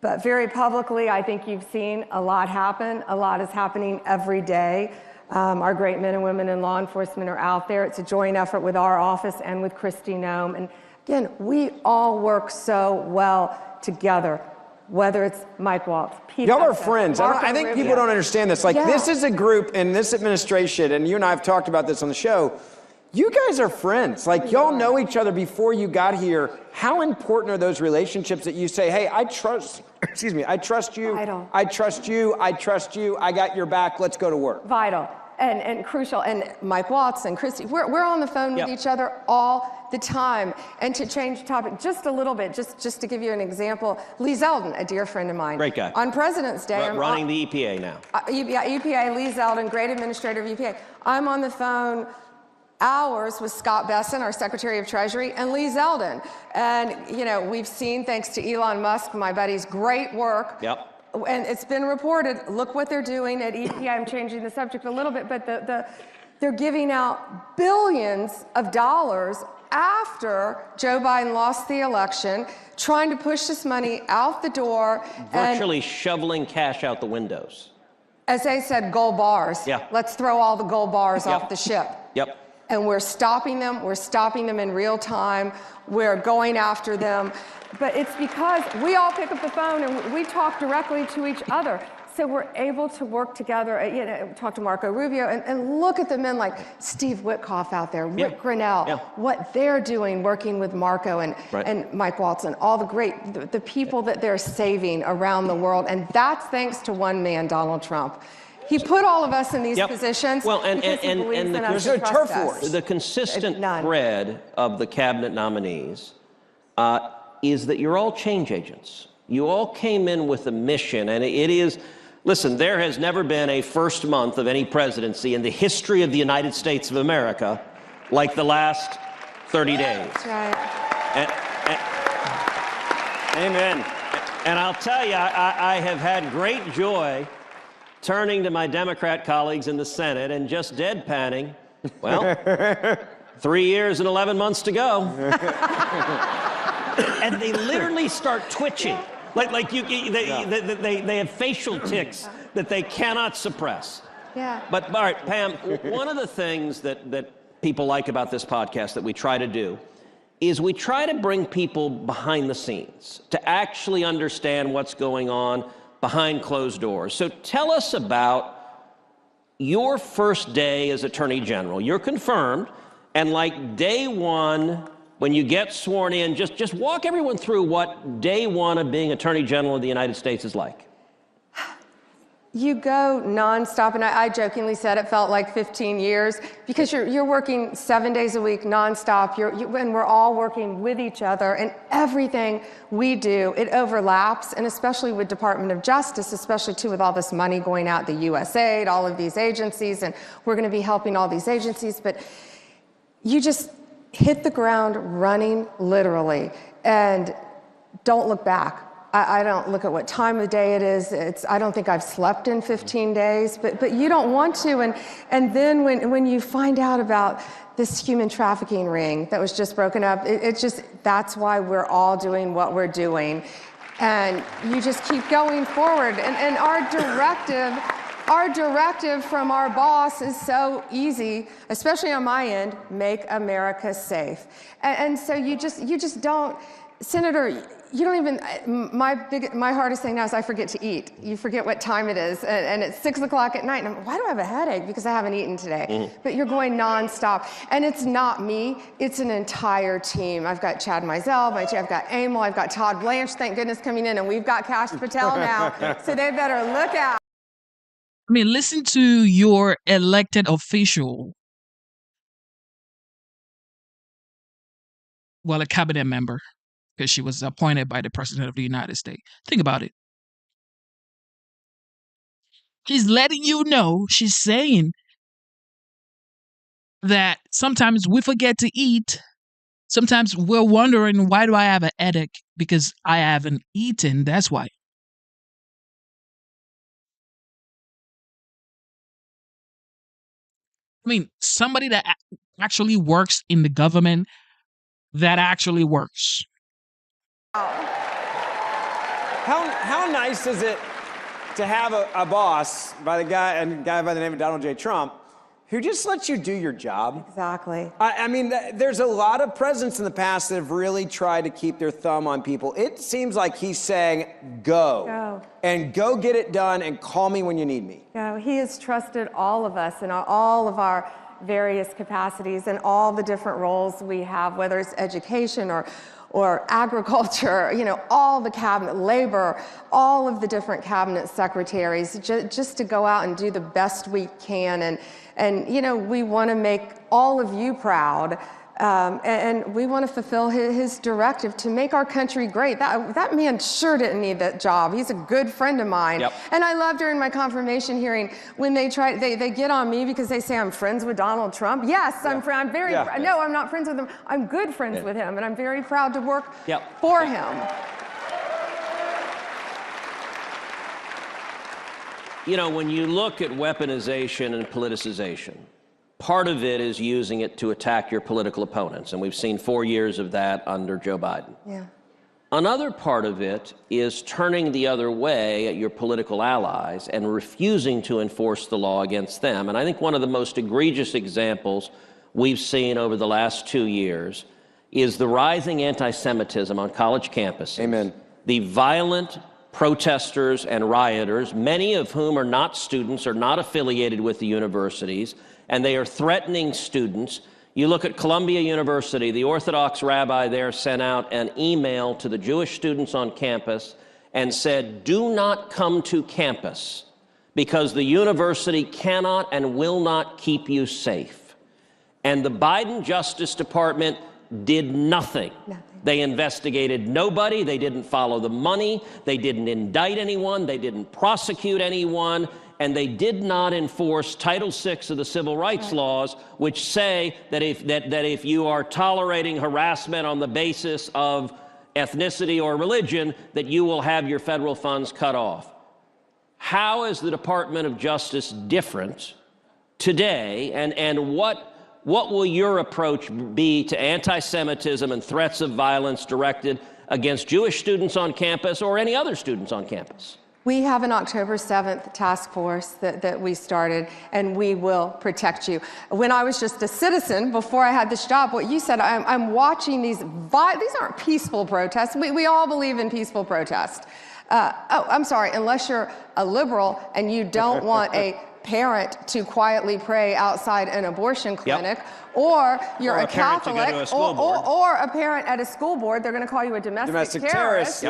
But very publicly, I think you've seen a lot happen. A lot is happening every day. Our great men and women in law enforcement are out there. It's a joint effort with our office and with Kristi Noem. And again, we all work so well together, whether it's Mike Waltz, Pete. Y'all are friends. I think people don't understand this. Like, this is a group in this administration, and you and I have talked about this on the show. You guys are friends. Like, y'all know each other before you got here. How important are those relationships that you say, hey, I trust, I trust you. Vital. I trust you. I trust you. I got your back. Let's go to work. Vital and crucial. And Mike Waltz and Kristi, we're on the phone with each other all the time. And to change the topic just a little bit, just to give you an example, Lee Zeldin, a dear friend of mine. Great guy. On President's Day. Running the EPA now. EPA, Lee Zeldin, great administrator of EPA. I'm on the phone hours with Scott Besson, our Secretary of Treasury, and Lee Zeldin. And, you know, we've seen, thanks to Elon Musk, my buddy's great work. Yep. And it's been reported, look what they're doing at EPA. I'm changing the subject a little bit, but they're giving out billions of dollars after Joe Biden lost the election, trying to push this money out the door. Virtually shoveling cash out the windows. As they said, gold bars. Yeah. Let's throw all the gold bars off the ship. Yep. And we're stopping them. We're stopping them in real time. We're going after them. But it's because we all pick up the phone and we talk directly to each other. So we're able to work together, you know, talk to Marco Rubio and look at the men like Steve Witkoff out there, Rick Grinnell, what they're doing working with Marco and Mike Waltz and all the people that they're saving around the world. And that's thanks to one man, Donald Trump. He put all of us in these positions. Well, and there's a turf wars. The consistent thread of the cabinet nominees is that you're all change agents. You all came in with a mission, and it is, listen, there has never been a first month of any presidency in the history of the United States of America like the last 30 days. That's right. Amen. And I'll tell you, I have had great joy turning to my Democrat colleagues in the Senate and just deadpanning, well, 3 years and 11 months to go. And they literally start twitching. They have facial tics that they cannot suppress. Yeah. But all right, Pam, one of the things that people like about this podcast that we try to do is we try to bring people behind the scenes to actually understand what's going on behind closed doors. So tell us about your first day as Attorney General. You're confirmed, and like day one, when you get sworn in, just walk everyone through what day one of being Attorney General of the United States is like. You go nonstop, and I jokingly said it felt like 15 years because you're working 7 days a week nonstop. And we're all working with each other, and everything we do, it overlaps, and especially with Department of Justice, especially too with all this money going out, the USAID, all of these agencies, and we're going to be helping all these agencies, but you just hit the ground running, literally, and don't look back. I don't look at what time of day it is. I don't think I've slept in 15 days, but you don't want to. And then when you find out about this human trafficking ring that was just broken up. That's why we're all doing what we're doing. And you just keep going forward. And our directive from our boss is so easy, especially on my end: make America safe. And so you just don't, Senator, you don't even, my hardest thing now is I forget to eat. You forget what time it is, and it's 6 o'clock at night, and why do I have a headache? Because I haven't eaten today. But you're going nonstop. And it's not me, it's an entire team. I've got Chad Mizell, I've got Emil, I've got Todd Blanche, thank goodness, coming in, and we've got Kash Patel now, so they better look out. I mean, listen to your elected official, well, a cabinet member, because she was appointed by the President of the United States. Think about it. She's letting you know, she's saying that sometimes we forget to eat. Sometimes we're wondering, why do I have a headache? Because I haven't eaten, that's why. I mean, somebody that actually works in the government, that actually works. How nice is it to have a boss by the guy by the name of Donald J. Trump who just lets you do your job? Exactly. I mean, there's a lot of presidents in the past that have really tried to keep their thumb on people. It seems like he's saying, go. And go get it done and call me when you need me. Yeah, he has trusted all of us in all of our various capacities and all the different roles we have, whether it's education or agriculture, all the cabinet, labor, all of the different cabinet secretaries, just to go out and do the best we can. And we want to make all of you proud. And we want to fulfill his directive to make our country great. That man sure didn't need that job. He's a good friend of mine. Yep. And I love during my confirmation hearing when they get on me because they say I'm friends with Donald Trump. Yes, Yeah. No, I'm not friends with him. I'm good friends with him, and I'm very proud to work for him. When you look at weaponization and politicization, part of it is using it to attack your political opponents, and we've seen 4 years of that under Joe Biden. Yeah. Another part of it is turning the other way at your political allies and refusing to enforce the law against them. And I think one of the most egregious examples we've seen over the last 2 years is the rising anti-Semitism on college campuses. Amen. The violent protesters and rioters, many of whom are not students, are not affiliated with the universities, and they are threatening students. You look at Columbia University, the Orthodox rabbi there sent out an email to the Jewish students on campus and said, do not come to campus because the university cannot and will not keep you safe. And the Biden Justice Department did nothing. They investigated nobody. They didn't follow the money. They didn't indict anyone. They didn't prosecute anyone. And they did not enforce Title VI of the civil rights laws, which say that if you are tolerating harassment on the basis of ethnicity or religion, that you will have your federal funds cut off. How is the Department of Justice different today, and what will your approach be to anti-Semitism and threats of violence directed against Jewish students on campus or any other students on campus? We have an October 7th task force that we started, and we will protect you. When I was just a citizen, before I had this job, what you said, I'm watching these aren't peaceful protests. We all believe in peaceful protest. I'm sorry, unless you're a liberal and you don't want a parent to quietly pray outside an abortion clinic, or you're a Catholic, or a parent at a school board, they're going to call you a domestic terrorist.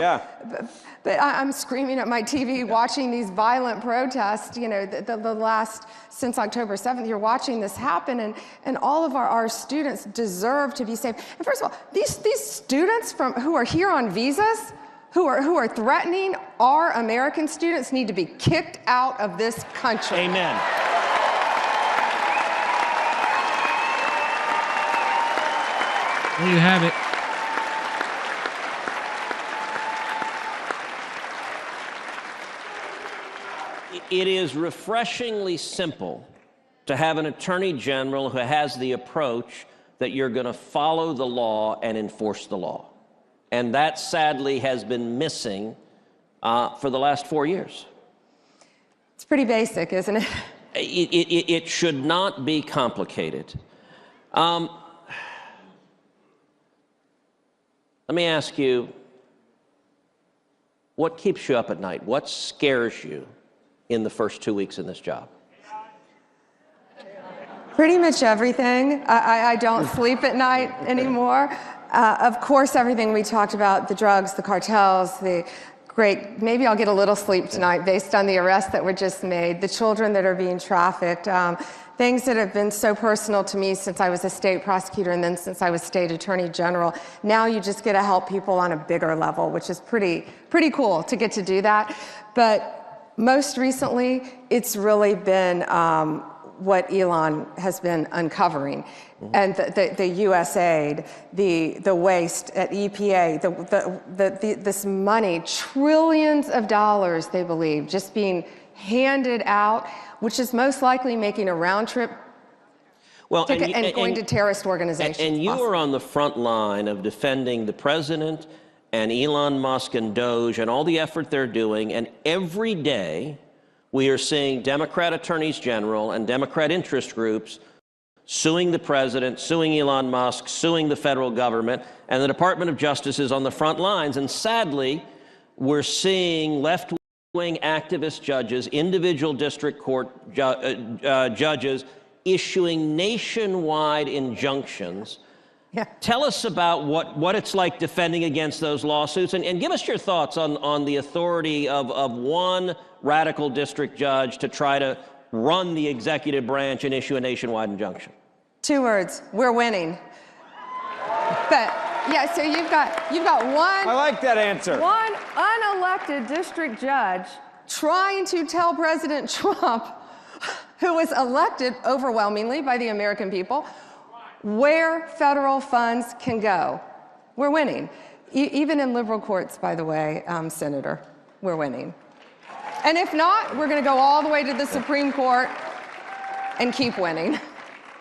But I'm screaming at my TV watching these violent protests, the last, since October 7th, you're watching this happen, and all of our students deserve to be safe. And first of all, these students who are here on visas, who are threatening our American students, need to be kicked out of this country. Amen. There you have it. It is refreshingly simple to have an attorney general who has the approach that you're going to follow the law and enforce the law. And that sadly has been missing for the last 4 years. It's pretty basic, isn't it? It should not be complicated. Let me ask you, what keeps you up at night? What scares you in the first 2 weeks in this job? Pretty much everything. I don't sleep at night anymore. Of course, everything we talked about, the drugs, the cartels, the great, maybe I'll get a little sleep tonight based on the arrests that were just made, the children that are being trafficked, things that have been so personal to me since I was a state prosecutor and then since I was state attorney general. Now you just get to help people on a bigger level, which is pretty cool to get to do that. But most recently, it's really been what Elon has been uncovering, and the USAID, the waste at EPA, this money, trillions of dollars, they believe, just being handed out, which is most likely making a round trip ticket and going to terrorist organizations. And you are on the front line of defending the president and Elon Musk and Doge and all the effort they're doing, and every day we are seeing Democrat attorneys general and Democrat interest groups suing the president, suing Elon Musk, suing the federal government, and the Department of Justice is on the front lines. And sadly, we're seeing left-wing activist judges, individual district court judges, issuing nationwide injunctions. Yeah. Tell us about what it's like defending against those lawsuits, and give us your thoughts on the authority of one radical district judge to try to run the executive branch and issue a nationwide injunction. 2 words: we're winning. But yeah, so you've got one. I like that answer. One unelected district judge trying to tell President Trump, who was elected overwhelmingly by the American people, where federal funds can go. We're winning. Even in liberal courts, by the way, Senator, we're winning. And if not, we're going to go all the way to the Supreme Court and keep winning.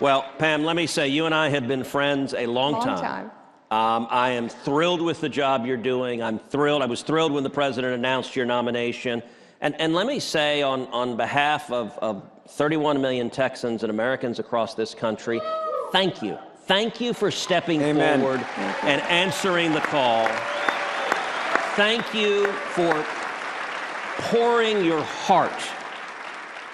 Well, Pam, let me say, you and I have been friends a long time. I am thrilled with the job you're doing. I'm thrilled. I was thrilled when the president announced your nomination. And let me say, on behalf of 31 million Texans and Americans across this country, thank you. Thank you for stepping forward and answering the call. Thank you for pouring your heart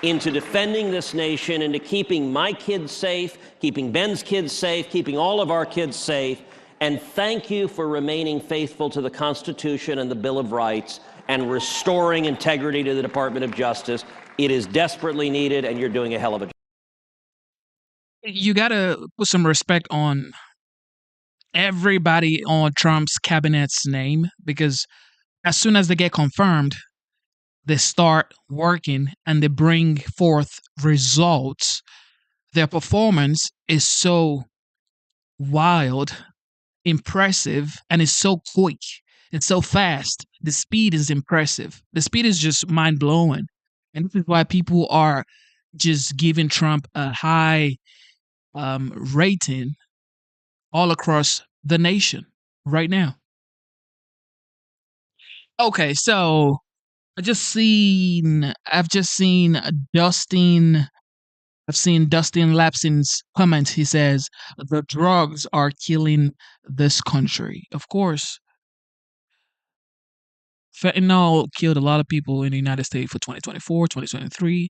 into defending this nation, into keeping my kids safe, keeping Ben's kids safe, keeping all of our kids safe. And thank you for remaining faithful to the Constitution and the Bill of Rights and restoring integrity to the Department of Justice. It is desperately needed, and you're doing a hell of a job. You got to put some respect on everybody on Trump's cabinet's name, because as soon as they get confirmed, they start working and they bring forth results. Their performance is so wild, impressive, and it's so quick. It's so fast. The speed is impressive. The speed is just mind-blowing. And this is why people are just giving Trump a high rating all across the nation right now. Okay, so I've just seen Dustin Lapson's comment. He says the drugs are killing this country. Of course, fentanyl killed a lot of people in the United States for 2024, 2023,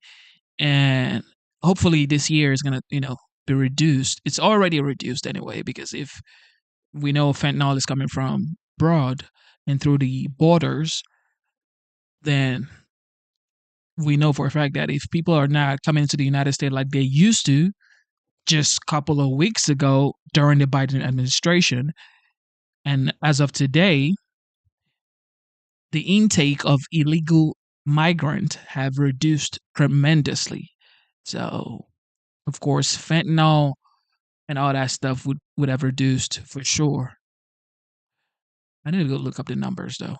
and hopefully this year is gonna, be reduced. It's already reduced anyway, because if we know fentanyl is coming from abroad and through the borders, then we know for a fact that if people are not coming into the United States like they used to just a couple of weeks ago during the Biden administration, and as of today, the intake of illegal migrants have reduced tremendously. So, of course, fentanyl and all that stuff would have reduced for sure. I need to go look up the numbers, though.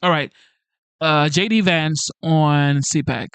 All right. JD Vance on CPAC.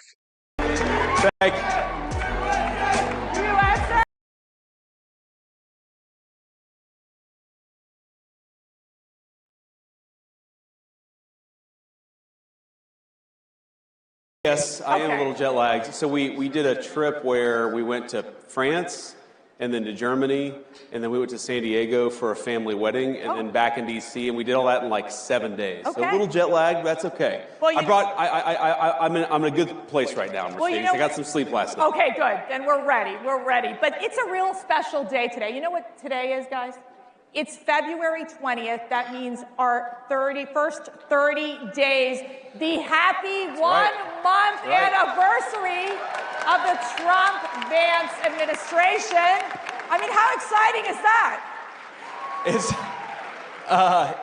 Yes, I am a little jet lagged. So we did a trip where we went to France and then to Germany, and then we went to San Diego for a family wedding, and then back in D.C., and we did all that in like 7 days. So a little jet lagged, that's okay. Well, I'm in a good place right now, Mercedes. Well, you know, I got some sleep last night. Okay, good. Then we're ready. We're ready. But it's a real special day today. You know what today is, guys? It's February 20th. That means our first 30 days, the happy one-month anniversary of the Trump-Vance administration. I mean, how exciting is that?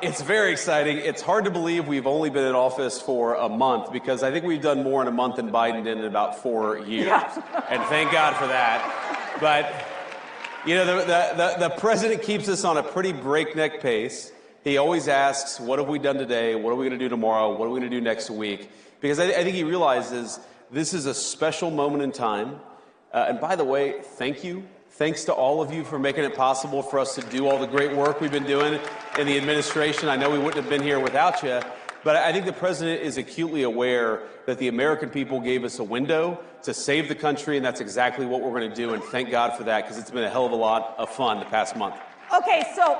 It's very exciting. It's hard to believe we've only been in office for a month, because I think we've done more in a month than Biden did in about 4 years. Yeah. And thank God for that. But, you know, the president keeps us on a pretty breakneck pace. He always asks, what have we done today? What are we going to do tomorrow? What are we going to do next week? Because I think he realizes this is a special moment in time. And by the way, thank you. Thanks to all of you for making it possible for us to do all the great work we've been doing in the administration. I know we wouldn't have been here without you, but I think the president is acutely aware that the American people gave us a window to save the country, and that's exactly what we're going to do, and thank God for that, because it's been a hell of a lot of fun the past month. Okay, so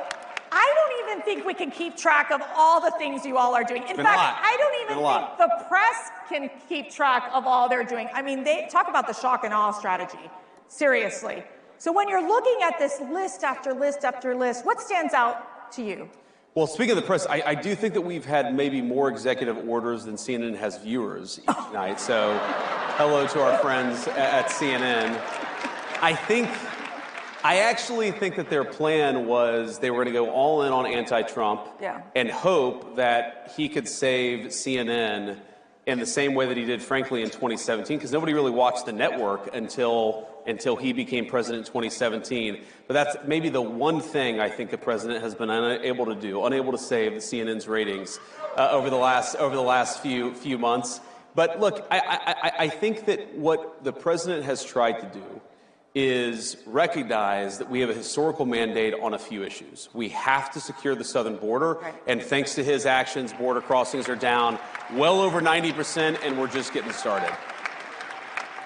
I don't even think we can keep track of all the things you all are doing. In fact, I don't even think the press can keep track of all they're doing. I mean, they talk about the shock and awe strategy. Seriously. So when you're looking at this list after list after list, what stands out to you? Well, speaking of the press, I do think that we've had maybe more executive orders than CNN has viewers each night. So hello to our friends at CNN. I actually think that their plan was they were going to go all in on anti-Trump and hope that he could save CNN in the same way that he did, frankly, in 2017, because nobody really watched the network until he became president in 2017. But that's maybe the one thing I think the president has been unable to save the CNN's ratings over the last few months. But look, I think that what the president has tried to do is recognize that we have a historical mandate on a few issues. We have to secure the southern border, and thanks to his actions, border crossings are down well over 90%, and we're just getting started.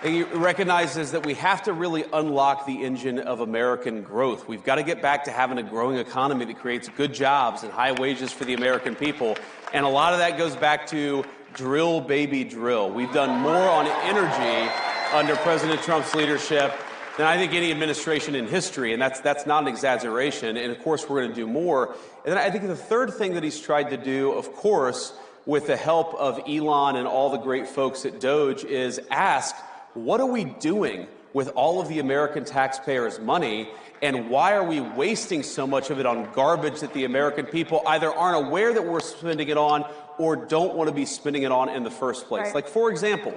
And he recognizes that we have to really unlock the engine of American growth. We've got to get back to having a growing economy that creates good jobs and high wages for the American people. And a lot of that goes back to drill, baby, drill. We've done more on energy under President Trump's leadership than I think any administration in history, and that's not an exaggeration. And of course, we're going to do more. And then I think the third thing that he's tried to do, of course, with the help of Elon and all the great folks at Doge, is ask, what are we doing with all of the American taxpayers' money, and why are we wasting so much of it on garbage that the American people either aren't aware that we're spending it on or don't want to be spending it on in the first place? Like, for example,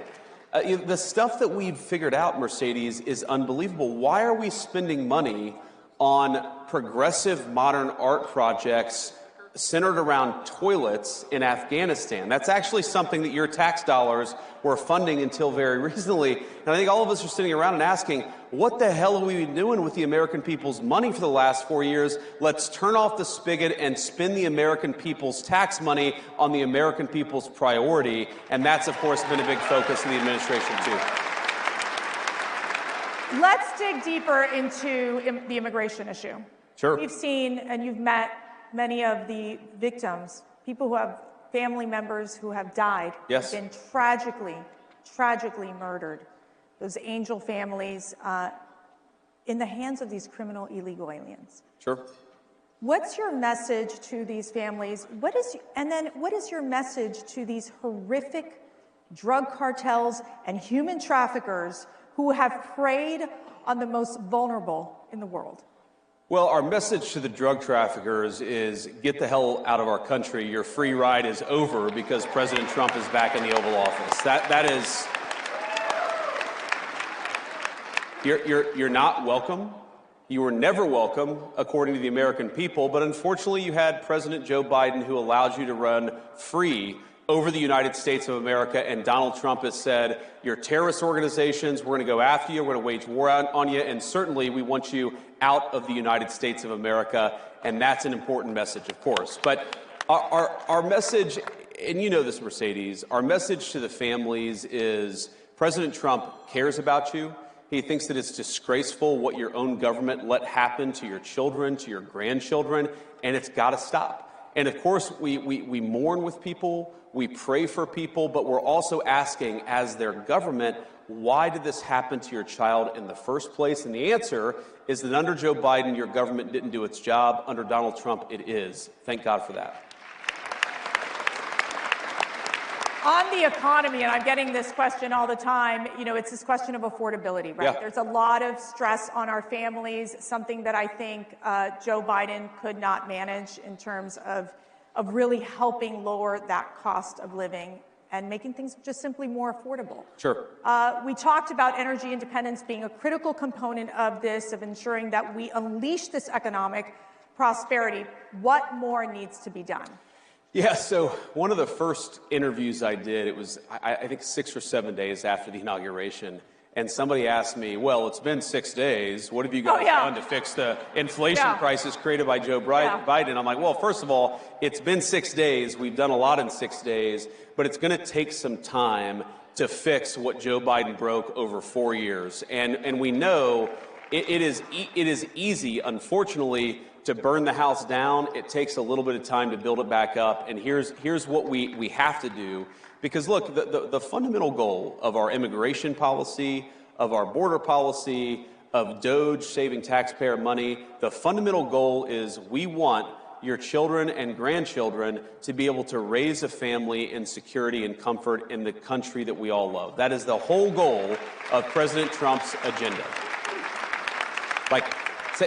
the stuff that we've figured out, Mercedes, is unbelievable. Why are we spending money on progressive modern art projects centered around toilets in Afghanistan? That's actually something that your tax dollars were funding until very recently. And I think all of us are sitting around and asking, what the hell have we been doing with the American people's money for the last 4 years? Let's turn off the spigot and spend the American people's tax money on the American people's priority. And that's, of course, been a big focus of the administration, too. Let's dig deeper into the immigration issue. Sure. We've seen, and you've met many of the victims, people who have family members who have died, Yes. have been tragically murdered. Those angel families in the hands of these criminal illegal aliens. Sure. What's your message to these families? What is your message to these horrific drug cartels and human traffickers who have preyed on the most vulnerable in the world? Well, our message to the drug traffickers is get the hell out of our country. Your free ride is over because President Trump is back in the Oval Office. That is, you're not welcome. You were never welcome, according to the American people. But unfortunately, you had President Joe Biden, who allowed you to run free over the United States of America, and Donald Trump has said, you're terrorist organizations, we're going to go after you, we're going to wage war on you, and certainly we want you out of the United States of America, and that's an important message, of course. But our message and you know this, Mercedes, our message to the families is President Trump cares about you. He thinks that it's disgraceful what your own government let happen to your children, to your grandchildren, and it's got to stop. And of course, we mourn with people, we pray for people, but we're also asking, as their government, why did this happen to your child in the first place? And the answer is that under Joe Biden, your government didn't do its job. Under Donald Trump, it is. Thank God for that. On the economy, and I'm getting this question all the time, you know, it's this question of affordability, right? Yeah. There's a lot of stress on our families, something that I think Joe Biden could not manage in terms of really helping lower that cost of living and making things just simply more affordable. Sure. We talked about energy independence being a critical component of this, of ensuring that we unleash this economic prosperity. What more needs to be done? Yeah, so one of the first interviews I did, it was, I think, 6 or 7 days after the inauguration, and somebody asked me, well, it's been 6 days. What have you guys done to fix the inflation crisis created by Joe Biden? I'm like, well, first of all, it's been 6 days. We've done a lot in 6 days, but it's going to take some time to fix what Joe Biden broke over 4 years. And we know it is easy, unfortunately, to burn the house down. It takes a little bit of time to build it back up. And here's what we have to do. Because look, the fundamental goal of our immigration policy, of our border policy, of DOGE saving taxpayer money, the fundamental goal is we want your children and grandchildren to be able to raise a family in security and comfort in the country that we all love. That is the whole goal of President Trump's agenda. Like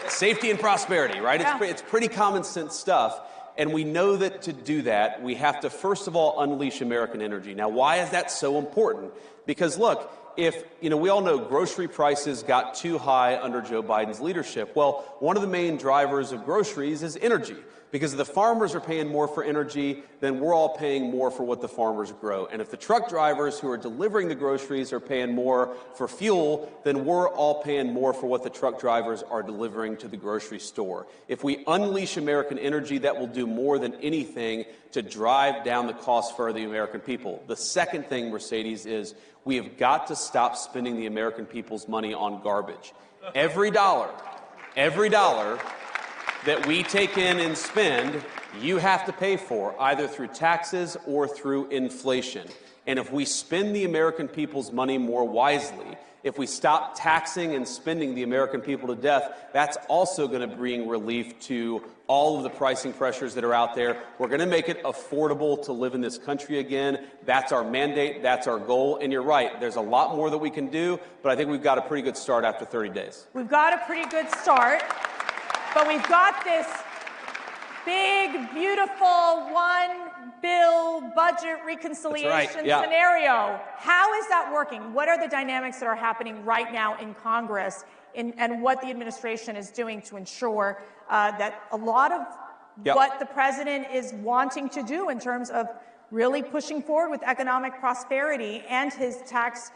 safety and prosperity, right? Yeah. It's pretty common sense stuff. And we know that to do that, we have to, first of all, unleash American energy. Now, why is that so important? Because, look, we all know grocery prices got too high under Joe Biden's leadership. Well, one of the main drivers of groceries is energy. Because if the farmers are paying more for energy, then we're all paying more for what the farmers grow. And if the truck drivers who are delivering the groceries are paying more for fuel, then we're all paying more for what the truck drivers are delivering to the grocery store. If we unleash American energy, that will do more than anything to drive down the cost for the American people. The second thing, Mercedes, is we have got to stop spending the American people's money on garbage. Every dollar that we take in and spend, you have to pay for, either through taxes or through inflation. And if we spend the American people's money more wisely, if we stop taxing and spending the American people to death, that's also going to bring relief to all of the pricing pressures that are out there. We're going to make it affordable to live in this country again. That's our mandate. That's our goal. And you're right. There's a lot more that we can do, but I think we've got a pretty good start after 30 days. We've got a pretty good start. But we've got this big, beautiful one-bill budget reconciliation scenario. How is that working? What are the dynamics that are happening right now in Congress and what the administration is doing to ensure that a lot of what the president is wanting to do in terms of really pushing forward with economic prosperity and his tax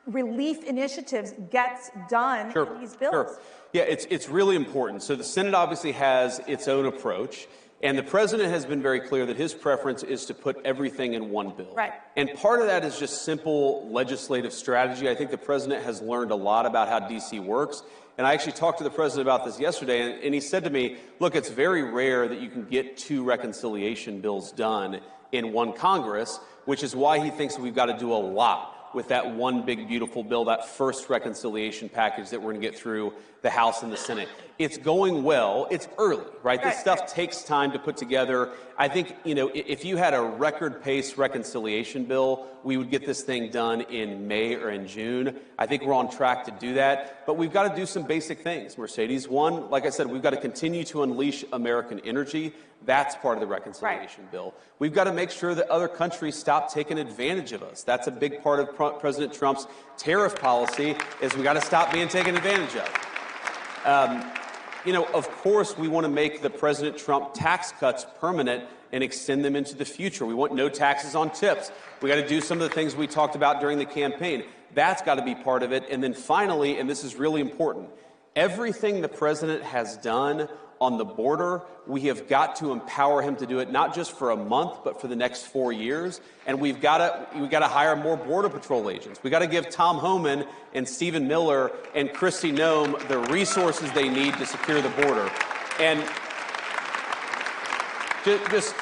relief initiatives gets done in these bills? Sure. Yeah, it's really important. So the Senate obviously has its own approach, and the president has been very clear that his preference is to put everything in one bill. Right. And part of that is just simple legislative strategy. I think the president has learned a lot about how D.C. works. And I actually talked to the president about this yesterday, and he said to me, look, it's very rare that you can get 2 reconciliation bills done in one Congress, which is why he thinks we've got to do a lot with that one big, beautiful bill, that first reconciliation package that we're going to get through the House and the Senate. It's going well. It's early, right? This stuff takes time to put together. I think, if you had a record pace reconciliation bill, we would get this thing done in May or in June. I think we're on track to do that. But we've got to do some basic things, Mercedes. One, like I said, we've got to continue to unleash American energy. That's part of the reconciliation bill. We've got to make sure that other countries stop taking advantage of us. That's a big part of President Trump's tariff policy, is we got to stop being taken advantage of. Of course, we want to make the President Trump tax cuts permanent and extend them into the future. We want no taxes on tips. We got to do some of the things we talked about during the campaign. That's got to be part of it. And then finally, and this is really important, everything the president has done on the border. We have got to empower him to do it, not just for a month, but for the next 4 years. And we've got to hire more Border Patrol agents. We've got to give Tom Homan and Stephen Miller and Kristi Noem the resources they need to secure the border. And just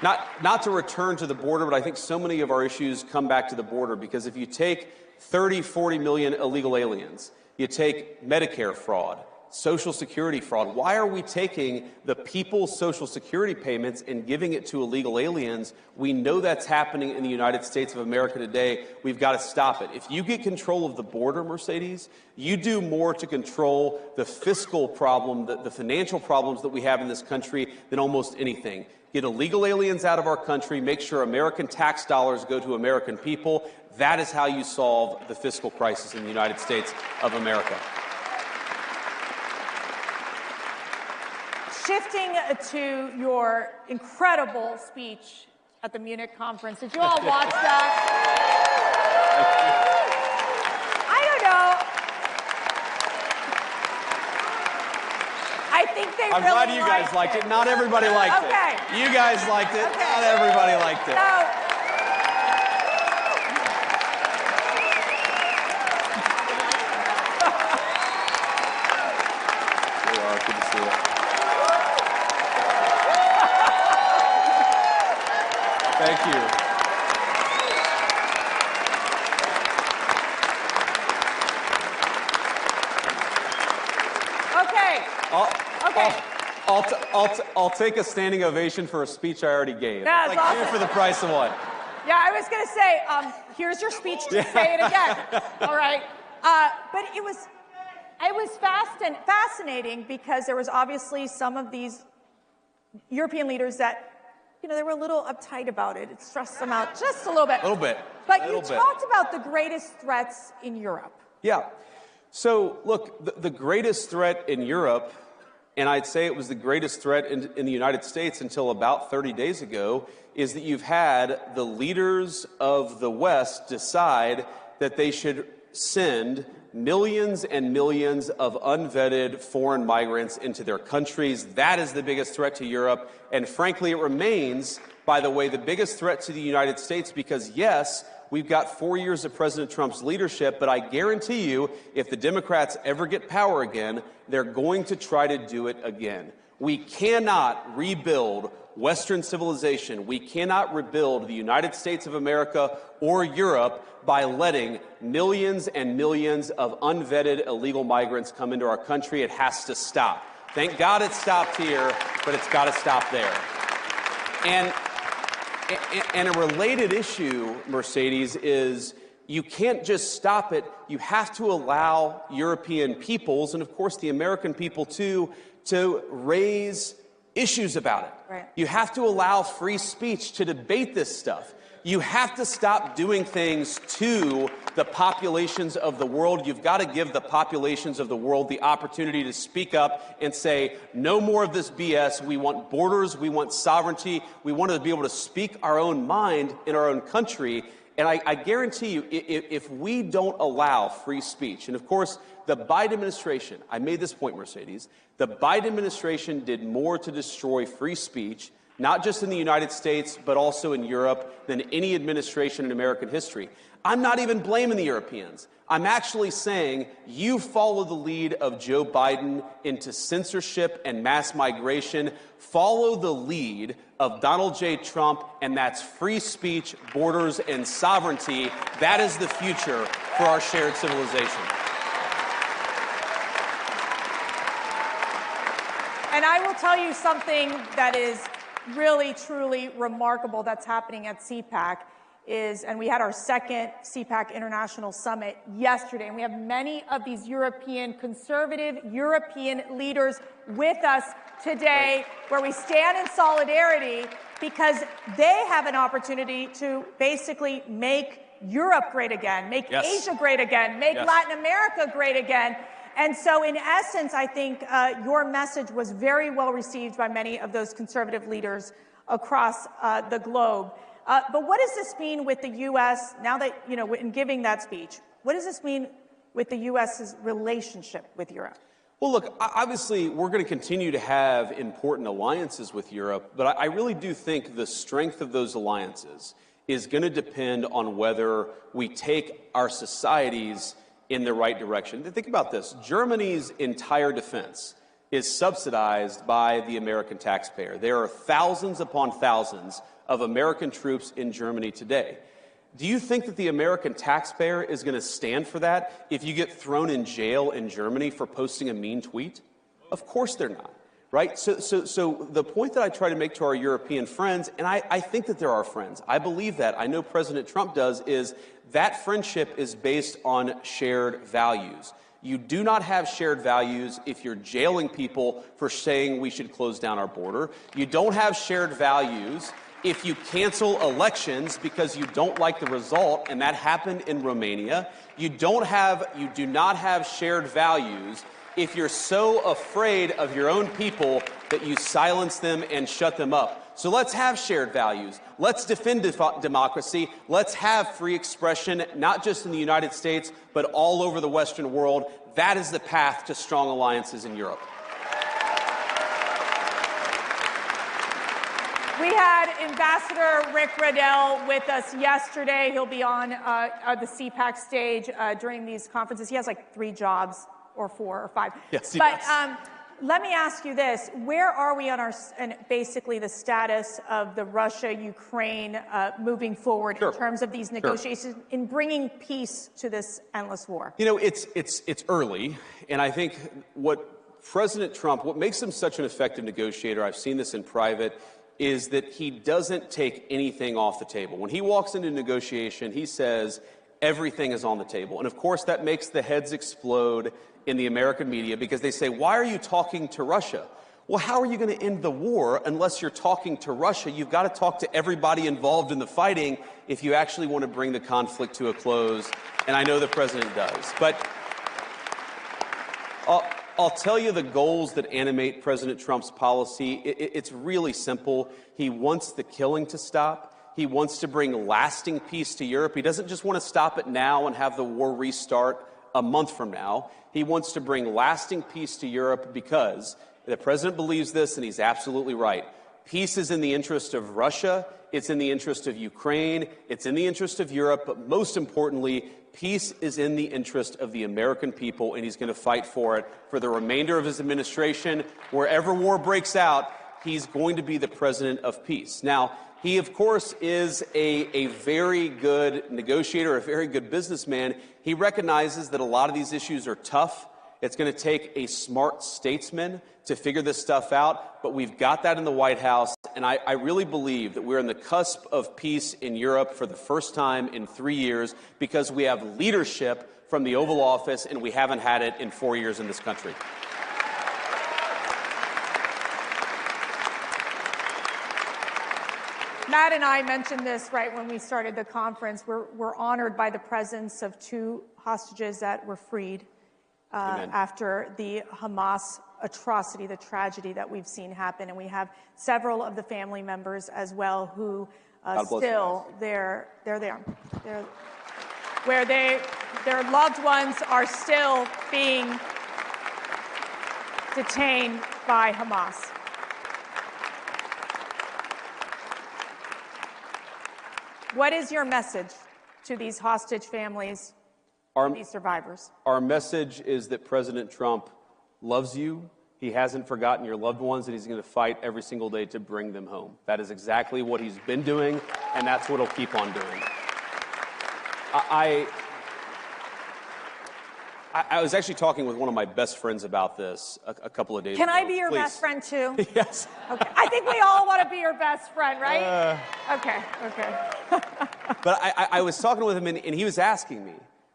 not to return to the border, but I think so many of our issues come back to the border, because if you take 30, 40 million illegal aliens, you take Medicare fraud, Social Security fraud. Why are we taking the people's Social Security payments and giving it to illegal aliens? We know that's happening in the United States of America today. We've got to stop it. If you get control of the border, Mercedes, you do more to control the fiscal problem, the financial problems that we have in this country than almost anything. Get illegal aliens out of our country, make sure American tax dollars go to American people. That is how you solve the fiscal crisis in the United States of America. Shifting to your incredible speech at the Munich conference. Did you all watch that? I don't know. I think they I'm really glad you guys liked it. Not everybody liked it. You guys liked it. Okay. Not everybody liked it. Good to see you. Thank you. Okay. I'll take a standing ovation for a speech I already gave. That's like awesome. two for the price of one. Yeah, I was going to say, here's your speech to say it again. All right. But it was fascinating because there was obviously some of these European leaders that, they were a little uptight about it. It stressed them out just a little bit. A little bit. But you talked about the greatest threats in Europe. Yeah. So, look, the greatest threat in Europe, and I'd say it was the greatest threat in the United States until about 30 days ago, is that you've had the leaders of the West decide that they should send millions and millions of unvetted foreign migrants into their countries. That is the biggest threat to Europe. And frankly, it remains, by the way, the biggest threat to the United States because, yes, we've got 4 years of President Trump's leadership, but I guarantee you, if the Democrats ever get power again, they're going to try to do it again. We cannot rebuild Western civilization. We cannot rebuild the United States of America or Europe by letting millions and millions of unvetted illegal migrants come into our country. It has to stop. Thank God it stopped here, but it's got to stop there. And a related issue, Mercedes, is you can't just stop it. You have to allow European peoples, and of course the American people too, to raise issues about it. Right. You have to allow free speech to debate this stuff. You have to stop doing things to the populations of the world. You've got to give the populations of the world the opportunity to speak up and say, no more of this BS. We want borders. We want sovereignty. We want to be able to speak our own mind in our own country. And I guarantee you, if we don't allow free speech, and of course, the Biden administration, I made this point, Mercedes, the Biden administration did more to destroy free speech, not just in the United States, but also in Europe, than any administration in American history. I'm not even blaming the Europeans. I'm actually saying you follow the lead of Joe Biden into censorship and mass migration. Follow the lead of Donald J. Trump, and that's free speech, borders, and sovereignty. That is the future for our shared civilization. And I will tell you something that is really, truly remarkable that's happening at CPAC is, and we had our second CPAC International Summit yesterday, and we have many of these conservative European leaders with us today, where we stand in solidarity because they have an opportunity to basically make Europe great again, make Asia great again, make Latin America great again. And so in essence, I think your message was very well received by many of those conservative leaders across the globe. But what does this mean with the U.S. now that, in giving that speech? What does this mean with the U.S.'s relationship with Europe? Well, look, obviously, we're going to continue to have important alliances with Europe, but I really do think the strength of those alliances is going to depend on whether we take our societies in the right direction. Think about this. Germany's entire defense is subsidized by the American taxpayer. There are thousands upon thousands of American troops in Germany today. Do you think that the American taxpayer is going to stand for that if you get thrown in jail in Germany for posting a mean tweet? Of course they're not, right? So the point that I try to make to our European friends, and I think that they're our friends, I believe that, I know President Trump does, is that friendship is based on shared values. You do not have shared values if you're jailing people for saying we should close down our border. You don't have shared values if you cancel elections because you don't like the result, and that happened in Romania. You do not have shared values if you're so afraid of your own people that you silence them and shut them up. So let's have shared values. Let's defend democracy. Let's have free expression, not just in the United States, but all over the Western world. That is the path to strong alliances in Europe. We had Ambassador Rick Riddell with us yesterday. He'll be on the CPAC stage during these conferences. He has like 3 jobs, or 4 or 5. Yes, but let me ask you this. Where are we on basically the status of the Russia-Ukraine moving forward in terms of these negotiations in bringing peace to this endless war? You know, it's early, and I think what President Trump, what makes him such an effective negotiator, I've seen this in private, is that he doesn't take anything off the table. When he walks into negotiation, he says everything is on the table. And of course, that makes the heads explode in the American media because they say, why are you talking to Russia? Well, how are you going to end the war unless you're talking to Russia? You've got to talk to everybody involved in the fighting if you actually want to bring the conflict to a close. And I know the president does. But I'll tell you the goals that animate President Trump's policy. It's really simple. He wants the killing to stop. He wants to bring lasting peace to Europe. He doesn't just want to stop it now and have the war restart a month from now. He wants to bring lasting peace to Europe because the president believes this, and he's absolutely right. Peace is in the interest of Russia. It's in the interest of Ukraine. It's in the interest of Europe. But most importantly, peace is in the interest of the American people, and he's going to fight for it for the remainder of his administration. Wherever war breaks out, he's going to be the president of peace. Now, he, of course, is a very good negotiator, a very good businessman. He recognizes that a lot of these issues are tough. It's going to take a smart statesman to figure this stuff out, but we've got that in the White House, and I really believe that we're on the cusp of peace in Europe for the first time in 3 years because we have leadership from the Oval Office, and we haven't had it in 4 years in this country. Matt and I mentioned this right when we started the conference. We're honored by the presence of 2 hostages that were freed after the Hamas atrocity, the tragedy that we've seen happen. And we have several of the family members as well who still, they're there. Where their loved ones are still being detained by Hamas. What is your message to these hostage families, these survivors? Our message is that President Trump loves you. He hasn't forgotten your loved ones, and he's going to fight every single day to bring them home. That is exactly what he's been doing, and that's what he'll keep on doing. I was actually talking with one of my best friends about this a couple of days ago. Can I be your best friend, too? Yes. Okay. I think we all want to be your best friend, right? Okay. But I was talking with him, and he was asking me.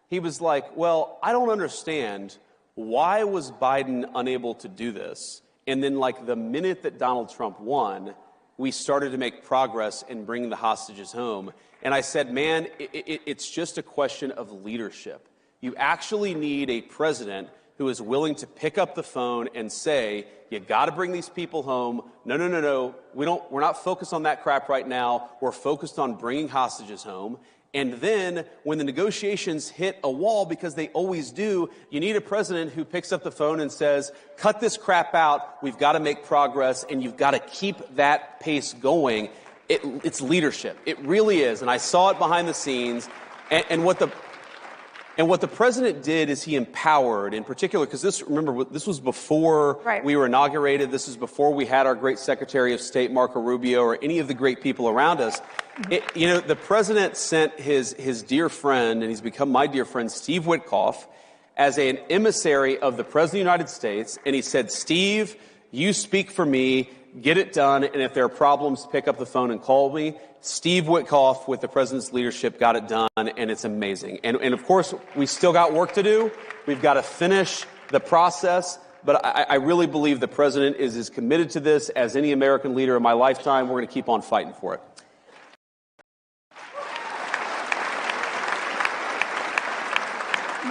He was like, well, I don't understand. Why was Biden unable to do this? And then, like, the minute that Donald Trump won, we started to make progress in bringing the hostages home. And I said, man, it's just a question of leadership. You actually need a president who is willing to pick up the phone and say, you got to bring these people home. No. We're not focused on that crap right now. We're focused on bringing hostages home. And then when the negotiations hit a wall, because they always do, you need a president who picks up the phone and says, cut this crap out, we've got to make progress, and you've got to keep that pace going. It's leadership. It really is. And I saw it behind the scenes. And what the president did is he empowered, in particular, because this was before we were inaugurated. This is before we had our great Secretary of State, Marco Rubio, or any of the great people around us. The president sent his dear friend, and he's become my dear friend, Steve Witkoff, as an emissary of the President of the United States. And he said, Steve, you speak for me, get it done, and if there are problems, pick up the phone and call me. Steve Witkoff, with the president's leadership, got it done, and it's amazing. And of course, we still got work to do. We've got to finish the process. But I really believe the president is as committed to this as any American leader in my lifetime. We're going to keep on fighting for it.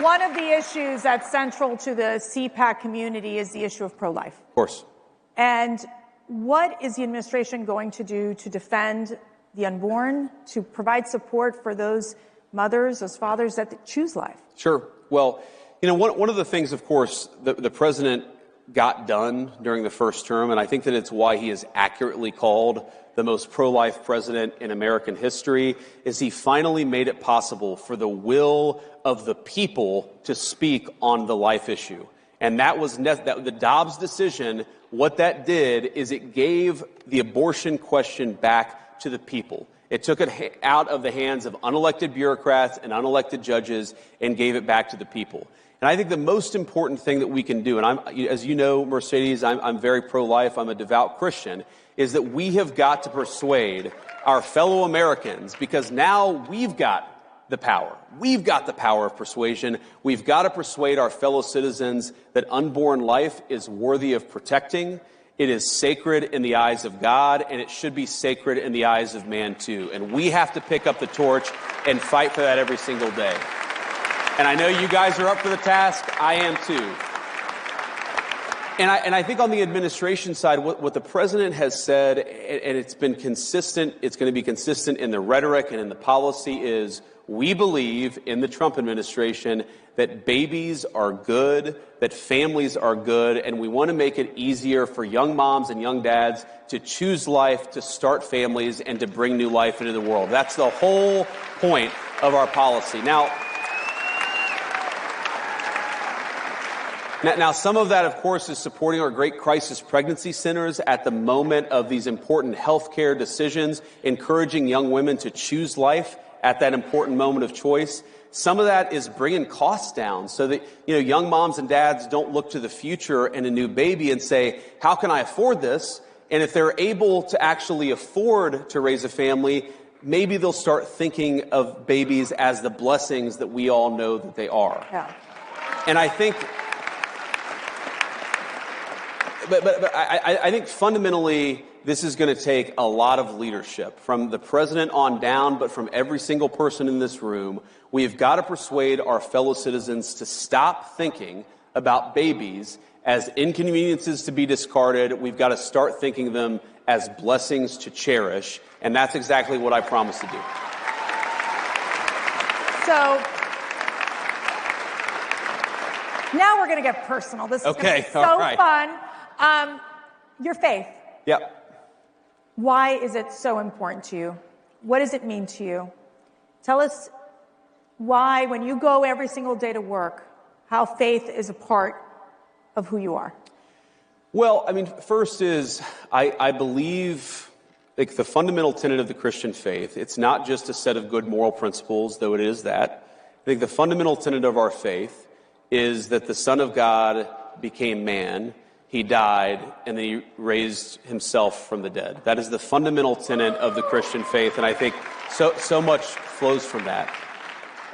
One of the issues that's central to the CPAC community is the issue of pro-life. Of course. And what is the administration going to do to defend the unborn, to provide support for those mothers, those fathers that choose life? Sure. Well, one of the things, of course, the president got done during the first term, and I think that it's why he is accurately called the most pro-life president in American history, is he finally made it possible for the will of the people to speak on the life issue. And that was the Dobbs decision. What that did is it gave the abortion question back to the people. It took it out of the hands of unelected bureaucrats and unelected judges and gave it back to the people. And I think the most important thing that we can do, and as you know, Mercedes, I'm very pro-life, I'm a devout Christian, is that we have got to persuade our fellow Americans, because now we've got the power. We've got the power of persuasion. We've got to persuade our fellow citizens that unborn life is worthy of protecting. It is sacred in the eyes of God, and it should be sacred in the eyes of man, too. And we have to pick up the torch and fight for that every single day. And I know you guys are up for the task. I am, too. And I think on the administration side, what the president has said, and it's been consistent, it's going to be consistent in the rhetoric and in the policy, is we believe in the Trump administration that babies are good, that families are good, and we want to make it easier for young moms and young dads to choose life, to start families, and to bring new life into the world. That's the whole point of our policy. Now, some of that, of course, is supporting our great crisis pregnancy centers at the moment of these important health care decisions, encouraging young women to choose life at that important moment of choice. Some of that is bringing costs down so that, young moms and dads don't look to the future and a new baby and say, how can I afford this? And if they're able to actually afford to raise a family, maybe they'll start thinking of babies as the blessings that we all know that they are. Yeah. And I think... But I think fundamentally this is going to take a lot of leadership from the president on down, but from every single person in this room. We've got to persuade our fellow citizens to stop thinking about babies as inconveniences to be discarded. We've got to start thinking of them as blessings to cherish. And that's exactly what I promise to do. So now we're going to get personal. This is going to be so fun. Your faith. Yep. Why is it so important to you? What does it mean to you? Tell us why, when you go every single day to work, how faith is a part of who you are. Well, first is I believe the fundamental tenet of the Christian faith. It's not just a set of good moral principles, though it is that. I think the fundamental tenet of our faith is that the Son of God became man. He died, and then he raised himself from the dead. That is the fundamental tenet of the Christian faith, and I think so much flows from that.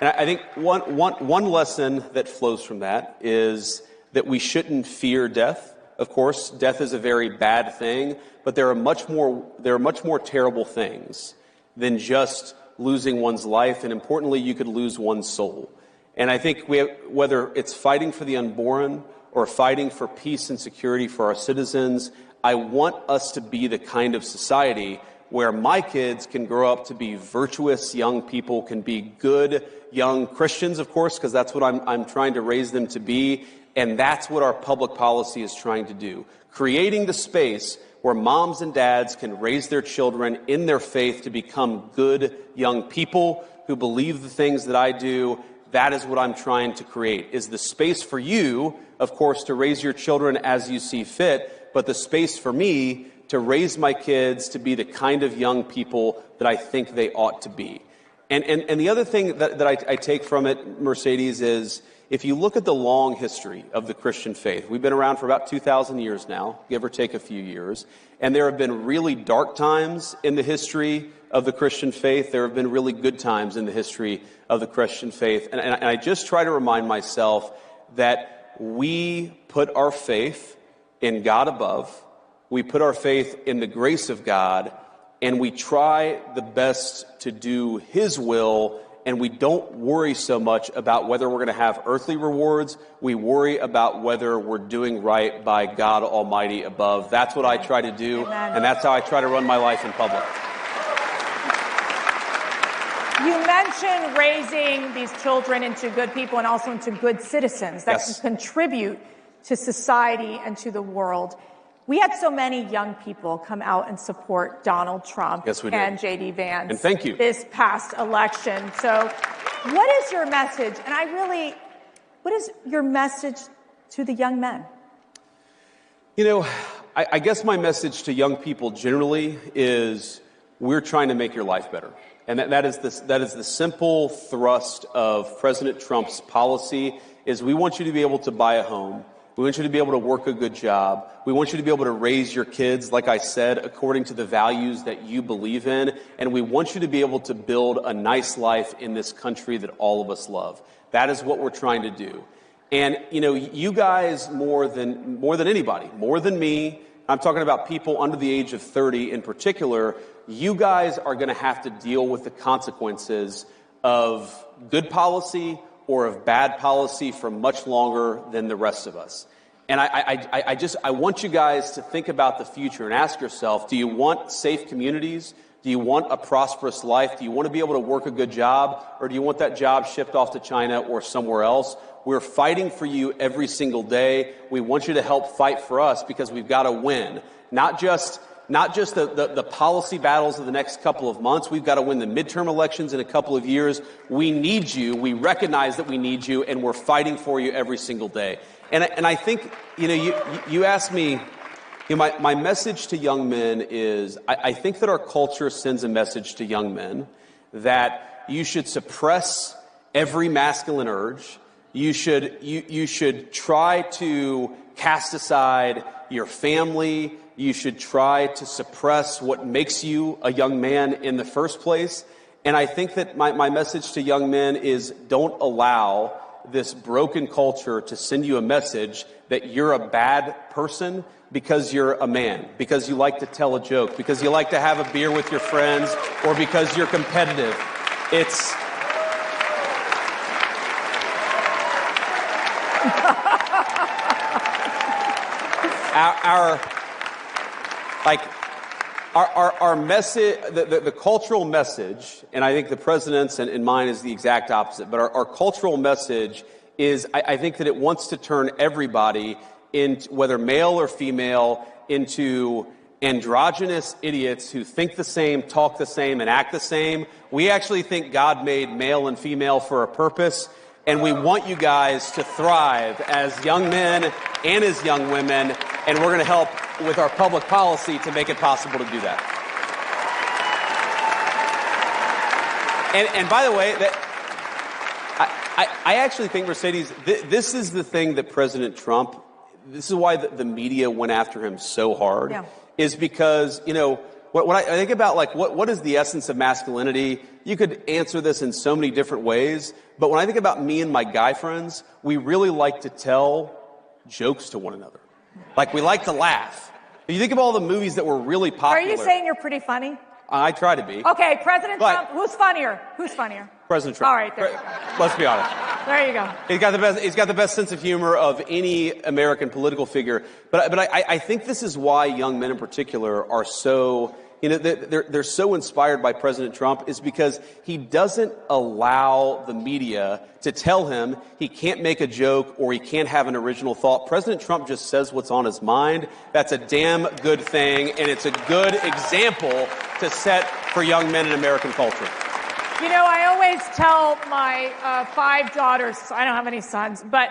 And I think one lesson that flows from that is that we shouldn't fear death. Of course, death is a very bad thing, but there are much more terrible things than just losing one's life, and importantly, you could lose one's soul. And I think whether it's fighting for the unborn or fighting for peace and security for our citizens, I want us to be the kind of society where my kids can grow up to be virtuous young people, can be good young Christians, of course, because that's what I'm trying to raise them to be. And that's what our public policy is trying to do. Creating the space where moms and dads can raise their children in their faith to become good young people who believe the things that I do. That is what I'm trying to create, is the space for you, of course, to raise your children as you see fit, but the space for me to raise my kids to be the kind of young people that I think they ought to be. And the other thing that I take from it, Mercedes, is if you look at the long history of the Christian faith, we've been around for about 2,000 years now, give or take a few years, and there have been really dark times in the history of the Christian faith. There have been really good times in the history of the Christian faith. And I just try to remind myself that we put our faith in God above, we put our faith in the grace of God, and we try the best to do His will, and we don't worry so much about whether we're going to have earthly rewards. We worry about whether we're doing right by God Almighty above. That's what I try to do, and that's how I try to run my life in public. You mentioned raising these children into good people and also into good citizens that can contribute to society and to the world. We had so many young people come out and support Donald Trump and J.D. Vance and thank you. This past election. So what is your message? And what is your message to the young men? You know, I guess my message to young people generally is we're trying to make your life better. And that is the simple thrust of President Trump's policy is we want you to be able to buy a home. We want you to be able to work a good job. We want you to be able to raise your kids, like I said, according to the values that you believe in. And we want you to be able to build a nice life in this country that all of us love. That is what we're trying to do. And, you know, you guys more than anybody, more than me, I'm talking about people under the age of 30 in particular, you guys are going to have to deal with the consequences of good policy or of bad policy for much longer than the rest of us. And I want you guys to think about the future and ask yourself, do you want safe communities? Do you want a prosperous life? Do you want to be able to work a good job? Or do you want that job shipped off to China or somewhere else? We're fighting for you every single day. We want you to help fight for us because we've got to win. Not just the policy battles of the next couple of months. We've got to win the midterm elections in a couple of years. We need you. We recognize that we need you, and we're fighting for you every single day. And I think, you know, you asked me, you know, my message to young men is I think that our culture sends a message to young men that you should suppress every masculine urge. You should try to cast aside your family. You should try to suppress what makes you a young man in the first place. And I think that my message to young men is don't allow this broken culture to send you a message that you're a bad person because you're a man, because you like to tell a joke, because you like to have a beer with your friends, or because you're competitive. It's... Our message, the cultural message, and I think the president's and mine is the exact opposite, but our cultural message is, I think that it wants to turn everybody, whether male or female, into androgynous idiots who think the same, talk the same, and act the same. We actually think God made male and female for a purpose, and we want you guys to thrive as young men and as young women, and we're going to help with our public policy to make it possible to do that. And by the way, I actually think, Mercedes, this is the thing that President Trump, this is why the media went after him so hard, is because, you know, when I think about, like, what is the essence of masculinity, you could answer this in so many different ways, but when I think about me and my guy friends, we really like to tell jokes to one another. Like, we like to laugh. If you think of all the movies that were really popular. Are you saying you're pretty funny? I try to be. Okay, President Trump, who's funnier? Who's funnier? President Trump. All right, there you go. Let's be honest. There you go. He's got the best sense of humor of any American political figure. But I think this is why young men in particular are so, you know, they're so inspired by President Trump is because he doesn't allow the media to tell him he can't make a joke or he can't have an original thought. President Trump just says what's on his mind. That's a damn good thing, and it's a good example to set for young men in American culture. You know, I always tell my 5 daughters, I don't have any sons, but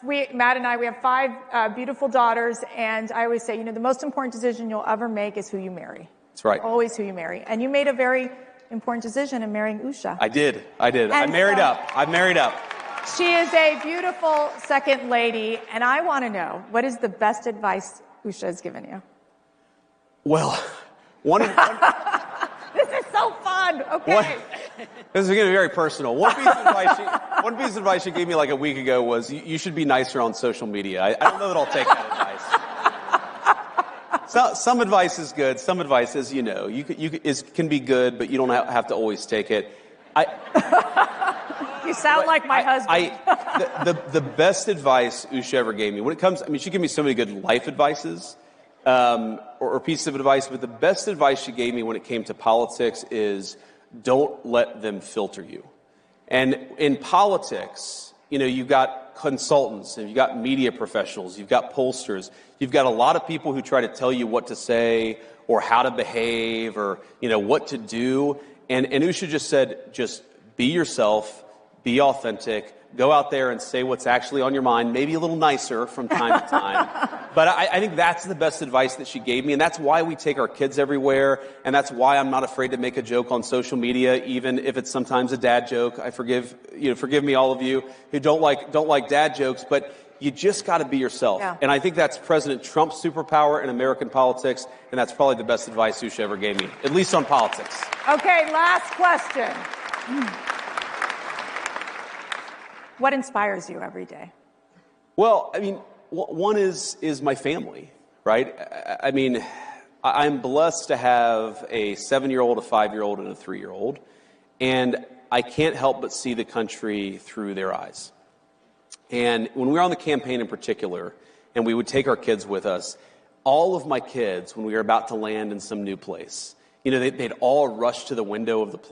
Matt and I, we have 5 beautiful daughters, and I always say, you know, the most important decision you'll ever make is who you marry. That's right. Always who you marry. And you made a very important decision in marrying Usha. I did. And I married up. She is a beautiful second lady, and I want to know, what is the best advice Usha has given you? Well, This is so fun. Okay. This is going to be very personal. One piece of advice she gave me like a week ago was you should be nicer on social media. I don't know that I'll take that advice. Some advice is good. Some advice is, you know, can be good, but you don't have to always take it. You sound like my husband. The best advice Usha ever gave me, when it comes, I mean, she gave me so many good life advices or pieces of advice, but the best advice she gave me when it came to politics is don't let them filter you. And in politics, you know, you've got consultants and you've got media professionals, you've got pollsters, you've got a lot of people who try to tell you what to say or how to behave or, you know, what to do. And Usha just said, just be yourself, be authentic, go out there and say what's actually on your mind, maybe a little nicer from time to time. But I think that's the best advice that she gave me, and that's why we take our kids everywhere, and that's why I'm not afraid to make a joke on social media, even if it's sometimes a dad joke. Forgive me, all of you who don't like dad jokes, but you just got to be yourself. Yeah. And I think that's President Trump's superpower in American politics, and that's probably the best advice Usha ever gave me, at least on politics. Okay, last question. What inspires you every day? Well, I mean, one is my family, right? I mean, I'm blessed to have a 7-year-old, a 5-year-old, and a 3-year-old, and I can't help but see the country through their eyes. And when we were on the campaign in particular, and we would take our kids with us, all of my kids, when we were about to land in some new place, you know, they'd all rush to the window of the